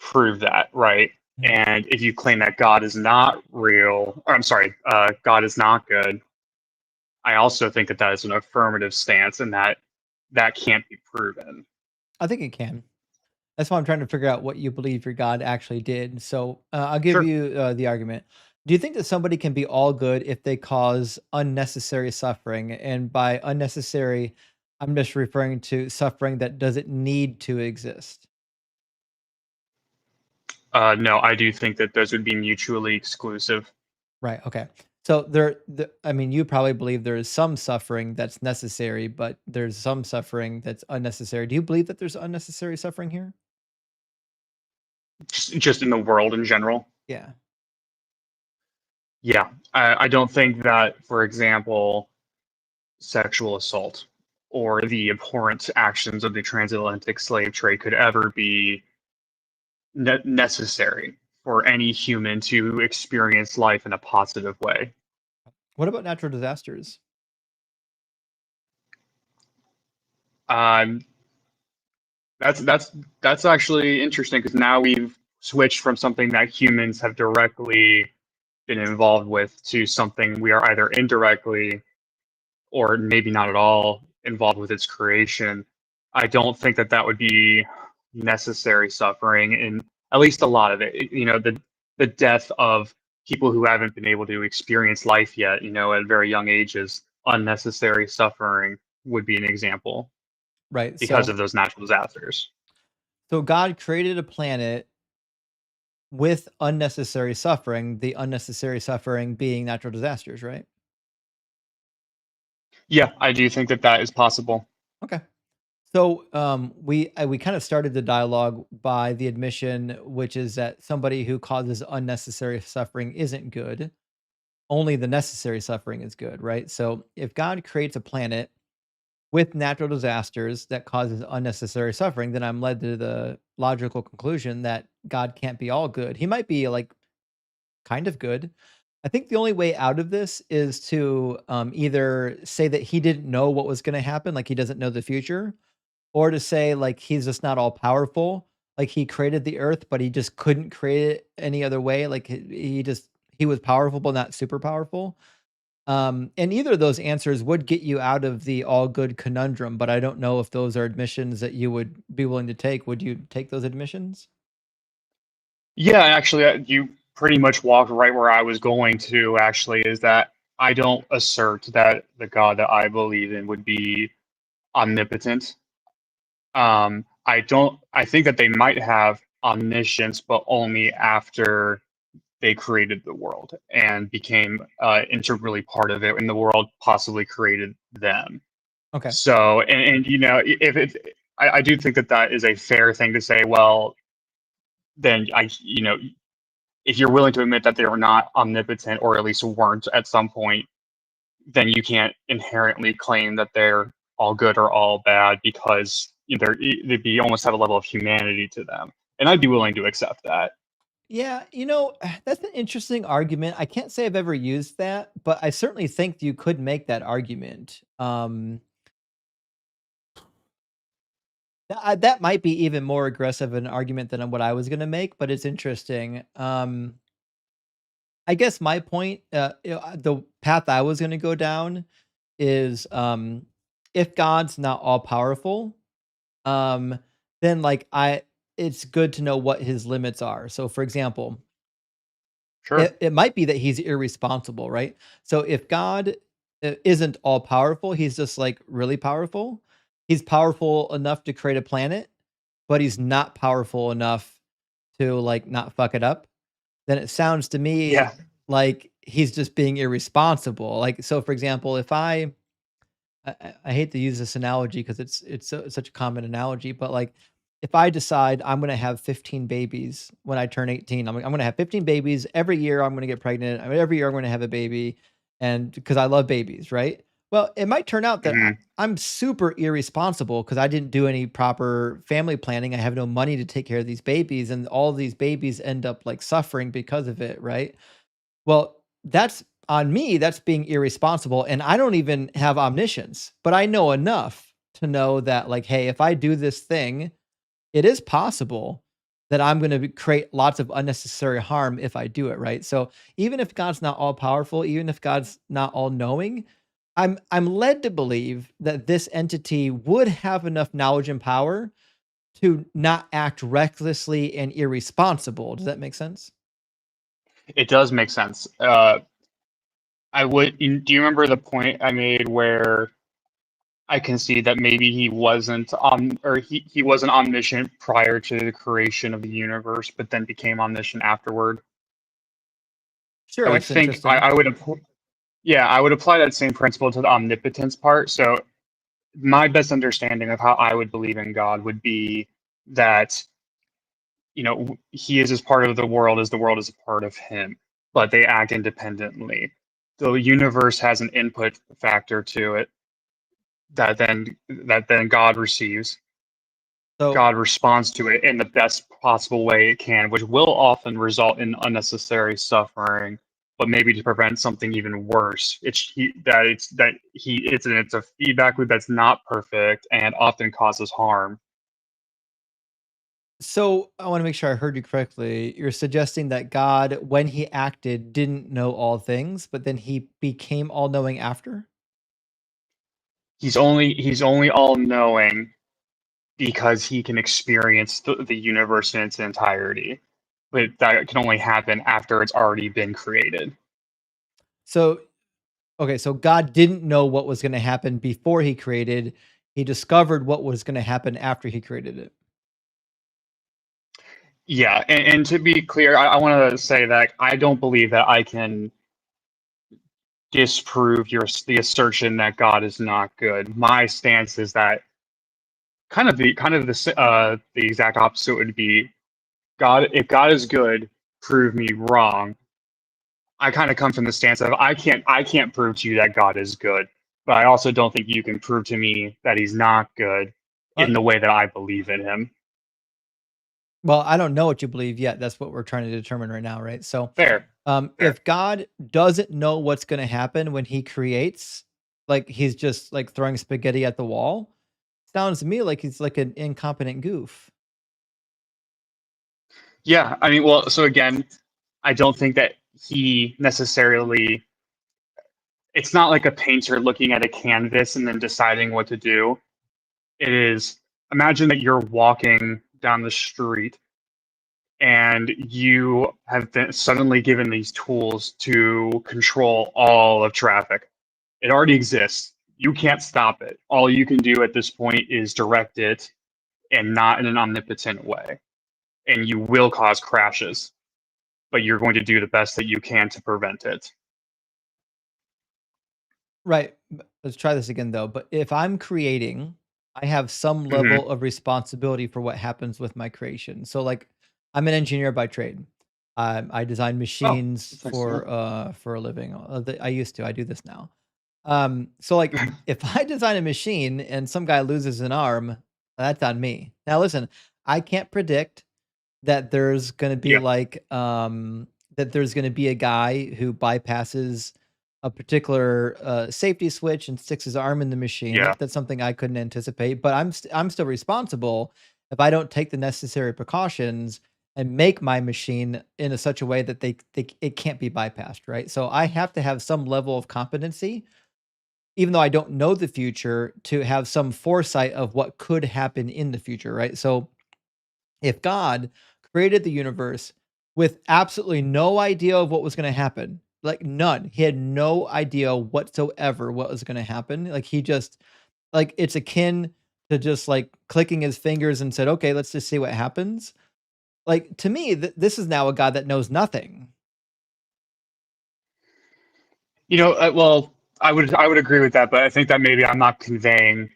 prove that, right? Mhm. And if you claim that God is not real, or I'm sorry, God is not good, I also think that that is an affirmative stance, and that can't be proven. I think it can. That's why I'm trying to figure out what you believe your God actually did. So I'll give Sure. you the argument. Do you think that somebody can be all good if they cause unnecessary suffering? And by unnecessary, I'm just referring to suffering that doesn't need to exist. No, I do think that those would be mutually exclusive. Right. Okay. So I mean, you probably believe there is some suffering that's necessary, but there's some suffering that's unnecessary. Do you believe that there's unnecessary suffering here? Just in the world in general. Yeah. Yeah, I don't think that, for example, sexual assault or the abhorrent actions of the transatlantic slave trade could ever be necessary for any human to experience life in a positive way. What about natural disasters? Um, that's actually interesting because now we've switched from something that humans have directly been involved with to something we are either indirectly or maybe not at all involved with its creation. I don't think that that would be necessary suffering in at least a lot of it. The death of people who haven't been able to experience life yet, at very young ages, unnecessary suffering would be an example Right. because So of those natural disasters. so God created a planet with unnecessary suffering, the unnecessary suffering being natural disasters, right? Yeah, I do think that that is possible. Okay. So we kind of started the dialogue by the admission, which is that somebody who causes unnecessary suffering isn't good. Only the necessary suffering is good, right? So if God creates a planet with natural disasters that causes unnecessary suffering, then I'm led to the logical conclusion that God can't be all good. He might be like kind of good. I think the only way out of this is to either say that he didn't know what was going to happen, like he doesn't know the future, or to say like he's just not all powerful, like he created the earth, but he just couldn't create it any other way. Like he was powerful, but not super powerful. And either of those answers would get you out of the all good conundrum, but I don't know if those are admissions that you would be willing to take. Would you take those admissions? Yeah, actually, you pretty much walked right where I was going to, actually, is that I don't assert that the God that I believe in would be omnipotent. I think that they might have omniscience, but only after they created the world and became integrally part of it, and the world possibly created them. Okay. So, and if I do think that that is a fair thing to say. Well, then if you're willing to admit that they were not omnipotent, or at least weren't at some point, then you can't inherently claim that they're all good or all bad because they'd be almost have a level of humanity to them. And I'd be willing to accept that. Yeah, that's an interesting argument. I can't say I've ever used that, but I certainly think you could make that argument. That might be even more aggressive an argument than what I was going to make, but it's interesting. I guess my point, the path I was going to go down is if God's not all powerful, um, then it's good to know what his limits are. So, for example, Sure. it might be that he's irresponsible, right? So if God isn't all powerful, he's just like really powerful. He's powerful enough to create a planet, but he's not powerful enough to like not fuck it up. Then it sounds to me Yeah. like he's just being irresponsible. Like, so for example, if I I hate to use this analogy because such a common analogy, but like if I decide I'm going to have 15 babies when I turn 18, I'm going to have 15 babies every year. I'm going to get pregnant. I mean, every year I'm going to have a baby, and because I love babies, right? Well, it might turn out that Hmm. I'm super irresponsible because I didn't do any proper family planning. I have no money to take care of these babies, and all these babies end up like suffering because of it, right? Well, that's on me, that's being irresponsible, and I don't even have omniscience, but I know enough to know that, like, hey, if I do this thing, it is possible that I'm gonna create lots of unnecessary harm if I do it, right? So, even if God's not all powerful, even if God's not all knowing, I'm led to believe that this entity would have enough knowledge and power to not act recklessly and irresponsible. Does that make sense? It does make sense. Do you remember the point I made where I can see that maybe he wasn't or he wasn't omniscient prior to the creation of the universe, but then became omniscient afterward? Sure, I would that's think interesting. I would yeah, I would apply that same principle to the omnipotence part. So my best understanding of how I would believe in God would be that, he is as part of the world as the world is a part of him, but they act independently. The universe has an input factor to it that then God receives. So God responds to it in the best possible way it can, which will often result in unnecessary suffering, but maybe to prevent something even worse. It's a feedback loop that's not perfect and often causes harm. So I want to make sure I heard you correctly. You're suggesting that God, when he acted, didn't know all things, but then he became all knowing after? He's only all knowing because he can experience the universe in its entirety. But that can only happen after it's already been created. So, okay, so God didn't know what was going to happen before he created. He discovered what was going to happen after he created it. Yeah, and to be clear, I want to say that I don't believe that I can disprove the assertion that God is not good. My stance is that the exact opposite would be God. If God is good, prove me wrong. I kind of come from the stance of I can't prove to you that God is good, but I also don't think you can prove to me that he's not good Uh, in the way that I believe in him. well, I don't know what you believe yet. That's what we're trying to determine right now, right? So, Fair, fair. if God doesn't know what's going to happen when he creates, like he's just like throwing spaghetti at the wall, sounds to me like he's like an incompetent goof. Yeah, I mean, well, so again, I don't think that he necessarily. It's not like a painter looking at a canvas and then deciding what to do. It is, imagine that you're walking down the street and you have been suddenly given these tools to control all of traffic. It already exists. You can't stop it. All you can do at this point is direct it, and not in an omnipotent way. And you will cause crashes, but you're going to do the best that you can to prevent it. Right. Let's try this again though. But if I'm creating, I have some Hmm. level of responsibility for what happens with my creation. So like I'm an engineer by trade. I design Oh, machines that's nice to for a living. I used to. I do this now. So like know. if I design a machine and some guy loses an arm, that's on me. Now listen, I can't predict that there's gonna be Yeah, like, that there's gonna be a guy who bypasses a particular, safety switch and sticks his arm in the machine. yeah. That's something I couldn't anticipate, but I'm still responsible if I don't take the necessary precautions and make my machine in a such a way that they it can't be bypassed, right? So I have to have some level of competency, even though I don't know the future, to have some foresight of what could happen in the future, right? So if God created the universe with absolutely no idea of what was going to happen, like none, he had no idea whatsoever what was going to happen. Like he just, like it's akin to just like clicking his fingers and said, okay, let's just see what happens. Like to me, this is now a God that knows nothing. Well, I would agree with that, but I think that maybe I'm not conveying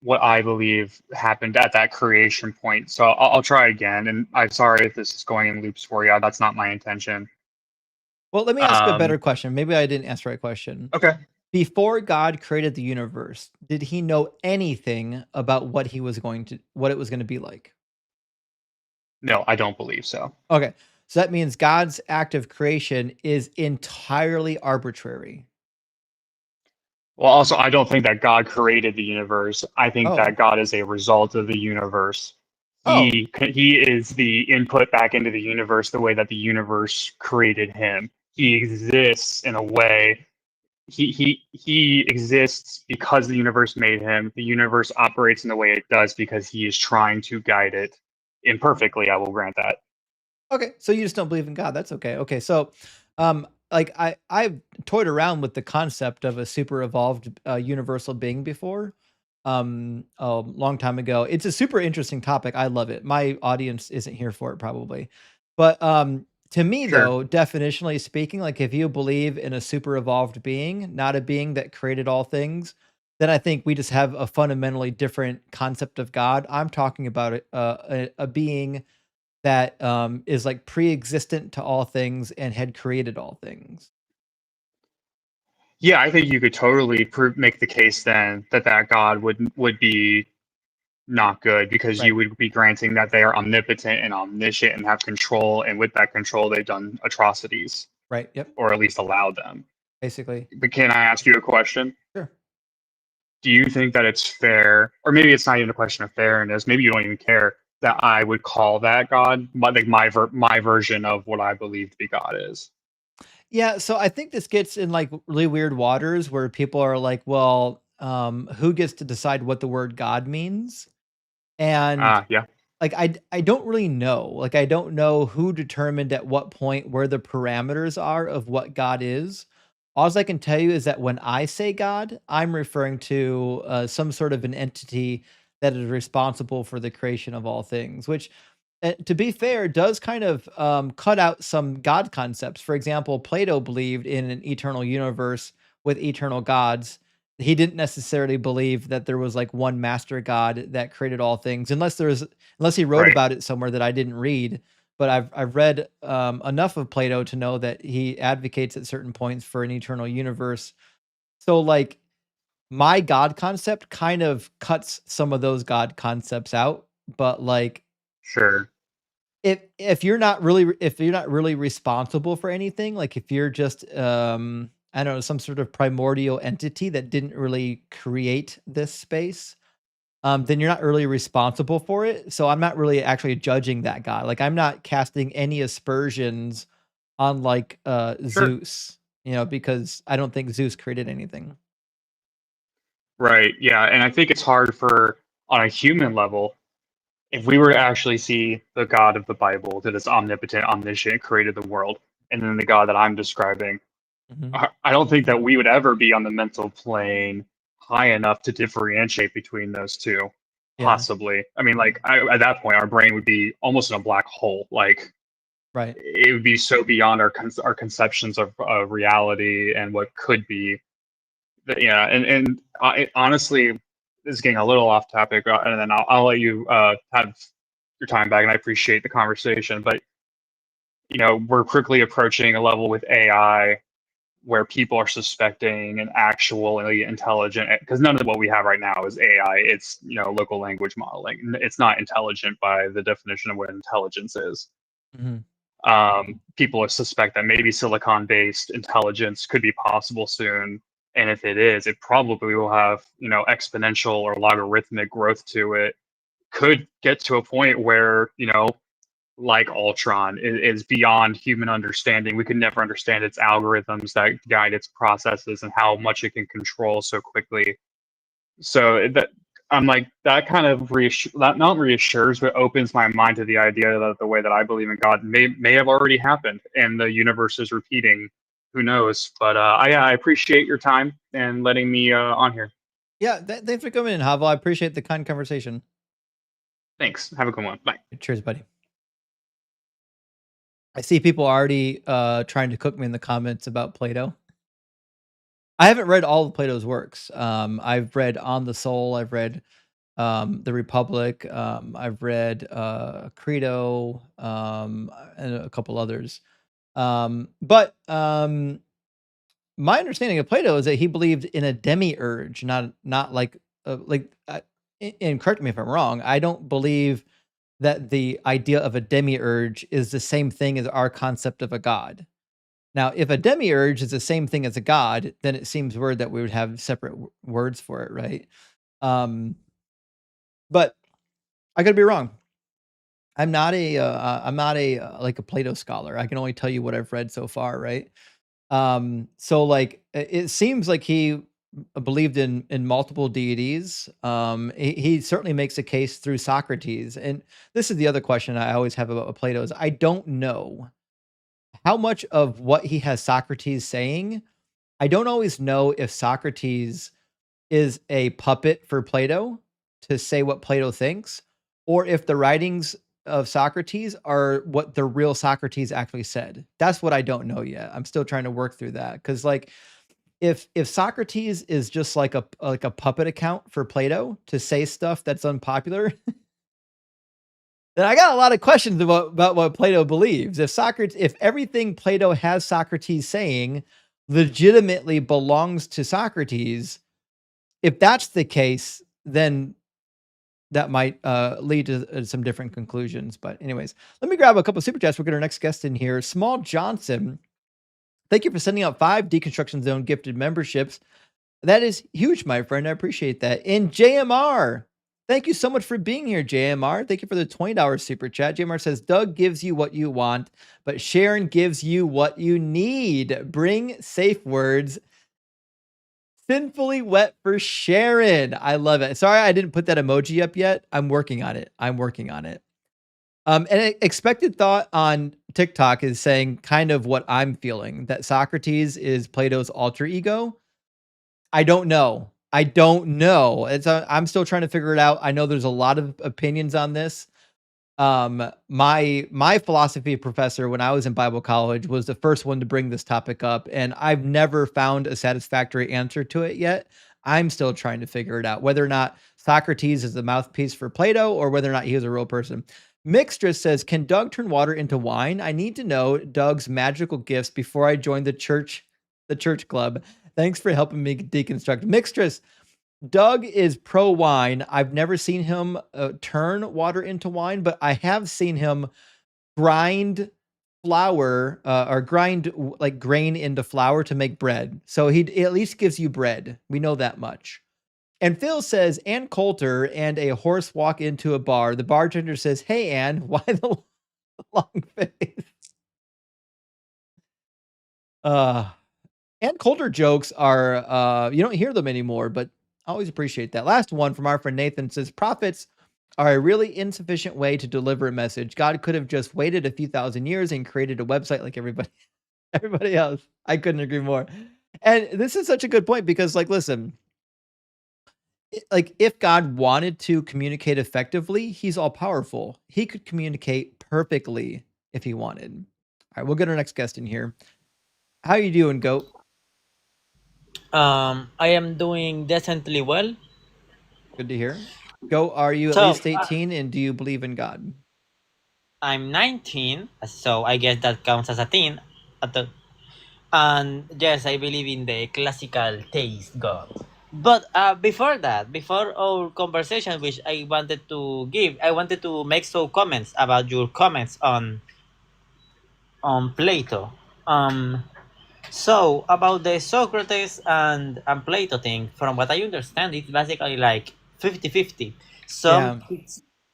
what I believe happened at that creation point. So I'll try again, and I'm sorry if this is going in loops for you. That's not my intention. Well, let me ask a better Um, question. Maybe I didn't ask the right question. okay. Before God created the universe, did he know anything about what it was going to be like? No, I don't believe so. Okay. So that means God's act of creation is entirely arbitrary. Well, also, I don't think that God created the universe. I think Oh. that God is a result of the universe. Oh. He is the input back into the universe the way that the universe created him. He exists in a way. He exists because the universe made him. The universe operates in the way it does because he is trying to guide it imperfectly. I will grant that. Okay, so you just don't believe in God. That's okay. Okay, so, like I've toyed around with the concept of a super evolved universal being before, a long time ago. It's a super interesting topic. I love it. My audience isn't here for it probably, but to me Sure. though, definitionally speaking, like if you believe in a super evolved being, not a being that created all things, then I think we just have a fundamentally different concept of God. I'm talking about a being that is like pre-existent to all things and had created all things. Yeah, I think you could totally make the case then that God would be not good because you Right. would be granting that they are omnipotent and omniscient and have control, and with that control, they've done atrocities Right. Yep. or at least allowed them. Basically. But can I ask you a question? Sure. Do you think that it's fair, or maybe it's not even a question of fairness, maybe you don't even care, that I would call that God, like my version of what I believe to be God is? Yeah, so I think this gets in like really weird waters where people are like, well, who gets to decide what the word God means? And Yeah. like I don't really know. Like I don't know who determined at what point where the parameters are of what God is. All I can tell you is that when I say God, I'm referring to some sort of an entity that is responsible for the creation of all things, which to be fair, does kind of cut out some God concepts. For example, Plato believed in an eternal universe with eternal gods. He didn't necessarily believe that there was like one master God that created all things, unless he wrote Right. about it somewhere that I didn't read. But I've read enough of Plato to know that he advocates at certain points for an eternal universe. So like my God concept kind of cuts some of those God concepts out, but like Sure. if you're not really responsible for anything, like if you're just I don't know, some sort of primordial entity that didn't really create this space, then you're not really responsible for it. So I'm not really actually judging that guy. Like I'm not casting any aspersions on like Sure. Zeus, because I don't think Zeus created anything. Right. Yeah. And I think it's hard for, on a human level, if we were to actually see the God of the Bible that is omnipotent, omniscient, created the world, and then the God that I'm describing, Mhm. I don't think that we would ever be on the mental plane high enough to differentiate between those two. Yeah, Possibly. I mean, like, at that point, our brain would be almost in a black hole. Like, right. it would be so beyond our conceptions of reality and what could be. Yeah, and honestly, this is getting a little off topic, and then I'll let you have your time back, and I appreciate the conversation. But we're quickly approaching a level with AI where people are suspecting an actually intelligent, because none of what we have right now is AI. It's local language modeling. It's not intelligent by the definition of what intelligence is. Mhm. People suspect that maybe silicon-based intelligence could be possible soon, and if it is, it probably will have exponential or logarithmic growth to it. Could get to a point where like Ultron is beyond human understanding. We could never understand its algorithms that guide its processes and how much it can control so quickly. So that I'm like that kind of that not reassures, but opens my mind to the idea that the way that I believe in God may have already happened, and the universe is repeating. Who knows? But I appreciate your time and letting me on here. Yeah, thanks for coming in, Havel. I appreciate the kind conversation. Thanks. Have a good one. Bye. Cheers, buddy. I see people already trying to cook me in the comments about Plato. I haven't read all of Plato's works. I've read On the Soul. I've read The Republic. I've read Credo, and a couple others. But my understanding of Plato is that he believed in a demiurge, not like and correct me if I'm wrong. I don't believe that the idea of a demiurge is the same thing as our concept of a god. Now, if a demiurge is the same thing as a god, then it seems weird that we would have separate words for it, right? But I could be wrong. I'm not like a Plato scholar. I can only tell you what I've read so far, right? So like it seems like he believed in multiple deities. He certainly makes a case through Socrates, and this is the other question I always have about Plato is I don't know how much of what he has Socrates saying. I don't always know if Socrates is a puppet for Plato to say what Plato thinks, or if the writings of Socrates are what the real Socrates actually said. That's what I don't know yet. I'm still trying to work through that because, like, if Socrates is just like a puppet account for Plato to say stuff that's unpopular, then I got a lot of questions about what Plato believes. If everything Plato has Socrates saying legitimately belongs to Socrates, if that's the case, then that might lead to some different conclusions. But anyways, let me grab a couple of super chats. We'll get our next guest in here. Small Johnson, thank you for sending out 5 Deconstruction Zone gifted memberships. That is huge, my friend. I appreciate that. And JMR, thank you so much for being here, JMR. Thank you for the $20 super chat. JMR says, Doug gives you what you want, but Sharon gives you what you need. Bring safe words. Sinfully wet for Sharon. I love it. Sorry, I didn't put that emoji up yet. I'm working on it. And expected thought on TikTok is saying kind of what I'm feeling, that Socrates is Plato's alter ego. I don't know. I'm still trying to figure it out. I know there's a lot of opinions on this. My philosophy professor when I was in Bible college was the first one to bring this topic up, and I've never found a satisfactory answer to it yet. I'm still trying to figure it out, whether or not Socrates is the mouthpiece for Plato or whether or not he was a real person. Mixtress says, can Doug turn water into wine? I need to know Doug's magical gifts before I join the church club. Thanks for helping me deconstruct. Mixtress, Doug is pro wine. I've never seen him turn water into wine, but I have seen him grind flour or grind like grain into flour to make bread. So he at least gives you bread. We know that much. And Phil says, Ann Coulter and a horse walk into a bar. The bartender says, hey, Ann, why the long face? Ann Coulter jokes are, you don't hear them anymore, but I always appreciate that. Last one from our friend Nathan says, prophets are a really insufficient way to deliver a message. God could have just waited a few thousand years and created a website like everybody else. I couldn't agree more. And this is such a good point because, like, listen, like if God wanted to communicate effectively, he's all powerful. He could communicate perfectly if he wanted. All right, we'll get our next guest in here. How you doing, Goat? I am doing decently well. Good to hear. Goat, are you at So least 18 and do you believe in God? I'm 19, so I guess that counts as a teen. And yes, I believe in the classical taste God. But before that, before our conversation, which I wanted to give, I wanted to make some comments about your comments on Plato. So about the Socrates and Plato thing, from what I understand, it's basically like 50-50. Yeah.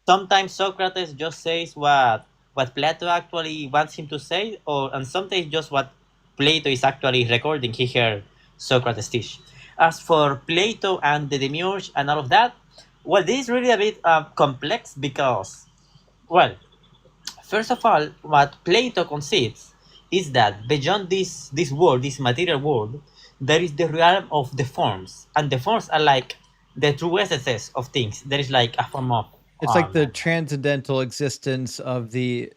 Sometimes Socrates just says what Plato actually wants him to say, and sometimes just what Plato is actually recording he heard Socrates teach. As for Plato and the demiurge and all of that, well, this is really a bit complex because, well, first of all, what Plato concedes is that beyond this world, this material world, there is the realm of the forms, and the forms are like the true essences of things. There is like a form of It's like the transcendental existence of the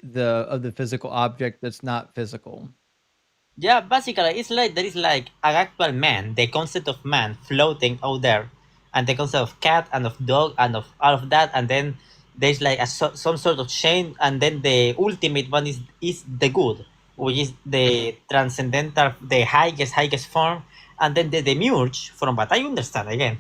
physical object that's not physical. Yeah, basically, it's like there is like an actual man, the concept of man floating out there, and the concept of cat and of dog and of all of that, and then there's like some sort of chain, and then the ultimate one is the good, which is the transcendental, the highest form, and then the demiurge, from what I understand again,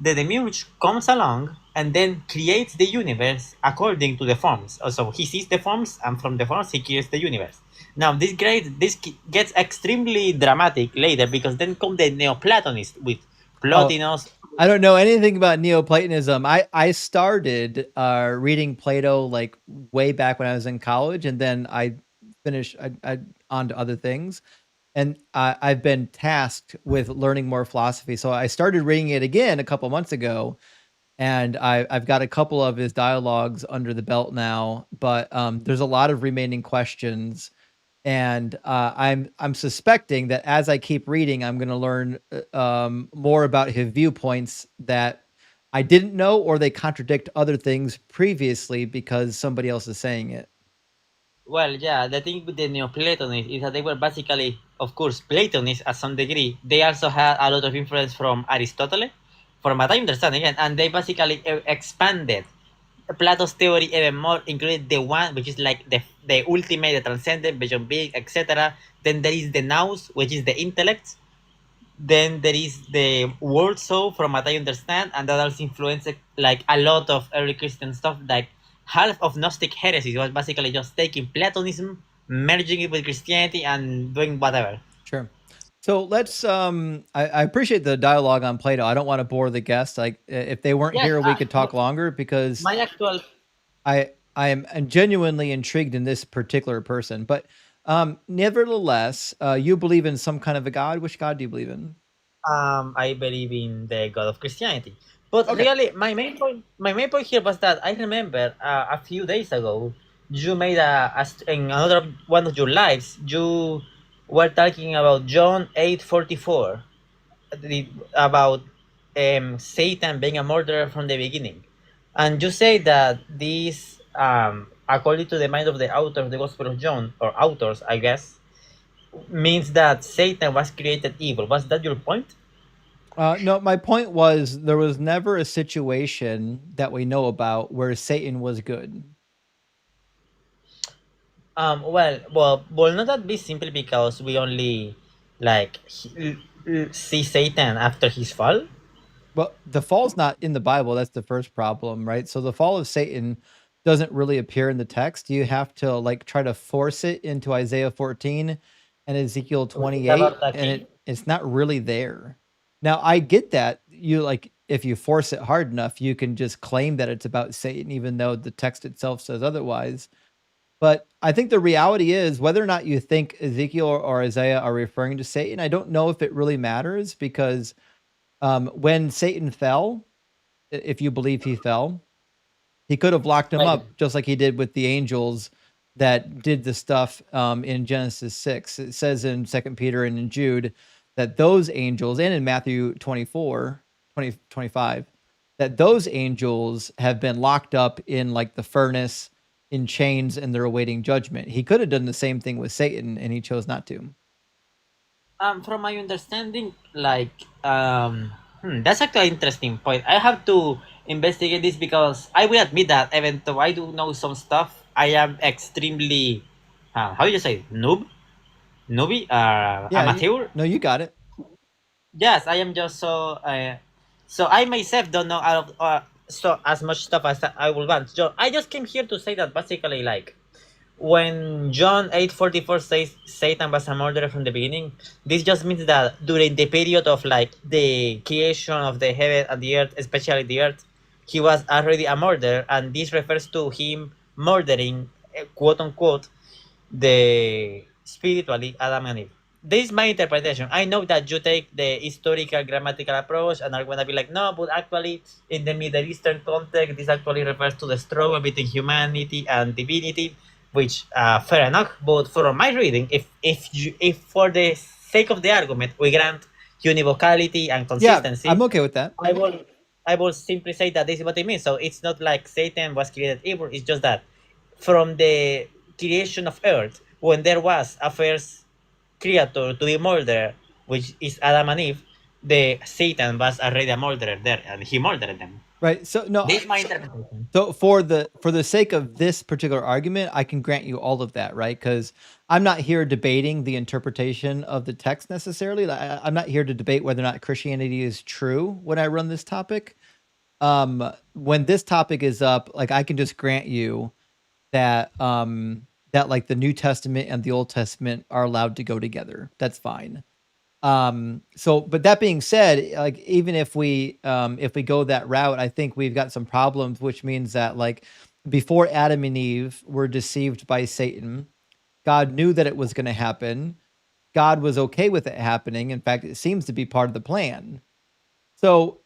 the demiurge comes along and then creates the universe according to the forms. So he sees the forms, and from the forms he creates the universe. Now this gets extremely dramatic later because then come the Neoplatonists with Oh, Plotinus. I don't know anything about Neoplatonism. I started reading Plato like way back when I was in college, and then I finished I on to other things. And I've been tasked with learning more philosophy. So I started reading it again a couple months ago, and I've got a couple of his dialogues under the belt now. But there's a lot of remaining questions, and I'm suspecting that as I keep reading, I'm going to learn more about his viewpoints that I didn't know, or they contradict other things previously because somebody else is saying it. Well, yeah, the thing with the Neoplatonists is that they were basically, of course, Platonists at some degree. They also had a lot of influence from Aristotle, from what I understand again, and they basically expanded Plato's theory even more, including the one which is like the ultimate, the transcendent, beyond being, etc. Then there is the nous, which is the intellect. Then there is the word soul, from what I understand, and that also influenced like a lot of early Christian stuff. Like half of Gnostic heresies was basically just taking Platonism, merging it with Christianity, and doing whatever. Sure. So let's I appreciate the dialogue on Plato. I don't want to bore the guests. Like if they weren't Yes, here, we could talk longer because my actual I am genuinely intrigued in this particular person. But nevertheless, you believe in some kind of a god. Which god do you believe in? I believe in the God of Christianity. But Okay. really, my main point here was that I remember a few days ago, you made in another one of your lives, you were talking about John 8:44, about Satan being a murderer from the beginning, and you say that this, according to the mind of the author of the Gospel of John, or authors, I guess, means that Satan was created evil. Was that your point? No, my point was there was never a situation that we know about where Satan was good. Well, not that be simply because we only like see Satan after his fall. Well, the fall's not in the Bible. That's the first problem, right? So the fall of Satan doesn't really appear in the text. You have to like try to force it into Isaiah 14 and Ezekiel Which is about 28, the and king. it's not really there. Now, I get that you like if you force it hard enough, you can just claim that it's about Satan, even though the text itself says otherwise. But I think the reality is whether or not you think Ezekiel or Isaiah are referring to Satan, I don't know if it really matters because when Satan fell, if you believe he fell, he could have locked him Like, up just like he did with the angels that did the stuff in Genesis 6. It says in Second Peter and in Jude that those angels, and in Matthew 24, 25, that those angels have been locked up in like the furnace in chains and they're awaiting judgment. He could have done the same thing with Satan and he chose not to. from my understanding, like, that's actually an interesting point. I have to investigate this because I will admit that even though I do know some stuff, I am extremely, how do you say, newbie, Yeah, amateur. no, you got it. Yes, I am just so I myself don't know out of so as much stuff as I would want. So I just came here to say that basically, like, when John 8:44 says Satan was a murderer from the beginning, this just means that during the period of like the creation of the heaven and the earth, especially the earth, he was already a murderer, and this refers to him murdering, quote unquote, the spiritually Adam and Eve. This is my interpretation. I know that you take the historical grammatical approach and are gonna be like, no, but actually in the Middle Eastern context, this actually refers to the struggle between humanity and divinity, which fair enough. But from my reading, if for the sake of the argument we grant univocality and Yeah, consistency, I'm okay with that. I will simply say that this is what it means. So it's not like Satan was created evil. It's just that from the creation of Earth, when there was a first creator to the murderer, which is Adam and Eve, the Satan was already a murderer there, and he murdered them. Right. So no, This is my interpretation. so for the sake of this particular argument, I can grant you all of that, right? Because I'm not here debating the interpretation of the text necessarily. I'm not here to debate whether or not Christianity is true when I run this topic. When this topic is up, like I can just grant you that that like the New Testament and the Old Testament are allowed to go together. That's fine. So but that being said, like even if we go that route, I think we've got some problems, which means that like before Adam and Eve were deceived by Satan, God knew that it was going to happen. God was okay with it happening. In fact, it seems to be part of the plan. So,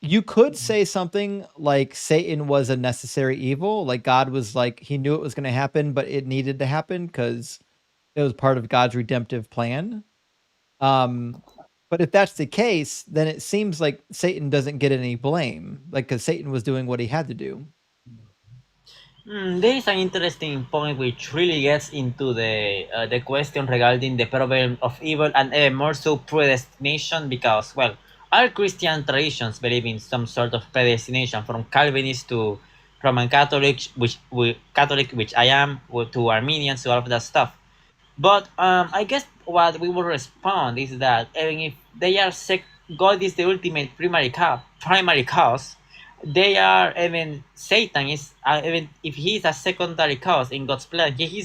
you could say something like Satan was a necessary evil, like God was like he knew it was going to happen, but it needed to happen because it was part of God's redemptive plan. Um, but if that's the case, then it seems like Satan doesn't get any blame, like because Satan was doing what he had to do. There is an interesting point which really gets into the question regarding the problem of evil and even more so predestination, because well, all Christian traditions believe in some sort of predestination, from Calvinist to Roman Catholic, which I am, to Armenians, to all of that stuff. But I guess what we will respond is that even if they are God is the ultimate primary cause, they are even Satan is even if he is a secondary cause in God's plan, he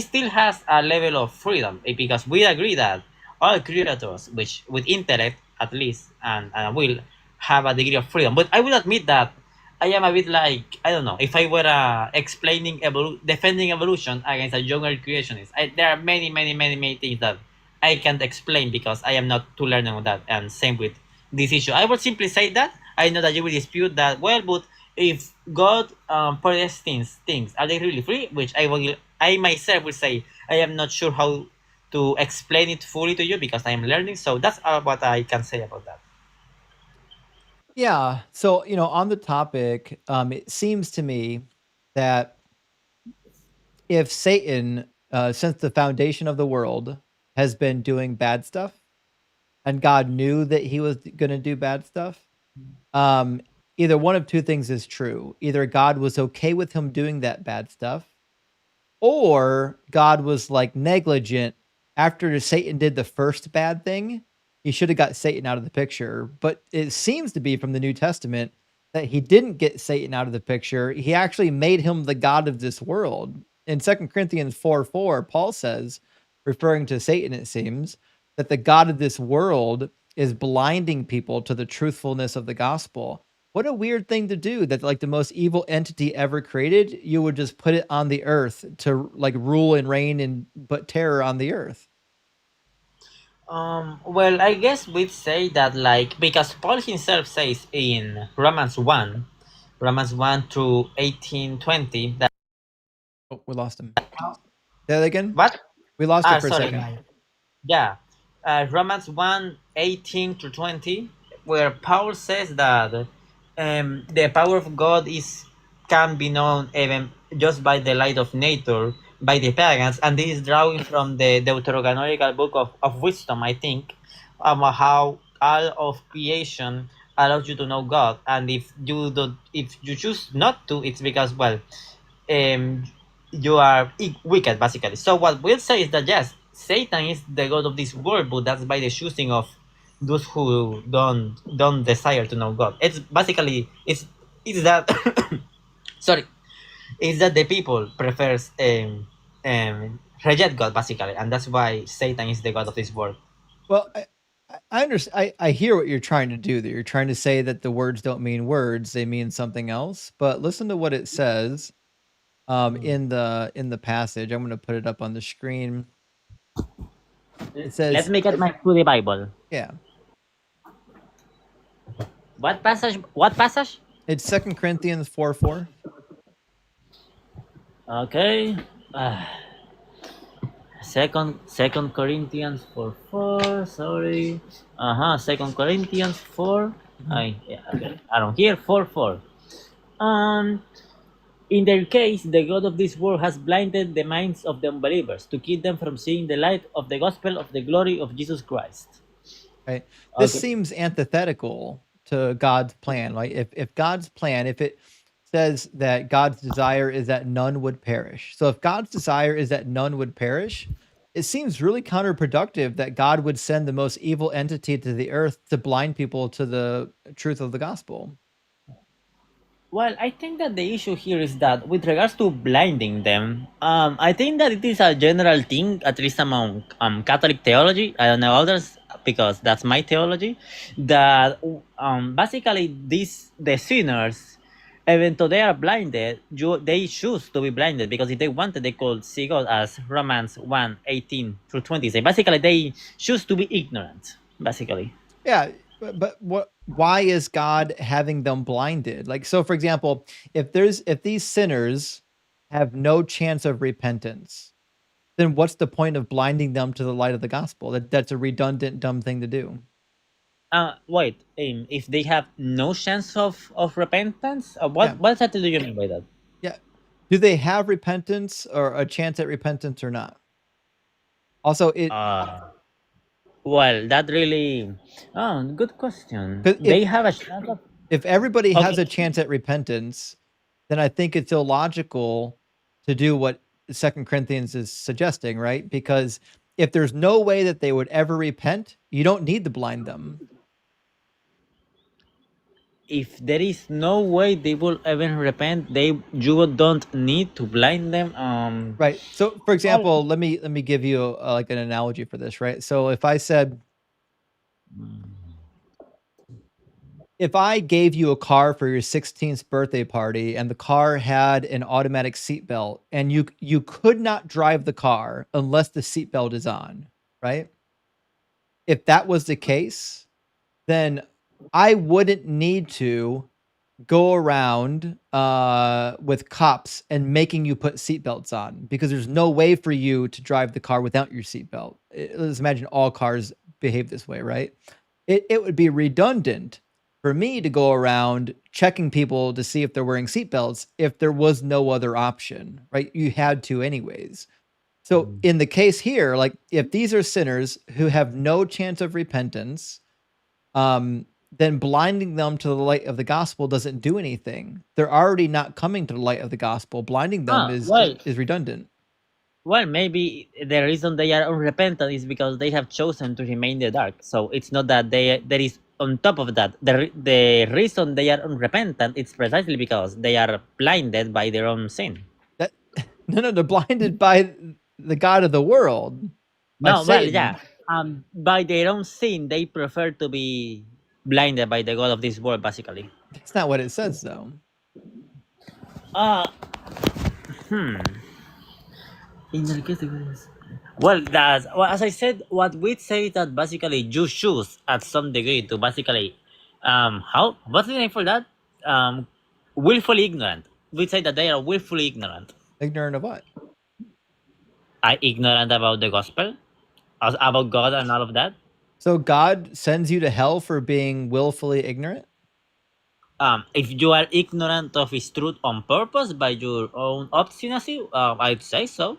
still has a level of freedom, because we agree that all creators, which with intellect at least and will have a degree of freedom. But I will admit that I am a bit like, I don't know, if I were explaining defending evolution against a younger creationist. There are many things that I can't explain because I am not too learned on that. And same with this issue. I would simply say that I know that you will dispute that. Well, but if God predestines things, are they really free? Which I myself will say I am not sure how to explain it fully to you because I am learning. So that's all what I can say about that. Yeah. So, on the topic, it seems to me that if Satan, since the foundation of the world, has been doing bad stuff, and God knew that he was going to do bad stuff, um, either one of two things is true. Either God was okay with him doing that bad stuff, or God was like negligent after Satan did the first bad thing. He should have got Satan out of the picture. But it seems to be from the New Testament that he didn't get Satan out of the picture. He actually made him the God of this world. In 2 Corinthians 4:4, Paul says, referring to Satan, it seems, that the God of this world is blinding people to the truthfulness of the gospel. What a weird thing to do, that like the most evil entity ever created, you would just put it on the earth to like rule and reign and put terror on the earth. Well, I guess we'd say that, like, because Paul himself says in Romans 1 through 18:20, that. Oh, we lost him. Say that again? What? We lost it for a Sorry. second. Yeah. Romans 1 18 to 20, where Paul says that the power of God can be known even just by the light of nature, by the pagans, and this is drawing from the Deuterocanonical book of wisdom, I think, how all of creation allows you to know God, and if you choose not to, it's because, well, um, you are wicked, basically. So what we'll say is that yes, Satan is the god of this world, but that's by the choosing of those who don't desire to know God. It's basically it's that sorry, it's that the people prefers reject God, basically, and that's why Satan is the god of this world. Well, I understand. I hear what you're trying to do there. You're trying to say that the words don't mean words; they mean something else. But listen to what it says in the passage. I'm going to put it up on the screen. It says, Let me get my study Bible. yeah, What passage? What passage? it's 2 Corinthians 4:4. Okay. Second Corinthians 4:4. Sorry. Second Corinthians 4. Mhm. Yeah, okay. I don't hear 4:4. Um. In their case, the God of this world has blinded the minds of the unbelievers to keep them from seeing the light of the gospel of the glory of Jesus Christ. Right? This Okay. seems antithetical to God's plan. Like if God's plan, if it says that God's desire is that none would perish. So if God's desire is that none would perish, it seems really counterproductive that God would send the most evil entity to the earth to blind people to the truth of the gospel. Well, I think that the issue here is that with regards to blinding them, I think that it is a general thing, at least among Catholic theology. I don't know others because that's my theology. That basically the sinners, even though they are blinded, they choose to be blinded because if they wanted, they could see God, as Romans 1:18 through 20 say. Basically, they choose to be ignorant. Basically. Yeah, but why is God having them blinded? Like, so for example, if these sinners have no chance of repentance, then what's the point of blinding them to the light of the gospel? That's a redundant, dumb thing to do. Wait. If they have no chance of repentance, Yeah. what exactly do you mean by that? Yeah. Do they have repentance or a chance at repentance or not? Also, Well, that really. Oh, good question. 'cause They have a chance of. if everybody has Okay. a chance at repentance, then I think it's illogical to do what Second Corinthians is suggesting, right? Because if there's no way that they would ever repent, you don't need to blind them. If there is no way they will even repent, you don't need to blind them. Right. So, for Well, example, let me give you like an analogy for this, right? So, if I said, if I gave you a car for your 16th birthday party and the car had an automatic seatbelt and you could not drive the car unless the seatbelt is on, right? If that was the case, then I wouldn't need to go around with cops and making you put seatbelts on because there's no way for you to drive the car without your seatbelt. Let's imagine all cars behave this way, right? It would be redundant for me to go around checking people to see if they're wearing seatbelts if there was no other option, right? You had to anyways. So in the case here, like if these are sinners who have no chance of repentance, then blinding them to the light of the gospel doesn't do anything. They're already not coming to the light of the gospel. Blinding them well, is redundant. well, maybe the reason they are unrepentant is because they have chosen to remain in the dark. So it's not that there is on top of that the reason they are unrepentant. It's precisely because they are blinded by their own sin. That no, they're blinded by the God of the world, by No, well, Satan. yeah. By their own sin, they prefer to be blinded by the God of this world, basically. That's not what it says, though. Uh, hmm. In the case of well, as I said, what we say that basically you choose at some degree to basically, how what's the name for that? Willfully ignorant. We say that they are willfully ignorant. Ignorant of what? Are ignorant about the gospel, about God and all of that. So God sends you to hell for being willfully ignorant? If you are ignorant of his truth on purpose by your own obstinacy, I'd say so.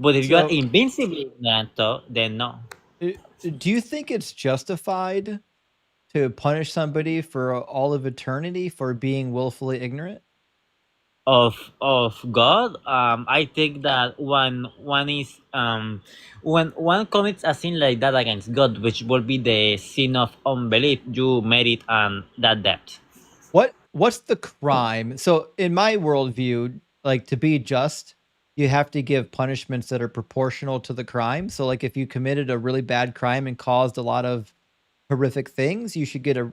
But if you are So invincibly ignorant, though, then no. do you think it's justified to punish somebody for all of eternity for being willfully ignorant? Of God, I think that when one commits a sin like that against God, which will be the sin of unbelief, you merit that debt. What's the crime? So in my worldview, like to be just, you have to give punishments that are proportional to the crime. So like if you committed a really bad crime and caused a lot of horrific things, you should get a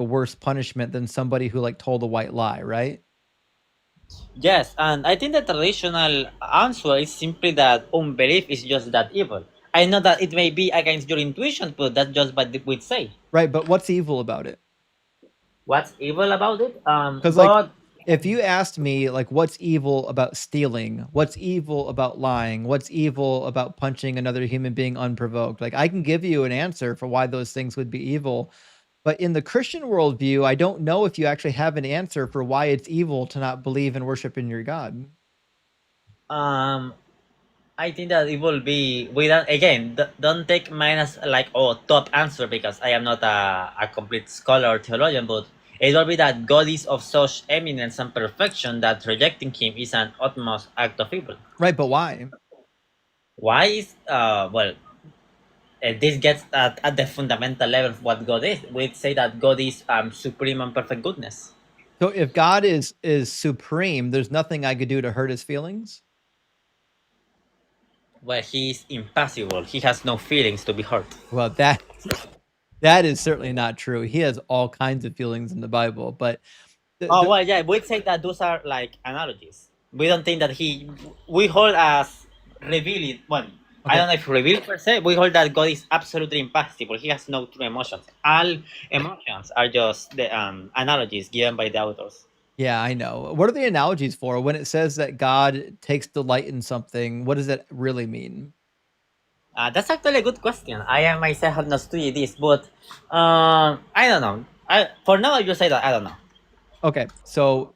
worse punishment than somebody who like told a white lie, right? Yes, and I think the traditional answer is simply that unbelief is just that evil. I know that it may be against your intuition, but that's just what we'd say. Right, but what's evil about it? What's evil about it? Because like God. if you asked me like what's evil about stealing, what's evil about lying, what's evil about punching another human being unprovoked, like I can give you an answer for why those things would be evil, But in the Christian worldview, I don't know if you actually have an answer for why it's evil to not believe and worship in your God. Um, I think that it will be without again. Don't take mine as like top answer because I am not a complete scholar or theologian, but it will be that God is of such eminence and perfection that rejecting Him is an utmost act of evil. Right, but why? Why is well this gets at the fundamental level of what God is. We say that God is supreme and perfect goodness. So if God is supreme, there's nothing I could do to hurt his feelings? Well, He is impassible. He has no feelings to be hurt. Well, that is certainly not true. He has all kinds of feelings in the Bible, but Oh well, yeah, we'd say that those are like analogies. We don't think that we hold as revealing. Well, I don't know if revealed per se. We hold that God is absolutely impassible. He has no true emotions. All emotions are just the analogies given by the authors. Yeah, I know. What are the analogies for? When it says that God takes delight in something, what does that really mean? That's actually a good question. I myself have not studied this, but I don't know. For now I just say that I don't know. Okay, so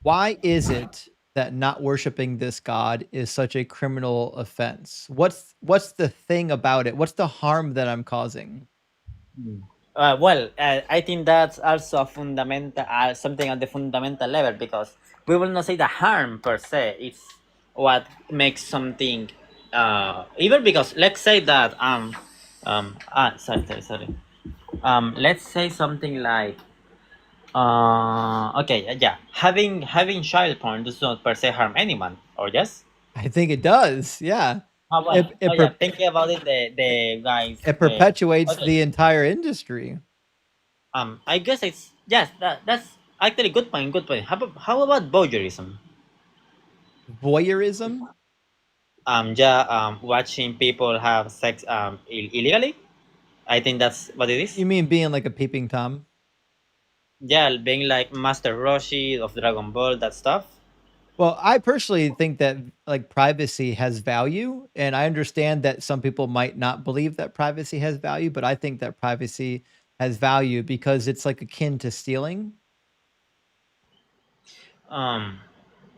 why is it that not worshiping this God is such a criminal offense? What's the thing about it? What's the harm that I'm causing? I think that's also a fundamental, something at the fundamental level because we will not say the harm per se. It's what makes something, even because let's say that sorry. Let's say something like, okay, yeah, having child porn does not per se harm anyone, or yes? I think it does. Yeah. Oh, well, It yeah, thinking about it, the guys, it perpetuates okay. the entire industry. I guess it's yes. That's actually good point. Good point. How about voyeurism? Voyeurism? Watching people have sex illegally. I think that's what it is. You mean being like a peeping Tom? Yeah, being like Master Roshi of Dragon Ball, that stuff. Well, I personally think that like privacy has value, and I understand that some people might not believe that privacy has value, but I think that privacy has value because it's like akin to stealing.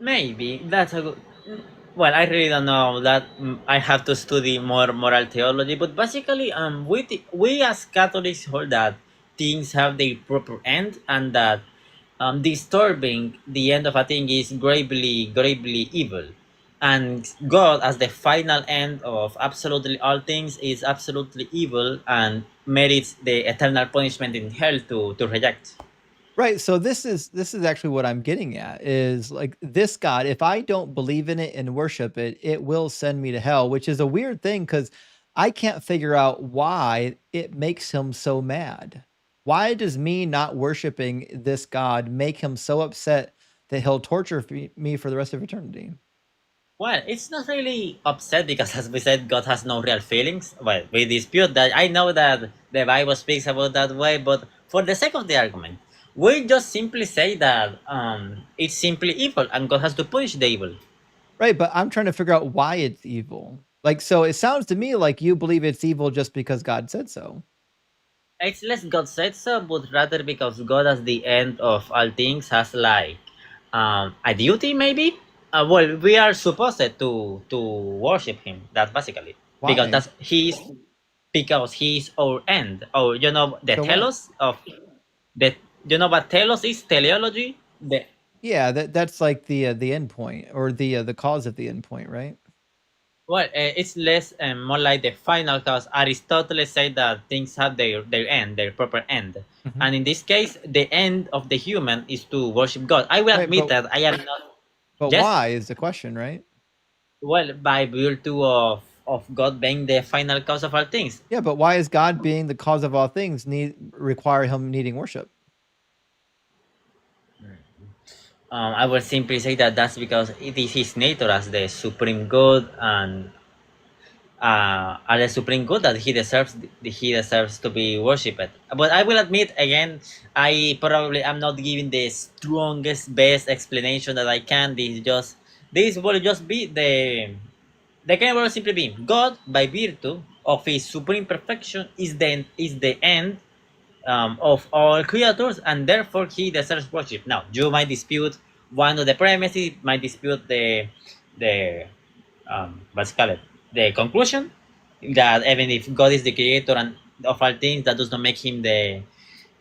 Maybe that's a good. Well, I really don't know that. I have to study more moral theology, but basically, we as Catholics hold that things have their proper end, and that disturbing the end of a thing is gravely evil, and God as the final end of absolutely all things is absolutely evil and merits the eternal punishment in hell to reject. Right, so this is actually what I'm getting at is like this God, if I don't believe in it and worship it, it will send me to hell, which is a weird thing cuz I can't figure out why it makes him so mad. Why does me not worshiping this God make him so upset that he'll torture me for the rest of eternity? Well, it's not really upset because, as we said, God has no real feelings. Well, we dispute that. I know that the Bible speaks about that way, but for the sake of the argument, we just simply say that it's simply evil and God has to punish the evil. Right, but I'm trying to figure out why it's evil. Like so it sounds to me like you believe it's evil just because God said so. It's less God said so, but rather because God, as the end of all things, has like a duty, maybe. Well, we are supposed to worship Him. That's basically because Why? he's our end. Oh, you know the So what? telos of the you know what telos is teleology. The Yeah, that's like the end point or the cause of the end point, right? well, it's less and more like the final cause. Aristotle said that things have their end, their proper end, Mhm. and in this case, the end of the human is to worship God. I will Right, admit that I am not. but Yes, why is the question, right? well, by virtue of God being the final cause of all things. Yeah, but why is God being the cause of all things need require him needing worship? I will simply say that that's because it is his nature as the supreme good and as the supreme good that he deserves to be worshipped. But I will admit again, I probably am not giving the strongest, best explanation that I can. This will just be the kind will simply be God by virtue of his supreme perfection is the end of all creatures, and therefore he deserves worship. Now, you might dispute one of the premises, might dispute the what's it called, the conclusion that even if God is the creator and of all things, that does not make him the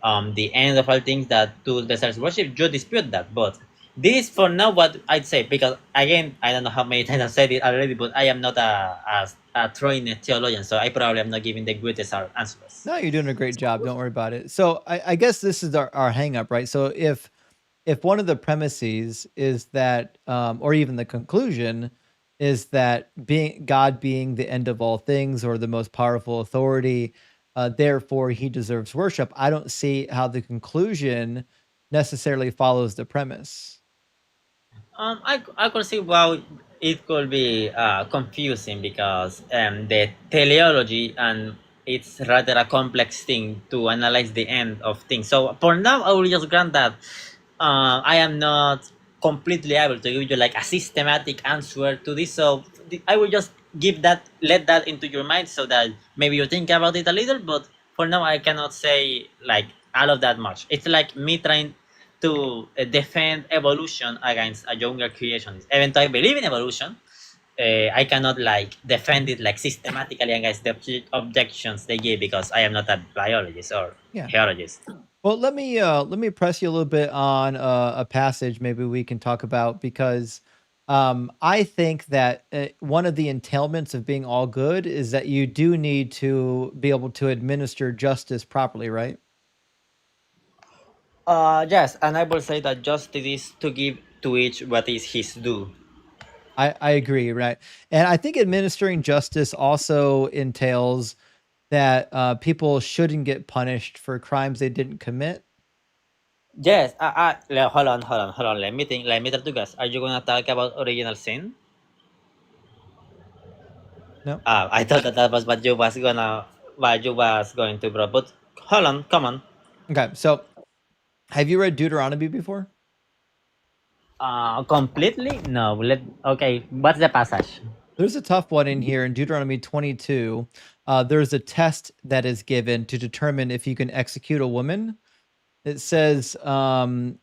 end of all things that to deserves worship. You dispute that, but this for now what I'd say, because again I don't know how many times I've said it already, but I am not a trained theologian, so I probably am not giving the greatest answers. No, you're doing a great job. Don't worry about it. So I guess this is our hang up, right? So if one of the premises is that, or even the conclusion is that God being the end of all things or the most powerful authority, therefore he deserves worship. I don't see how the conclusion necessarily follows the premise. I could see well it could be confusing because the teleology and it's rather a complex thing to analyze the end of things. So for now, I will just grant that I am not completely able to give you like a systematic answer to this. So I will just let that into your mind so that maybe you think about it a little. But for now, I cannot say like all of that much. It's like me trying to defend evolution against a younger creationist. Even though I believe in evolution, I cannot like defend it like systematically against the objections they give because I am not a biologist or geologist. Well, let me press you a little bit on a passage maybe we can talk about because I think that one of the entailments of being all good is that you do need to be able to administer justice properly, right? Yes, and I will say that justice is to give to each what is his due. I agree, right? And I think administering justice also entails that people shouldn't get punished for crimes they didn't commit. Yes, hold on. Let me think. Let me try to guess. Are you gonna talk about original sin? No. I thought that was what you was going to bro. But hold on, come on. Okay, so have you read Deuteronomy before? Completely? No. Okay. What's the passage? There's a tough one in here in Deuteronomy 22. There's a test that is given to determine if you can execute a woman. It says,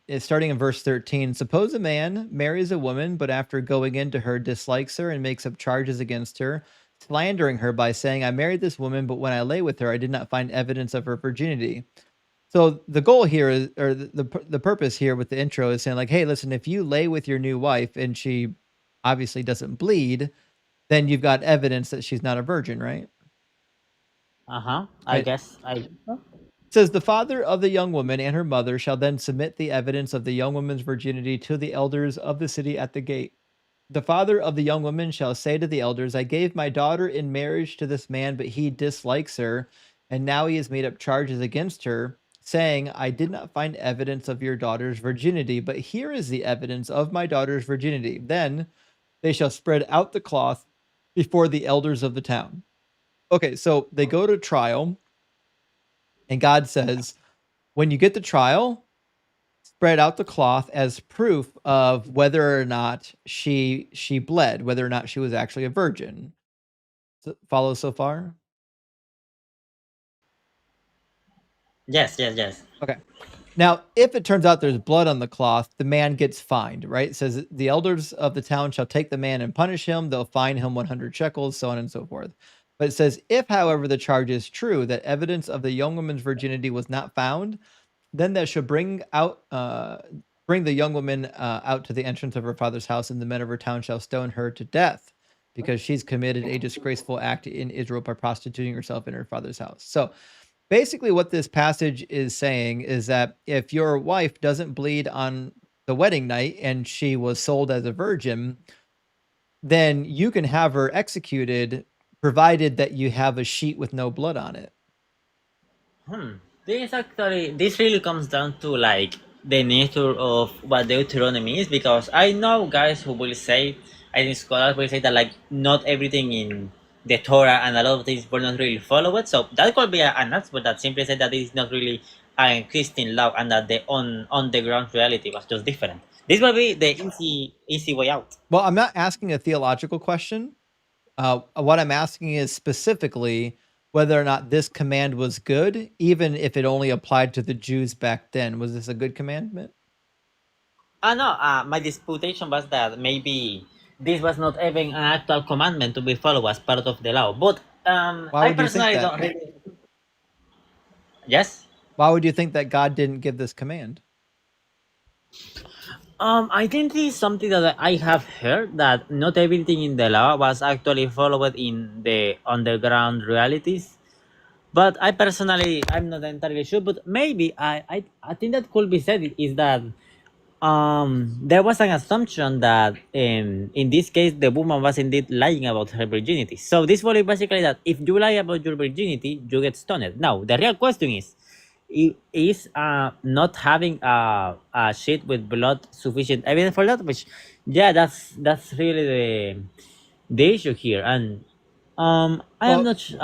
it's starting in verse 13. Suppose a man marries a woman, but after going into her, dislikes her and makes up charges against her, slandering her by saying, I married this woman, but when I lay with her, I did not find evidence of her virginity. So the goal here is, or the purpose here with the intro is saying like, hey, listen, if you lay with your new wife and she obviously doesn't bleed, then you've got evidence that she's not a virgin, right? I Right. guess It says the father of the young woman and her mother shall then submit the evidence of the young woman's virginity to the elders of the city at the gate. The father of the young woman shall say to the elders, I gave my daughter in marriage to this man, but he dislikes her, and now he has made up charges against her, saying, I did not find evidence of your daughter's virginity, but here is the evidence of my daughter's virginity. Then they shall spread out the cloth before the elders of the town. Okay, so they go to trial, and God says, when you get to trial, spread out the cloth as proof of whether or not she bled, whether or not she was actually a virgin. Follow so far? yes. Okay. Now, if it turns out there's blood on the cloth, the man gets fined, right? It says the elders of the town shall take the man and punish him. They'll fine him 100 shekels, so on and so forth. But it says, if, however, the charge is true that evidence of the young woman's virginity was not found, then they shall bring the young woman out to the entrance of her father's house, and the men of her town shall stone her to death because she's committed a disgraceful act in Israel by prostituting herself in her father's house. So basically what this passage is saying is that if your wife doesn't bleed on the wedding night and she was sold as a virgin, then you can have her executed provided that you have a sheet with no blood on it. This really comes down to like the nature of what Deuteronomy is, because I know guys who will say, I think scholars will say that like not everything in the Torah and a lot of things were not really followed. So that could be an answer that simply said that it is not really a Christian law and that the on the ground reality was just different. This will be the easy way out. Well, I'm not asking a theological question. What I'm asking is specifically, whether or not this command was good, even if it only applied to the Jews back then. Was this a good commandment? No, my disputation was that maybe this was not even an actual commandment to be followed as part of the law. But Why I would you think personally that? don't really. Yes? Why would you think that God didn't give this command? I think this is something that I have heard that not everything in the law was actually followed in the underground realities. But I personally, I'm not entirely sure. But maybe I think that could be said is that there was an assumption that in this case the woman was indeed lying about her virginity. So this was basically that if you lie about your virginity, you get stoned. Now the real question is not having a sheet with blood sufficient evidence for that? Which, yeah, that's really the issue here, and Well, I'm not sure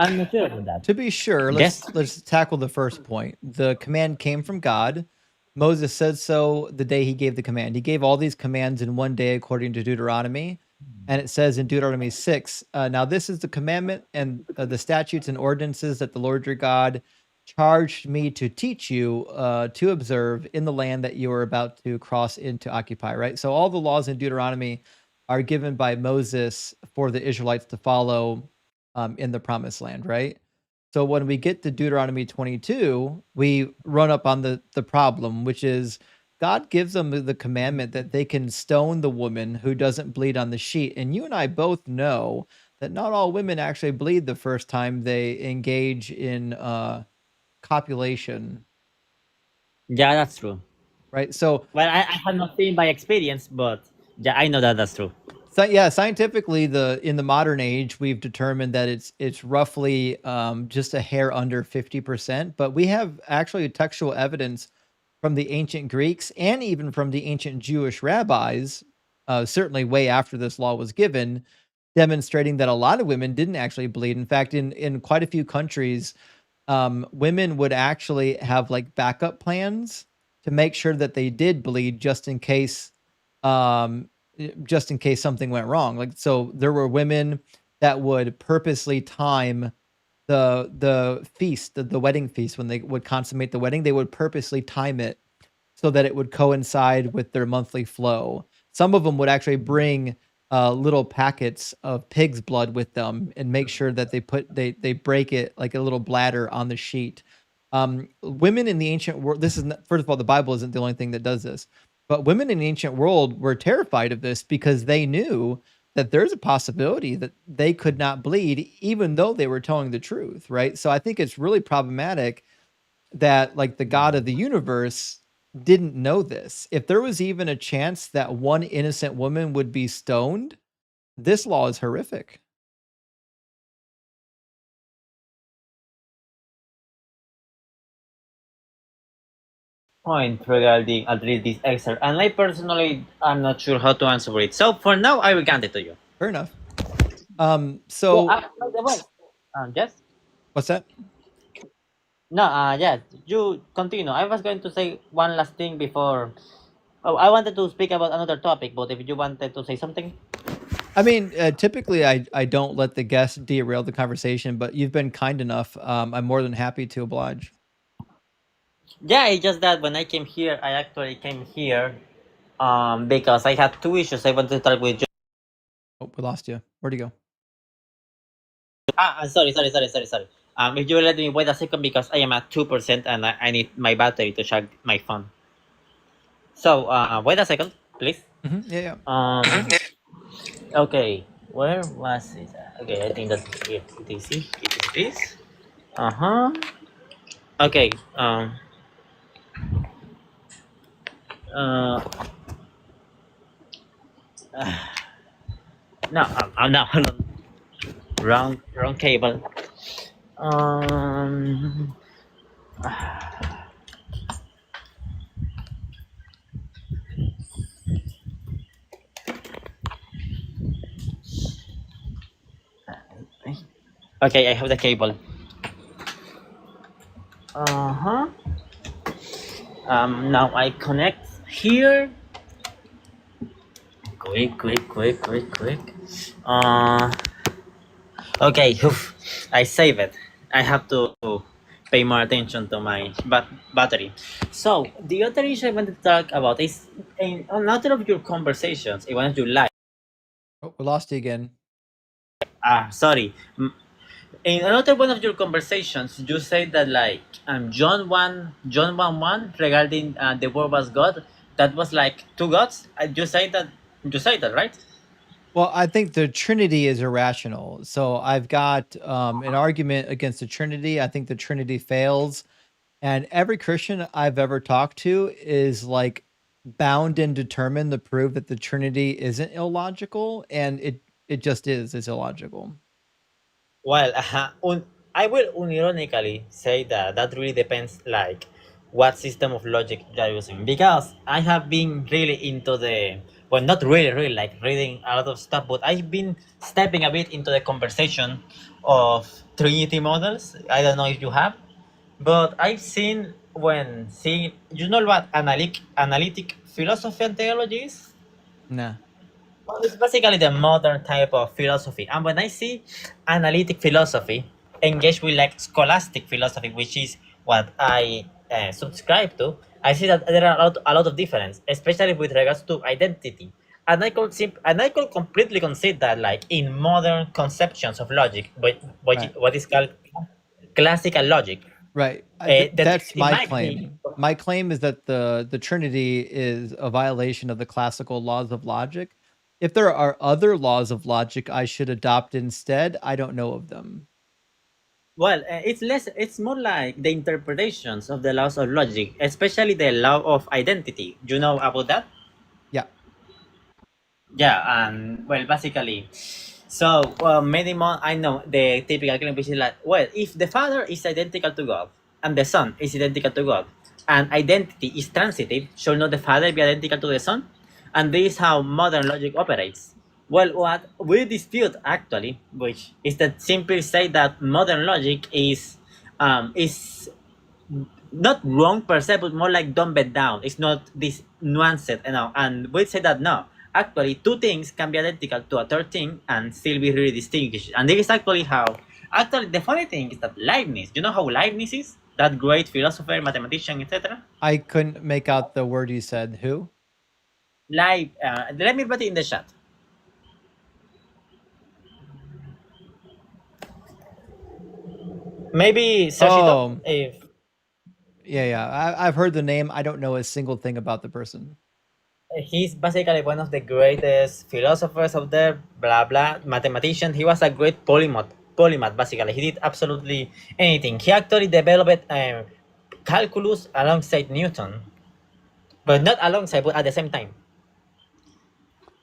about that. to be sure, Yes. let's tackle the first point. The command came from God. Moses said so the day he gave the command. He gave all these commands in one day according to Deuteronomy. And it says in Deuteronomy 6, now this is the commandment and the statutes and ordinances that the Lord your God charged me to teach you to observe in the land that you are about to cross into occupy, right? So all the laws in Deuteronomy are given by Moses for the Israelites to follow in the promised land, right? So when we get to Deuteronomy 22, we run up on the problem, which is God gives them the commandment that they can stone the woman who doesn't bleed on the sheet. And you and I both know that not all women actually bleed the first time they engage in copulation, Yeah, that's true. right? So Well, I have not seen by experience, but yeah, I know that that's true. so yeah, scientifically, in the modern age, we've determined that it's roughly just a hair under 50%. But we have actually textual evidence from the ancient Greeks and even from the ancient Jewish rabbis, certainly way after this law was given, demonstrating that a lot of women didn't actually bleed. In fact, in quite a few countries, women would actually have like backup plans to make sure that they did bleed um, just in case something went wrong. Like, so there were women that would purposely time the feast, the wedding feast, when they would consummate the wedding, they would purposely time it so that it would coincide with their monthly flow. Some of them would actually bring little packets of pig's blood with them and make sure that they break it like a little bladder on the sheet. Women in the ancient world, this is not, first of all, the Bible isn't the only thing that does this, but women in the ancient world were terrified of this because they knew that there's a possibility that they could not bleed even though they were telling the truth, right? So I think it's really problematic that like the God of the universe didn't know this. If there was even a chance that one innocent woman would be stoned, this law is horrific. Point regarding at least this excerpt, and I personally I'm not sure how to answer it. So for now, I will grant it to you. Fair enough. Well, So by the way, yes. what's that? No, yes, you continue. I was going to say one last thing before. Oh, I wanted to speak about another topic, but if you wanted to say something. I mean, typically I don't let the guest derail the conversation, but you've been kind enough. I'm more than happy to oblige. Yeah, it's just that when I came here, I actually came here because I had two issues I wanted to start with. Oh, we lost you. Where'd you go? Sorry. If you let me wait a second because I am at 2% and I need my battery to charge my phone. So, wait a second, please. Yeah. Okay, where was it? Okay, I think that's here. It is this. Okay. Uh. No. No. Hold on. Wrong cable. Um. Okay, I have the cable. Now I connect here. Quick. Okay, I save it. I have to pay more attention to my battery. So the other issue I wanted to talk about is in another of your conversations, in one of your live. Oh, we lost you again. Sorry. In another one of your conversations, you said that like John 1 regarding the word was God. That was like two gods. You say that right? Well, I think the Trinity is irrational. So I've got an argument against the Trinity. I think the Trinity fails. And every Christian I've ever talked to is like bound and determined to prove that the Trinity isn't illogical. And it just is. It's illogical. Well, I will unironically say that that really depends, like, what system of logic you're using. Because I have been really into the, well, not really, really, like reading a lot of stuff, but I've been stepping a bit into the conversation of Trinity models. I don't know if you have, but I've seen when seeing, you know what analytic philosophy and theology is? Nah. Well, it's basically the modern type of philosophy. And when I see analytic philosophy engaged with like scholastic philosophy, which is what I subscribe to, I see that there are a lot of difference, especially with regards to identity. And I could completely concede that, like in modern conceptions of logic, but Right. what is called classical logic, Right. the That's Trinity my might be. claim. My claim is that the Trinity is a violation of the classical laws of logic. If there are other laws of logic I should adopt instead, I don't know of them. Well, it's more like the interpretations of the laws of logic, especially the law of identity. You know about that? Yeah. Yeah, and well, basically, so many more. I know the typical claim, which is like, well, if the Father is identical to God and the Son is identical to God, and identity is transitive, should not the Father be identical to the Son? And this is how modern logic operates. Well, what we dispute actually, which is that simply say that modern logic is not wrong per se, but more like dumb it down. It's not this nuanced, And we say that no, actually, two things can be identical to a third thing and still be really distinguished. And this is actually how. Actually, the funny thing is that Leibniz. You know how Leibniz is that great philosopher, mathematician, etc. I couldn't make out the word you said. Who? Let me put it in the chat. Maybe search it up Oh, if yeah. I've heard the name. I don't know a single thing about the person. he's basically one of the greatest philosophers of there, blah blah, mathematician. He was a great polymath basically. He did absolutely anything. He actually developed calculus alongside Newton, but not alongside, but at the same time.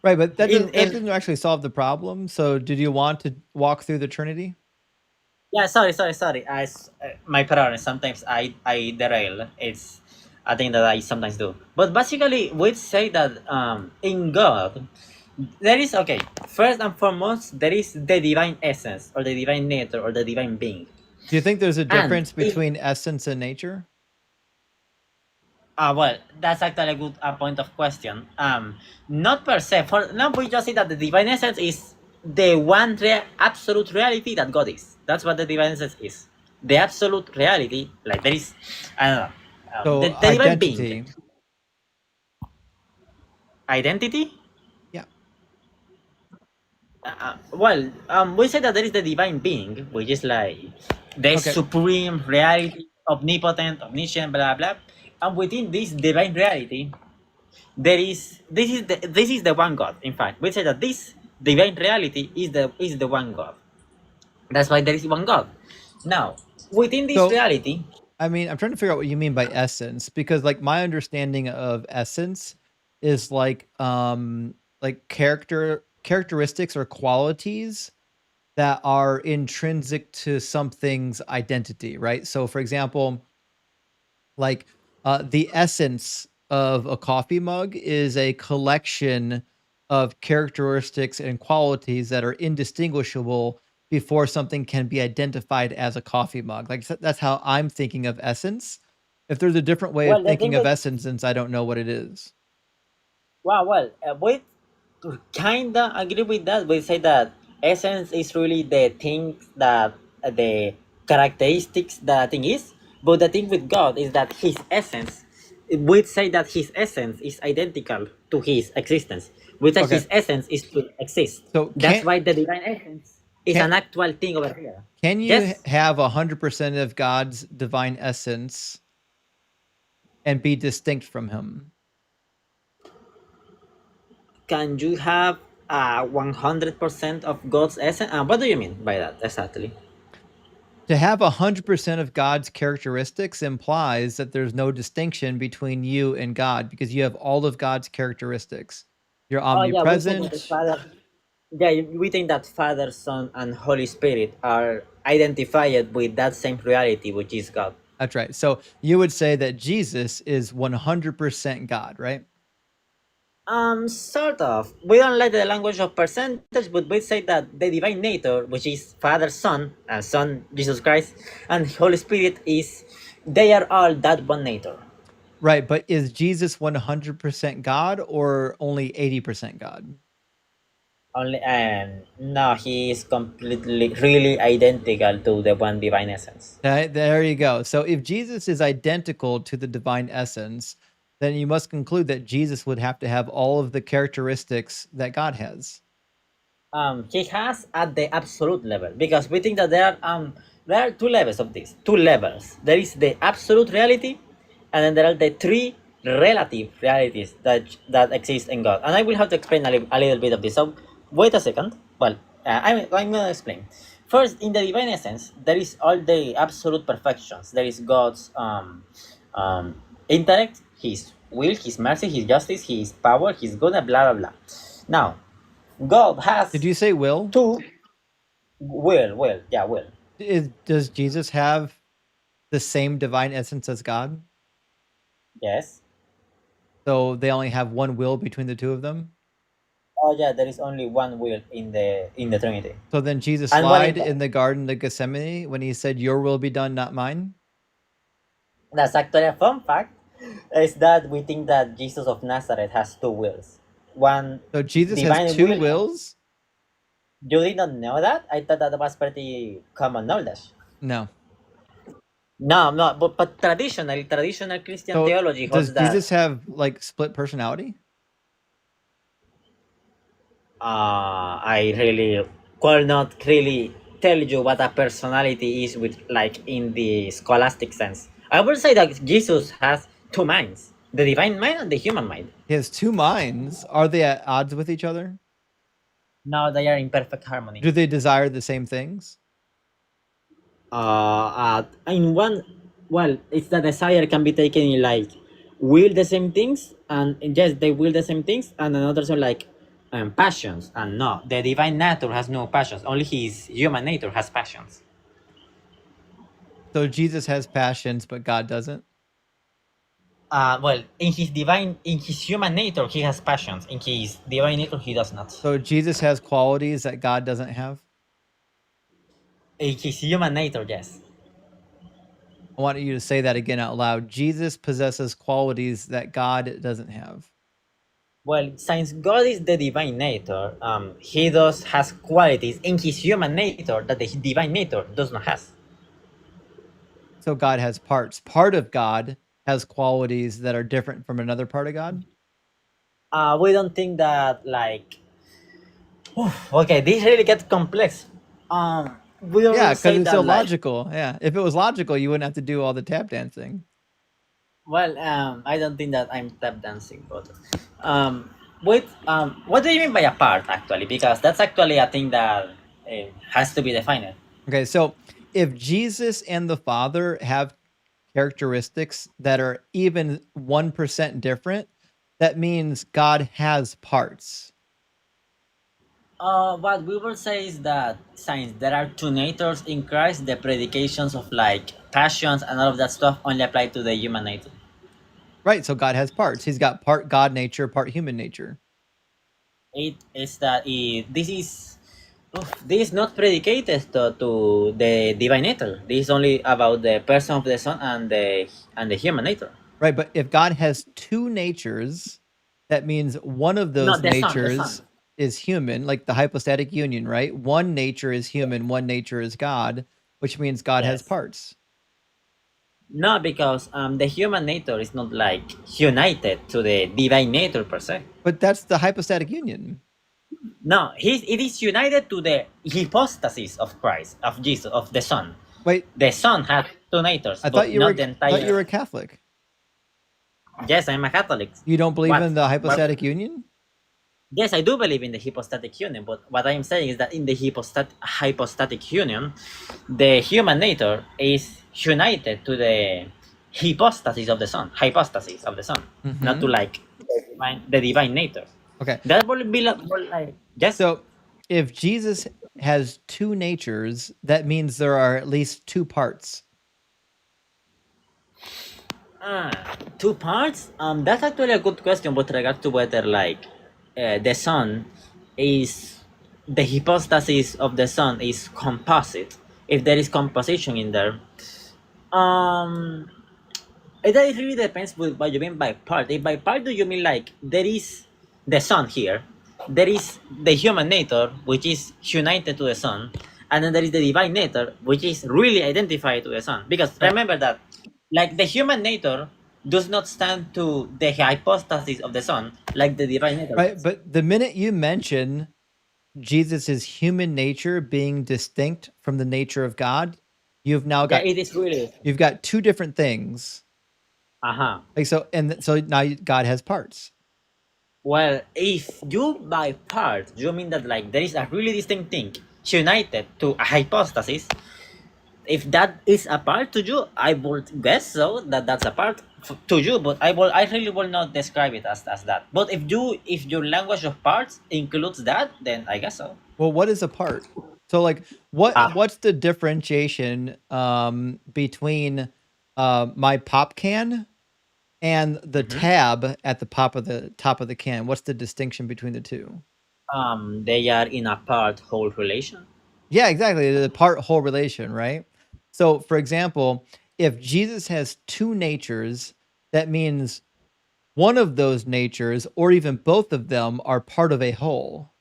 Right, but that In didn't actually solve the problem. So, did you want to walk through the Trinity? Yeah, sorry. My problem is sometimes I derail. It's a thing that I sometimes do. But basically, we'd say that in God, there is, okay. First and foremost, there is the divine essence or the divine nature or the divine being, Do you think there's a and difference if between essence and nature? well, that's actually a good point of question. Not per se. For now, we just say that the divine essence is the one absolute reality that God is. That's what the divine essence is. The absolute reality, like there is, I don't know, So, the divine being, identity. identity. Yeah. Well, we say that there is the divine being, which is like the Okay. supreme reality, omnipotent, omniscient, blah blah. And within this divine reality, there is this is the one God. In fact, we say that this divine reality is the one God. That's why there is one God. Now, within this So, reality, I mean, I'm trying to figure out what you mean by essence because like my understanding of essence is like characteristics or qualities that are intrinsic to something's identity, right? So for example, like the essence of a coffee mug is a collection of characteristics and qualities that are indistinguishable before something can be identified as a coffee mug. Like that's how I'm thinking of essence. If there's a different way of well, the thinking thing of with essence, since I don't know what it is. wow, well, we kinda agree with that. We say that essence is really the thing that the characteristics that a thing is. But the thing with God is that his essence, we'd say that his essence is identical to his existence. We'd say Okay. his essence is to exist. So That's why the divine essence is an actual thing over here. can you Yes. have 100% of God's divine essence and be distinct from him? Can you have 100% of God's essence? What do you mean by that exactly? To have 100% of God's characteristics implies that there's no distinction between you and God because you have all of God's characteristics. You're Oh yeah, we think that the omnipresent. Father. Yeah, we think that Father, Son, and Holy Spirit are identified with that same reality, which is God. That's right. So you would say that Jesus is 100% God, right? Sort of. We don't like the language of percentage, but we say that the divine nature, which is Father, Son, and Son Jesus Christ, and Holy Spirit, they are all that one nature. Right. But is Jesus 100% God or only 80% God? Only and no, he is completely, really identical to the one divine essence. There you go. So if Jesus is identical to the divine essence, then you must conclude that Jesus would have to have all of the characteristics that God has. He has at the absolute level, because we think that there are two levels of this. Two levels. There is the absolute reality, and then there are the three relative realities that exist in God. And I will have to explain a little bit of this. So wait a second. Well, I'm going to explain. First, in the divine essence, there is all the absolute perfections. There is God's intellect, His will, His mercy, His justice, His power, His good, blah blah blah. Now, God has Did you say will? two. Will, yeah, will. Does Jesus have the same divine essence as God? Yes. So they only have one will between the two of them? Oh yeah, there is only one will in the Trinity. So then Jesus And what lied is that? in the Garden of Gethsemane when he said, "Your will be done, not mine"? That's actually a fun fact. Is that we think that Jesus of Nazareth has two wills. One So Jesus has divine two will. wills? You did not know that? I thought that was pretty common knowledge. No. No, but traditional Christian So theology does holds that. Jesus have like split personality? I really could not really tell you what a personality is with like in the scholastic sense. I would say that Jesus has two minds: the divine mind and the human mind. He has two minds. Are they at odds with each other? No, they are in perfect harmony. Do they desire the same things? In one, well, it's the desire can be taken in like will the same things, and yes, they will the same things, and another are like passions, and no, the divine nature has no passions. Only his human nature has passions. So Jesus has passions, but God doesn't? Well, in his human nature, he has passions. In his divine nature, he does not. So Jesus has qualities that God doesn't have? In his human nature, yes. I want you to say that again out loud. Jesus possesses qualities that God doesn't have. Well, since God is the divine nature, he has qualities in his human nature that the divine nature does not have. So God has parts. Part of God has qualities that are different from another part of God? We don't think that like. Okay, this really gets complex. We don't Yeah, really because say it's that like. illogical. Yeah. If it was logical, you wouldn't have to do all the tap dancing. Well, I don't think that I'm tap dancing, but what do you mean by a part actually? Because that's actually a thing that has to be defined. Okay, so if Jesus and the Father have characteristics that are even 1% different, that means God has parts. What we will say is that since there are two natures in Christ, the predications of like passions and all of that stuff only apply to the human nature. Right, so God has parts. He's got part God nature, part human nature. It is that this is not predicated to the divine nature. This is only about the person of the Son and the human nature. Right, but if God has two natures, that means one of No, those the Son. natures is human, like the hypostatic union, right? One nature is human, one nature is God. which means God has Yes. parts. No, because the human nature is not like united to the divine nature per se. But that's the hypostatic union. No, it is united to the hypostasis of Christ, of Jesus, of the Son. Wait, The Son has two natures, I but thought you were not the entire. thought you were a Catholic. Yes, I'm a Catholic. You don't believe What? in the hypostatic union? Yes, I do believe in the hypostatic union, but what I am saying is that in the hypostatic union, the human nature is united to the hypostasis of the Son, hypostasis of the Son, not to Mhm. like the divine nature. Okay. That would be like, more like yes. So, if Jesus has two natures, that means there are at least two parts. Two parts. That's actually a good question with regard to whether like the Son is the hypostasis of the Son is composite. If there is composition in there, it really depends with what you mean by part. If by part do you mean like there is the Son here, there is the human nature which is united to the Son, and then there is the divine nature which is really identified to the Son. Because remember that, like the human nature does not stand to the hypostasis of the Son like the divine nature. Right, does. but the minute you mention Jesus's human nature being distinct from the nature of God, you've now Yeah, got it is really. you've got two different things. Like so, and so now God has parts. Well, if you by part, you mean that like there is a really distinct thing united to a hypostasis. If that is a part to you, I would guess so that that's a part to you. But I really will not describe it as that. But if your language of parts includes that, then I guess so. Well, what is a part? So, like, what's the differentiation between my pop can and the tab at the top of the can? What's the distinction between the two? They are in a part whole relation. Yeah, exactly. The part whole relation, right? So, for example, if Jesus has two natures, that means one of those natures, or even both of them, are part of a whole.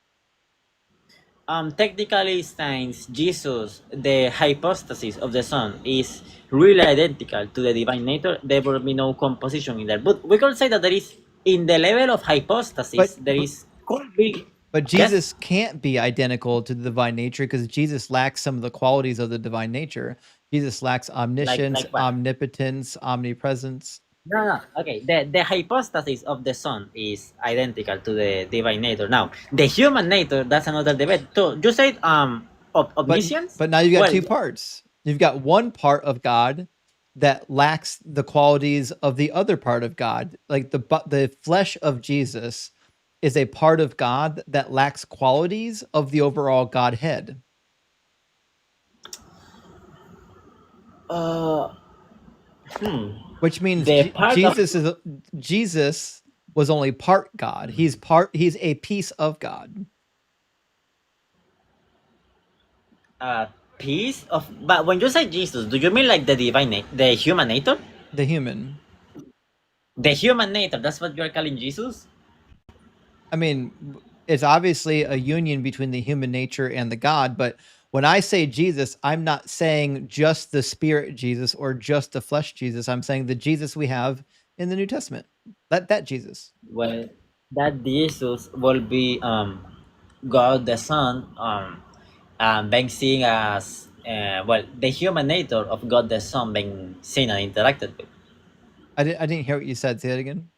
Technically, since Jesus, the hypostasis of the Son, is really identical to the divine nature, there will be no composition in there. But we could say that there is, in the level of hypostasis, could be. But Yes? Jesus can't be identical to the divine nature because Jesus lacks some of the qualities of the divine nature. Jesus lacks omniscience, Like what? omnipotence, omnipresence. No. Okay, the hypostasis of the Son is identical to the divine nature. Now, the human nature, that's another debate. So you said omniscience? But now you've got Well, two parts. You've got one part of God that lacks the qualities of the other part of God. Like the flesh of Jesus is a part of God that lacks qualities of the overall Godhead. Which means Jesus was only part God. He's a piece of God. Piece of. But when you say Jesus, do you mean like the divine, the human nature? The human. The human nature. That's what you're calling Jesus. I mean, it's obviously a union between the human nature and the God, but when I say Jesus, I'm not saying just the spirit Jesus or just the flesh Jesus. I'm saying the Jesus we have in the New Testament. That Jesus. Well, that Jesus will be God the Son being seen as the human nature of God the Son being seen and interacted with. I didn't hear what you said. Say it again.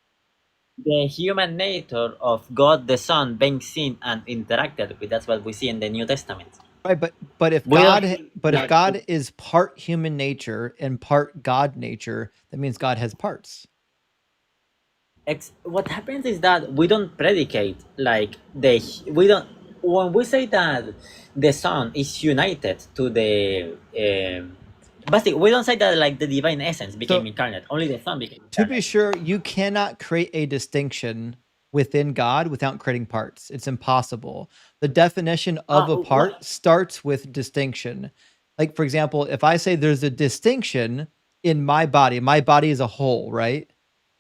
The human nature of God the Son being seen and interacted with. That's what we see in the New Testament. Right, but if God is part human nature and part God nature, that means God has parts. What happens is that we don't predicate like we don't when we say that the Son is united to the basically we don't say that like the divine essence became incarnate. Only the Son became incarnate. To be sure, you cannot create a distinction within God without creating parts. It's impossible. The definition of a part starts with distinction. Like, for example, if I say there's a distinction in my body is a whole, right?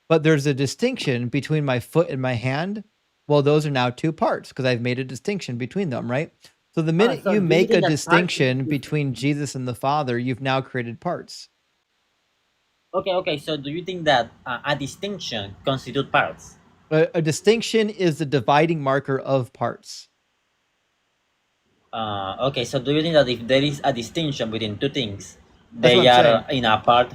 But there's a distinction between my foot and my hand. Well, those are now two parts because I've made a distinction between them, right? So the minute So you do you make a think that parts distinction between Jesus and the Father, you've now created parts. okay, so do you think that a distinction constitute parts? A distinction is the dividing marker of parts. Okay, so do you think that if there is a distinction between two things, That's what they I'm saying. are in a part?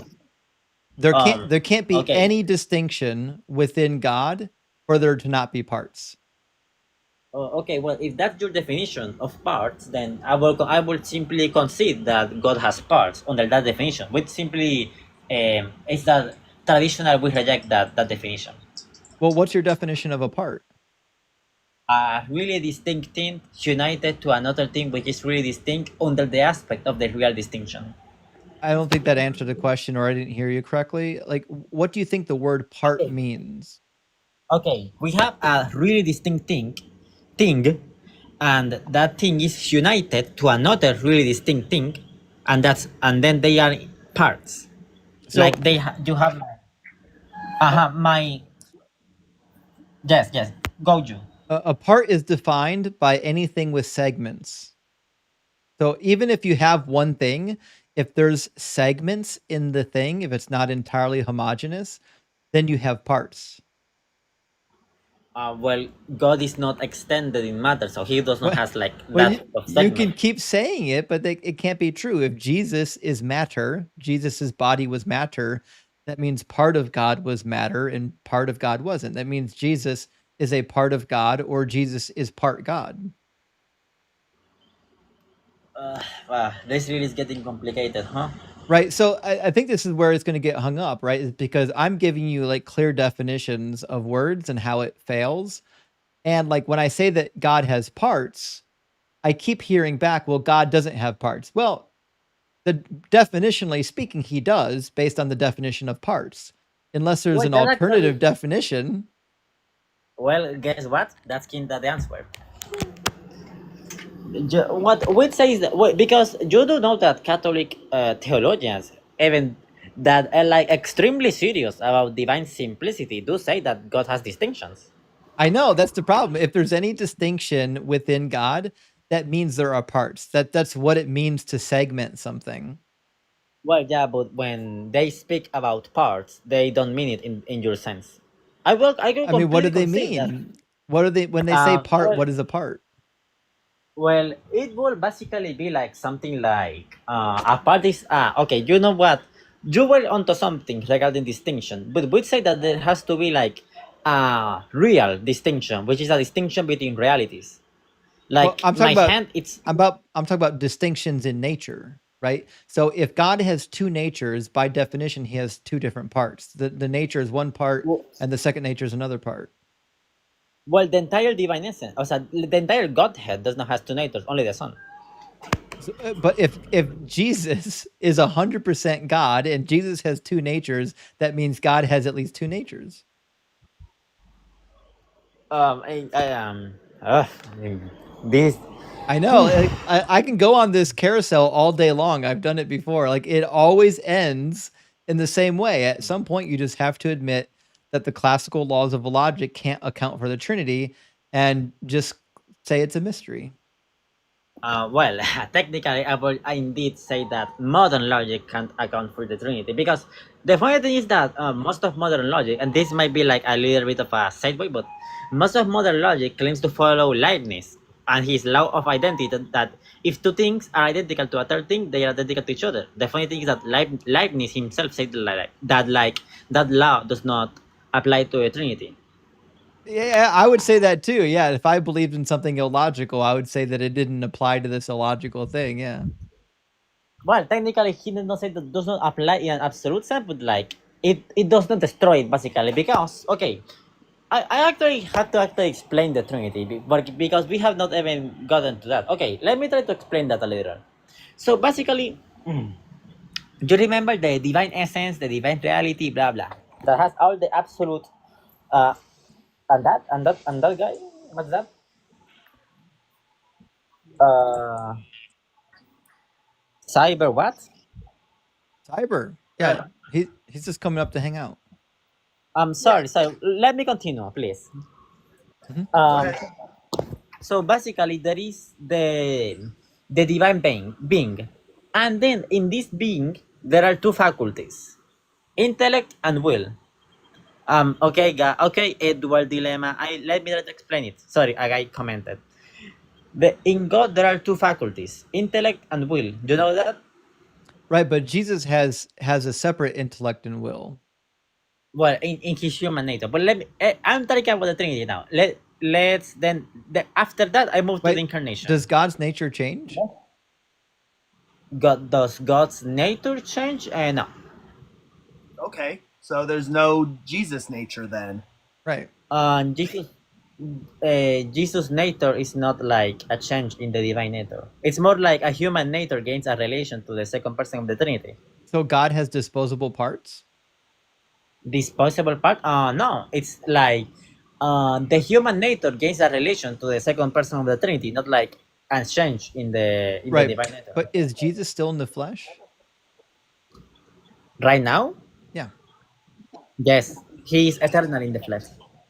There can't be Okay. any distinction within God for there to not be parts. Okay, well, if that's your definition of parts, then I will simply concede that God has parts under that definition. Which simply is that traditional we reject that definition. Well, what's your definition of a part? A really distinct thing united to another thing which is really distinct under the aspect of the real distinction. I don't think that answered the question, or I didn't hear you correctly. Like, what do you think the word part means? Okay, we have a really distinct thing, and that thing is united to another really distinct thing, and then they are parts. So Like you have my yes, go you. a part is defined by anything with segments. So even if you have one thing, if there's segments in the thing, if it's not entirely homogeneous, then you have parts. Well, God is not extended in matter, so He does not Well, has like well, that of you can segment. keep saying it, but it can't be true. If Jesus is matter, Jesus's body was matter, that means part of God was matter and part of God wasn't. That means Jesus is a part of God or Jesus is part God. Wow, this really is getting complicated, huh? Right. So I think this is where it's going to get hung up, right? Is because I'm giving you like clear definitions of words and how it fails. And like when I say that God has parts, I keep hearing back, well, God doesn't have parts. Well, the definitionally speaking, he does based on the definition of parts. Unless there's Well, an that actually. alternative definition. Well, guess what? That's kind of the answer. What which says that because you do know that Catholic theologians, even that are like extremely serious about divine simplicity, do say that God has distinctions. I know that's the problem. If there's any distinction within God, that means there are parts. That's what it means to segment something. Well, yeah, but when they speak about parts, they don't mean it in your sense. I will I mean, what do completely they concede that. mean? What are they when they say part? Well, What is a part? well, it will basically be like something like a part is okay. You know what? You were onto something regarding distinction, but we'd say that there has to be like a real distinction, which is a distinction between realities. Well, Like my hand, it's I'm talking about distinctions in nature, right? So if God has two natures, by definition, he has two different parts. The nature is one part, and the second nature is another part. well, the entire divine essence, the entire Godhead does not have two natures, only the Son. So, but if Jesus is 100% God and Jesus has two natures, that means God has at least two natures. I mean, this I know. I can go on this carousel all day long. I've done it before. Like it always ends in the same way. At some point, you just have to admit that the classical laws of logic can't account for the Trinity, and just say it's a mystery. well, technically, I indeed say that modern logic can't account for the Trinity because the funny thing is that most of modern logic, and this might be like a little bit of a sideway, but most of modern logic claims to follow Leibniz and his law of identity that if two things are identical to a third thing, they are identical to each other. The funny thing is that Leibniz himself said that law does not apply to a Trinity. Yeah, I would say that too. Yeah, if I believed in something illogical, I would say that it didn't apply to this illogical thing. Yeah. Well, technically, he did not say that does not apply in an absolute sense, but like it does not destroy it basically because okay, I actually had to actually explain the Trinity but because we have not even gotten to that. Okay, let me try to explain that a little. So basically, you remember the divine essence, the divine reality, blah blah, that has all the absolute, uh, and that guy, what's that? Uh, Cyber what? Cyber. Yeah, he's just coming up to hang out. I'm sorry. So let me continue, please. Mhm. Go Um, ahead. So basically, there is the divine being, and then in this being there are two faculties: intellect and will. Okay, okay, Edward dilemma. Let me try to explain it. Sorry, I commented. In God there are two faculties: intellect and will. Do you know that? Right, but Jesus has a separate intellect and will. Well, in his human nature. But I'm talking about the Trinity now. Let's then after that I move to the Wait, incarnation. does God's nature change? Does God's nature change? No. Okay, so there's no Jesus nature then. Right. Jesus' nature is not like a change in the divine nature. It's more like a human nature gains a relation to the second person of the Trinity. So God has disposable parts? Disposable part? No. It's like the human nature gains a relation to the second person of the Trinity, not like a change in the Right. divine nature. But is Jesus still in the flesh? Right now? Yeah. Yes. He is eternal in the flesh.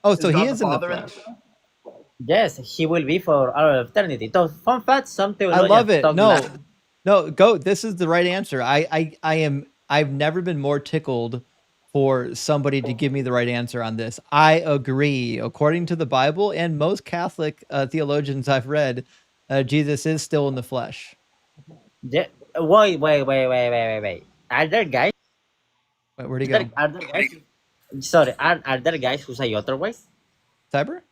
Oh, so he God the is in the Father in flesh. Yes, he will be for all of eternity. So, fun fact: some I theologians love it. talk No, no, go. This is the right answer. I've never been more tickled for somebody to give me the right answer on this. I agree. According to the Bible and most Catholic theologians I've read, Jesus is still in the flesh. Yeah. Wait. Are there guys? Wait, where'd he go? Are there guys? Sorry, are there guys who say otherwise? Cyber?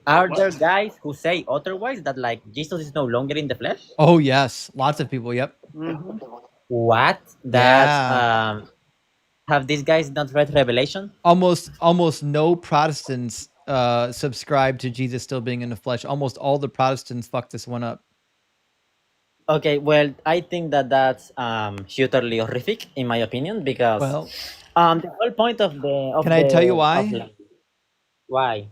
Are there guys who say otherwise, that like Jesus is no longer in the flesh? Oh yes, lots of people. Yep. What? Yeah. Have these guys not read Revelation? Almost no Protestants subscribe to Jesus still being in the flesh. Almost all the Protestants fuck this one up. Okay, well, I think that's utterly horrific in my opinion, because Well, the whole point of the can I tell you why? why?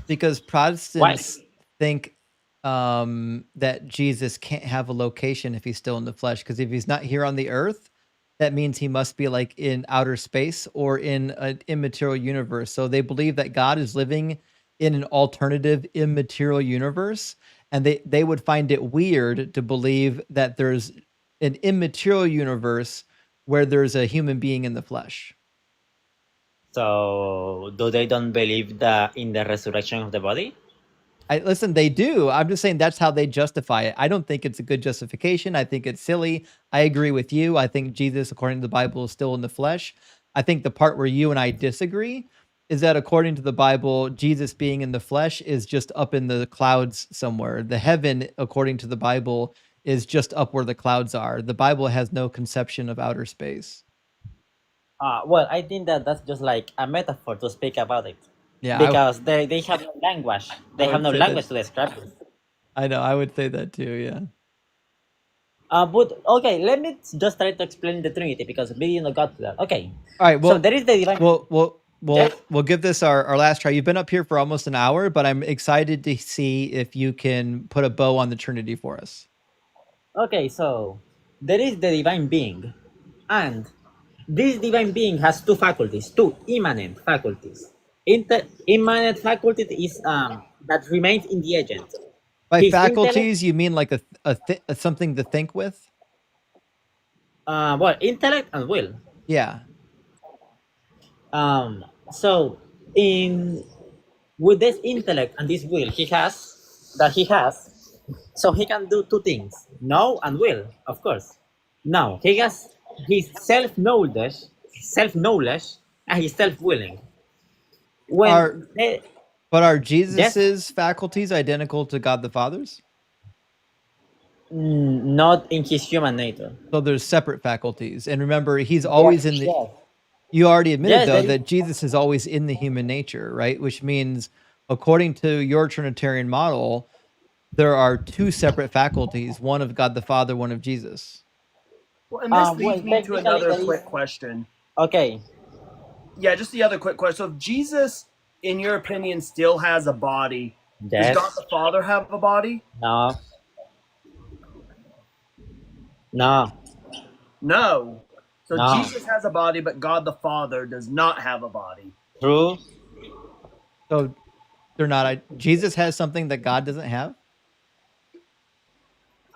Because Protestants think that Jesus can't have a location if he's still in the flesh. Because if he's not here on the earth, that means he must be like in outer space or in an immaterial universe. So they believe that God is living in an alternative immaterial universe, and they would find it weird to believe that there's an immaterial universe where there's a human being in the flesh. So, do they don't believe in the resurrection of the body? Listen, they do. I'm just saying that's how they justify it. I don't think it's a good justification. I think it's silly. I agree with you. I think Jesus, according to the Bible, is still in the flesh. I think the part where you and I disagree is that according to the Bible, Jesus being in the flesh is just up in the clouds somewhere. The heaven, according to the Bible, is just up where the clouds are. The Bible has no conception of outer space. Well, I think that's just like a metaphor to speak about it. Yeah, because they have no language. They have no language to describe it. I know. I would say that too. Yeah. But okay, let me just try to explain the Trinity, because we didn't got to that. Okay. All right. Well, so there is the divine. We'll give this our last try. You've been up here for almost an hour, but I'm excited to see if you can put a bow on the Trinity for us. Okay, so there is the divine being, and this divine being has two faculties, two immanent faculties. Immanent faculty is that remains in the agent. By his faculties, you mean like a something to think with? Well, intellect and will. Yeah. So with this intellect and this will he has, so he can do two things: know and will, of course. Now he has his self-knowledge, and his self-willing. But are Jesus's faculties identical to God the Father's? Not in his human nature. So there's separate faculties. And remember, he's always in the... You already admitted, though, that Jesus is always in the human nature, right? Which means, according to your Trinitarian model, there are two separate faculties, one of God the Father, one of Jesus. Well, and this leads me to another quick question. Okay. Yeah, just the other quick question. So if Jesus, in your opinion, still has a body, does God the Father have a body? No. No. No. So Jesus has a body, but God the Father does not have a body. True. So They're not. Jesus has something that God doesn't have.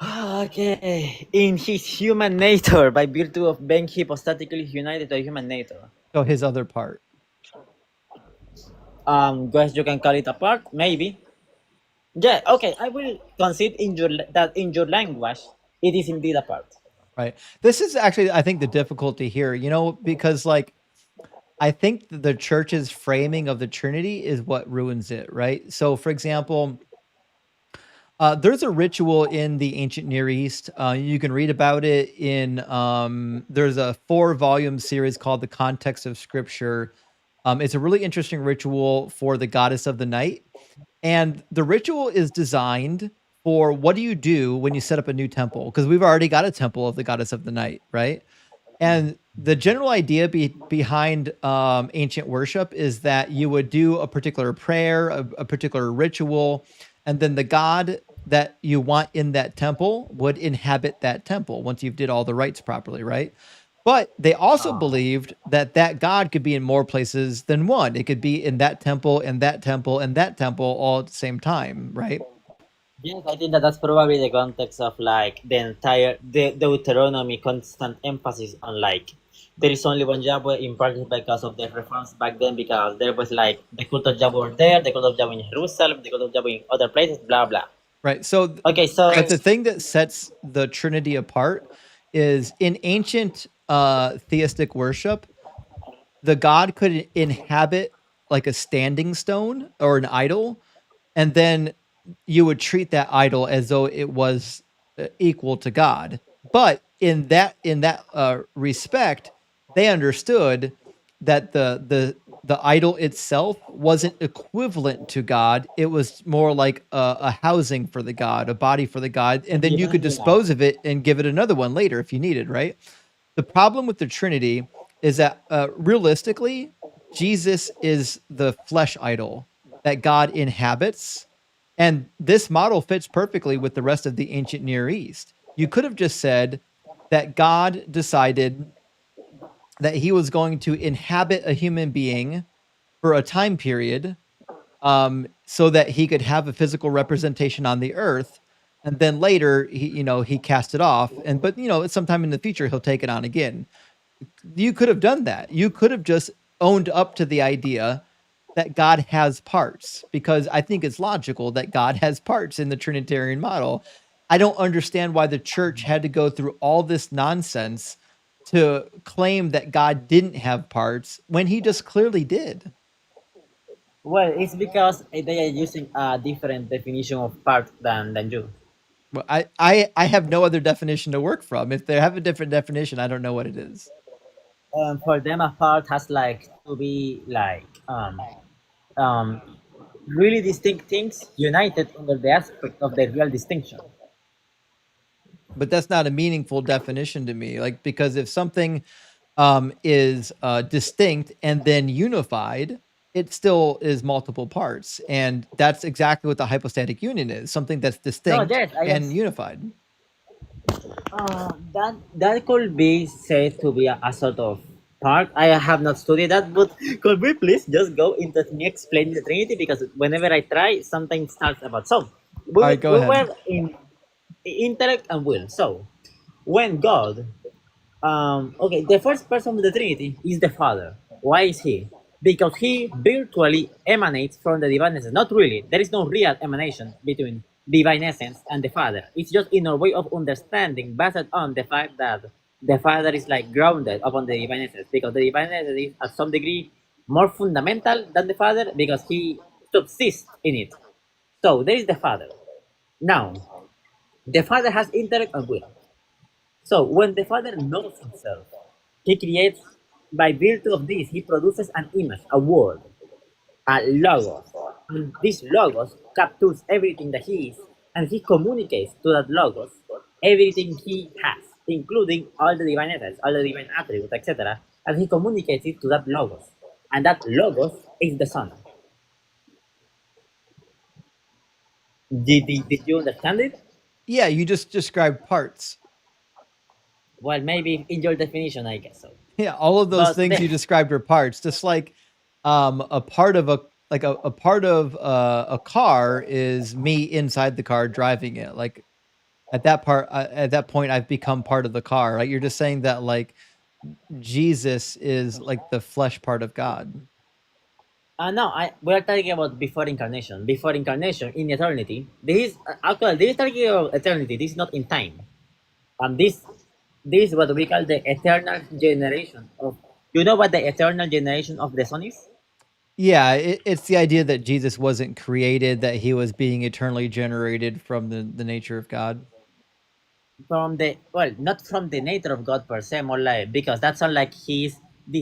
Okay, in his human nature, by virtue of being hypostatically united to human nature. So his other part. Guess you can call it a part, maybe. Yeah, okay, I will concede that in your language, it is indeed a part. Right. This is actually, I think, the difficulty here, because like I think the church's framing of the Trinity is what ruins it, right? So, for example, there's a ritual in the ancient Near East. You can read about it in, there's a 4-volume series called The Context of Scripture. It's a really interesting ritual for the goddess of the night. And the ritual is designed for what do you do when you set up a new temple? Because we've already got a temple of the goddess of the night, right? And the general idea behind ancient worship is that you would do a particular prayer, a particular ritual, and then the god that you want in that temple would inhabit that temple once you've did all the rites properly, right? But they also believed that that god could be in more places than one. It could be in that temple, and that temple, and that temple all at the same time, right? Yes, I think that that's probably the context of like the Deuteronomy constant emphasis on like there is only one Yahweh in part because of the reforms back then, because there was like the cult of Yahweh there, the cult of Yahweh in Jerusalem, the cult of Yahweh in other places, blah blah. Right. So, Okay, so but the thing that sets the Trinity apart is in ancient theistic worship, the god could inhabit like a standing stone or an idol, and then you would treat that idol as though it was equal to God. But in that respect, they understood that the idol itself wasn't equivalent to God. It was more like a housing for the god, a body for the god, and then you could dispose of it and give it another one later if you needed, right? The problem with the Trinity is that realistically, Jesus is the flesh idol that God inhabits. And this model fits perfectly with the rest of the ancient Near East. You could have just said that God decided that he was going to inhabit a human being for a time period, so that he could have a physical representation on the earth. And then later, he cast it off. But sometime in the future, he'll take it on again. You could have done that. You could have just owned up to the idea that God has parts, because I think it's logical that God has parts in the Trinitarian model. I don't understand why the church had to go through all this nonsense to claim that God didn't have parts when he just clearly did. well, it's because they are using a different definition of part than you. Well, I have no other definition to work from. If they have a different definition, I don't know what it is. For them, a part has like to be like um, really distinct things united under the aspect of the real distinction. But that's not a meaningful definition to me. Like, because if something is distinct and then unified, it still is multiple parts. And that's exactly what the hypostatic union is, something that's No, distinct yes, I and am. unified. That could be said to be a sort of part. I have not studied that, but could we please just go into me explaining the Trinity, because whenever I try, something starts about so. All right, go We ahead. were in intellect and will. So when God, okay, the first person of the Trinity is the Father. Why is he? Because he virtually emanates from the divine essence. Not really. There is no real emanation between divine essence and the Father. It's just in a way of understanding based on the fact that the Father is like grounded upon the divine essence, because the divine essence is at some degree more fundamental than the Father because he subsists in it. So there is the Father. Now, the Father has intellect and will. So when the Father knows himself, he creates, by virtue of this, he produces an image, a word, a logos. And this logos captures everything that he is, and he communicates to that logos everything he has, including all the divine essence, all the divine attributes, etc. And he communicates it to that logos. And that logos is the Son. Did you understand it? Yeah, you just described parts. Well, maybe in your definition, I guess so. Yeah, all of those But things you described are parts, just like a part of like a part of a car is me inside the car driving it. Like at that point, I've become part of the car. Right? You're just saying that like Jesus is like the flesh part of God. No, we're talking about before incarnation. Before incarnation, in eternity, this is actually this is talking about eternity. This is not in time. This is what we call the eternal generation of. You know what the eternal generation of the Son is? Yeah, it's the idea that Jesus wasn't created, that he was being eternally generated from the nature of God. From the well, not from the nature of God per se, more like because that's not like he's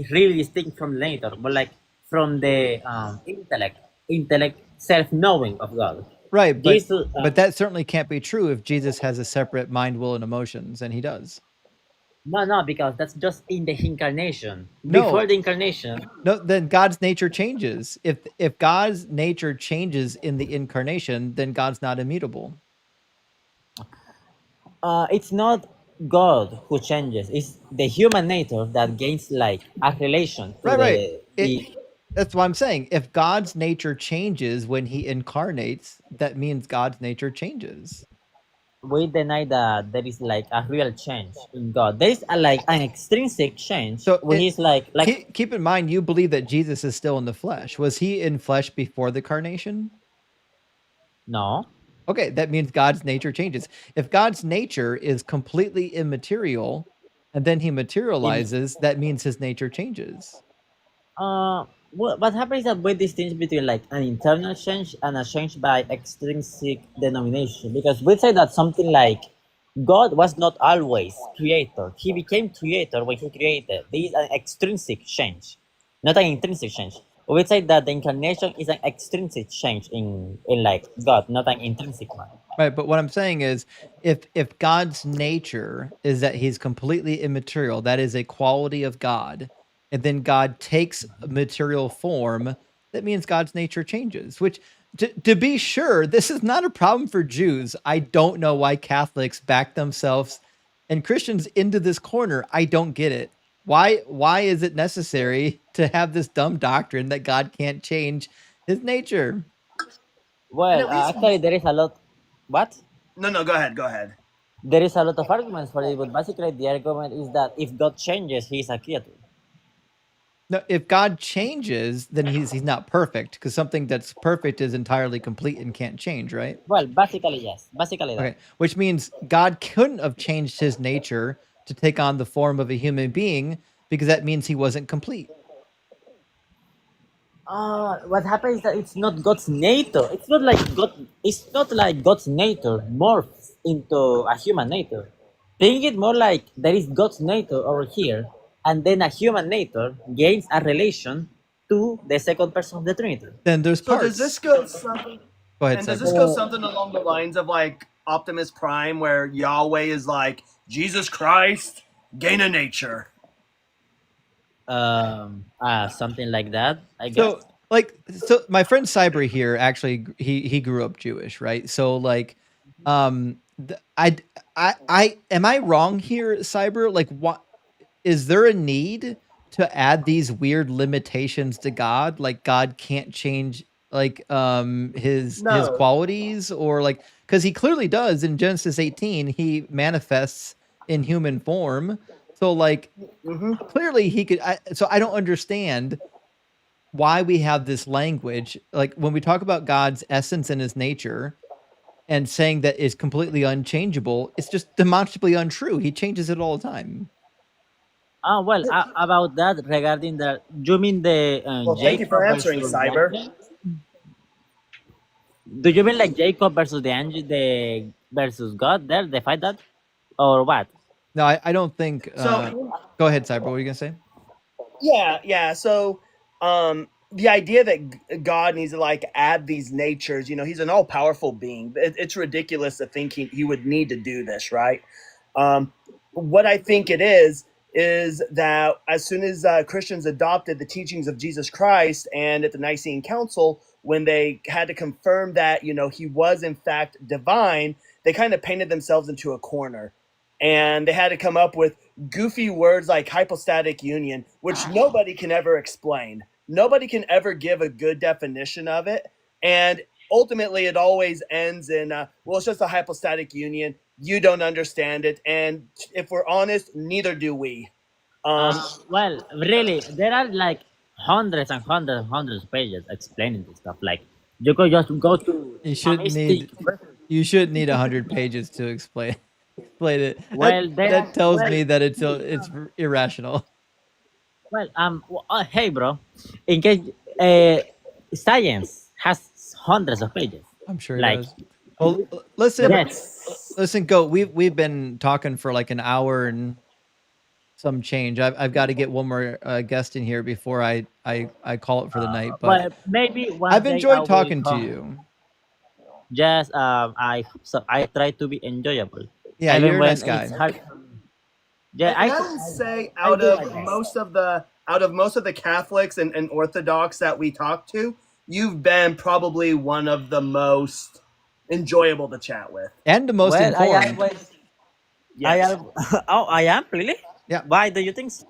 really distinct from the nature, but like from the intellect, self-knowing of God. Right, Jesus, but that certainly can't be true if Jesus has a separate mind, will, and emotions, and he does. no, because that's just in the incarnation. No, Before the incarnation, no, then God's nature changes. If God's nature changes in the incarnation, then God's not immutable. it's not God who changes. It's the human nature that gains like a relation to Right. the. That's what I'm saying. If God's nature changes when he incarnates, that means God's nature changes. We deny that there is like a real change in God. There is like an extrinsic change, So which is like keep in mind, you believe that Jesus is still in the flesh. Was he in flesh before the carnation? no. Okay, that means God's nature changes. If God's nature is completely immaterial and then he materializes, that means his nature changes. What happens is that we distinguish between like an internal change and a change by extrinsic denomination, because we say that something like God was not always creator. He became creator when he created. This is an extrinsic change, not an intrinsic change. We say that the incarnation is an extrinsic change in like God, not an intrinsic one. Right, but what I'm saying is if God's nature is that he's completely immaterial, that is a quality of God, and then God takes a material form, that means God's nature changes, which to be sure, this is not a problem for Jews. I don't know why Catholics back themselves and Christians into this corner. I don't get it. Why is it necessary to have this dumb doctrine that God can't change his nature? Well, actually, there is a lot. What? No, go ahead. There is a lot of arguments for it, but basically the argument is that if God changes, he is a creature. No, if God changes, then he's not perfect, because something that's perfect is entirely complete and can't change, right? Well, basically yes, basically that. Okay, which means God couldn't have changed his nature to take on the form of a human being, because that means he wasn't complete. What happens is that it's not God's nature. It's not like God. It's not like God's nature morphs into a human nature. Think it more like there is God's nature over here, and then a human nature gains a relation to the second person of the Trinity. Then there's So parts. does this go something? Go ahead, And does Cyber. this go something along the lines of like Optimus Prime, where Yahweh is like Jesus Christ, gain a nature? Something like that, I guess. So my friend Cyber here, actually he grew up Jewish, right? So like I am I wrong here, Cyber? Like, what is there a need to add these weird limitations to God? Like God can't change like his No. qualities, or like, because he clearly does in Genesis 18, he manifests in human form. So like clearly he could. So I don't understand why we have this language. Like when we talk about God's essence and his nature and saying that is completely unchangeable, it's just demonstrably untrue. He changes it all the time. Well, about that, regarding that, you mean the Well, thank you for Jacob answering, versus Cyber. the angel? Do you mean like Jacob versus the angel, the versus God? There, they fight that, or what? No, I don't think. So- Go ahead, Cyber. What are you gonna say? Yeah. So, the idea that God needs to like add these natures, he's an all-powerful being. It's ridiculous to think he would need to do this, right? What I think it is that as soon as Christians adopted the teachings of Jesus Christ, and at the Nicene Council, when they had to confirm that he was in fact divine, they kind of painted themselves into a corner, and they had to come up with goofy words like hypostatic union, which nobody can ever explain. nobody can ever give a good definition of it, and ultimately it always ends in well, it's just a hypostatic union. You don't understand it, and if we're honest, neither do we. Well, really, there are like hundreds and hundreds and hundreds of pages explaining this stuff. Like you could just go to You shouldn't Thomistic. need 100 pages to explain it. Well, there are That tells well, me that it's irrational. well, hey, bro. In case science has hundreds of pages. I'm sure it Like, does. Well, listen, yes. listen, Goat. We've been talking for like an hour and some change. I've got to get one more guest in here before I call it for the night. But Well, maybe one I've day I enjoyed will talking to come. you. Just I try to be enjoyable, Yeah, even you're a nice when it's guy. hard. Yeah, And I will say, I out do of my best. most of the Catholics and Orthodox that we talk to, you've been probably one of the most enjoyable to chat with. And the most Well, I informed. always I Yes. am. Oh, I am really. Yeah. Why do you think so?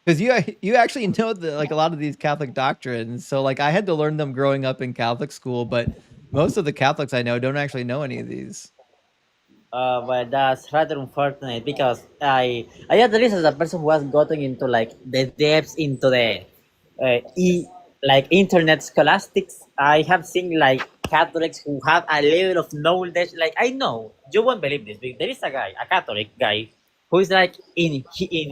Because you actually know like a lot of these Catholic doctrines. So like I had to learn them growing up in Catholic school, but most of the Catholics I know don't actually know any of these. Well, that's rather unfortunate because I at least as a person who has gotten into like the depths into the like internet scholastics, I have seen like Catholics who have a level of knowledge. Like I know you won't believe this, but there is a guy, a Catholic guy, who is like in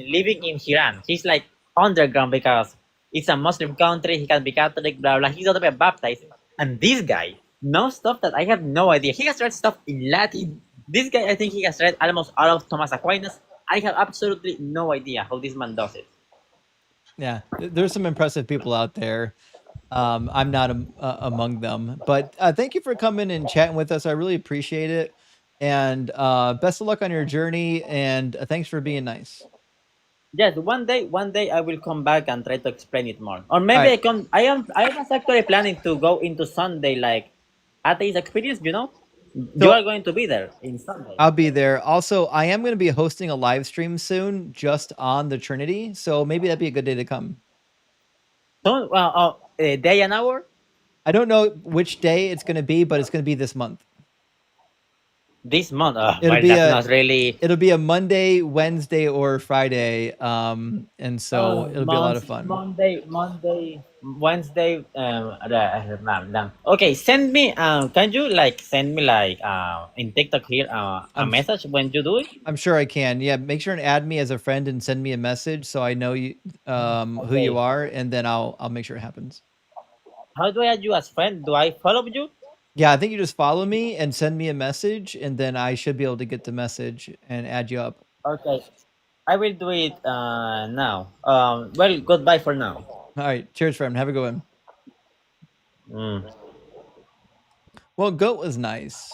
living in Iran. He's like underground because it's a Muslim country. He can be Catholic, blah blah. He's not even baptized, and this guy knows stuff that I have no idea. He has read stuff in Latin. This guy, I think he has read almost all of Thomas Aquinas. I have absolutely no idea how this man does it. Yeah, there's some impressive people out there. I'm not among them, but thank you for coming and chatting with us. I really appreciate it, and best of luck on your journey. And thanks for being nice. Yes, one day I will come back and try to explain it more. Or All maybe right. I was actually planning to go into Sunday like atheist experience, you know? You So are going to be there in Sunday. I'll be there. Also, I am going to be hosting a live stream soon, just on the Trinity. So maybe that'd be a good day to come. So a day and hour? I don't know which day it's going to be, but it's going to be this month. This month. It'll Well, be that's not really It'll be a Monday, Wednesday, or Friday. And so it'll be a lot of fun. Monday, Wednesday. Okay, send me. Can you like send me like in TikTok here a message when you do it? I'm sure I can. Yeah, make sure and add me as a friend and send me a message so I know you who you Okay. are, and then I'll make sure it happens. How do I add you as friend? Do I follow you? Yeah, I think you just follow me and send me a message, and then I should be able to get the message and add you up. Okay, I will do it now. Well, goodbye for now. All right, cheers, friend. Have a good one. Mm. Well, Goat was nice.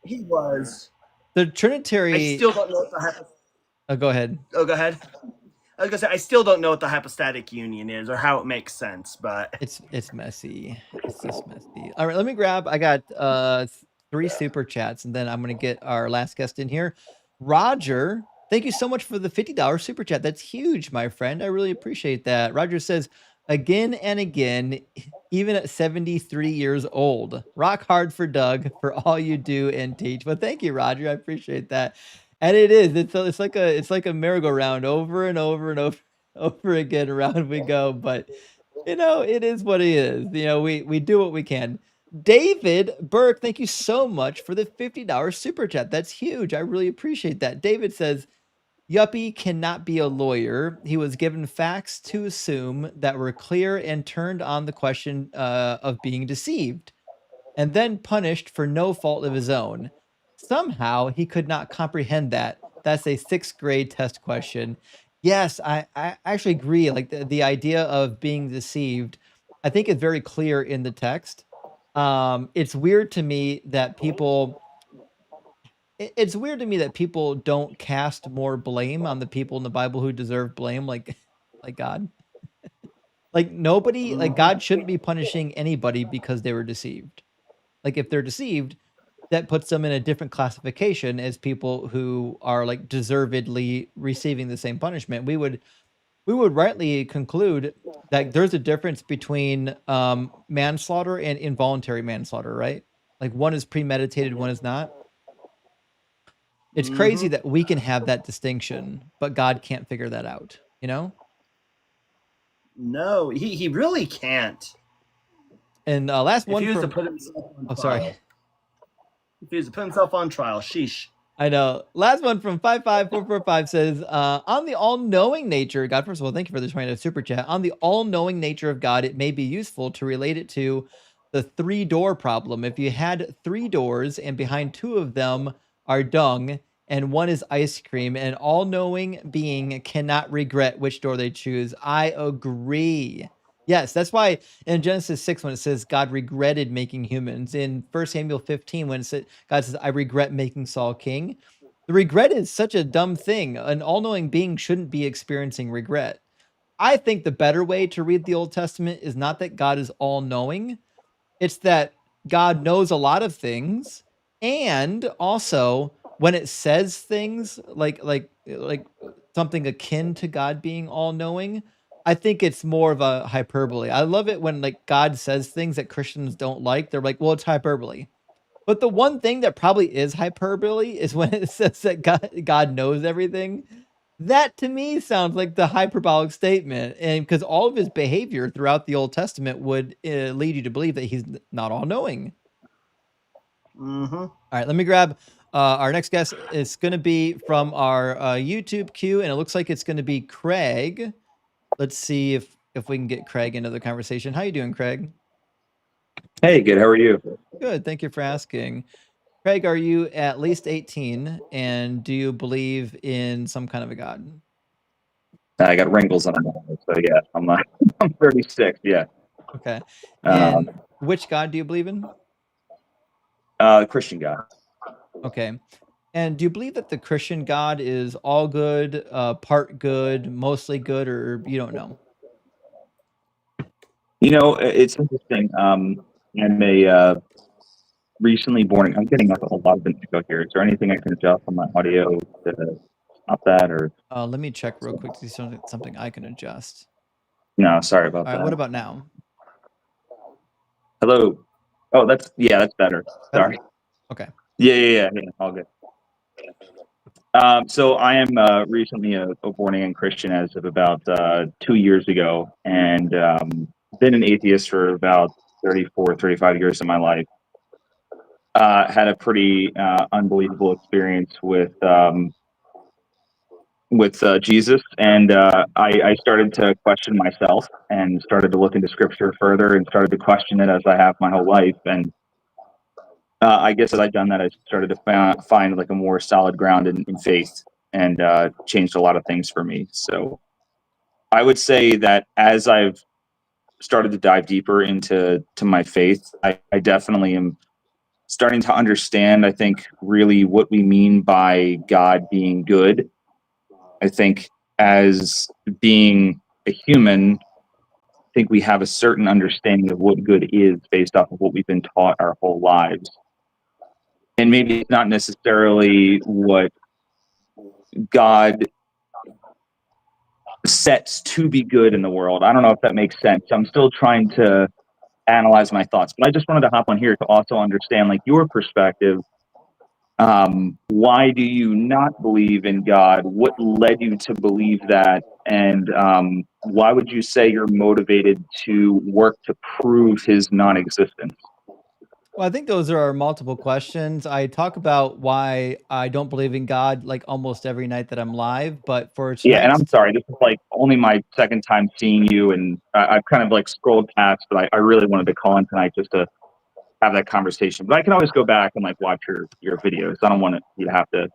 He was. The Trinitary. I still don't know what the Oh, go ahead. Oh, go ahead. I was gonna say I still don't know what the hypostatic union is or how it makes sense, but It's messy. It's just messy. All right, let me grab. I got 3 super chats, and then I'm gonna get our last guest in here. Roger, thank you so much for the $50 super chat. That's huge, my friend. I really appreciate that. Roger says, again and again, even at 73 years old, rock hard for Doug for all you do and teach. Well, thank you, Roger. I appreciate that. And it is. It's like a merry-go-round over and over and over again. Around we go. But it is what it is. We do what we can. David Burke, thank you so much for the $50 super chat. That's huge. I really appreciate that. David says, Yuppie cannot be a lawyer. He was given facts to assume that were clear and turned on the question of being deceived, and then punished for no fault of his own. Somehow he could not comprehend that. That's a 6th grade test question. Yes, I actually agree. Like the idea of being deceived, I think is very clear in the text. It's weird to me that it's weird to me that people don't cast more blame on the people in the Bible who deserve blame, like God. Like nobody, like God shouldn't be punishing anybody because they were deceived. Like if they're deceived, that puts them in a different classification as people who are like deservedly receiving the same punishment. We would we would rightly conclude that there's a difference between manslaughter and involuntary manslaughter, right? Like one is premeditated, one is not. It's crazy that we can have that distinction, but God can't figure that out, you know? No, he really can't. And last If one he was to from put himself on oh, trial. sorry. If he was to put himself on trial, sheesh. I know. Last one from 55445 says, on the all-knowing nature, God, first of all, thank you for this right super chat. On the all-knowing nature of God, it may be useful to relate it to the three-door problem. If you had three doors and behind two of them are dung and one is ice cream, an all-knowing being cannot regret which door they choose. I agree. Yes, that's why in Genesis 6, when it says God regretted making humans, in 1 Samuel 15, when it said, God says, I regret making Saul king, the regret is such a dumb thing. An all knowing being shouldn't be experiencing regret. I think the better way to read the Old Testament is not that God is all knowing, it's that God knows a lot of things, and also when it says things like something akin to God being all knowing, I think it's more of a hyperbole. I love it when like God says things that Christians don't like. They're like, well, it's hyperbole. But the one thing that probably is hyperbole is when it says that God knows everything. That to me sounds like the hyperbolic statement, and because all of his behavior throughout the Old Testament would lead you to believe that he's not all knowing. All right, let me grab our next guest. It's going to be from our YouTube queue, and it looks like it's going to be Craig. Let's see if we can get Craig into the conversation. How you doing, Craig? Hey, good. How are you? Good. Thank you for asking. Craig, are you at least 18, and do you believe in some kind of a God? I got wrinkles on my nose, so yeah, I'm 36. Yeah. Okay. And which God do you believe in? Christian God. Okay. And do you believe that the Christian God is all good, part good, mostly good, or you don't know? You know, it's interesting. I'm a recently born. I'm getting a lot of an echo here. Is there anything I can adjust on my audio to stop that, or Let me check real quick to see something I can adjust. no? Sorry about All right. that. What about now? Hello. Oh, that's better. Better? Sorry. Okay. Yeah. All good. So I am recently a born again Christian as of about 2 years ago, and been an atheist for about 34, 35 years of my life. Had a pretty unbelievable experience with Jesus, and I started to question myself and started to look into Scripture further and started to question it as I have my whole life. And I guess as I've done that, I started to find like a more solid ground in faith, and changed a lot of things for me. So I would say that as I've started to dive deeper into my faith, I definitely am starting to understand, I think, really what we mean by God being good. I think as being a human, I think we have a certain understanding of what good is based off of what we've been taught our whole lives. And maybe it's not necessarily what God sets to be good in the world. I don't know if that makes sense. I'm still trying to analyze my thoughts, but I just wanted to hop on here to also understand like your perspective. Why do you not believe in God? What led you to believe that? And why would you say you're motivated to work to prove his non-existence? Well, I think those are multiple questions. I talk about why I don't believe in God like almost every night that I'm live, but for Yeah, and tonight's I'm sorry, this is like only my second time seeing you, and I've kind of like scrolled past, but I really wanted to call in tonight just to have that conversation. But I can always go back and like watch your videos. I don't want you to have to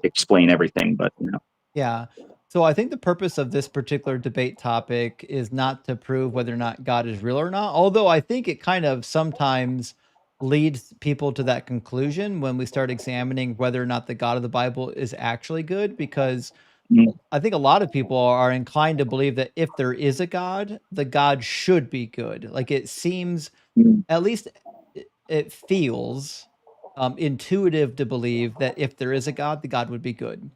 explain everything, but you know. Yeah. So I think the purpose of this particular debate topic is not to prove whether or not God is real or not, although I think it kind of sometimes leads people to that conclusion when we start examining whether or not the God of the Bible is actually good, because Mm, I think a lot of people are inclined to believe that if there is a God, the God should be good. Like it seems, mm, at least it feels intuitive to believe that if there is a God, the God would be good.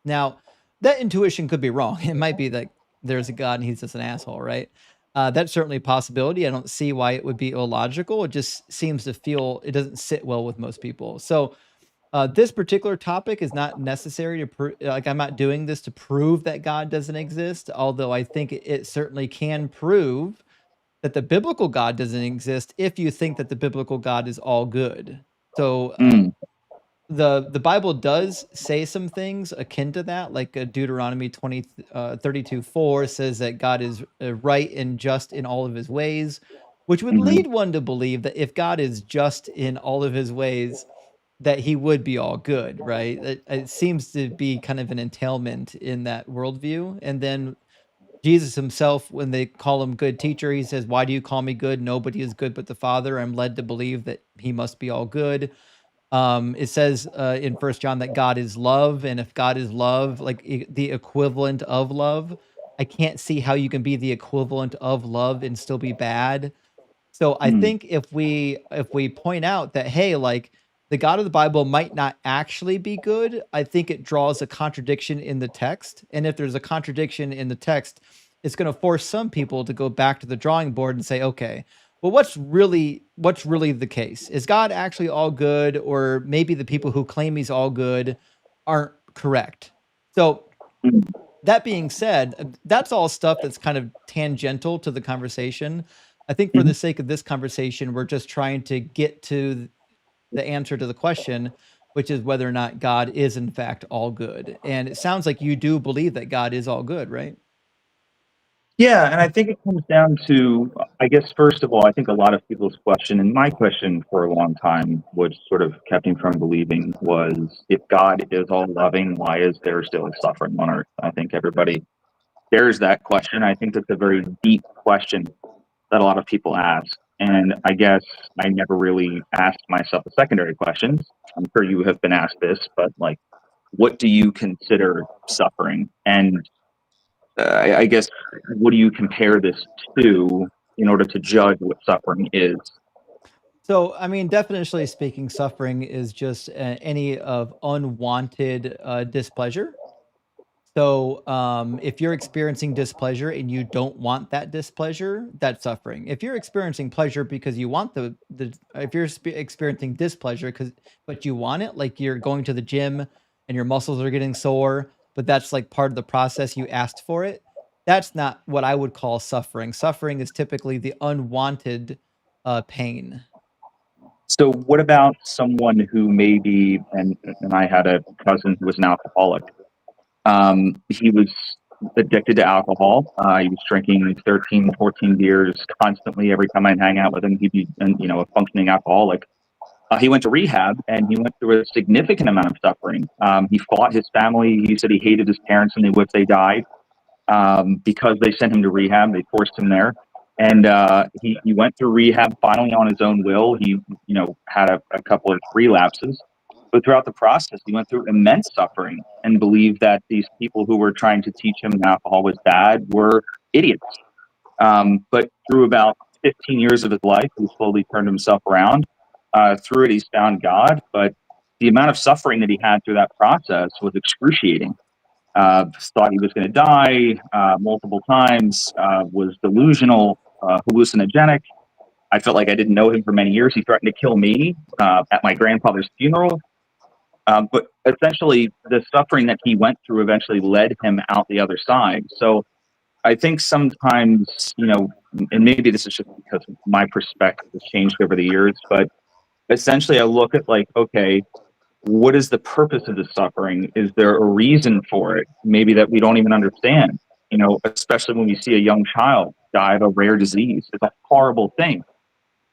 Now, that intuition could be wrong. It might be like there's a God and he's just an asshole, right? That's certainly a possibility. I don't see why it would be illogical. It just seems to feel it doesn't sit well with most people. So this particular topic is not necessary to like I'm not doing this to prove that God doesn't exist, although I think it certainly can prove that the biblical God doesn't exist if you think that the biblical God is all good. So Mm, the Bible does say some things akin to that, like Deuteronomy 32:4 says that God is right and just in all of his ways, which would mhm, lead one to believe that if God is just in all of his ways, that he would be all good, right? It seems to be kind of an entailment in that worldview. And then Jesus himself, when they call him good teacher, he says, "Why do you call me good? Nobody is good but the Father. I'm led to believe that he must be all good." It says in First John that God is love, and if God is love, like the equivalent of love, I can't see how you can be the equivalent of love and still be bad. So I mm, think if we point out that, hey, like the God of the Bible might not actually be good, I think it draws a contradiction in the text. And if there's a contradiction in the text, it's going to force some people to go back to the drawing board and say, okay, well, what's really the case? Is God actually all good, or maybe the people who claim he's all good aren't correct? So mm, that being said, that's all stuff that's kind of tangential to the conversation. I think for mhm. the sake of this conversation, we're just trying to get to the answer to the question, which is whether or not God is in fact all good. And it sounds like you do believe that God is all good, right? Yeah, and I think it comes down to, I guess, first of all, I think a lot of people's question, and my question for a long time, which sort of kept me from believing, was if God is all loving, why is there still suffering on earth? I think everybody shares that question. I think that's a very deep question that a lot of people ask. And I guess I never really asked myself a secondary question. I'm sure you have been asked this, but like, what do you consider suffering? And I guess, what do you compare this to in order to judge what suffering is? So, I mean, definitionally speaking, suffering is just any of unwanted displeasure. So, if you're experiencing displeasure and you don't want that displeasure, that's suffering. If you're experiencing pleasure because you want if you're experiencing displeasure because but you want it, like you're going to the gym and your muscles are getting sore, but that's like part of the process. You asked for it. That's not what I would call suffering. Suffering is typically the unwanted pain. So, what about someone who maybe, and I had a cousin who was an alcoholic. He was addicted to alcohol. He was drinking 13, 14 beers constantly. Every time I'd hang out with him, he'd be, a functioning alcoholic. He went to rehab and he went through a significant amount of suffering. He fought his family. He said he hated his parents and they wished they died because they sent him to rehab. They forced him there. And he went through rehab finally on his own will. He, had a couple of relapses. But throughout the process, he went through immense suffering and believed that these people who were trying to teach him alcohol was bad were idiots. But through about 15 years of his life, he slowly turned himself around. Through it, he's found God. But the amount of suffering that he had through that process was excruciating. Thought he was going to die multiple times, was delusional, hallucinogenic. I felt like I didn't know him for many years. He threatened to kill me at my grandfather's funeral. But essentially, the suffering that he went through eventually led him out the other side. So I think sometimes, and maybe this is just because my perspective has changed over the years, but essentially I look at like, okay, what is the purpose of the suffering? Is there a reason for it? Maybe that we don't even understand, especially when we see a young child die of a rare disease. It's a horrible thing.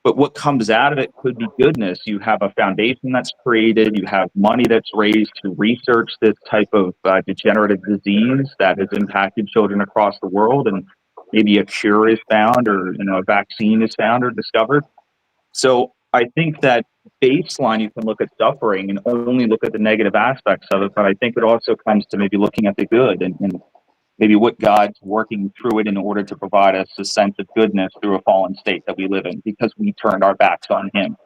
But what comes out of it could be goodness. You have a foundation that's created, you have money that's raised to research this type of degenerative disease that has impacted children across the world, and maybe a cure is found, or a vaccine is found or discovered. So I think that baseline, you can look at suffering and only look at the negative aspects of it, but I think it also comes to maybe looking at the good and maybe what God's working through it in order to provide us a sense of goodness through a fallen state that we live in because we turned our backs on Him.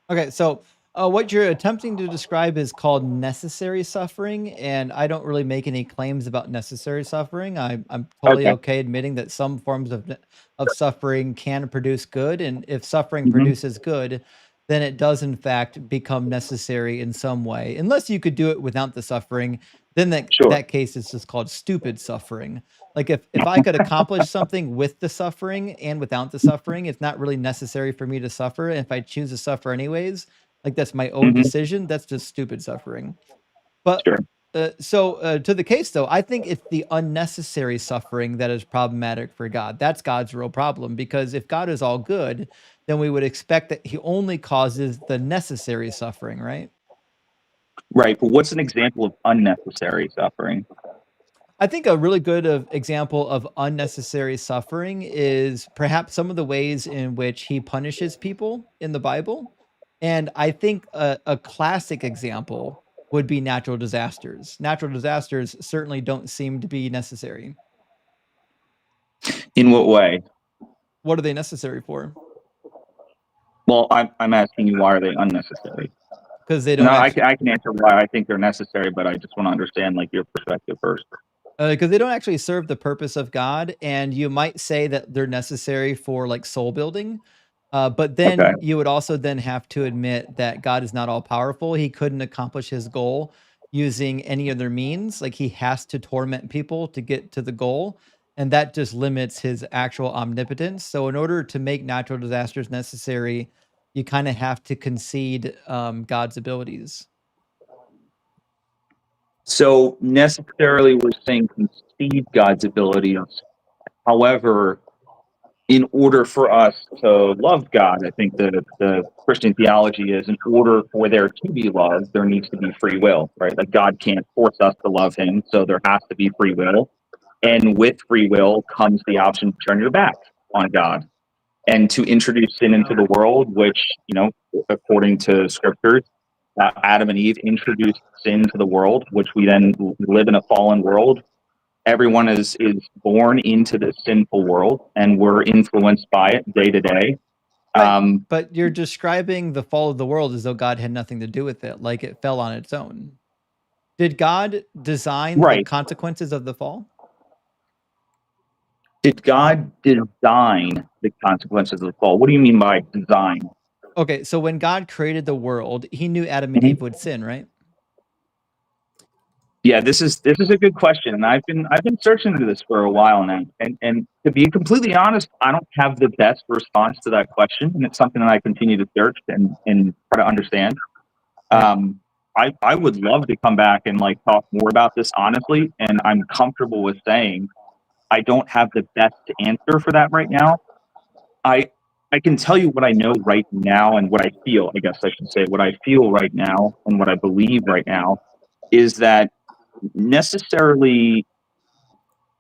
Okay, so What you're attempting to describe is called necessary suffering, and I don't really make any claims about necessary suffering. I'm totally Okay. okay admitting that some forms of suffering can produce good, and if suffering Hmm. produces good, then it does in fact become necessary in some way. Unless you could do it without the suffering, then Sure. that case is just called stupid suffering. Like if I could accomplish something with the suffering and without the suffering, it's not really necessary for me to suffer. And if I choose to suffer anyways, like that's my own Hmm. decision. That's just stupid suffering. But Sure. to the case though, I think it's the unnecessary suffering that is problematic for God. That's God's real problem because if God is all good, then we would expect that he only causes the necessary suffering, right? Right. But what's an example of unnecessary suffering? I think a really good example of unnecessary suffering is perhaps some of the ways in which he punishes people in the Bible. And I think a classic example would be natural disasters. Natural disasters certainly don't seem to be necessary. In what way? What are they necessary for? Well, I'm asking you, why are they unnecessary? Because they No, don't actually I can answer why I think they're necessary, but I just want to understand like your perspective first. because they don't actually serve the purpose of God, and you might say that they're necessary for like soul building. But Okay. then you would also then have to admit that God is not all powerful. He couldn't accomplish his goal using any other means. Like he has to torment people to get to the goal, and that just limits his actual omnipotence. So in order to make natural disasters necessary, you kind of have to concede God's abilities. So necessarily we're saying concede God's abilities. However, in order for us to love God, I think the Christian theology is in order for there to be love, there needs to be free will, right? Like God can't force us to love him, so there has to be free will. And with free will comes the option to turn your back on God and to introduce sin into the world, which, you know, according to scriptures, Adam and Eve introduced sin to the world, which we then live in a fallen world. Everyone is born into this sinful world, and we're influenced by it day to day. Right. But you're describing the fall of the world as though God had nothing to do with it, like it fell on its own. Did God design the Right. consequences of the fall? Did God design the consequences of the fall? What do you mean by design? Okay, so when God created the world, he knew Adam and Mhm. Eve would sin, right? Yeah, this is a good question, and I've been searching into this for a while now. And to be completely honest, I don't have the best response to that question, and it's something that I continue to search and try to understand. Right. I would love to come back and like talk more about this honestly, and I'm comfortable with saying I don't have the best answer for that right now. I I can tell you what I know right now and what I feel, I guess I should say. What I feel right now and what I believe right now is that necessarily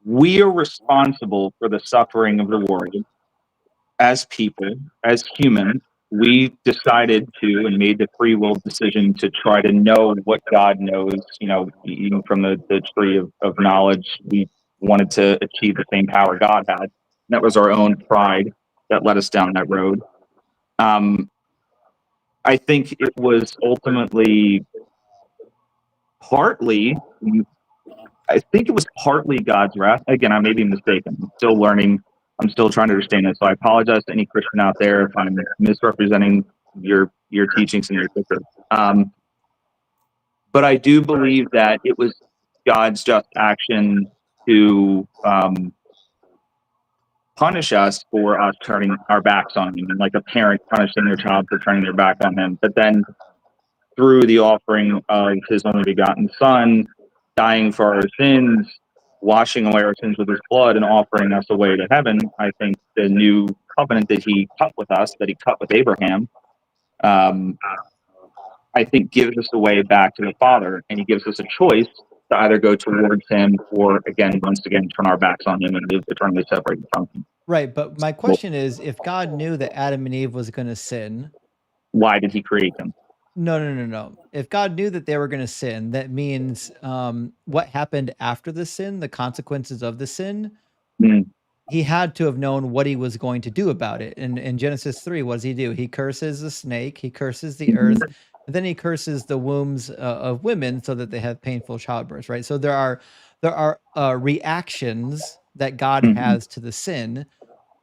we are responsible for the suffering of the world as people, as humans. We decided to and made the free will decision to try to know what God knows, you know, even from the tree of knowledge. We wanted to achieve the same power God had. That was our own pride that led us down that road. Um, I think it was ultimately partly, I think it was partly God's wrath. Again, I may be mistaken. I'm still learning. I'm still trying to understand this. So I apologize to any Christian out there if I'm misrepresenting your teachings and your scripture. But I do believe that it was God's just action to punish us for us turning our backs on him, and like a parent punishing their child for turning their back on him. But then through the offering of his only begotten son, dying for our sins, washing away our sins with his blood, and offering us a way to heaven, I think the new covenant that he cut with us, that he cut with Abraham, I think gives us a way back to the Father, and he gives us a choice to either go towards him or, again, once again, turn our backs on him and live eternally separated from him. Right, but my Well, question is if God knew that Adam and Eve was going to sin, why did he create them? no. If God knew that they were going to sin, that means what happened after the sin, the consequences of the sin, Mm. he had to have known what he was going to do about it. In Genesis 3, what does he do? He curses the snake, he curses the earth, And then he curses the wombs of women so that they have painful childbirth, right? So there are reactions that God Mhm. has to the sin,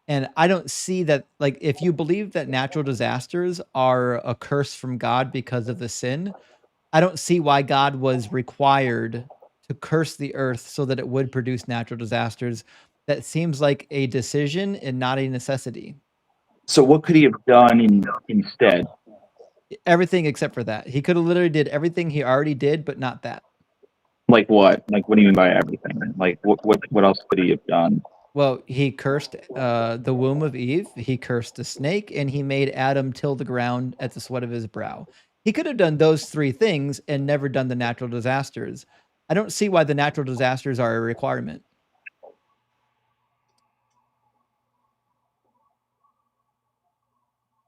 and I don't see that. Like, if you believe that natural disasters are a curse from God because of the sin, I don't see why God was required to curse the earth so that it would produce natural disasters. That seems like a decision and not a necessity. So what could he have done instead? Everything except for that. He could have literally did everything he already did, but not that. Like what? Like what do you mean by everything? Like what else could he have done? Well, he cursed the womb of Eve, he cursed the snake, and he made Adam till the ground at the sweat of his brow. He could have done those three things and never done the natural disasters. I don't see why the natural disasters are a requirement.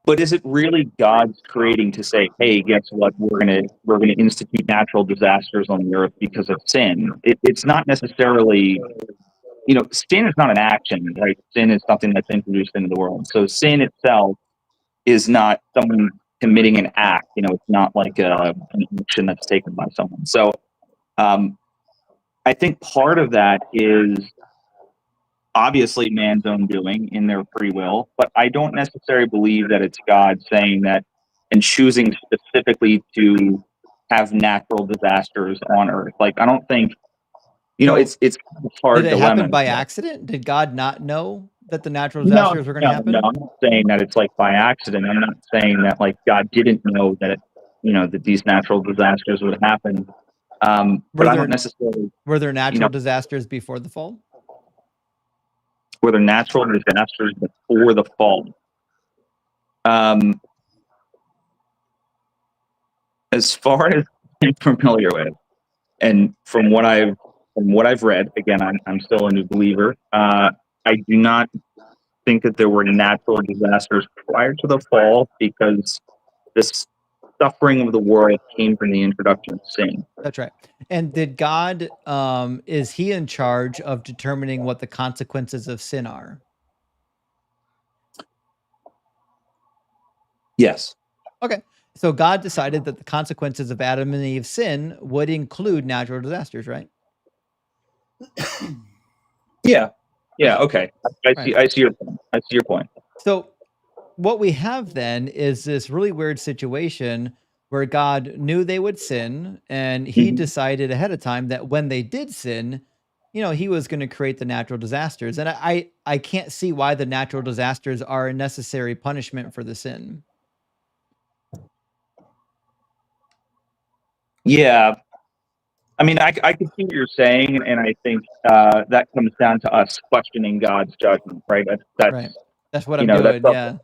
But is it really God's creating to say, "Hey, guess what? We're gonna institute natural disasters on the earth because of sin"? It's not necessarily, sin is not an action, right? Sin is something that's introduced into the world. So sin itself is not someone committing an act. It's not like an action that's taken by someone. So um, I think part of that is obviously man's own doing in their free will, but I don't necessarily believe that it's God saying that and choosing specifically to have natural disasters on earth. Like I don't think So, it's a did hard it happen dilemma. by accident? Did God not know that the natural No, disasters were going to no, no. happen? I'm not saying that it's like by accident. I'm not saying that like God didn't know that these natural disasters would happen. But Were I don't there necessarily, were there you know, natural disasters before the fall? were there natural disasters before the fall? Um, as far as I'm familiar with, and from what I've read, again, I'm still a new believer. I do not think that there were natural disasters prior to the fall because this suffering of the world came from the introduction of sin. That's right. And did God is he in charge of determining what the consequences of sin are? Yes. Okay. So God decided that the consequences of Adam and Eve's sin would include natural disasters, right? Yeah. Yeah. Okay. I Right. see. I see your point. I see your point. So what we have then is this really weird situation where God knew they would sin and he Mhm. decided ahead of time that when they did sin, he was going to create the natural disasters. And I can't see why the natural disasters are a necessary punishment for the sin. Yeah. I mean, I can see what you're saying, and I think that comes down to us questioning God's judgment, right? Right. That's what I'm That's doing. up. Yeah.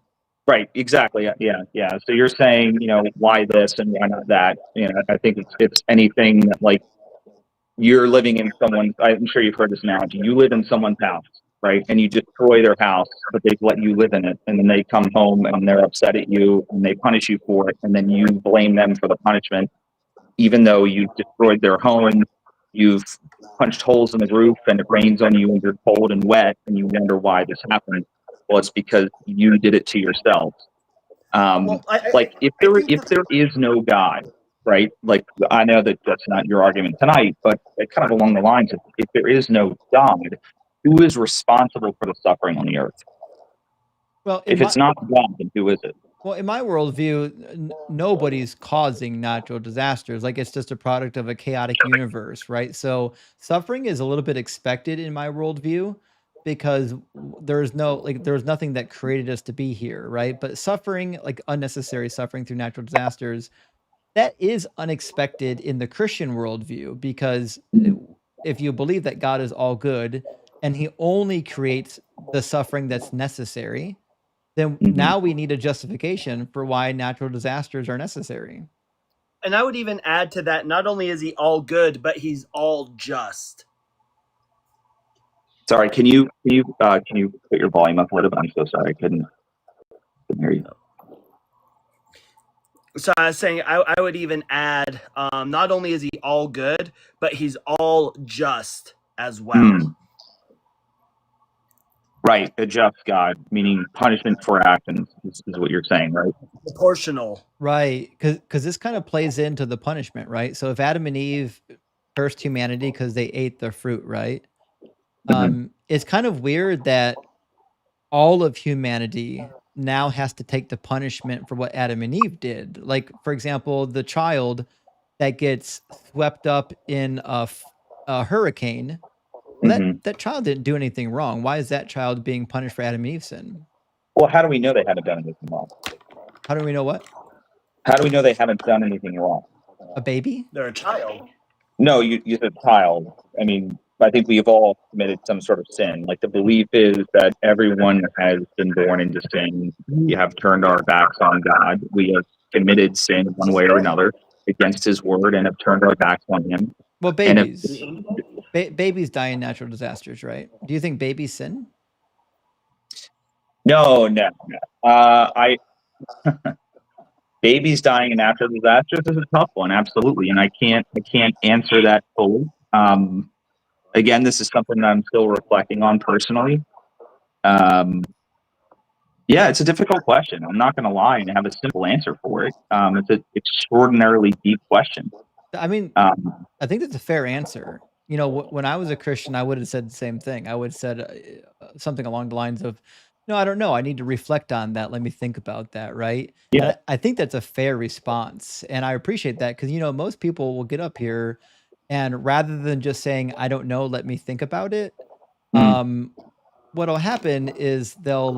Right, exactly. Yeah, yeah. So you're saying, why this and why not that? I think it's anything that like you're living in someone's. I'm sure you've heard this analogy. You live in someone's house, right? And you destroy their house, but they've let you live in it, and then they come home and they're upset at you and they punish you for it, and then you blame them for the punishment, even though you destroyed their home. You've punched holes in the roof, and it rains on you, and you're cold and wet, and you wonder why this happened. Well, it's because you did it to yourself. Well, Like I think if that there is no God, right? Like I know that that's not your argument tonight, but kind of along the lines of if there is no God, who is responsible for the suffering on the earth? Well, in If my it's not God, then who is it? Well, in my worldview, nobody's causing natural disasters. Like, it's just a product of a chaotic universe, right? So suffering is a little bit expected in my worldview because there's nothing that created us to be here, right? But suffering, like unnecessary suffering through natural disasters, that is unexpected in the Christian worldview because if you believe that God is all good and he only creates the suffering that's necessary, then Mhm. now we need a justification for why natural disasters are necessary. and I would even add to that, not only is he all good, but he's all just. Sorry, can you put your volume up a little bit? I'm so sorry, I couldn't hear you. So I was saying I would even add, not only is he all good, but he's all just as well. Mm. Right, a just God, meaning punishment for actions is what you're saying, right? Proportional. Right, because this kind of plays into the punishment, right? So if Adam and Eve cursed humanity because they ate the fruit, right? Mhm. It's kind of weird that all of humanity now has to take the punishment for what Adam and Eve did. Like, for example, the child that gets swept up in a hurricane. Well, that Mhm. that child didn't do anything wrong. Why is that child being punished for Adam and Eve's sin? Well, how do we know they haven't done anything wrong? How do we know what? How do we know they haven't done anything wrong? A baby? They're a child. No, you said child. I mean, I think we've all committed some sort of sin. Like the belief is that everyone has been born into sin. We have turned our backs on God. We have committed sin one way or another against His word and have turned our backs on Him. Well, And if babies die in natural disasters, right? Do you think babies sin? no, I babies dying in natural disasters is a tough one, absolutely, and I can't answer that fully. Again, this is something that I'm still reflecting on personally. Yeah, it's a difficult question. I'm not going to lie and have a simple answer for it. It's an extraordinarily deep question. I mean, Um, I think that's a fair answer. You know, when I was a Christian, I would have said the same thing. I would have said something along the lines of, "No, I don't know. I need to reflect on that. Let me think about that." Right? yeah, And I think that's a fair response, and I appreciate that because most people will get up here, and rather than just saying, "I don't know, let me think about it," mm, um, what'll happen is they'll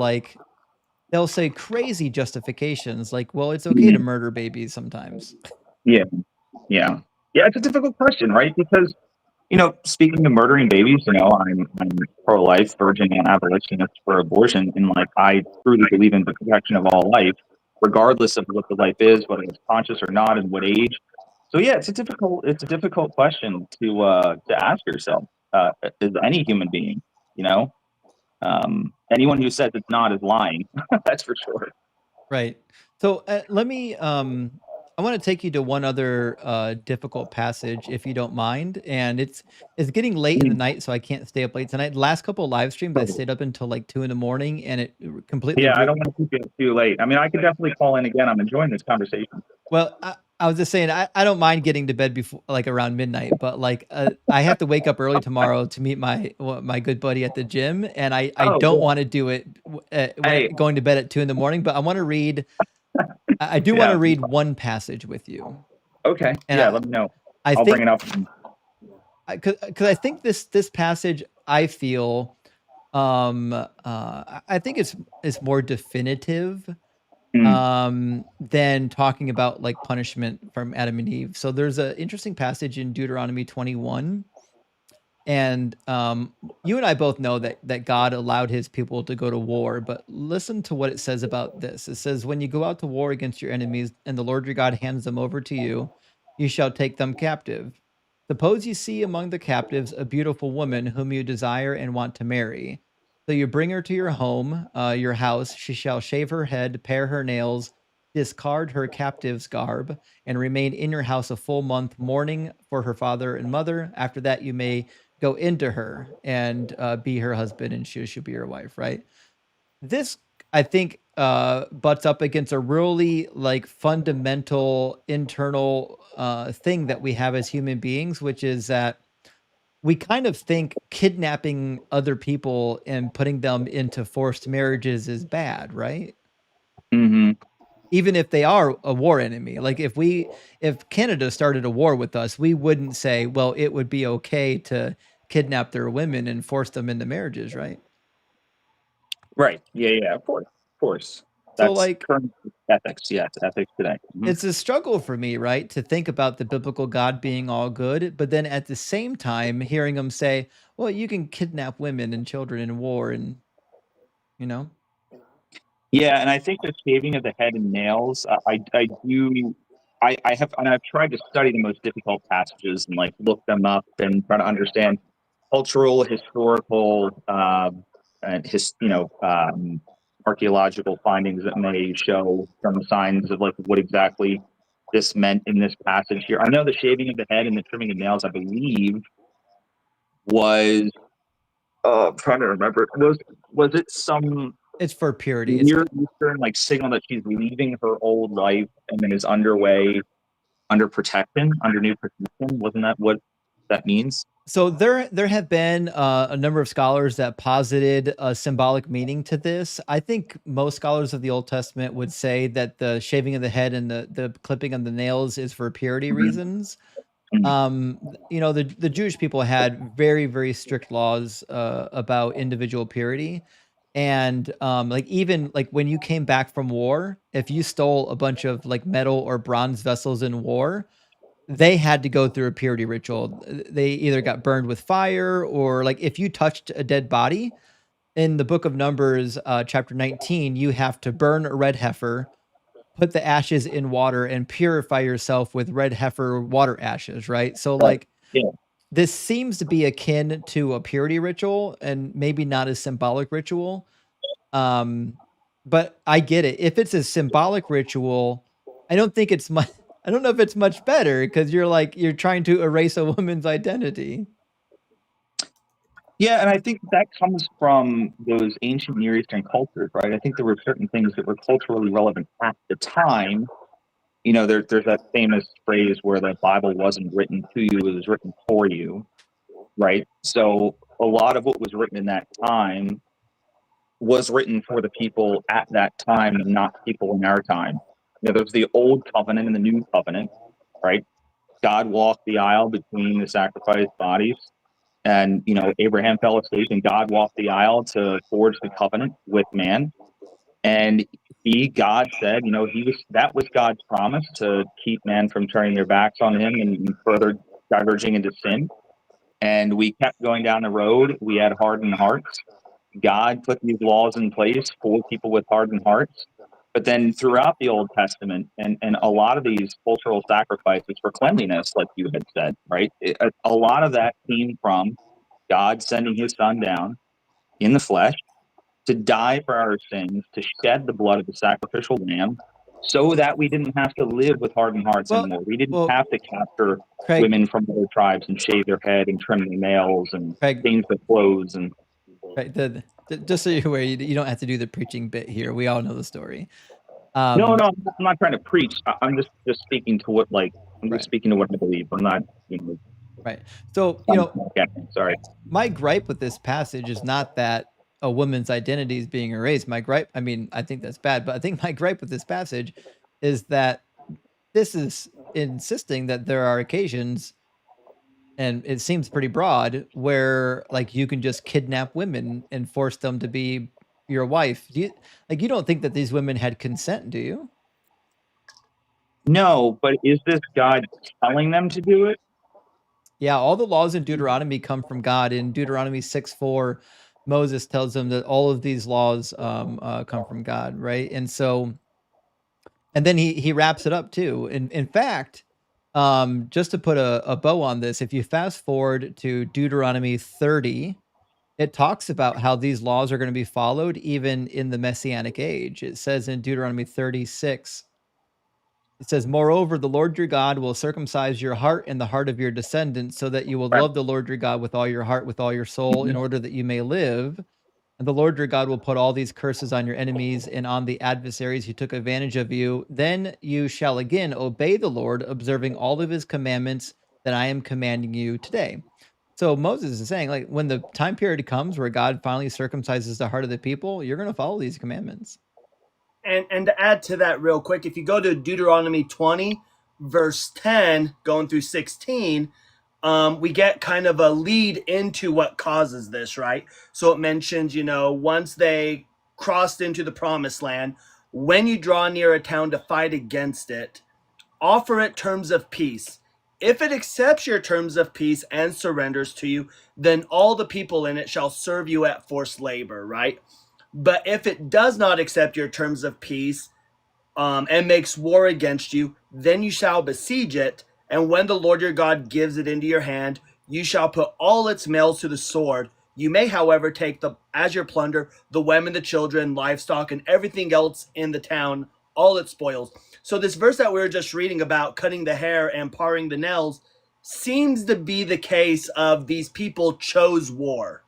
say crazy justifications like, "Well, it's okay to mm, murder babies sometimes." yeah, yeah, yeah. It's a difficult question, right? Because speaking of murdering babies, I'm pro-life, virgin, and abolitionist for abortion, and like I truly believe in the protection of all life, regardless of what the life is, whether it's conscious or not, and what age. So yeah, it's a difficult question to ask yourself as any human being. You know, anyone who says it's not is lying. That's for sure. Right. So let me. I want to take you to one other difficult passage, if you don't mind. And it's getting late in the Mhm. night, so I can't stay up late tonight. Last couple of live streams, I So, stayed up until like 2 in the morning, and it completely yeah, I drew. don't want to keep you too late. I mean, I could definitely call in again. I'm enjoying this conversation. Well, I was just saying, I don't mind getting to bed before like around midnight, but like I have to wake up early tomorrow to meet my good buddy at the gym, and I Oh, don't cool. want to do it when Hey, going to bed at 2 in the morning. But I want to read. I do want yeah. to read one passage with you, Okay. and Yeah, let me know. I I'll bring think it up. because I think this passage I feel I think it's more definitive Mm, than talking about like punishment from Adam and Eve. So there's an interesting passage in Deuteronomy 21. And you and I both know that God allowed his people to go to war, but listen to what it says about this. It says, "When you go out to war against your enemies and the Lord your God hands them over to you, you shall take them captive. Suppose you see among the captives a beautiful woman whom you desire and want to marry. So you bring her to your home, your house. She shall shave her head, pare her nails, discard her captive's garb, and remain in your house a full month, mourning for her father and mother. After that, you may go into her and be her husband, and she should be your wife," right? This, I think, butts up against a really like fundamental internal thing that we have as human beings, which is that we kind of think kidnapping other people and putting them into forced marriages is bad, right? hmm Even if they are a war enemy. Like if Canada started a war with us, we wouldn't say, well, it would be okay to kidnap their women and force them into marriages, right? Right. Yeah, yeah, of course. So That's like current ethics. Yes, ethics today. Mhm. it's a struggle for me, right, to think about the biblical God being all good, but then at the same time hearing him say, well, you can kidnap women and children in war and you know. Yeah, and I think the shaving of the head and nails, I do, I have, and I've tried to study the most difficult passages and like look them up and try to understand cultural, historical, and archaeological findings that may show some signs of like what exactly this meant in this passage here. I know the shaving of the head and the trimming of nails, I believe, was I'm trying to remember. Was it some It's for purity. It's Near Eastern like signal that she's leaving her old life and then is underway under protection, under new protection? Wasn't that what that means? so there have been a number of scholars that posited a symbolic meaning to this. I think most scholars of the Old Testament would say that the shaving of the head and the clipping of the nails is for purity Mhm. reasons. Mhm. The Jewish people had very, very strict laws about individual purity. And like even like when you came back from war, if you stole a bunch of like metal or bronze vessels in war, they had to go through a purity ritual. They either got burned with fire, or like if you touched a dead body in the book of Numbers, chapter 19, you have to burn a red heifer, put the ashes in water, and purify yourself with red heifer water ashes, right? So Right. like Yeah. this seems to be akin to a purity ritual and maybe not a symbolic ritual. Um, but I get it. If it's a symbolic ritual, I don't think it's much. I don't know if it's much better because you're trying to erase a woman's identity. Yeah, and I think that comes from those ancient Near Eastern cultures, right? I think there were certain things that were culturally relevant at the time. You know, there's that famous phrase where the Bible wasn't written to you, it was written for you, right? So a lot of what was written in that time was written for the people at that time, not people in our time. You know, there's the old covenant and the new covenant, right? God walked the aisle between the sacrificed bodies. And, you know, Abraham fell asleep and God walked the aisle to forge the covenant with man. And God said, you know, that was God's promise to keep man from turning their backs on him and further diverging into sin. And we kept going down the road. We had hardened hearts. God put these laws in place for people with hardened hearts. But then throughout the Old Testament and a lot of these cultural sacrifices for cleanliness, like you had said, right? A lot of that came from God sending his son down in the flesh to die for our sins, to shed the blood of the sacrificial lamb, so that we didn't have to live with hardened hearts Well, anymore. We didn't well, have to capture Craig, women from other tribes and shave their head and trim their nails and Craig, change their clothes. And right? Just so you're aware, you don't have to do the preaching bit here. We all know the story. no, I'm not trying to preach. I'm just speaking to what I'm just Right, speaking to what I believe. I'm not, you know, right. So sorry. my gripe with this passage is not that a woman's identity is being erased. My gripe, I mean, I think that's bad, but I think my gripe with this passage is that this is insisting that there are occasions, and it seems pretty broad, where like you can just kidnap women and force them to be your wife. You don't think that these women had consent, do you? No, but is this God telling them to do it? Yeah, all the laws in Deuteronomy come from God. In Deuteronomy 6:4, Moses tells them that all of these laws come from God, right? And so, and then he wraps it up too. In fact, just to put a bow on this, if you fast forward to Deuteronomy 30, it talks about how these laws are going to be followed even in the Messianic age. It says in Deuteronomy 36, it says, "Moreover, the Lord your God will circumcise your heart and the heart of your descendants, so that you will Right. love the Lord your God with all your heart, with all your soul, in Mhm. order that you may live. And the Lord your God will put all these curses on your enemies and on the adversaries who took advantage of you. Then you shall again obey the Lord, observing all of his commandments that I am commanding you today." So Moses is saying, like, when the time period comes where God finally circumcises the heart of the people, you're going to follow these commandments. And to add to that real quick, if you go to Deuteronomy 20, verse 10, going through 16, we get kind of a lead into what causes this, right? So it mentions, once they crossed into the promised land, when you draw near a town to fight against it, offer it terms of peace. If it accepts your terms of peace and surrenders to you, then all the people in it shall serve you at forced labor, right? But if it does not accept your terms of peace, and makes war against you, then you shall besiege it. And when the Lord your God gives it into your hand, you shall put all its males to the sword. You may, however, take as your plunder the women, the children, livestock, and everything else in the town, all its spoils. So this verse that we were just reading about cutting the hair and paring the nails seems to be the case of these people chose war.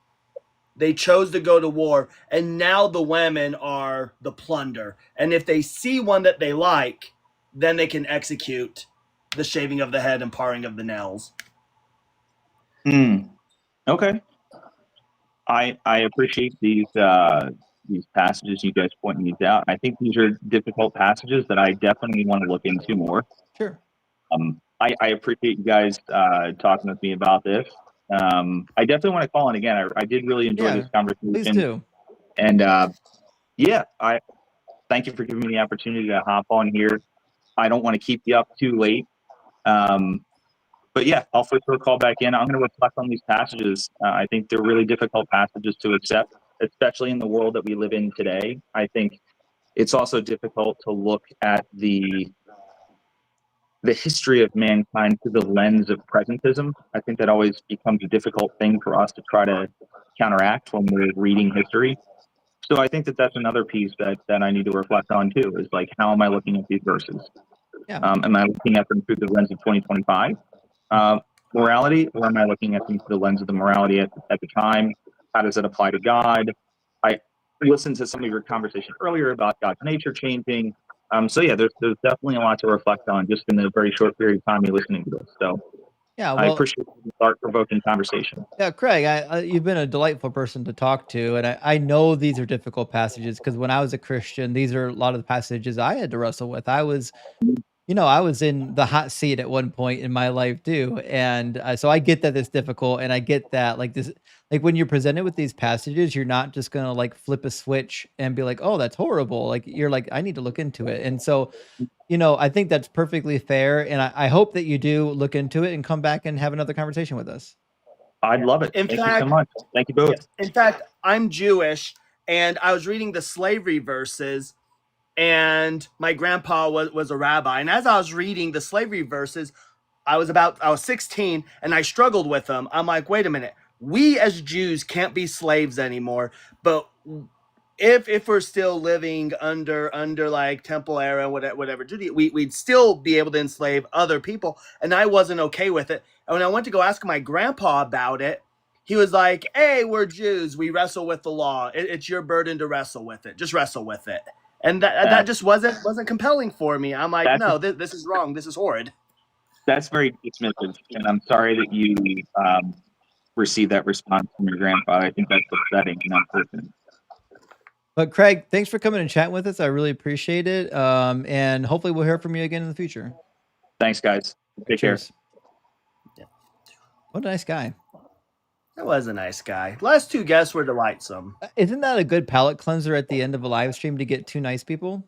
They chose to go to war, and now the women are the plunder. And if they see one that they like, then they can execute the shaving of the head and paring of the nails. Okay. I appreciate these passages you guys pointing these out. I think these are difficult passages that I definitely want to look into more. Sure. I appreciate you guys talking with me about this. I definitely want to call in again. I did really enjoy this conversation. Please do. And yeah, I thank you for giving me the opportunity to hop on here. I don't want to keep you up too late. But yeah, I'll for sure call back in. I'm going to reflect on these passages. I think they're really difficult passages to accept, especially in the world that we live in today. I think it's also difficult to look at the history of mankind through the lens of presentism. I think that always becomes a difficult thing for us to try to counteract when we're reading history. So I think that that's another piece that I need to reflect on too, is like, how am I looking at these verses? Yeah. Am I looking at them through the lens of 2025 morality, or am I looking at them through the lens of the morality at the time? How does it apply to God? I listened to some of your conversation earlier about God's nature changing. So yeah, there's definitely a lot to reflect on just in the very short period of time you're listening to this. So Yeah, I well, appreciate the thought-provoking conversation. yeah, Craig, you've been a delightful person to talk to, and I know these are difficult passages because when I was a Christian, these are a lot of the passages I had to wrestle with. I was, I was in the hot seat at one point in my life too, and so I get that it's difficult, and I get that like this, like when you're presented with these passages, you're not just gonna like flip a switch and be like, oh, that's horrible. Like you're like, I need to look into it, and so I think that's perfectly fair, and I hope that you do look into it and come back and have another conversation with us. I'd love it. In Thank you fact, so much. Thank you both. in fact, I'm Jewish, and I was reading the slavery verses, and my grandpa was a rabbi. And as I was reading the slavery verses, I was 16, and I struggled with them. I'm like, wait a minute, we as Jews can't be slaves anymore, but if we're still living under like temple era, whatever, we'd still be able to enslave other people, and I wasn't okay with it. And when I went to go ask my grandpa about it, he was like, hey, we're Jews, we wrestle with the law, it's your burden to wrestle with it, just wrestle with it. And that just wasn't compelling for me. I'm like, no, this is wrong, this is horrid. That's very dismissive, and I'm sorry that you received that response from your grandfather. I think that's upsetting and unfortunate. But Craig, thanks for coming and chatting with us. I really appreciate it. And hopefully we'll hear from you again in the future. Thanks, guys. Take Cheers. Yeah. What a nice guy. That was a nice guy. Last two guests were delightsome. Isn't that a good palate cleanser at the end of a live stream to get two nice people?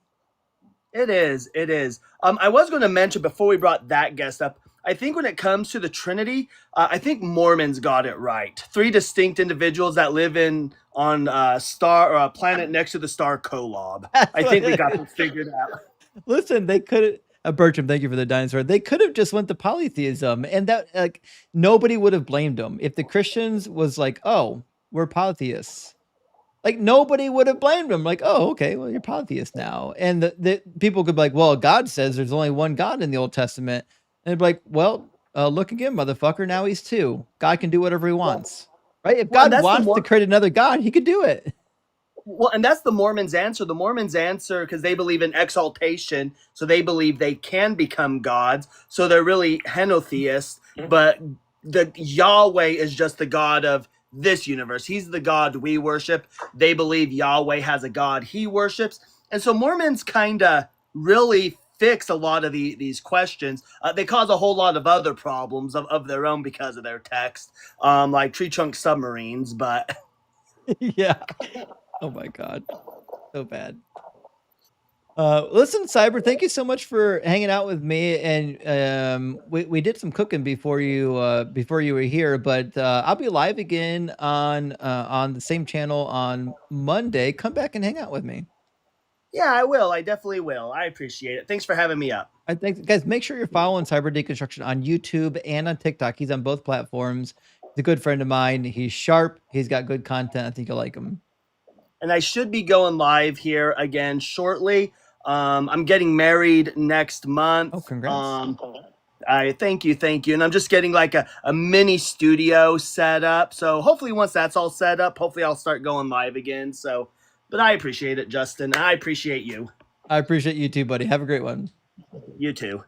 It is. It is. I was going to mention before we brought that guest up, I think when it comes to the Trinity, I think Mormons got it right. Three distinct individuals that live on a star or a planet next to the star Kolob. I think we got it figured out. Listen, they could have, Bertram, thank you for the dinosaur. They could have just went to polytheism, and that like nobody would have blamed them. If the Christians was like, oh, we're polytheists, like nobody would have blamed them. Like, oh, okay, well, you're polytheist now. And the people could be like, well, God says there's only one God in the Old Testament. And they'd be like, well, look again, motherfucker. Now he's two. God can do whatever he wants. Right? If God wants to create another God, he could do it. Well, and that's the Mormons' answer. The Mormons' answer, because they believe in exaltation, so they believe they can become gods. So they're really henotheists, but the Yahweh is just the God of this universe. He's the God we worship. They believe Yahweh has a God he worships. And so Mormons kind of really fix a lot of these questions. They cause a whole lot of other problems of their own because of their text, like tree trunk submarines, but... Yeah. Oh my God. So bad. Listen, Cyber, thank you so much for hanging out with me. And we did some cooking before you were here, but I'll be live again on the same channel on Monday. Come back and hang out with me. Yeah, I will. I definitely will. I appreciate it. Thanks for having me up. I think, guys, make sure you're following Cyber Deconstruction on YouTube and on TikTok. He's on both platforms. He's a good friend of mine. He's sharp. He's got good content. I think you'll like him. And I should be going live here again shortly. I'm getting married next month. Oh, congrats. Thank you, and I'm just getting like a mini studio set up. So hopefully, once that's all set up, hopefully I'll start going live again. So, but I appreciate it, Justin. I appreciate you. I appreciate you too, buddy. Have a great one. You too.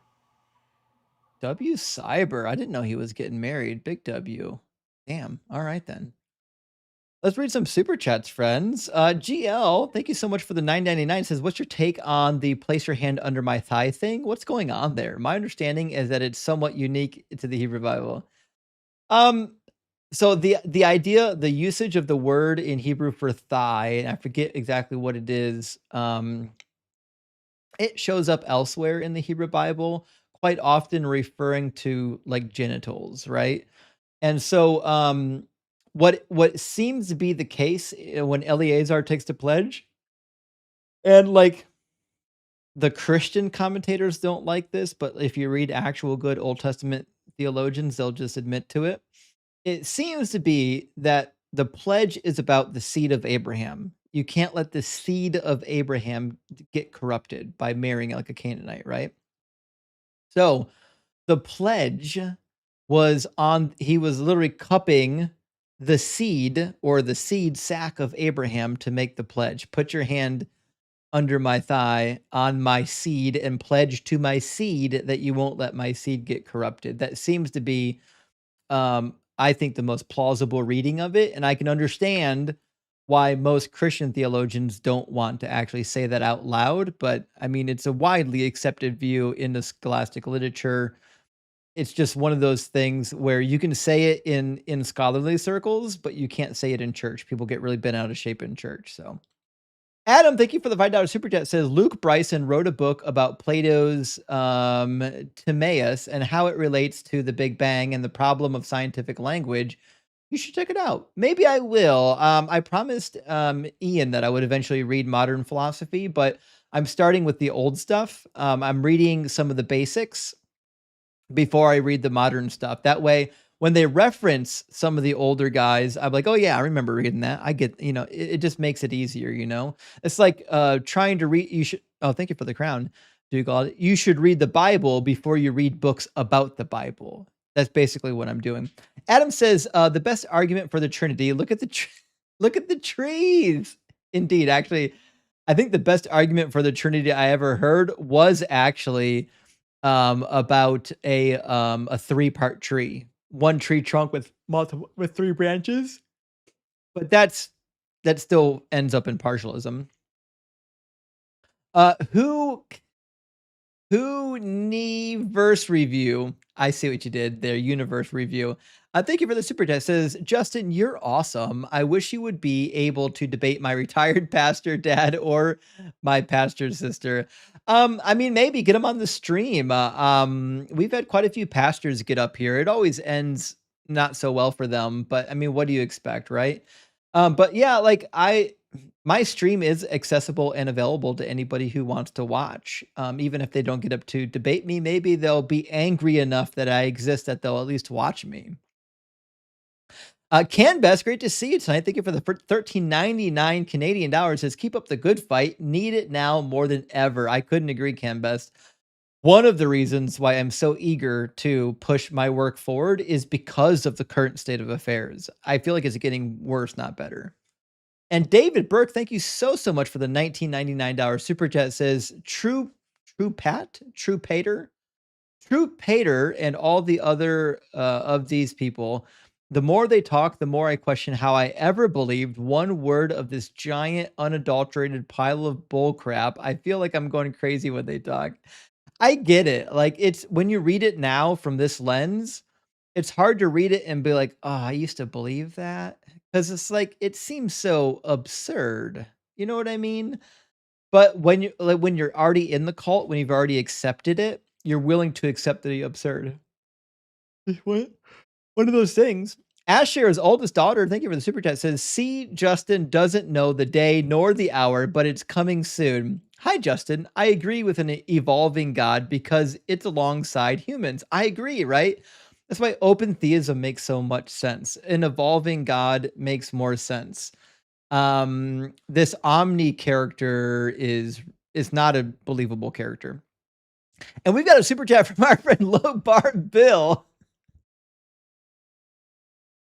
W Cyber. I didn't know he was getting married. Big W. Damn. All right then. Let's read some super chats, friends. GL, thank you so much for the $9.99. Says, what's your take on the place your hand under my thigh thing? What's going on there? My understanding is that it's somewhat unique to the Hebrew Bible. So the idea, the usage of the word in Hebrew for thigh, and I forget exactly what it is. It shows up elsewhere in the Hebrew Bible, quite often referring to like genitals, right? And so, what seems to be the case when Eleazar takes the pledge, and like the Christian commentators don't like this, but if you read actual good Old Testament theologians, they'll just admit to it. It seems to be that the pledge is about the seed of Abraham. You can't let the seed of Abraham get corrupted by marrying like a Canaanite, right? So the pledge was on, he was literally cupping the seed or the seed sack of Abraham to make the pledge. Put your hand under my thigh on my seed and pledge to my seed that you won't let my seed get corrupted. That seems to be, I think, the most plausible reading of it. And I can understand why most Christian theologians don't want to actually say that out loud. But I mean, it's a widely accepted view in the scholastic literature. It's just one of those things where you can say it in scholarly circles, but you can't say it in church. People get really bent out of shape in church. So, Adam, thank you for the $5 super chat. Says Luke Bryson wrote a book about Plato's Timaeus and how it relates to the Big Bang and the problem of scientific language. You should check it out. Maybe I will. I promised Ian that I would eventually read modern philosophy, but I'm starting with the old stuff. I'm reading some of the basics before I read the modern stuff. That way, when they reference some of the older guys, I'm like, oh yeah, I remember reading that. I get, it just makes it easier, It's like trying to read, thank you for the crown, Dougal. You should read the Bible before you read books about the Bible. That's basically what I'm doing. Adam says, the best argument for the Trinity, look at look at the trees. Indeed, actually, I think the best argument for the Trinity I ever heard was actually about a three-part tree. One tree trunk with three branches. But that still ends up in partialism. Who verse review? I see what you did there. Universe review. Thank you for the super chat. Says Justin, you're awesome. I wish you would be able to debate my retired pastor dad or my pastor sister. I mean, maybe get them on the stream. We've had quite a few pastors get up here. It always ends not so well for them, but I mean, what do you expect, right? But yeah, like my stream is accessible and available to anybody who wants to watch. Even if they don't get up to debate me, maybe they'll be angry enough that I exist that they'll at least watch me. Can Best, great to see you tonight. Thank you for the $13.99 Canadian dollars. Says keep up the good fight. Need it now more than ever. I couldn't agree, Can Best. One of the reasons why I'm so eager to push my work forward is because of the current state of affairs. I feel like it's getting worse, not better. And David Burke, thank you so much for the $19.99 super chat. Says True Pater, and all the other of these people. The more they talk, the more I question how I ever believed one word of this giant, unadulterated pile of bull crap. I feel like I'm going crazy when they talk. I get it. Like, it's when you read it now from this lens, it's hard to read it and be like, "Oh, I used to believe that." Because it's like it seems so absurd. You know what I mean? But when you're already in the cult, when you've already accepted it, you're willing to accept the absurd. What? One of those things. Asher's oldest daughter, thank you for the super chat, says, see, Justin doesn't know the day nor the hour, but it's coming soon. Hi, Justin. I agree with an evolving God because it's alongside humans. I agree, right? That's why open theism makes so much sense. An evolving God makes more sense. This Omni character is not a believable character. And we've got a super chat from our friend Low Bar Bill.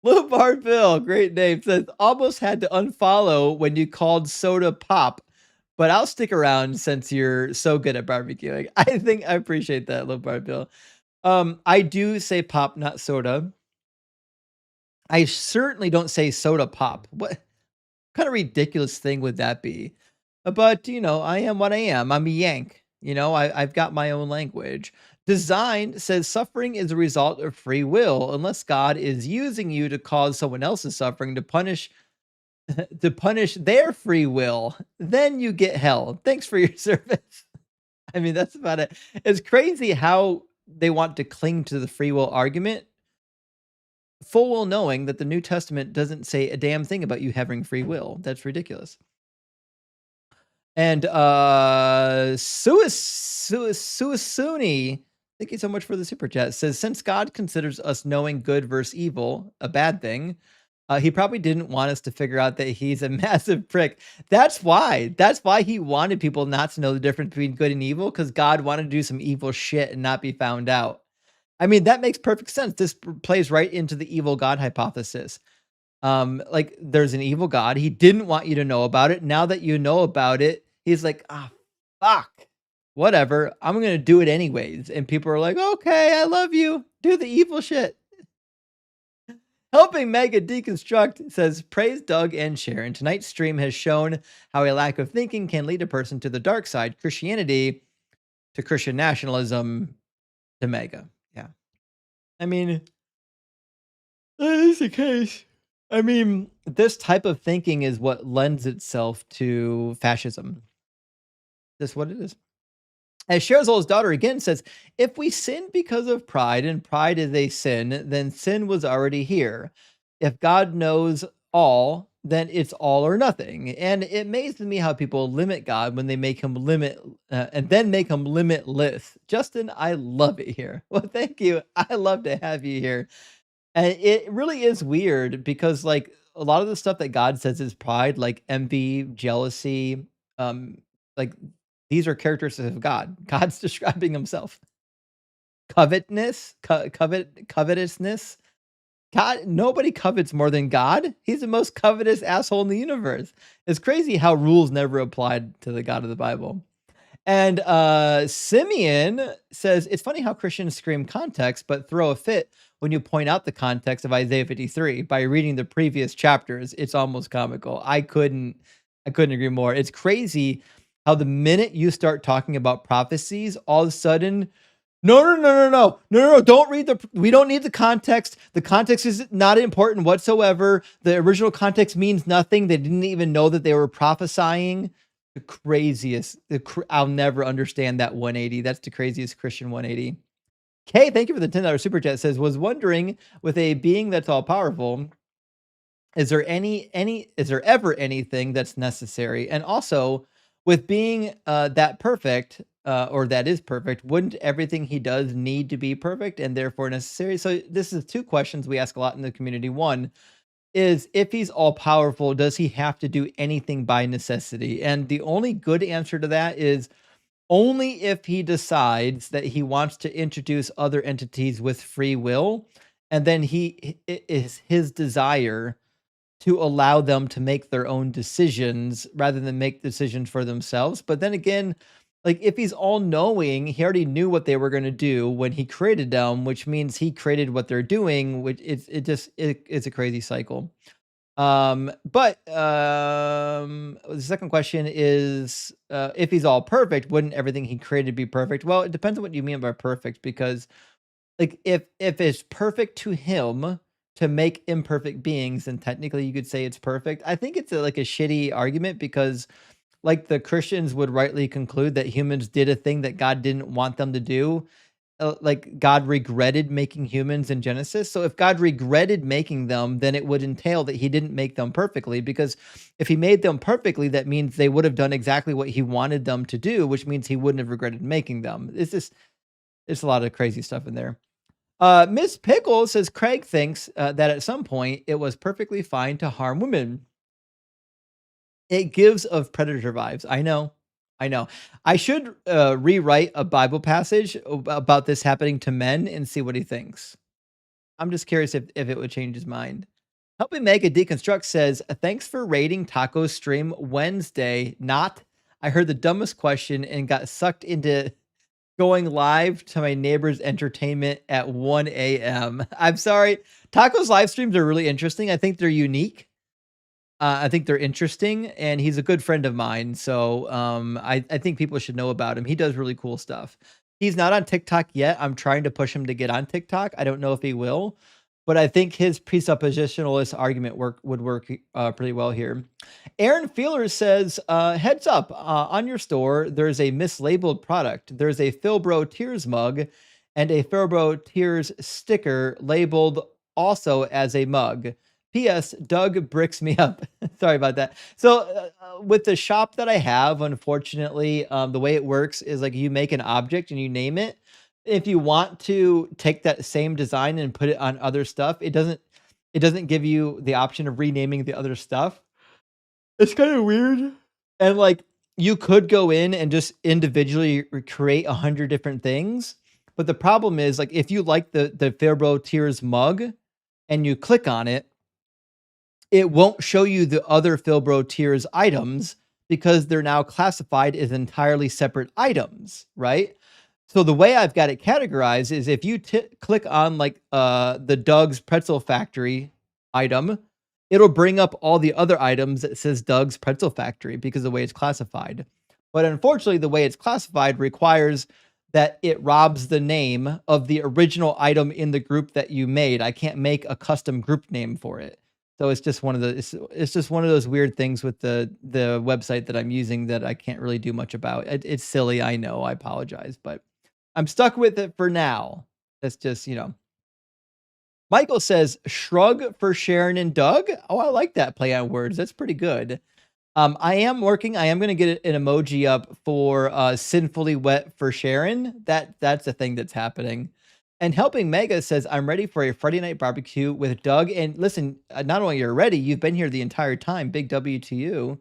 Low Bar Bill, great name, says, almost had to unfollow when you called soda pop, but I'll stick around since you're so good at barbecuing. I appreciate that, Low Bar Bill. I do say pop, not soda. I certainly don't say soda pop. What kind of ridiculous thing would that be? But, I am what I am. I'm a Yank. I've got my own language. Design says suffering is a result of free will, unless God is using you to cause someone else's suffering to punish their free will. Then you get hell. Thanks for your service. I mean, that's about it. It's crazy how they want to cling to the free will argument, full well knowing that the New Testament doesn't say a damn thing about you having free will. That's ridiculous. And Suasuni, thank you so much for the super chat. Says, since God considers us knowing good versus evil a bad thing, he probably didn't want us to figure out that he's a massive prick. That's why. That's why he wanted people not to know the difference between good and evil, because God wanted to do some evil shit and not be found out. I mean, that makes perfect sense. This plays right into the evil God hypothesis. Like, there's an evil God. He didn't want you to know about it. Now that you know about it, he's like, fuck, whatever. I'm going to do it anyways. And people are like, okay, I love you. Do the evil shit. Helping Mega Deconstruct says, praise Doug and Sharon. Tonight's stream has shown how a lack of thinking can lead a person to the dark side, Christianity to Christian nationalism to Mega. Yeah. I mean, that is the case. I mean, this type of thinking is what lends itself to fascism. That's what it is. As Sherzol's daughter again says, if we sin because of pride and pride is a sin, then sin was already here. If God knows all, then it's all or nothing. And it amazes me how people limit God when they make him and then make him limitless. Justin, I love it here. Well, thank you. I love to have you here. And it really is weird because, like, a lot of the stuff that God says is pride, like envy, jealousy, like these are characteristics of God. God's describing himself. Covetousness. God, nobody covets more than God. He's the most covetous asshole in the universe. It's crazy how rules never applied to the God of the Bible. And Simeon says, it's funny how Christians scream context, but throw a fit when you point out the context of Isaiah 53 by reading the previous chapters. It's almost comical. I couldn't agree more. It's crazy how the minute you start talking about prophecies, all of a sudden, no, don't read we don't need the context. The context is not important whatsoever. The original context means nothing. They didn't even know that they were prophesying. The craziest. I'll never understand that 180. That's the craziest Christian 180. Kay, thank you for the $10 super chat. Says, was wondering, with a being that's all powerful, is there ever anything that's necessary? And also, with being that perfect, or that is perfect, wouldn't everything he does need to be perfect and therefore necessary? So this is two questions we ask a lot in the community. One is, if he's all powerful, does he have to do anything by necessity? And the only good answer to that is only if he decides that he wants to introduce other entities with free will, and then it is his desire to allow them to make their own decisions rather than make decisions for themselves. But then again, like, if he's all knowing, he already knew what they were going to do when he created them, which means he created what they're doing, which it's a crazy cycle. But the second question is, if he's all perfect, wouldn't everything he created be perfect? Well, it depends on what you mean by perfect, because, like, if it's perfect to him to make imperfect beings, then technically you could say it's perfect. I think it's like a shitty argument, because, like, the Christians would rightly conclude that humans did a thing that God didn't want them to do. Like, God regretted making humans in Genesis. So if God regretted making them, then it would entail that he didn't make them perfectly, because if he made them perfectly, that means they would have done exactly what he wanted them to do, which means he wouldn't have regretted making them. It's a lot of crazy stuff in there. Miss Pickle says, Craig thinks that at some point it was perfectly fine to harm women. It gives of Predator vibes. I know. I know. I should rewrite a Bible passage about this happening to men and see what he thinks. I'm just curious if it would change his mind. Helping Make a Deconstruct says, thanks for rating Taco Stream Wednesday. Not, I heard the dumbest question and got sucked into going live to my neighbor's entertainment at 1 a.m. I'm sorry. Taco's live streams are really interesting. I think they're unique. I think they're interesting, and he's a good friend of mine. So I think people should know about him. He does really cool stuff. He's not on TikTok yet. I'm trying to push him to get on TikTok. I don't know if he will, but I think his presuppositionalist argument would work pretty well here. Aaron Feeler says, heads up, on your store, there's a mislabeled product. There's a Philbro Tears mug and a Philbro Tears sticker labeled also as a mug. P.S. Doug bricks me up. Sorry about that. So with the shop that I have, unfortunately, the way it works is like you make an object and you name it. If you want to take that same design and put it on other stuff, it doesn't give you the option of renaming the other stuff. It's kind of weird. And like you could go in and just individually create 100 different things. But the problem is like if you like the Fairbro Tears mug and you click on it, it won't show you the other Philbro Tears items because they're now classified as entirely separate items, right? So the way I've got it categorized is if you click on like the Doug's Pretzel Factory item, it'll bring up all the other items that says Doug's Pretzel Factory because of the way it's classified. But unfortunately, the way it's classified requires that it robs the name of the original item in the group that you made. I can't make a custom group name for it. So it's just one of the it's just one of those weird things with the website that I'm using that I can't really do much about. It's silly, I know. I apologize, but I'm stuck with it for now. That's just, Michael says, shrug for Sharon and Doug. Oh, I like that play on words. That's pretty good. I am working. I am going to get an emoji up for sinfully wet for Sharon. That's a thing that's happening. And Helping Mega says, I'm ready for a Friday night barbecue with Doug. And listen, not only you're ready, you've been here the entire time. Big W to you.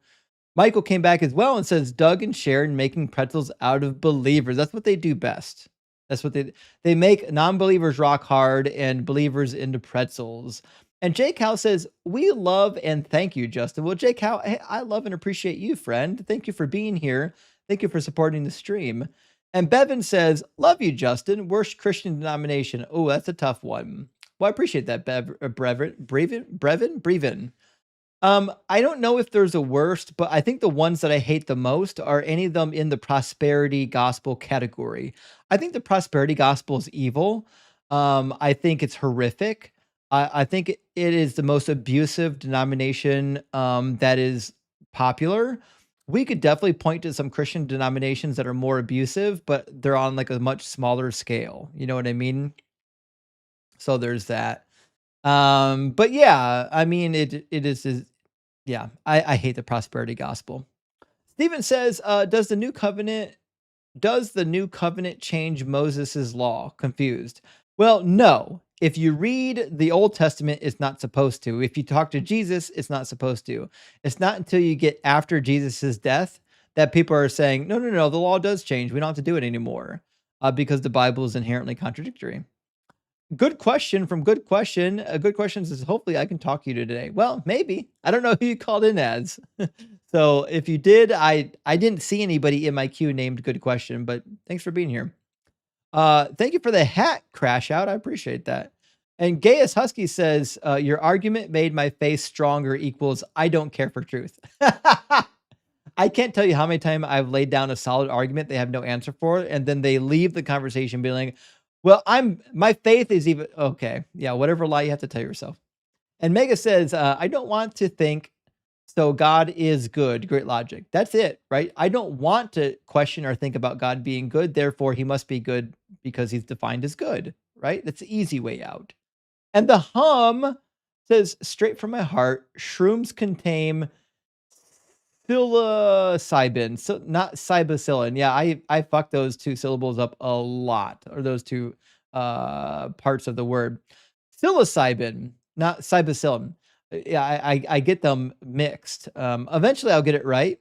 Michael came back as well and says, Doug and Sharon making pretzels out of believers. That's what they do best. That's what they make non-believers rock hard and believers into pretzels. And Jay Cal says, we love and thank you, Justin. Well, Jay Cal, hey, I love and appreciate you, friend. Thank you for being here. Thank you for supporting the stream. And Bevan says, love you, Justin. Worst Christian denomination. Oh, that's a tough one. Well, I appreciate that, Brevin. I don't know if there's a worst, but I think the ones that I hate the most are any of them in the prosperity gospel category. I think the prosperity gospel is evil. I think it's horrific. I think it is the most abusive denomination that is popular. We could definitely point to some Christian denominations that are more abusive, but they're on like a much smaller scale. You know what I mean? So there's that. But yeah, I mean, it is yeah, I hate the prosperity gospel. Stephen says, does the new covenant change Moses's law? Confused. Well, no. If you read the Old Testament, it's not supposed to. If you talk to Jesus, it's not supposed to. It's not until you get after Jesus's death that people are saying, no, the law does change. We don't have to do it anymore because the Bible is inherently contradictory. Good question from Good Question. Good Question says, hopefully I can talk you to today. Well, maybe. I don't know who you called in as. So if you did, I didn't see anybody in my queue named Good Question, but thanks for being here. Thank you for the hat, Crash Out. I appreciate that. And Gaius Husky says, your argument made my face stronger equals I don't care for truth. I can't tell you how many times I've laid down a solid argument they have no answer for, and then they leave the conversation being like, well, my faith is even okay. Yeah, whatever lie you have to tell yourself. And Mega says, I don't want to think so God is good. Great logic. That's it, right? I don't want to question or think about God being good. Therefore, he must be good because he's defined as good, right? That's the easy way out. And the hum says, straight from my heart, shrooms contain psilocybin, so not cybacillin. Yeah, I fuck those two syllables up a lot, or those two parts of the word. Psilocybin, not cybacillin. Yeah, I get them mixed. Eventually I'll get it right.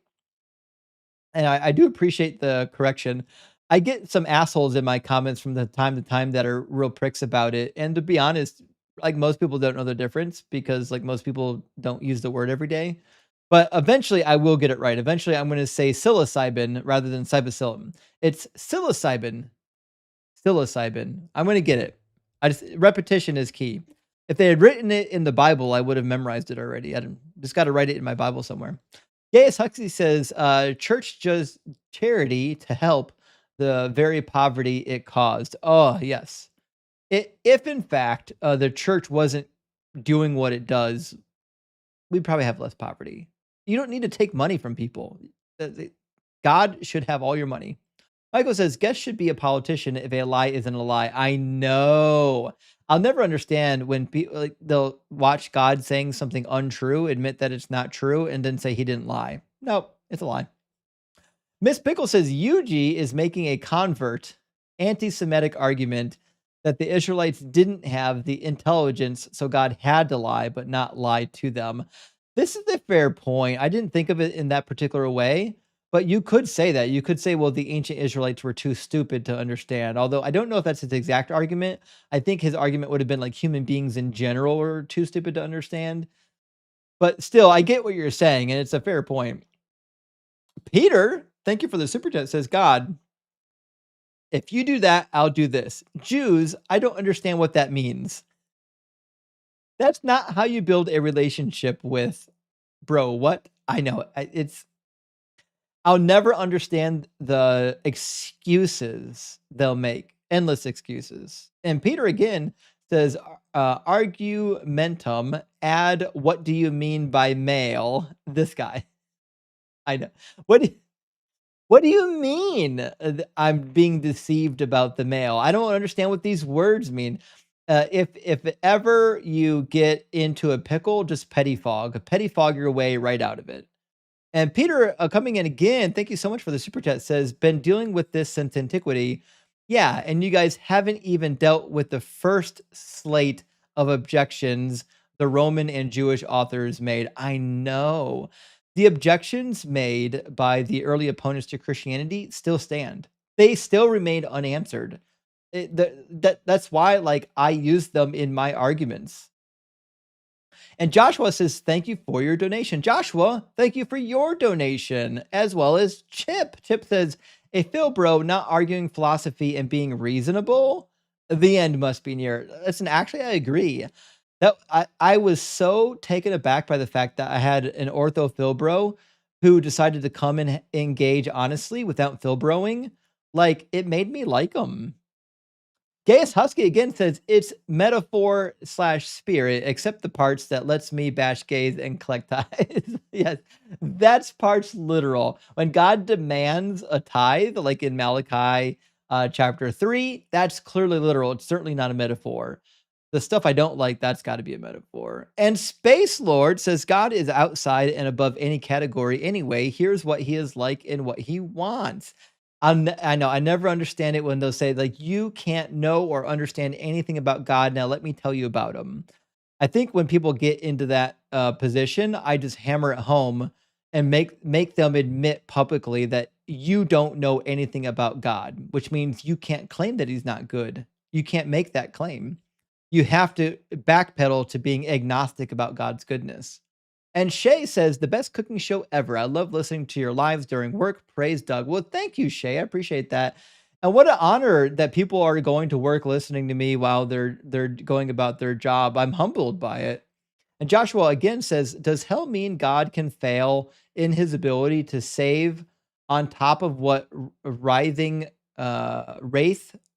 And I do appreciate the correction. I get some assholes in my comments from the time to time that are real pricks about it. And to be honest, like most people don't know the difference because like most people don't use the word every day. But eventually I will get it right. Eventually I'm going to say psilocybin rather than psilocybin. It's psilocybin. Psilocybin. I'm going to get it. Repetition is key. If they had written it in the Bible, I would have memorized it already. Just got to write it in my Bible somewhere. Gaius Huxley says, church does charity to help the very poverty it caused. Oh, yes. If in fact the church wasn't doing what it does, we'd probably have less poverty. You don't need to take money from people. God should have all your money. Michael says, guest should be a politician if a lie isn't a lie. I know. I'll never understand when people like they'll watch God saying something untrue, admit that it's not true, and then say he didn't lie. Nope, it's a lie. Miss Pickle says Yuji is making a convert anti-Semitic argument that the Israelites didn't have the intelligence, so God had to lie, but not lie to them. This is a fair point. I didn't think of it in that particular way, but you could say that. You could say, well, the ancient Israelites were too stupid to understand. Although I don't know if that's his exact argument. I think his argument would have been like human beings in general were too stupid to understand. But still, I get what you're saying, and it's a fair point. Peter, thank you for the super chat, says, God, if you do that, I'll do this. Jews, I don't understand what that means. That's not how you build a relationship with, bro. What? I know. I'll never understand the excuses they'll make. Endless excuses. And Peter again says, argumentum, add what do you mean by male? This guy. I know. What do you mean I'm being deceived about the male? I don't understand what these words mean. If ever you get into a pickle, just pettifog your way right out of it. And Peter, coming in again, thank you so much for the super chat, says, been dealing with this since antiquity. Yeah, and you guys haven't even dealt with the first slate of objections the Roman and Jewish authors made. I know. The objections made by the early opponents to Christianity still stand. They still remain unanswered. That's why, like, I use them in my arguments. And Joshua says, thank you for your donation. Joshua, thank you for your donation, as well as Chip. Chip says, a Phil bro not arguing philosophy and being reasonable, the end must be near. Listen, actually, I agree. That I was so taken aback by the fact that I had an ortho Phil bro who decided to come and engage honestly without Phil broing. Like, it made me like him. Gaius Husky again says it's metaphor / spirit, except the parts that lets me bash gays and collect tithes. Yes, that's parts literal. When God demands a tithe, like in Malachi chapter 3, that's clearly literal. It's certainly not a metaphor. The stuff I don't like, that's got to be a metaphor. And Space Lord says God is outside and above any category anyway. Here's what he is like and what he wants. I know, I never understand it when they'll say, like, you can't know or understand anything about God. Now, let me tell you about him. I think when people get into that position, I just hammer it home and make them admit publicly that you don't know anything about God, which means you can't claim that he's not good. You can't make that claim. You have to backpedal to being agnostic about God's goodness. And Shay says, the best cooking show ever. I love listening to your lives during work. Praise Doug. Well, thank you, Shay. I appreciate that. And what an honor that people are going to work listening to me while they're going about their job. I'm humbled by it. And Joshua again says, does hell mean God can fail in his ability to save on top of what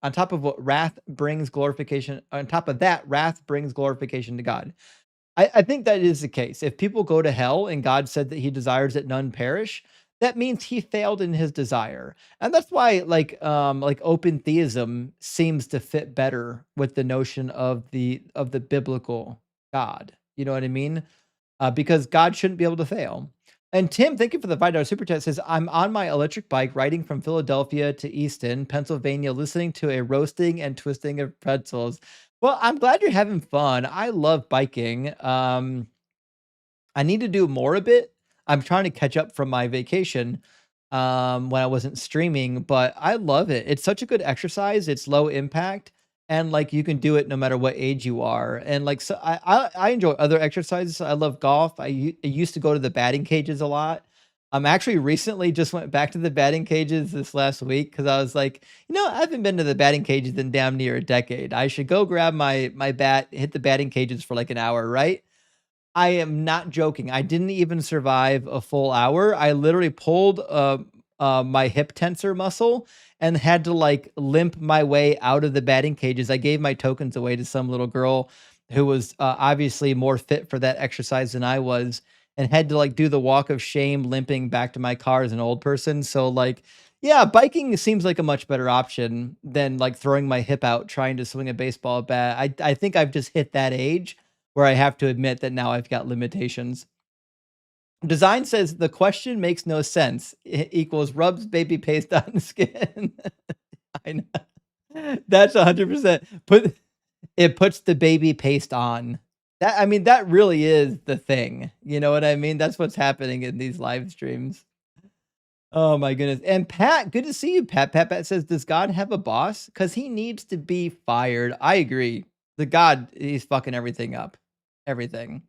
on top of what wrath brings glorification, on top of that, wrath brings glorification to God? I think that is the case. If people go to hell and God said that he desires that none perish, that means he failed in his desire. And that's why like open theism seems to fit better with the notion of the biblical God. You know what I mean? Because God shouldn't be able to fail. And Tim, thank you for the $5 super chat. Says, I'm on my electric bike riding from Philadelphia to Easton, Pennsylvania, listening to a roasting and twisting of pretzels. Well, I'm glad you're having fun. I love biking. I need to do more of it. I'm trying to catch up from my vacation. when I wasn't streaming, but I love it. It's such a good exercise. It's low impact, and like you can do it no matter what age you are. And like so, I enjoy other exercises. I love golf. I used to go to the batting cages a lot. Actually recently just went back to the batting cages this last week because I was like, I haven't been to the batting cages in damn near a decade. I should go grab my bat, hit the batting cages for like an hour, right? I am not joking. I didn't even survive a full hour. I literally pulled my hip tensor muscle and had to like limp my way out of the batting cages. I gave my tokens away to some little girl who was obviously more fit for that exercise than I was, and had to like do the walk of shame limping back to my car as an old person. So like, yeah, biking seems like a much better option than like throwing my hip out trying to swing a baseball bat. I think I've just hit that age where I have to admit that now I've got limitations. Design says the question makes no sense. Equals rubs baby paste on skin. I know. That's 100%. It puts the baby paste on. That really is the thing. You know what I mean? That's what's happening in these live streams. Oh my goodness. And Pat, good to see you, Pat. Pat says, does God have a boss? Because he needs to be fired. I agree. The God, he's fucking everything up. Everything.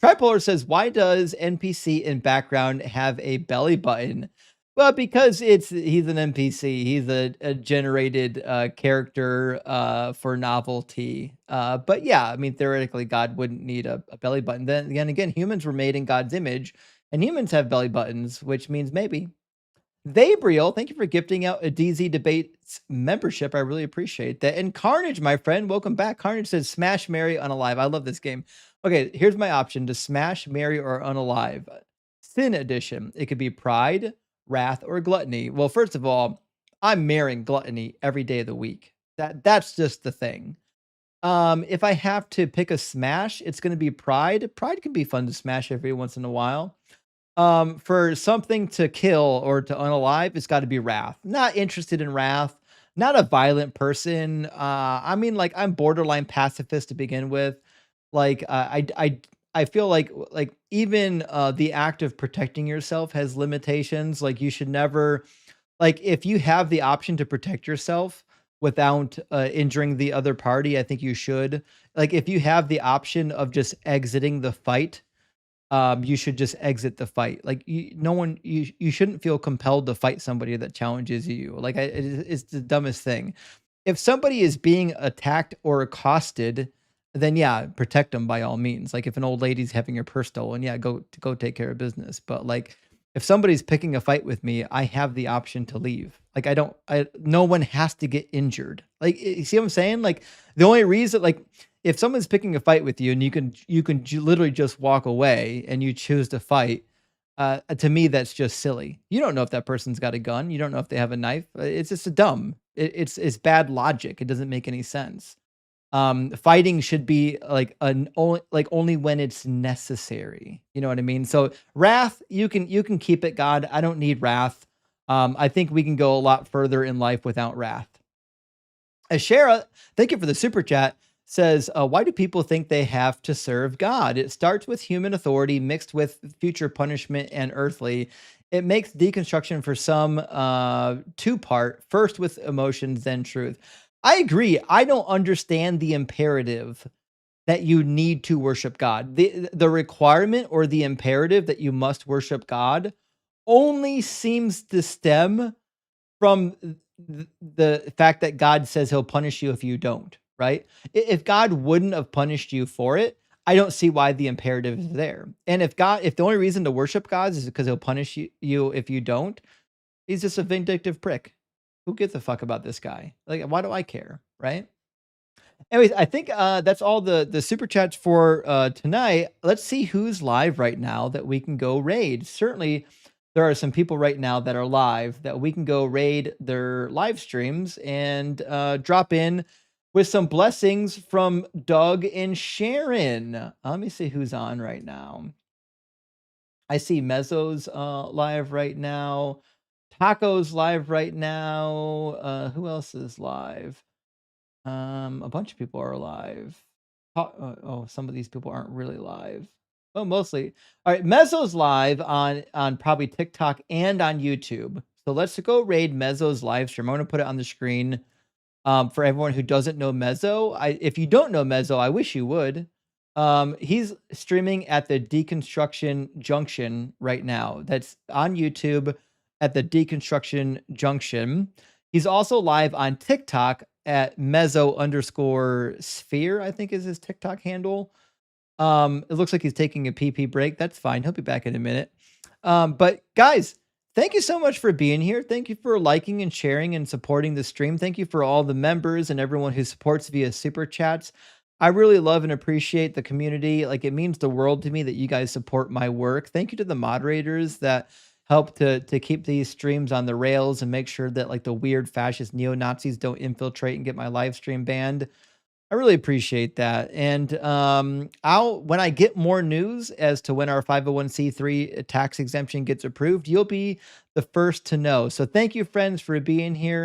Tripolar says, why does NPC in background have a belly button? Well, because he's an NPC. He's a generated character for novelty. But yeah, theoretically, God wouldn't need a belly button. Then again, humans were made in God's image, and humans have belly buttons, which means maybe. Vabriel, thank you for gifting out a DZ Debates membership. I really appreciate that. And Carnage, my friend, welcome back. Carnage says Smash, Marry, Unalive. I love this game. Okay, here's my option to smash, marry, or unalive. Sin edition. It could be pride, wrath, or gluttony. Well, first of all, I'm marrying gluttony every day of the week. That's just the thing. If I have to pick a smash, it's going to be pride. Pride can be fun to smash every once in a while. For something to kill or to unalive, it's got to be wrath. Not interested in wrath. Not a violent person. Like I'm borderline pacifist to begin with. Like I feel like even the act of protecting yourself has limitations. Like you should never, like if you have the option to protect yourself without injuring the other party, I think you should. Like if you have the option of just exiting the fight, you should just exit the fight. Like you shouldn't feel compelled to fight somebody that challenges you. Like it's the dumbest thing. If somebody is being attacked or accosted, then yeah, protect them by all means. Like if an old lady's having her purse stolen, yeah, go take care of business. But like if somebody's picking a fight with me, I have the option to leave. Like no one has to get injured. Like you see what I'm saying? Like the only reason, like if someone's picking a fight with you and you can literally just walk away and you choose to fight, to me that's just silly. You don't know if that person's got a gun. You don't know if they have a knife. It's just a dumb. It's bad logic. It doesn't make any sense. Fighting should be like only when it's necessary. You know what I mean? So wrath, you can keep it, God. I don't need wrath. I think we can go a lot further in life without wrath. Ashera, thank you for the super chat. Says, why do people think they have to serve God? It starts with human authority mixed with future punishment and earthly. It makes deconstruction for some two-part, first with emotions, then truth. I agree. I don't understand the imperative that you need to worship God. The requirement or the imperative that you must worship God only seems to stem from the fact that God says he'll punish you if you don't, right? If God wouldn't have punished you for it, I don't see why the imperative is there. And if the only reason to worship God is because he'll punish you if you don't, he's just a vindictive prick. Who gives a fuck about this guy? Like, why do I care, right? Anyways, I think that's all the super chats for tonight. Let's see who's live right now that we can go raid. Certainly, there are some people right now that are live that we can go raid their live streams and drop in with some blessings from Doug and Sharon. Let me see who's on right now. I see Mezzo's live right now. Taco's live right now. Who else is live? A bunch of people are live. Some of these people aren't really live. Oh, mostly. All right, Mezzo's live on probably TikTok and on YouTube. So let's go raid Mezzo's live stream. I'm gonna put it on the screen for everyone who doesn't know Mezzo. If you don't know Mezzo, I wish you would. He's streaming at the Deconstruction Junction right now. That's on YouTube at the Deconstruction Junction. He's also live on TikTok at Mezzo_sphere, I think is his TikTok handle. It looks like he's taking a PP break. That's fine. He'll be back in a minute. But guys, thank you so much for being here. Thank you for liking and sharing and supporting the stream. Thank you for all the members and everyone who supports via super chats. I really love and appreciate the community. Like, it means the world to me that you guys support my work. Thank you to the moderators that help to keep these streams on the rails and make sure that like the weird fascist neo-Nazis don't infiltrate and get my live stream banned. I really appreciate that. And when I get more news as to when our 501c3 tax exemption gets approved, you'll be the first to know. So thank you, friends, for being here.